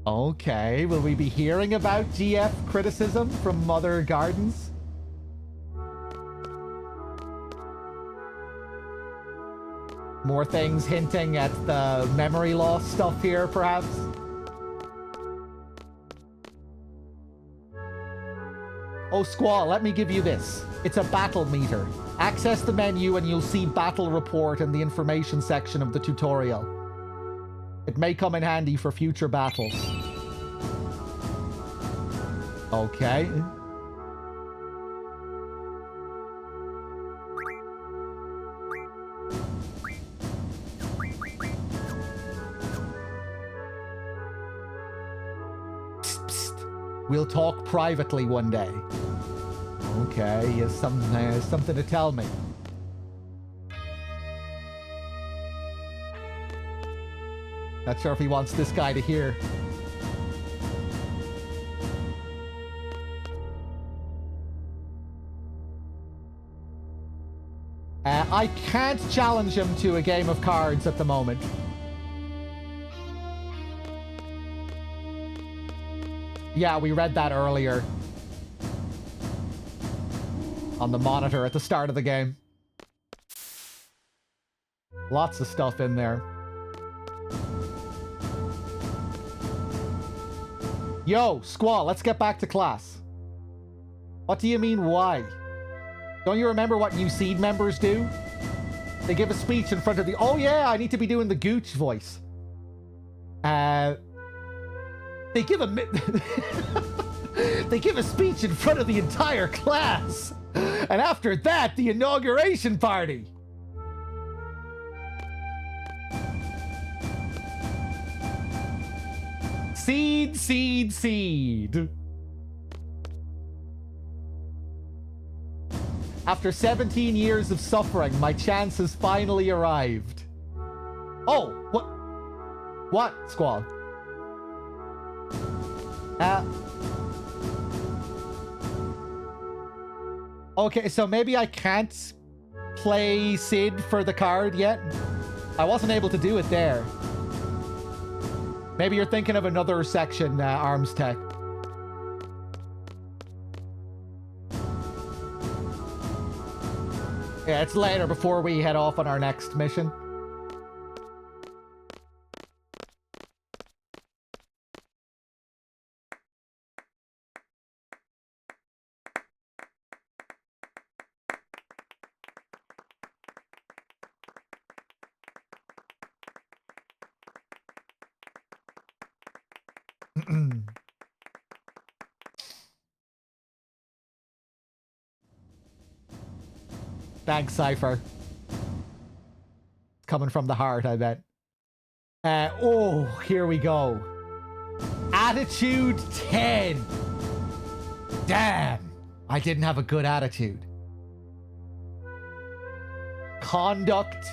Okay, will we be hearing about GF criticism from other gardens? More things hinting at the memory loss stuff here, perhaps? Oh, Squall, let me give you this. It's a battle meter. Access the menu and you'll see battle report in the information section of the tutorial. It may come in handy for future battles. Okay. Psst, psst. We'll talk privately one day. Okay, he has something to tell me. Not sure if he wants this guy to hear. I can't challenge him to a game of cards at the moment. Yeah, we read that earlier. On the monitor at the start of the game. Lots of stuff in there. Yo, Squall, let's get back to class. What do you mean, why? Don't you remember what new seed members do? They give a speech in front of the... Oh yeah, I need to be doing the Gooch voice. They give a... They give a speech in front of the entire class. And after that, the inauguration party. Seed, seed, seed. After 17 years of suffering, my chance has finally arrived. Oh, what? What, Squall? Okay, so maybe I can't play Sid for the card yet. I wasn't able to do it there. Maybe you're thinking of another section, Arms Tech. Yeah, it's later before we head off on our next mission. Thanks, Cypher. It's coming from the heart, I bet. Oh, here we go. Attitude 10. Damn. I didn't have a good attitude. Conduct.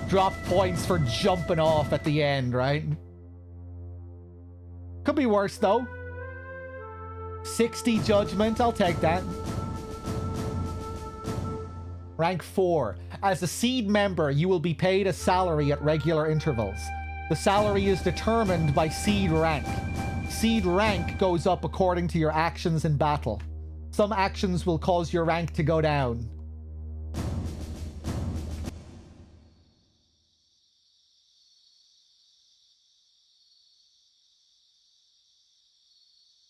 Drop points for jumping off at the end, right? Could be worse, though. 60 judgment. I'll take that. Rank 4. As a seed member, you will be paid a salary at regular intervals. The salary is determined by seed rank. Seed rank goes up according to your actions in battle. Some actions will cause your rank to go down.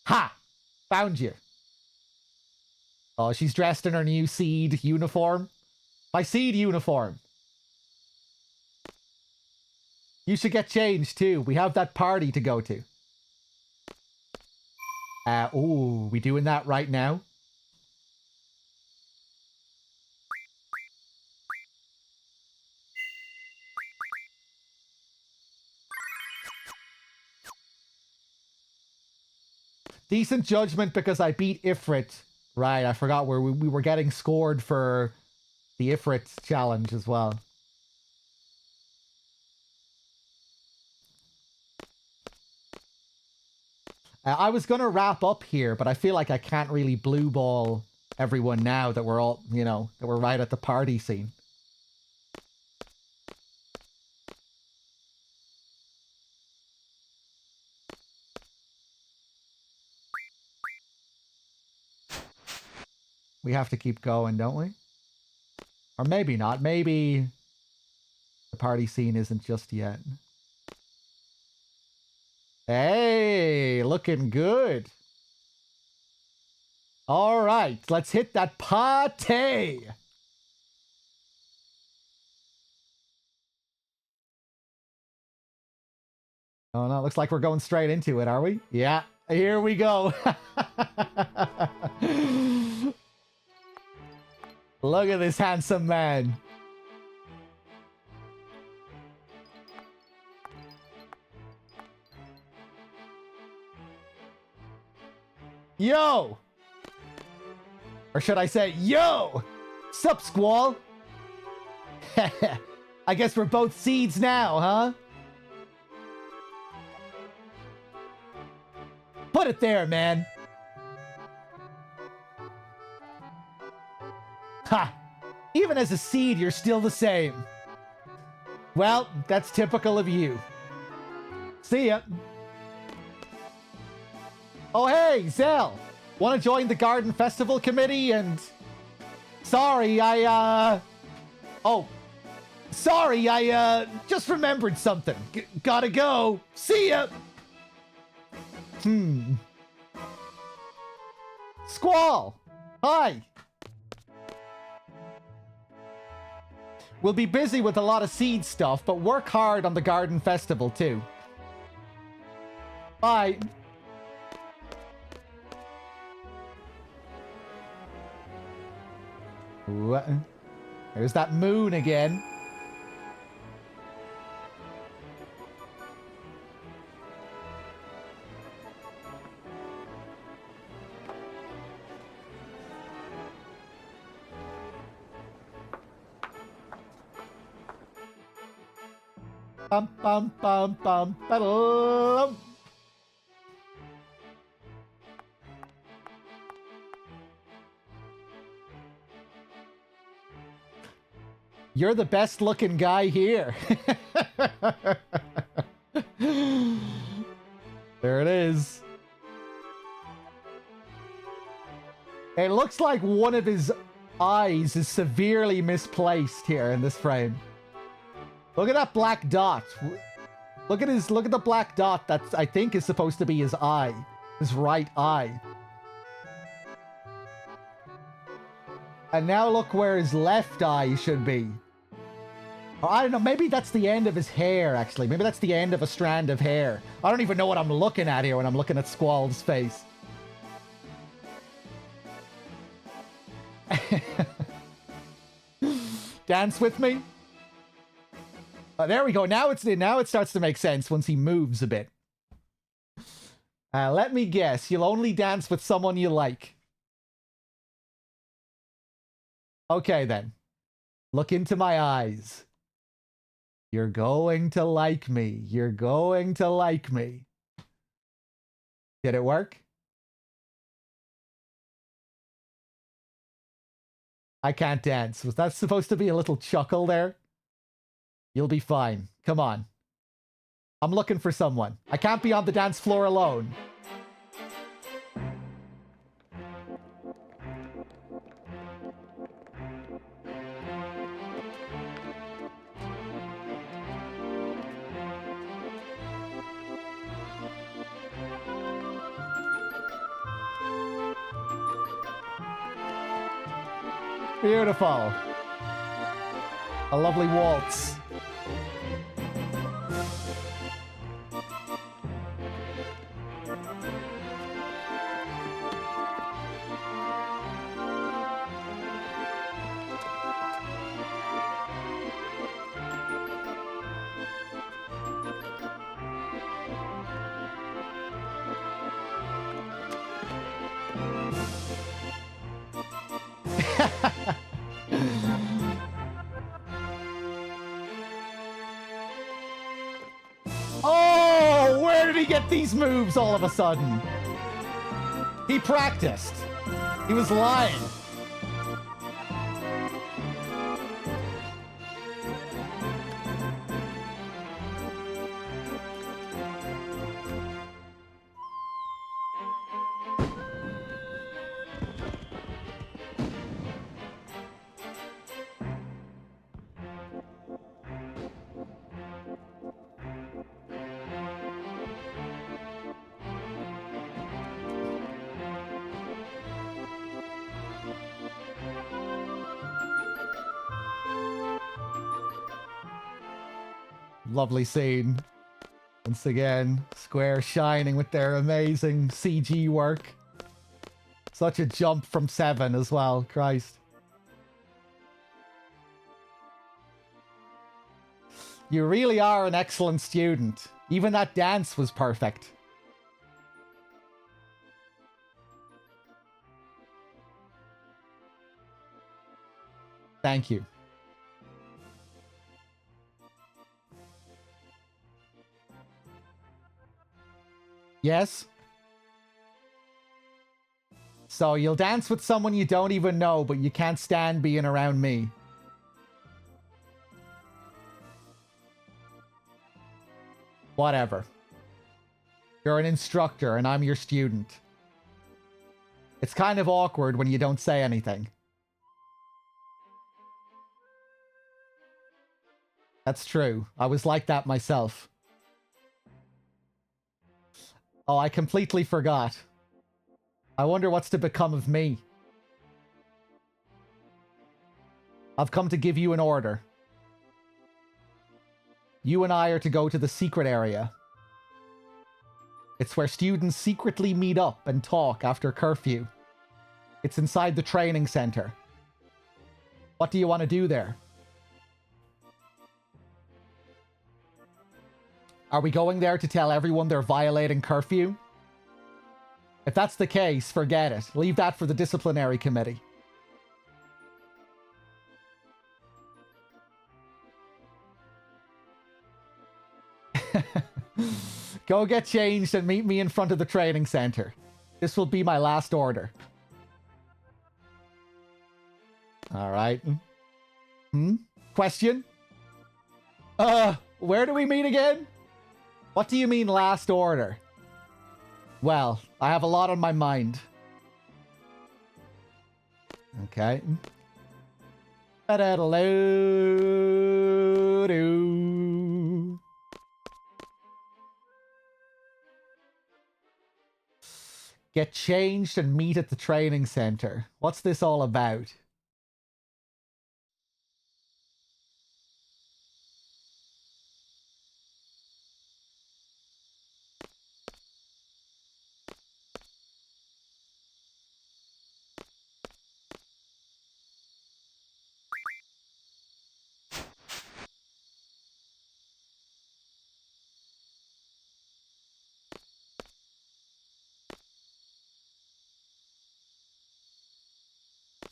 Ha! Found you. Oh, she's dressed in her new seed uniform. My seed uniform. You should get changed too. We have that party to go to. Oh, we doing that right now? Decent judgment because I beat Ifrit. Right, I forgot where we were getting scored for the Ifrit challenge as well. I was going to wrap up here, but I feel like I can't really blue ball everyone now that we're all, you know, that we're right at the party scene. We have to keep going, don't we? Or maybe not. Maybe the party scene isn't just yet. Hey, looking good. All right, let's hit that party. Oh no, looks like we're going straight into it, are we? Yeah, here we go. Look at this handsome man. Yo! Or should I say, yo! Sup, Squall? I guess we're both seeds now, huh? Put it there, man. Ha! Even as a seed, you're still the same. Well, that's typical of you. See ya. Oh, hey, Zell. Want to join the Garden Festival Committee and... Sorry, Oh. Sorry, I just remembered something. Gotta go. See ya. Squall. Hi. We'll be busy with a lot of seed stuff, but work hard on the Garden Festival, too. Bye. What? There's that moon again. Bum bum bum bum ba-dum. You're the best looking guy here. There it is. It looks like one of his eyes is severely misplaced here in this frame. Look at that black dot. Look at the black dot that I think is supposed to be his eye. His right eye. And now look where his left eye should be. Or I don't know, maybe that's the end of his hair, actually. Maybe that's the end of a strand of hair. I don't even know what I'm looking at here when I'm looking at Squall's face. Dance with me? There we go. Now it starts to make sense once he moves a bit. Let me guess. You'll only dance with someone you like. Okay, then. Look into my eyes. You're going to like me. You're going to like me. Did it work? I can't dance. Was that supposed to be a little chuckle there? You'll be fine. Come on. I'm looking for someone. I can't be on the dance floor alone. Beautiful. A lovely waltz. Oh, where did he get these moves all of a sudden? He practiced. He was lying. Lovely scene. Once again, Square shining with their amazing CG work. Such a jump from 7 as well, Christ. You really are an excellent student. Even that dance was perfect. . Thank you. Yes? So you'll dance with someone you don't even know, but you can't stand being around me. Whatever. You're an instructor and I'm your student. It's kind of awkward when you don't say anything. That's true. I was like that myself. Oh, I completely forgot. I wonder what's to become of me. I've come to give you an order. You and I are to go to the secret area. It's where students secretly meet up and talk after curfew. It's inside the training center. What do you want to do there? Are we going there to tell everyone they're violating curfew? If that's the case, forget it. Leave that for the disciplinary committee. Go get changed and meet me in front of the training center. This will be my last order. Alright. Question? Where do we meet again? What do you mean last order? Well, I have a lot on my mind. Okay. Get changed and meet at the training center. What's this all about?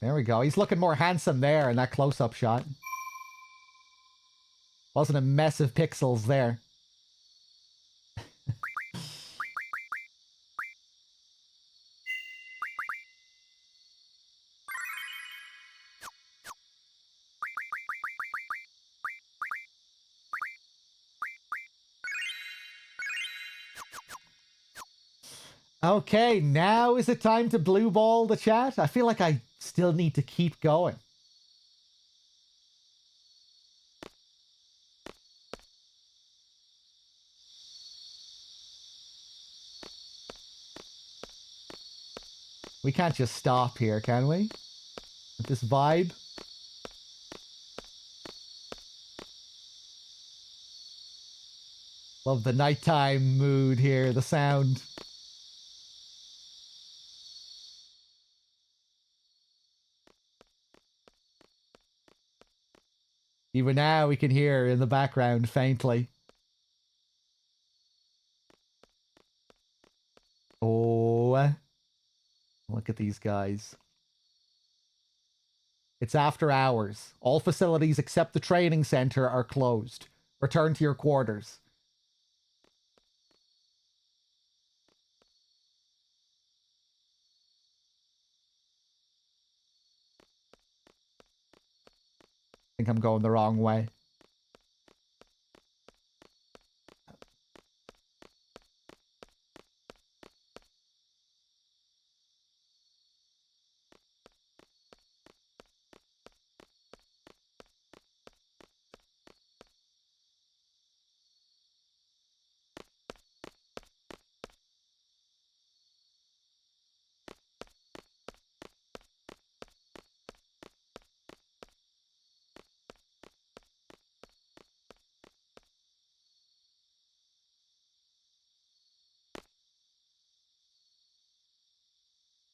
There we go. He's looking more handsome there in that close-up shot. Wasn't a mess of pixels there. Okay, now is it time to blue ball the chat? I feel like I still need to keep going. We can't just stop here, can we? With this vibe. Love the nighttime mood here, the sound. Even now we can hear in the background faintly. Oh, look at these guys. It's after hours. All facilities except the training center are closed. Return to your quarters. I think I'm going the wrong way.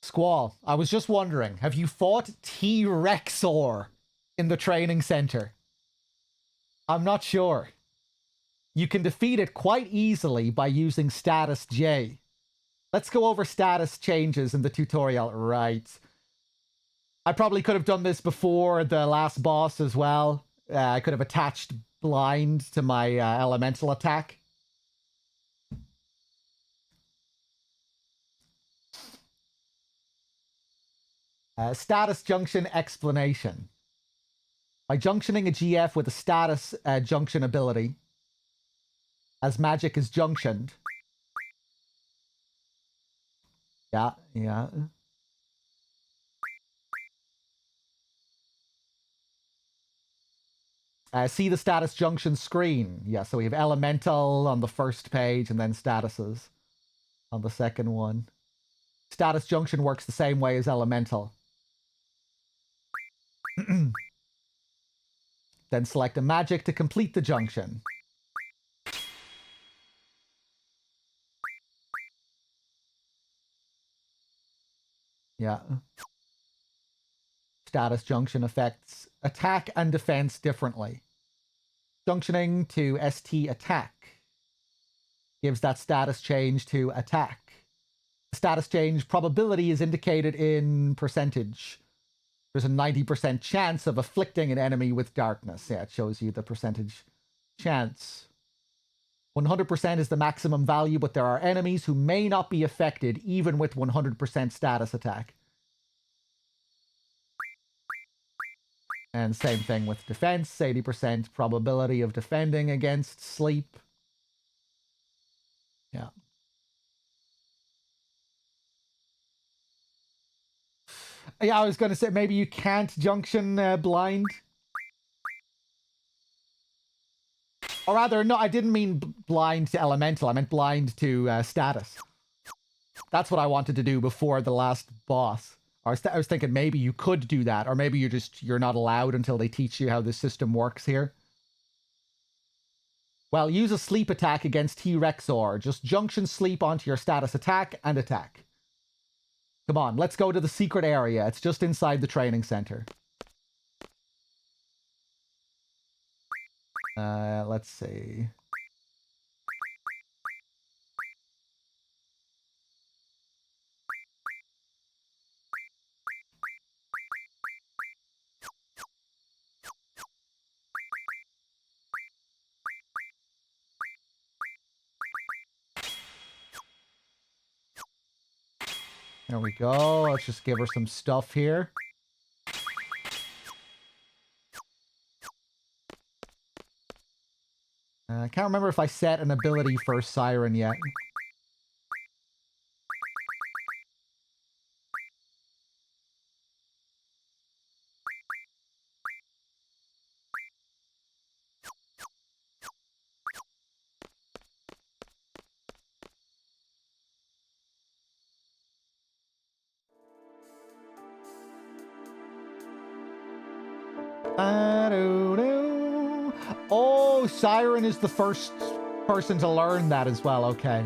Squall, I was just wondering, have you fought T-Rexor in the training center? I'm not sure. You can defeat it quite easily by using status J. Let's go over status changes in the tutorial. Right. I probably could have done this before the last boss as well. I could have attached blind to my elemental attack. Status junction explanation. By junctioning a GF with a status junction ability, as magic is junctioned. Yeah. See the status junction screen. Yeah, so we have elemental on the first page and then statuses on the second one. Status junction works the same way as elemental. Then select a magic to complete the junction. Yeah. Status junction affects attack and defense differently. Junctioning to ST attack gives that status change to attack. The status change probability is indicated in percentage. There's a 90% chance of afflicting an enemy with darkness. Yeah, it shows you the percentage chance. 100% is the maximum value, but there are enemies who may not be affected even with 100% status attack. And same thing with defense, 80% probability of defending against sleep. Yeah. Yeah, I was going to say maybe you can't junction blind. Or rather, no, I didn't mean blind to elemental. I meant blind to status. That's what I wanted to do before the last boss. I was thinking maybe you could do that, or maybe you're not allowed until they teach you how the system works here. Well, use a sleep attack against T-Rexor. Just junction sleep onto your status attack and attack. Come on, let's go to the secret area. It's just inside the training center. Let's see. There we go. Let's just give her some stuff here. I can't remember if I set an ability for Siren yet. Oh, Siren is the first person to learn that as well. Okay.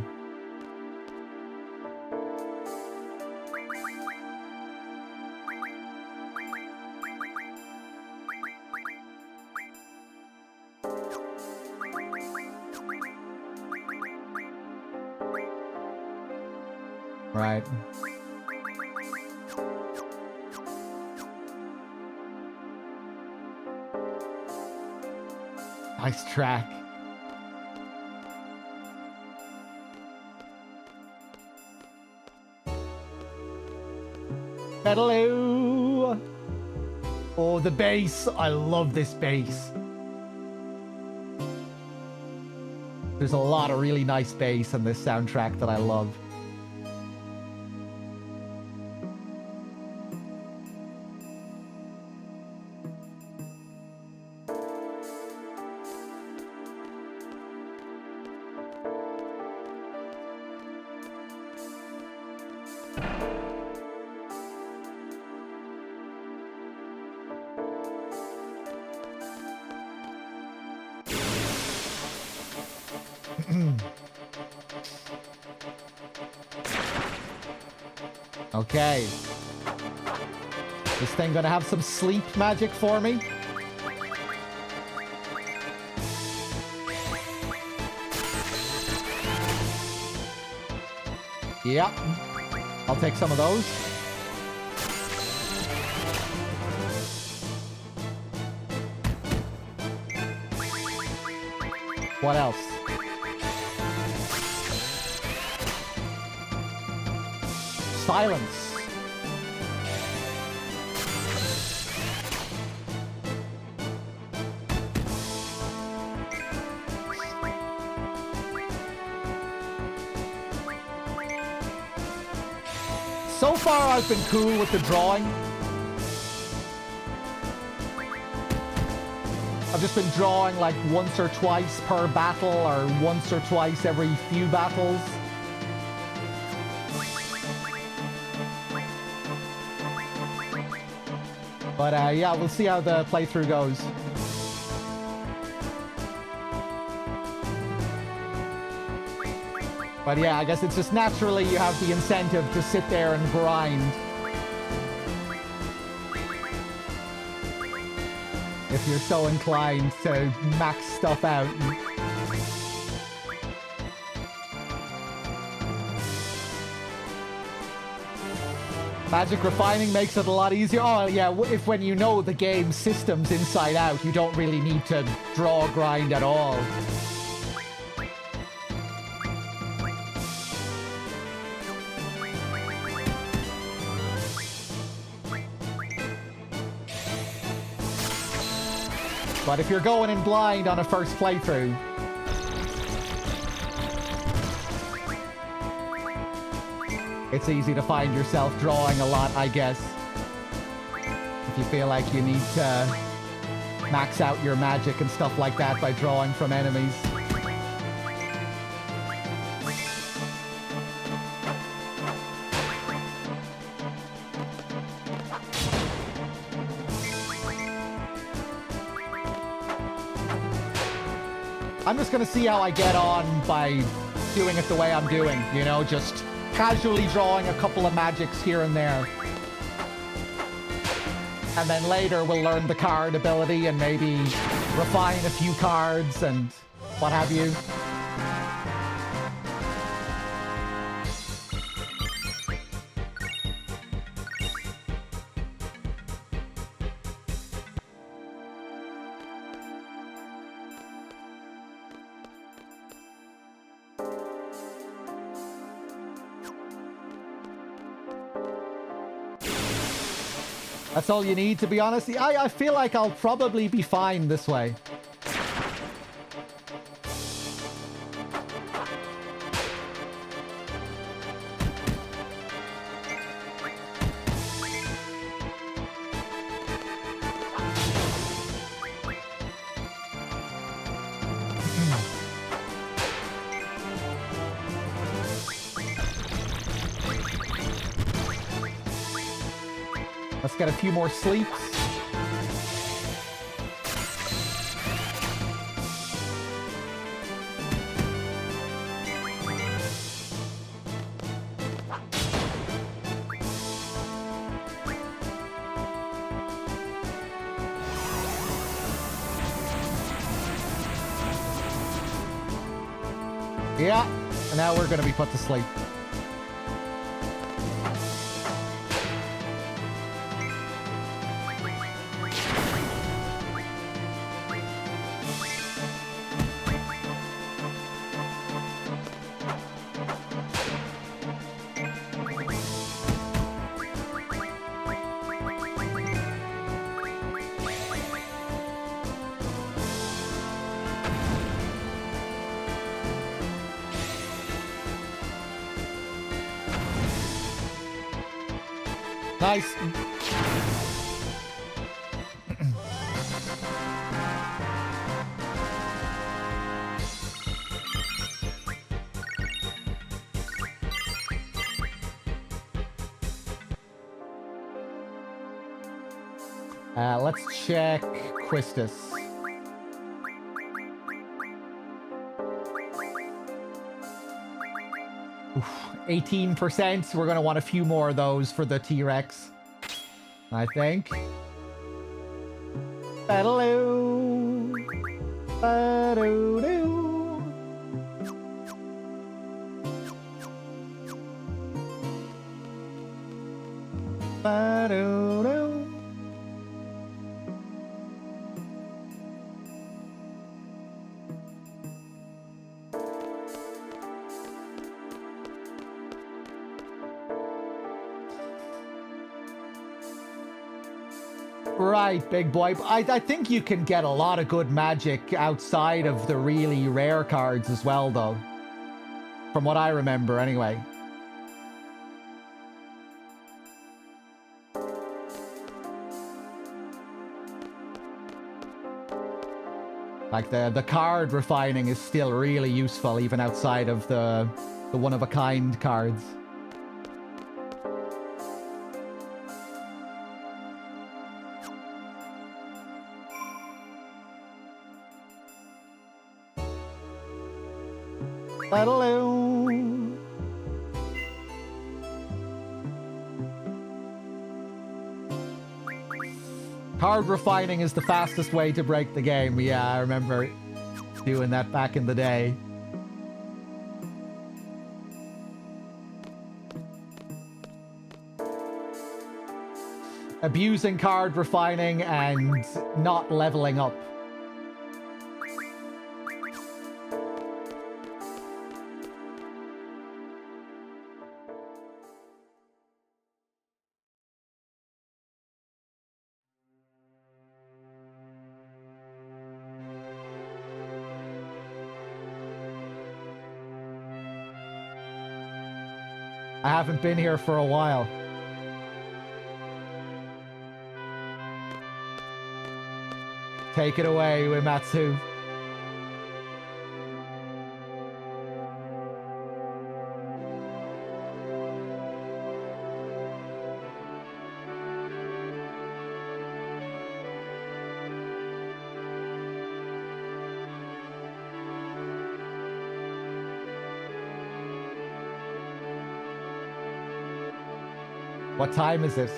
Right. Nice track. Hello. Oh, the bass. I love this bass. There's a lot of really nice bass in this soundtrack that I love. Okay. This thing gonna have some sleep magic for me? Yep. I'll take some of those. What else? Silence. So far, I've been cool with the drawing. I've just been drawing like once or twice per battle, or once or twice every few battles. But yeah, we'll see how the playthrough goes. But yeah, I guess it's just naturally you have the incentive to sit there and grind. If you're so inclined to max stuff out. Magic refining makes it a lot easier. Oh yeah, if when you know the game systems inside out, you don't really need to draw grind at all. But if you're going in blind on a first playthrough, it's easy to find yourself drawing a lot, I guess. If you feel like you need to max out your magic and stuff like that by drawing from enemies. I'm just gonna see how I get on by doing it the way I'm doing, you know, just casually drawing a couple of magics here and there. And then later we'll learn the card ability and maybe refine a few cards and what have you. That's all you need, to be honest. I feel like I'll probably be fine this way. Let's get a few more sleeps. Yeah, and now we're going to be put to sleep. Nice. Let's check Quistis. Oof, 18%. We're going to want a few more of those for the T-Rex, I think. Ba-da-loo. Ba-doo-doo. Ba-doo-doo. Right, big boy. I think you can get a lot of good magic outside of the really rare cards as well, though. From what I remember, anyway. Like, the card refining is still really useful, even outside of the one-of-a-kind cards. Hello. Card refining is the fastest way to break the game. Yeah, I remember doing that back in the day. Abusing card refining and not leveling up. I haven't been here for a while. Take it away, Uematsu. What time is it?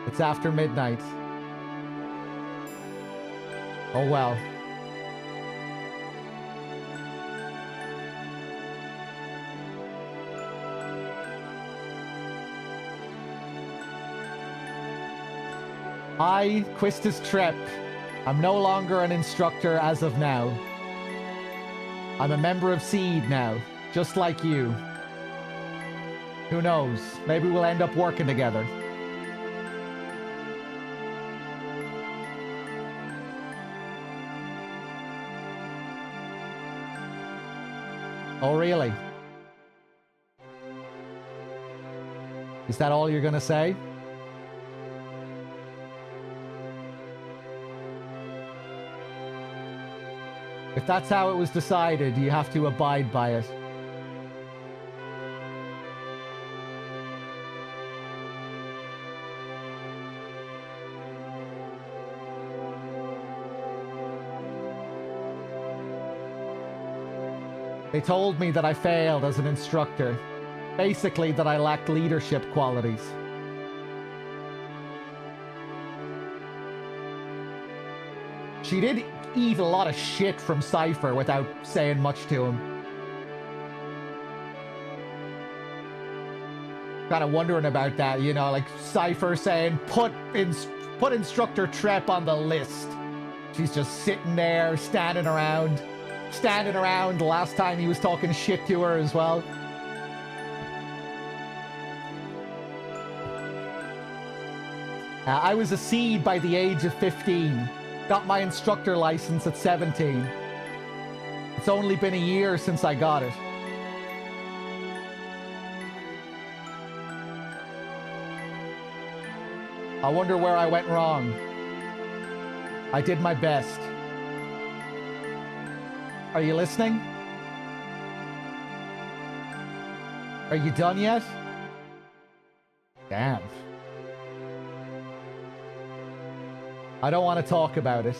It's after midnight. Oh well. I, Quistis Trep, I'm no longer an instructor as of now. I'm a member of Seed now, just like you. Who knows? Maybe we'll end up working together. Oh, really? Is that all you're gonna say? If that's how it was decided, you have to abide by it. They told me that I failed as an instructor. Basically, that I lacked leadership qualities. She did eat a lot of shit from Cypher without saying much to him. Kind of wondering about that, you know, like Cypher saying, put Instructor Trep on the list. She's just sitting there, standing around the last time he was talking shit to her as well. I was a seed by the age of 15. Got my instructor license at 17. It's only been a year since I got it. I wonder where I went wrong. I did my best. Are you listening? Are you done yet? Damn. I don't want to talk about it.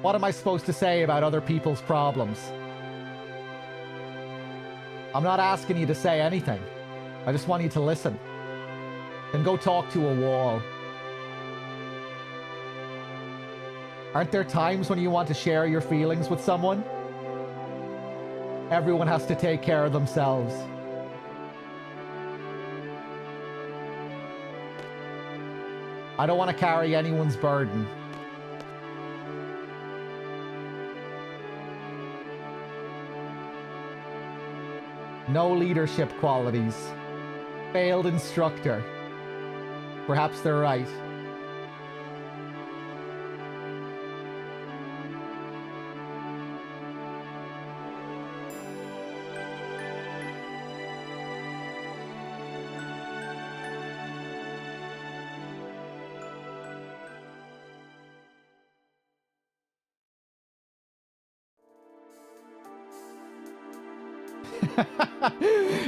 What am I supposed to say about other people's problems? I'm not asking you to say anything. I just want you to listen. Then go talk to a wall. Aren't there times when you want to share your feelings with someone? Everyone has to take care of themselves. I don't want to carry anyone's burden. No leadership qualities. Failed instructor. Perhaps they're right.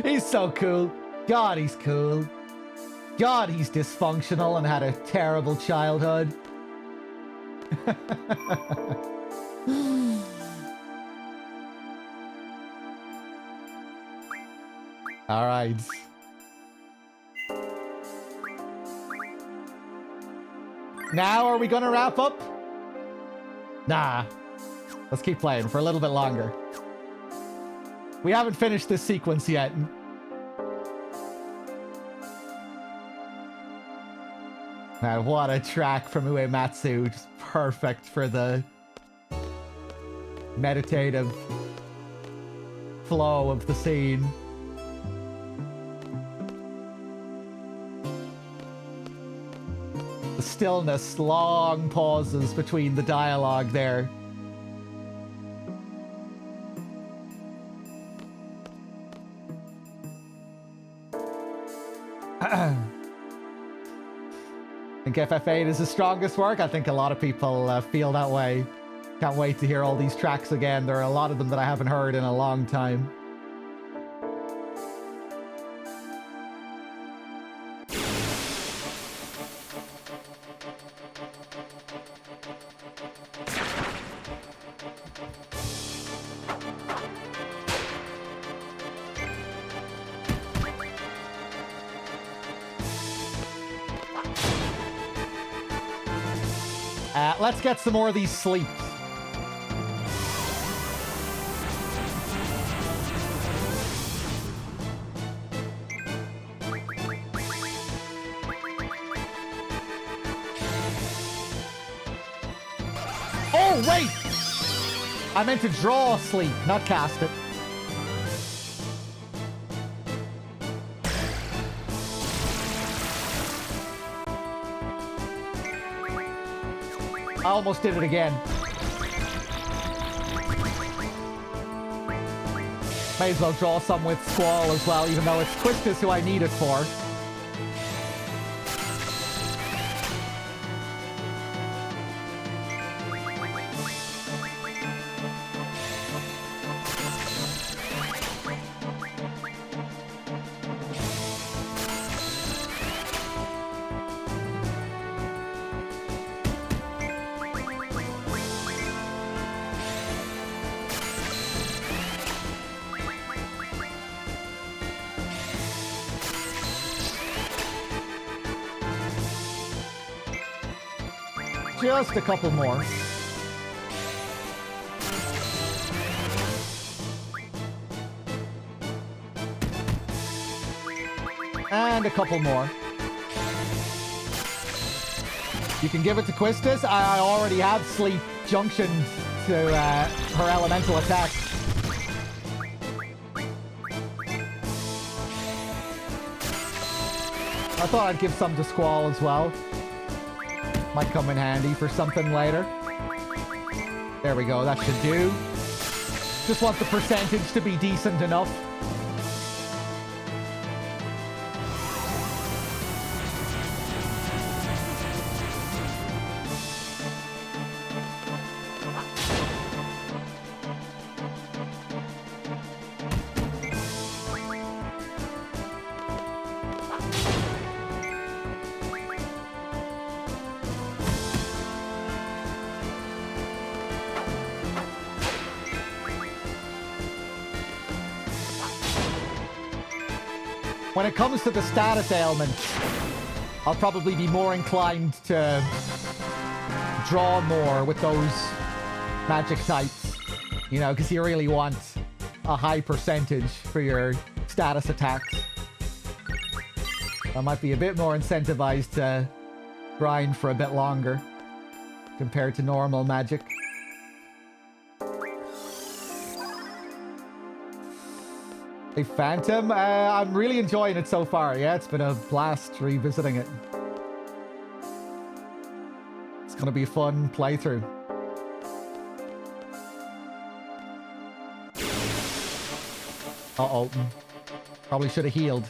He's so cool. God, he's cool. God, he's dysfunctional and had a terrible childhood. All right. Now, are we gonna wrap up? Nah. Let's keep playing for a little bit longer. We haven't finished this sequence yet. Now, what a track from Uematsu. Just perfect for the meditative flow of the scene. The stillness, long pauses between the dialogue there. I think FF8 is his strongest work. I think a lot of people feel that way. Can't wait to hear all these tracks again. There are a lot of them that I haven't heard in a long time. Let's get some more of these sleeps. Oh, wait! I meant to draw sleep, not cast it. I almost did it again. May as well draw some with Squall as well, even though it's Quistis who I need it for. Just a couple more. And a couple more. You can give it to Quistis. I already have Sleep junctioned to her elemental attack. I thought I'd give some to Squall as well. Might come in handy for something later. There we go, that should do. Just want the percentage to be decent enough. When it comes to the status ailments, I'll probably be more inclined to draw more with those magic types, you know, because you really want a high percentage for your status attacks. I might be a bit more incentivized to grind for a bit longer compared to normal magic. Hey, Phantom. I'm really enjoying it so far. Yeah, it's been a blast revisiting it. It's going to be a fun playthrough. Uh-oh. Probably should have healed.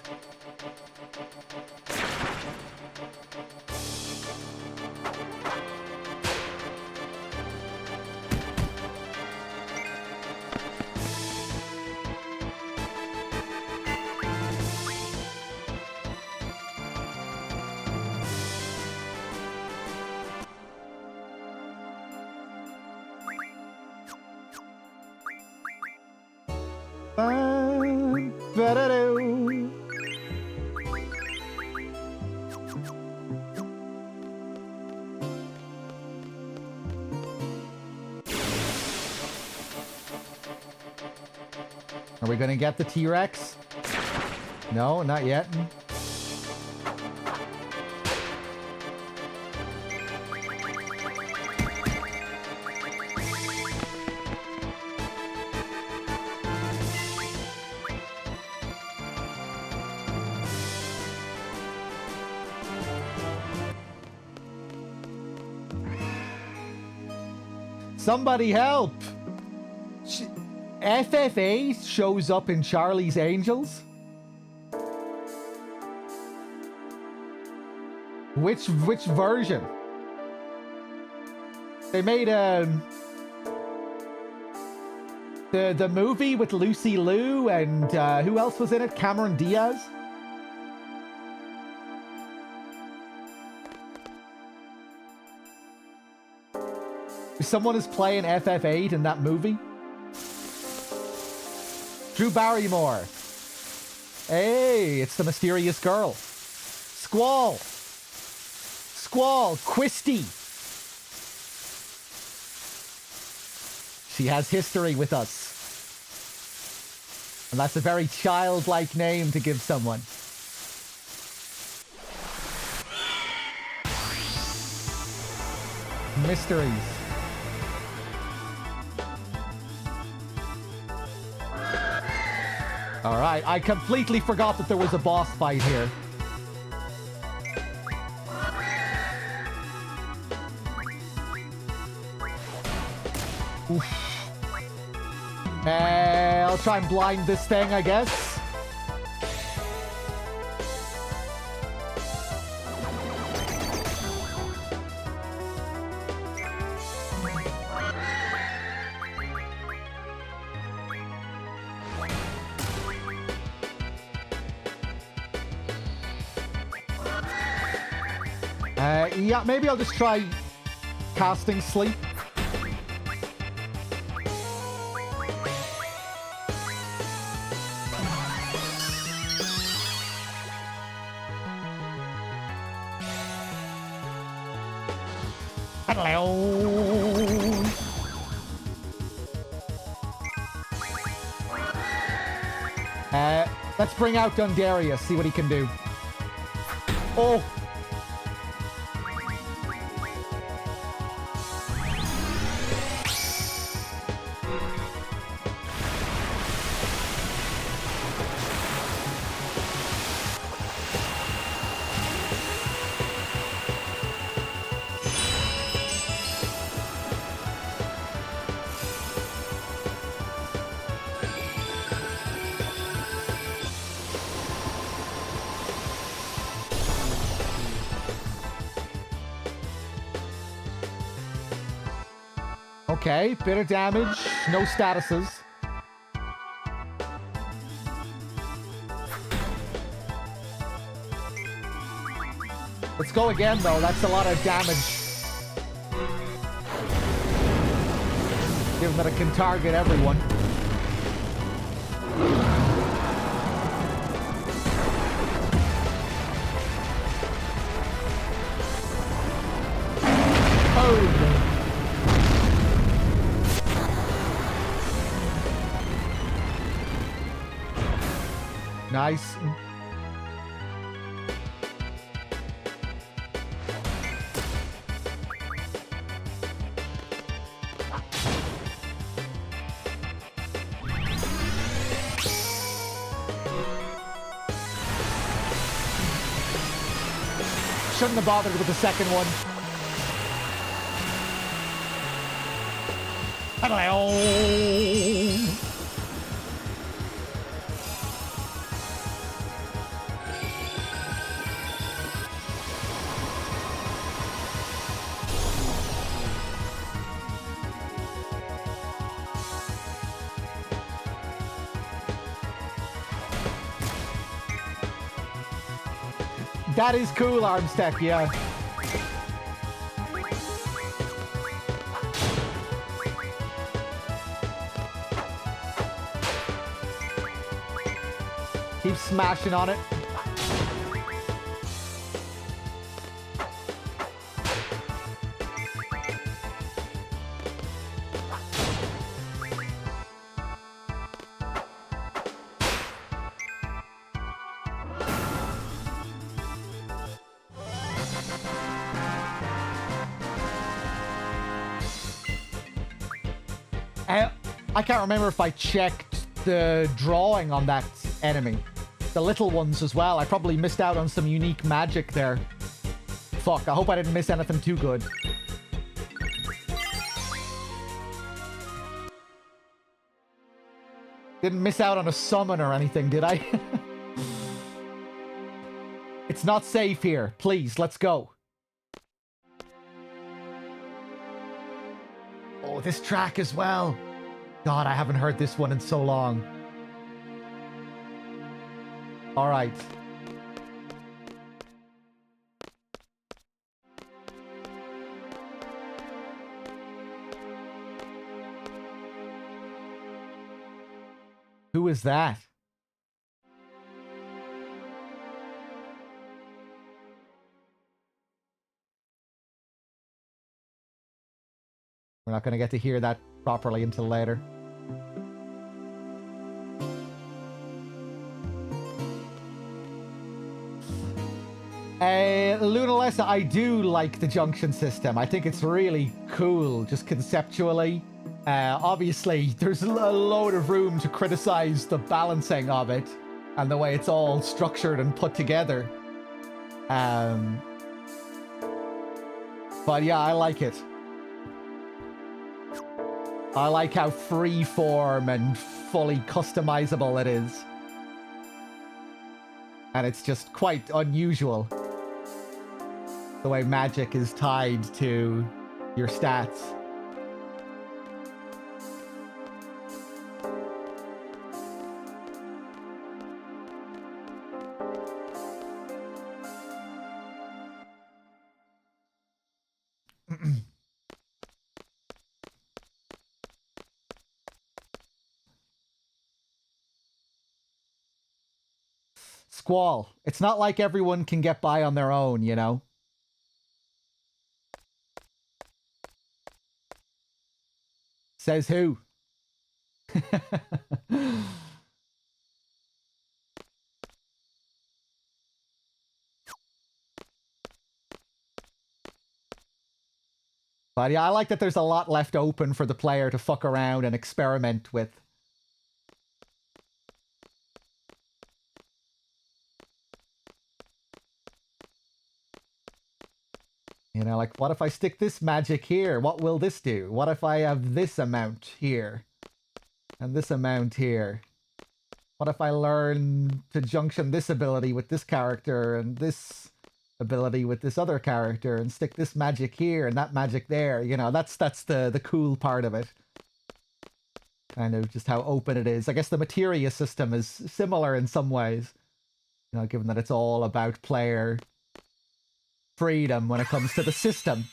Are we gonna get the T-Rex? No, not yet. Somebody help! FFA shows up in Charlie's Angels? Which version? They made the movie with Lucy Liu and who else was in it? Cameron Diaz? Someone is playing FF8 in that movie? Drew Barrymore. Hey, it's the mysterious girl. Squall. Squall. Christy. She has history with us. And that's a very childlike name to give someone. Mysteries. Alright, I completely forgot that there was a boss fight here. Oof. I'll try and blind this thing, I guess. Yeah, maybe I'll just try casting sleep. Hello. Let's bring out Dundarius, see what he can do. Oh. Okay, bit of damage, no statuses. Let's go again, though. That's a lot of damage. Given that it can target everyone. Oh! Nice. shouldn't have bothered with the second one. Oh. That is cool, Armstead, yeah. Keep smashing on it. I can't remember if I checked the drawing on that enemy. The little ones as well. I probably missed out on some unique magic there. Fuck, I hope I didn't miss anything too good. Didn't miss out on a summon or anything, did I? It's not safe here. Please, let's go. Oh, this track as well. God, I haven't heard this one in so long. All right. Who is that? We're not going to get to hear that properly until later. Lunalessa, I do like the junction system. I think it's really cool, just conceptually. Obviously, there's a load of room to criticize the balancing of it and the way it's all structured and put together. But yeah, I like it. I like how freeform and fully customizable it is. And it's just quite unusual. The way magic is tied to your stats. Squall. It's not like everyone can get by on their own, you know? Says who? But yeah, I like that there's a lot left open for the player to fuck around and experiment with. You know, like, what if I stick this magic here? What will this do? What if I have this amount here? And this amount here? What if I learn to junction this ability with this character and this ability with this other character and stick this magic here and that magic there? You know, that's the cool part of it. Kind of just how open it is. I guess the materia system is similar in some ways. You know, given that it's all about player freedom when it comes to the system,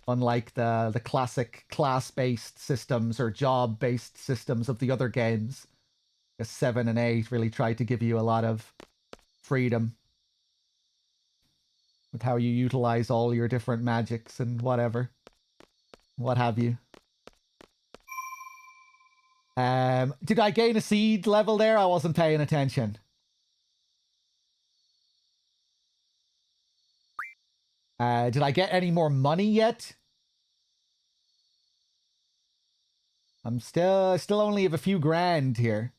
unlike the classic class-based systems or job-based systems of the other games. 7 and 8 really tried to give you a lot of freedom with how you utilize all your different magics and whatever, what have you. Did I gain a seed level there? I wasn't paying attention. Did I get any more money yet? I still only have a few grand here.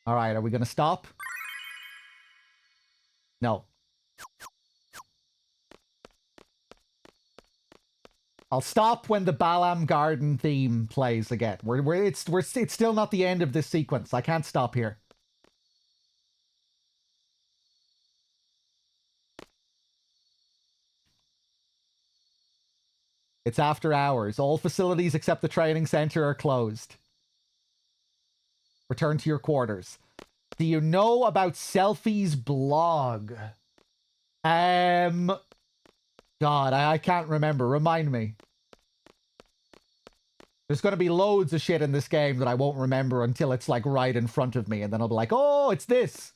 Alright, are we gonna stop? No. I'll stop when the Balam Garden theme plays again. It's still not the end of this sequence. I can't stop here. It's after hours. All facilities except the training center are closed. Return to your quarters. Do you know about Selfie's blog? God, I can't remember. Remind me. There's going to be loads of shit in this game that I won't remember until it's like right in front of me. And then I'll be like, oh, it's this.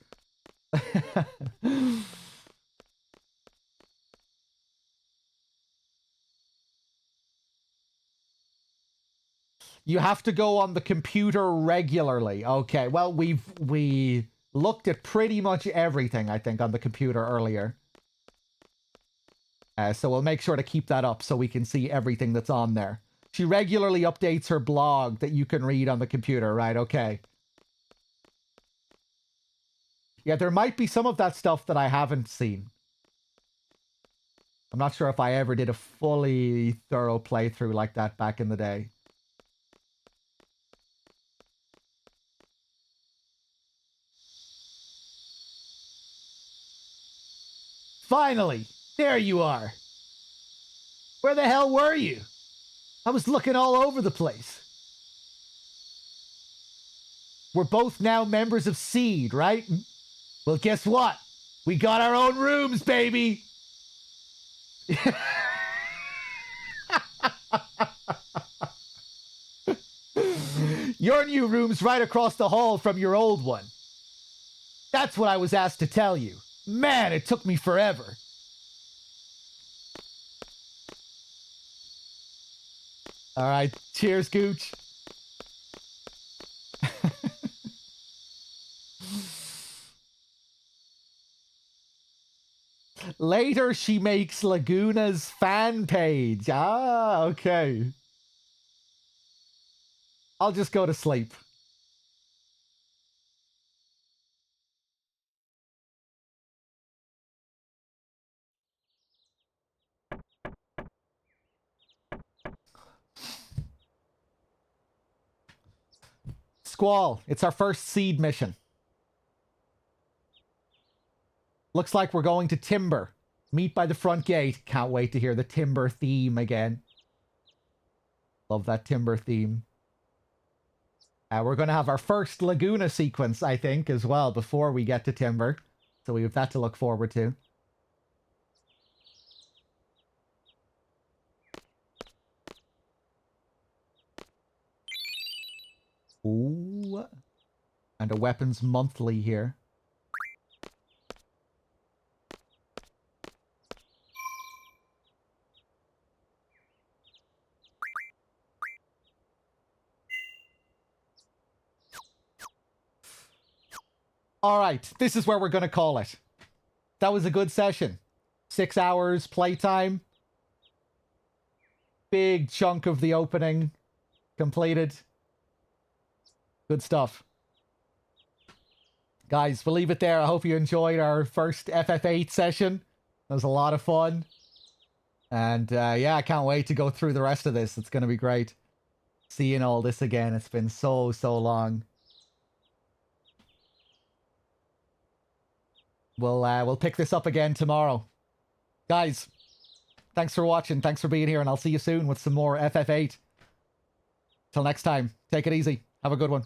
You have to go on the computer regularly. Okay, well, we looked at pretty much everything, I think, on the computer earlier. So we'll make sure to keep that up so we can see everything that's on there. She regularly updates her blog that you can read on the computer, right? Okay. Yeah, there might be some of that stuff that I haven't seen. I'm not sure if I ever did a fully thorough playthrough like that back in the day. Finally! There you are! Where the hell were you? I was looking all over the place. We're both now members of Seed, right? Well, guess what? We got our own rooms, baby! Your new room's right across the hall from your old one. That's what I was asked to tell you. Man, it took me forever. All right, cheers, Gooch. Later, she makes Laguna's fan page. Ah, okay. I'll just go to sleep. Squall, it's our first Seed mission. Looks like we're going to Timber. Meet by the front gate. Can't wait to hear the Timber theme again. Love that Timber theme. We're going to have our first Laguna sequence, I think, as well, before we get to Timber. So we have that to look forward to. Ooh. And a weapons monthly here. All right, this is where we're going to call it. That was a good session. 6 hours playtime. Big chunk of the opening completed. Good stuff. Guys, we'll leave it there. I hope you enjoyed our first FF8 session. It was a lot of fun. And yeah, I can't wait to go through the rest of this. It's going to be great. Seeing all this again. It's been so long. We'll pick this up again tomorrow. Guys, thanks for watching. Thanks for being here, and I'll see you soon with some more FF8. Till next time, take it easy. Have a good one.